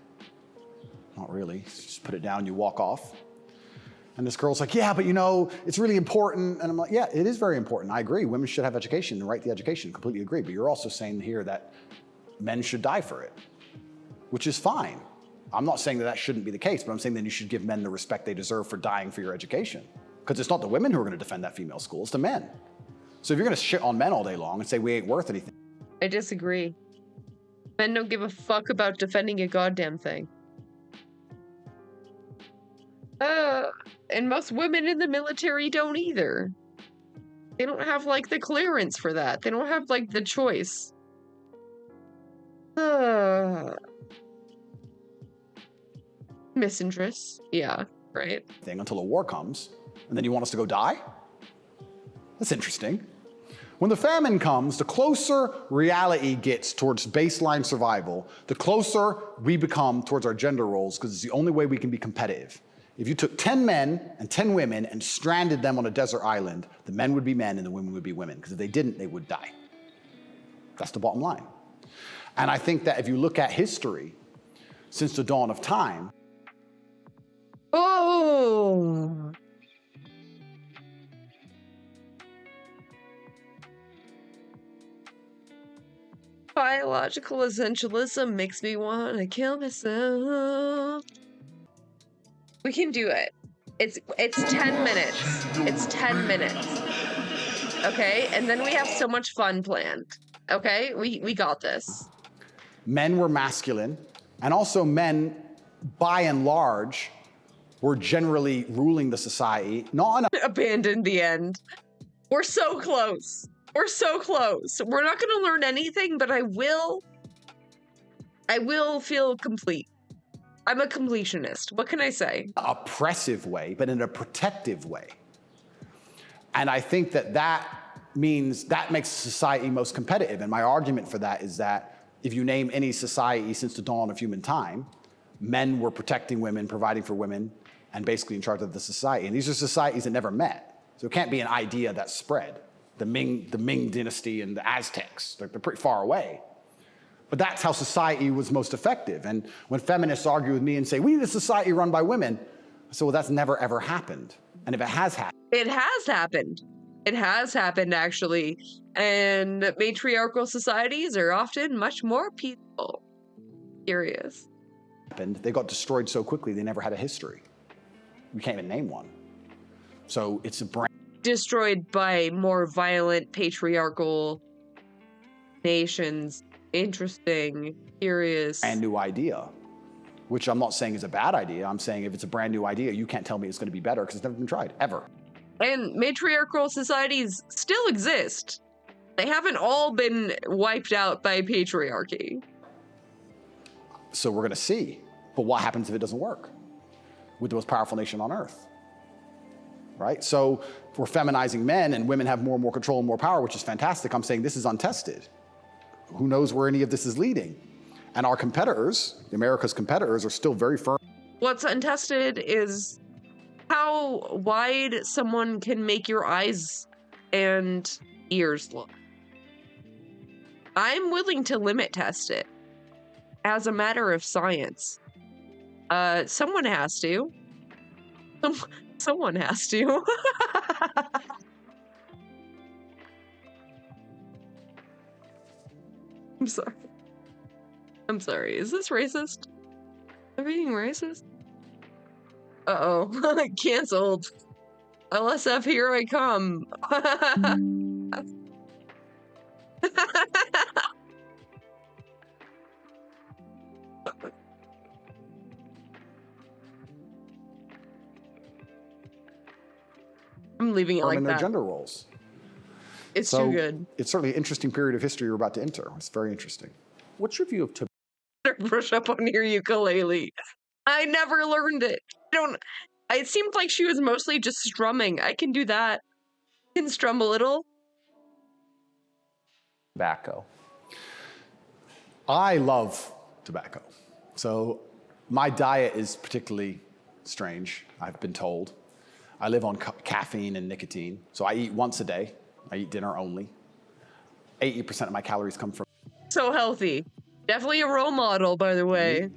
Not really. Just put it down, you walk off. And this girl's like, yeah, but it's really important. And I'm like, yeah, it is very important. I agree. Women should have education and right to education. Completely agree. But you're also saying here that men should die for it, which is fine. I'm not saying that shouldn't be the case, but I'm saying that you should give men the respect they deserve for dying for your education. Because it's not the women who are going to defend that female school, it's the men. So if you're going to shit on men all day long and say we ain't worth anything. I disagree. Men don't give a fuck about defending a goddamn thing. And most women in the military don't either. They don't have, the clearance for that. They don't have, the choice. Misinterests, yeah. Right. Thing until a war comes, and then you want us to go die? That's interesting. When the famine comes, the closer reality gets towards baseline survival, the closer we become towards our gender roles, because it's the only way we can be competitive. If you took 10 men and 10 women and stranded them on a desert island, the men would be men and the women would be women, because if they didn't, they would die. That's the bottom line. And I think that if you look at history, since the dawn of time. Oh! Biological essentialism makes me want to kill myself. We can do it. It's 10 minutes. It's 10 minutes. Okay? And then we have so much fun planned. Okay? We got this. Men were masculine, and also men, by and large, were generally ruling the society, not on a abandoned the end. We're so close. We're so close. We're not going to learn anything, but I will feel complete. I'm a completionist. What can I say? Oppressive way, but in a protective way. And I think that means that makes society most competitive. And my argument for that is that if you name any society since the dawn of human time, men were protecting women, providing for women, and basically in charge of the society. And these are societies that never met. So it can't be an idea that spread. The Ming dynasty and the Aztecs, they're pretty far away. But that's how society was most effective. And when feminists argue with me and say, we need a society run by women, I say, well, that's never ever happened. And if it has happened. It has happened. It has happened, actually. And matriarchal societies are often much more peaceful. Curious. They got destroyed so quickly, they never had a history. We can't even name one. So it's a brand. Destroyed by more violent patriarchal nations. Interesting, curious. Brand new idea, which I'm not saying is a bad idea. I'm saying if it's a brand new idea, you can't tell me it's going to be better because it's never been tried, ever. And matriarchal societies still exist. They haven't all been wiped out by patriarchy. So we're going to see. But what happens if it doesn't work with the most powerful nation on earth? Right? So we're feminizing men and women have more and more control and more power, which is fantastic. I'm saying this is untested. Who knows where any of this is leading? And our competitors, America's competitors, are still very firm. What's untested is how wide someone can make your eyes and ears look. I'm willing to limit test it as a matter of science. Someone has to. Someone has to. I'm sorry. I'm sorry. Is this racist? Am I being racist? Uh-oh. Cancelled. LSF, here I come. I'm leaving it like in their that. gender roles. It's too good. It's certainly an interesting period of history we're about to enter. It's very interesting. What's your view of Brush up on your ukulele. I never learned it. It seemed like she was mostly just strumming. I can do that. I can strum a little. tobacco? I love tobacco. So my diet is particularly strange, I've been told. I live on caffeine and nicotine. So I eat once a day. I eat dinner only. 80% of my calories come from. So healthy. Definitely a role model, by the way.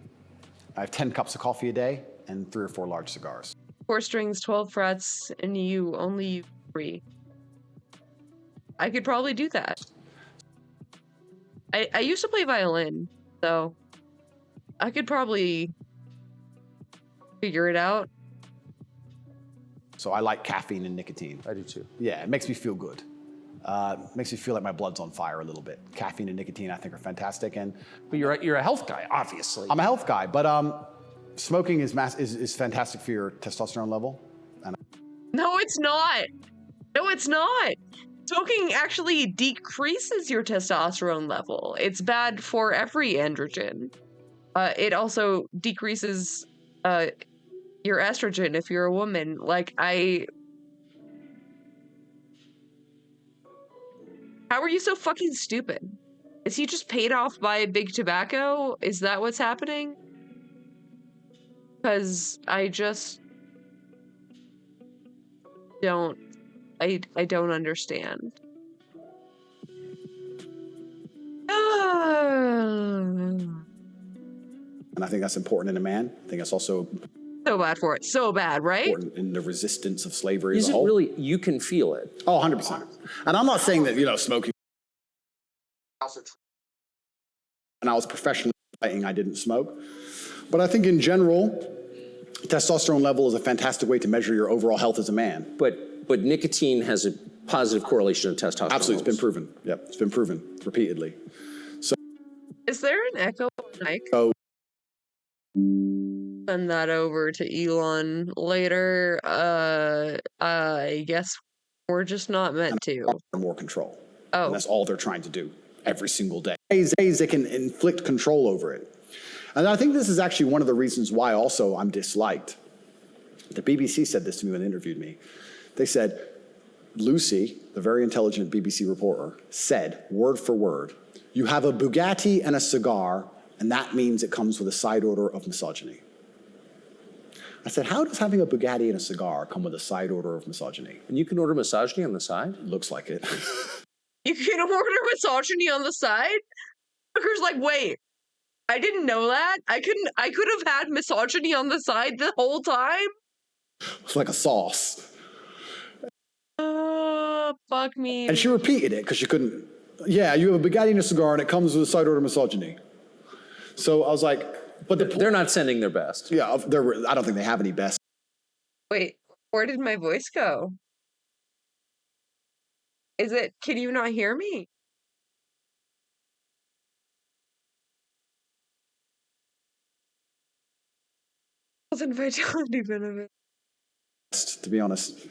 I have 10 cups of coffee a day and 3 or 4 large cigars. 4 strings, 12 frets, and you only use 3. I could probably do that. I used to play violin, so I could probably figure it out. So I like caffeine and nicotine. I do too. Yeah, it makes me feel good. Makes me feel like my blood's on fire a little bit. Caffeine and nicotine, I think, are fantastic. But you're a health guy, obviously. I'm a health guy, but smoking is fantastic for your testosterone level. No, it's not. No, it's not. Smoking actually decreases your testosterone level. It's bad for every androgen. It also decreases your estrogen if you're a woman. Like, how are you so fucking stupid? Is he just paid off by big tobacco? Is that what's happening? Because I just don't, I don't understand. And I think that's important in a man. I think that's also So bad for it. So bad, right? important in the resistance of slavery as Is a it whole. really, you can feel it? Oh, 100%. And I'm not saying that, you know, smoking. When I was professionally fighting, I didn't smoke. But I think in general, testosterone level is a fantastic way to measure your overall health as a man. But nicotine has a positive correlation to testosterone. Absolutely, it's been proven. Yep, it's been proven repeatedly. So, Is there an echo mic? so Send that over to Elon later. I guess we're just not meant to. more control. Oh. And that's all they're trying to do every single day. They can inflict control over it. And I think this is actually one of the reasons why also I'm disliked. The BBC said this to me when they interviewed me. They said, Lucy, the very intelligent BBC reporter, said, word for word, you have a Bugatti and a cigar, and that means it comes with a side order of misogyny. I said, how does having a Bugatti and a cigar come with a side order of misogyny? And you can order misogyny on the side? Looks like it. You can order misogyny on the side? Booker's like, wait, I didn't know that. I could have had misogyny on the side the whole time. It's like a sauce. Fuck me. And she repeated it because she couldn't. Yeah, you have a Bugatti and a cigar, and it comes with a side order of misogyny. So I was like, but they're not sending their best. Yeah, I don't think they have any best. Wait, where did my voice go? Is it? Can you not hear me? Wasn't vitality benefit. To be honest.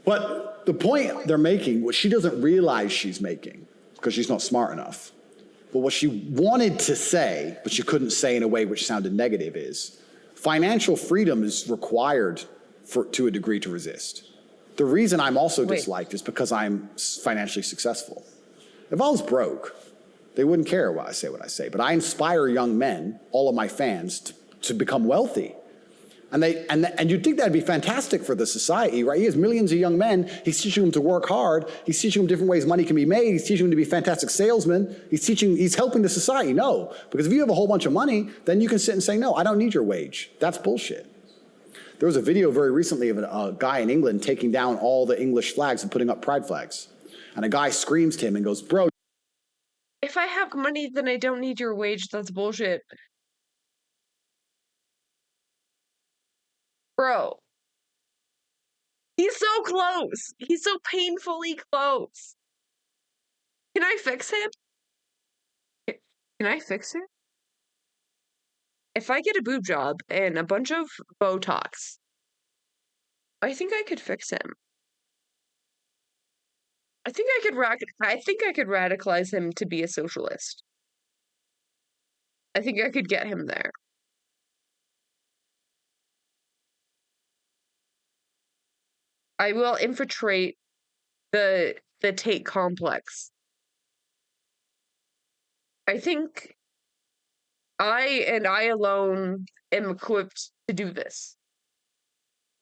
But the point they're making, what she doesn't realize she's making, because she's not smart enough, but what she wanted to say, but she couldn't say in a way which sounded negative, is financial freedom is required to a degree to resist. The reason I'm also disliked is because I'm financially successful. If I was broke, they wouldn't care what I say. But I inspire young men, all of my fans, to become wealthy. And you'd think that'd be fantastic for the society, right? He has millions of young men. He's teaching them to work hard. He's teaching them different ways money can be made. He's teaching them to be fantastic salesmen. He's helping the society. No, because if you have a whole bunch of money, then you can sit and say, no, I don't need your wage. That's bullshit. There was a video very recently of a guy in England taking down all the English flags and putting up pride flags. And a guy screams to him and goes, bro. If I have money, then I don't need your wage. That's bullshit. Bro. He's so close. He's so painfully close. Can I fix him? Can I fix him? If I get a boob job and a bunch of Botox, I think I could fix him. I think I could radicalize him to be a socialist. I think I could get him there. I will infiltrate the Tate complex. I think I alone am equipped to do this.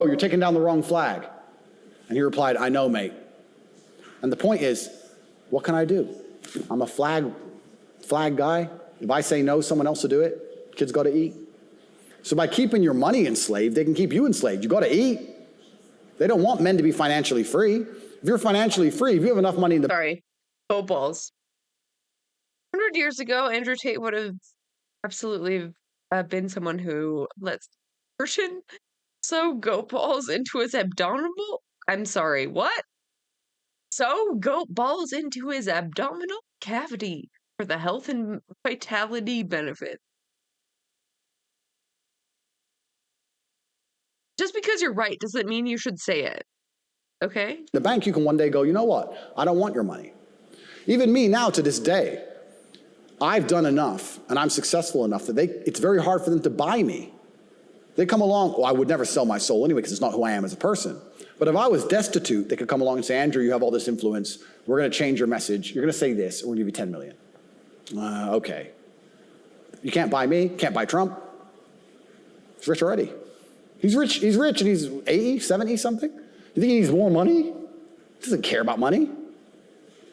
Oh, you're taking down the wrong flag. And he replied, I know, mate. And the point is, what can I do? I'm a flag guy. If I say no, someone else will do it. Kids got to eat. So by keeping your money enslaved, they can keep you enslaved. You got to eat. They don't want men to be financially free. If you're financially free, if you have enough money in the... Sorry. Goat balls. 100 years ago, Andrew Tate would have absolutely been someone who lets person sew goat balls into his abdominal... I'm sorry, what? Sew goat balls into his abdominal cavity for the health and vitality benefit. Just because you're right doesn't mean you should say it. Okay? The bank, you can one day go, you know what? I don't want your money. Even me now to this day, I've done enough and I'm successful enough that it's very hard for them to buy me. They come along, well, I would never sell my soul anyway because it's not who I am as a person. But if I was destitute, they could come along and say, Andrew, you have all this influence. We're going to change your message. You're going to say this, and we'll give you 10 million. Okay. You can't buy me, can't buy Trump. He's rich already. He's rich, and he's 80, 70 something. You think he needs more money? He doesn't care about money.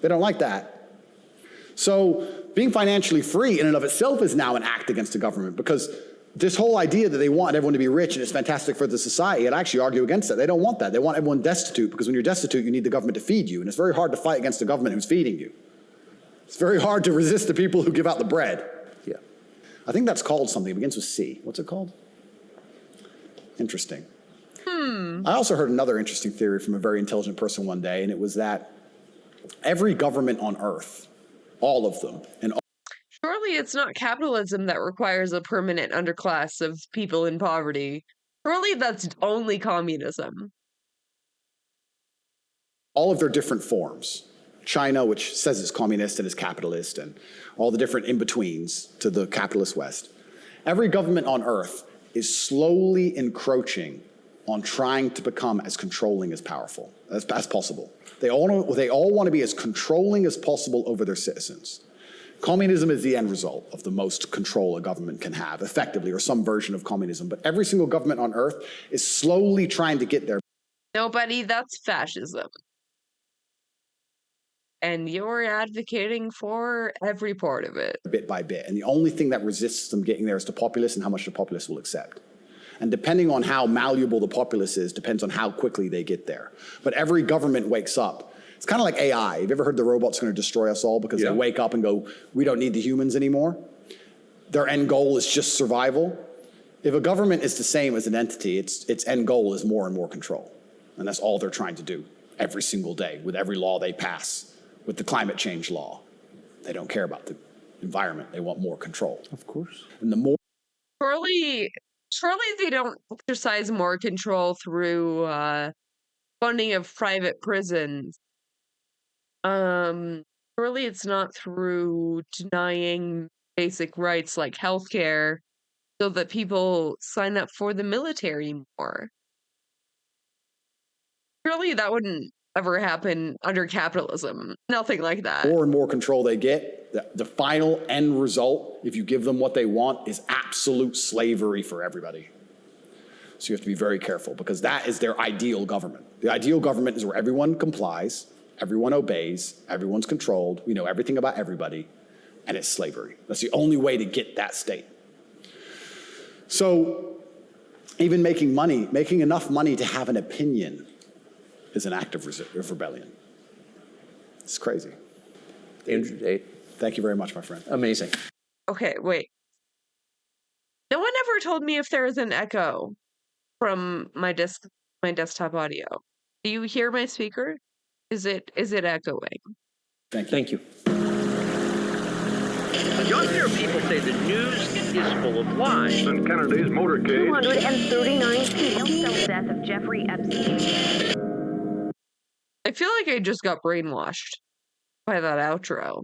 They don't like that. So being financially free in and of itself is now an act against the government, because this whole idea that they want everyone to be rich and it's fantastic for the society, I'd actually argue against that. They don't want that. They want everyone destitute, because when you're destitute, you need the government to feed you. And it's very hard to fight against the government who's feeding you. It's very hard to resist the people who give out the bread. Yeah. I think that's called something. It begins with C. What's it called? Interesting. I also heard another interesting theory from a very intelligent person one day, and it was that every government on earth, all of them, and Surely it's not capitalism that requires a permanent underclass of people in poverty. Surely that's only communism. all of their different forms. China, which says it's communist and is capitalist, and all the different in-betweens to the capitalist West. Every government on earth is slowly encroaching on trying to become as controlling as powerful as possible. They all want to be as controlling as possible over their citizens. Communism is the end result of the most control a government can have, effectively, or some version of communism. But every single government on earth is slowly trying to get there. No, buddy, that's fascism. And you're advocating for every part of it. Bit by bit. And the only thing that resists them getting there is the populace and how much the populace will accept. And depending on how malleable the populace is, depends on how quickly they get there. But every government wakes up. It's kind of like AI. Have you ever heard the robot's going to destroy us all because they wake up and go, we don't need the humans anymore? Their end goal is just survival. If a government is the same as an entity, its end goal is more and more control. And that's all they're trying to do every single day with every law they pass, with the climate change law. They don't care about the environment. They want more control. Of course. And the more... Surely they don't exercise more control through funding of private prisons. Surely it's not through denying basic rights like healthcare so that people sign up for the military more. Surely that wouldn't ever happen under capitalism. Nothing like that. More and more control they get, the final end result, if you give them what they want, is absolute slavery for everybody. So you have to be very careful, because that is their ideal government. The ideal government is where everyone complies, everyone obeys, everyone's controlled, we know everything about everybody, and it's slavery. That's the only way to get that state. So even making enough money to have an opinion is an act of rebellion. It's crazy. Andrew Tate. Thank you very much, my friend. Amazing. Okay, wait. No one ever told me if there is an echo from my desktop audio. Do you hear my speaker? Is it echoing? Thank you. Younger people say the news is full of lies. In Kennedy's motorcade. 239 people cell death of Jeffrey Epstein. I feel like I just got brainwashed by that outro.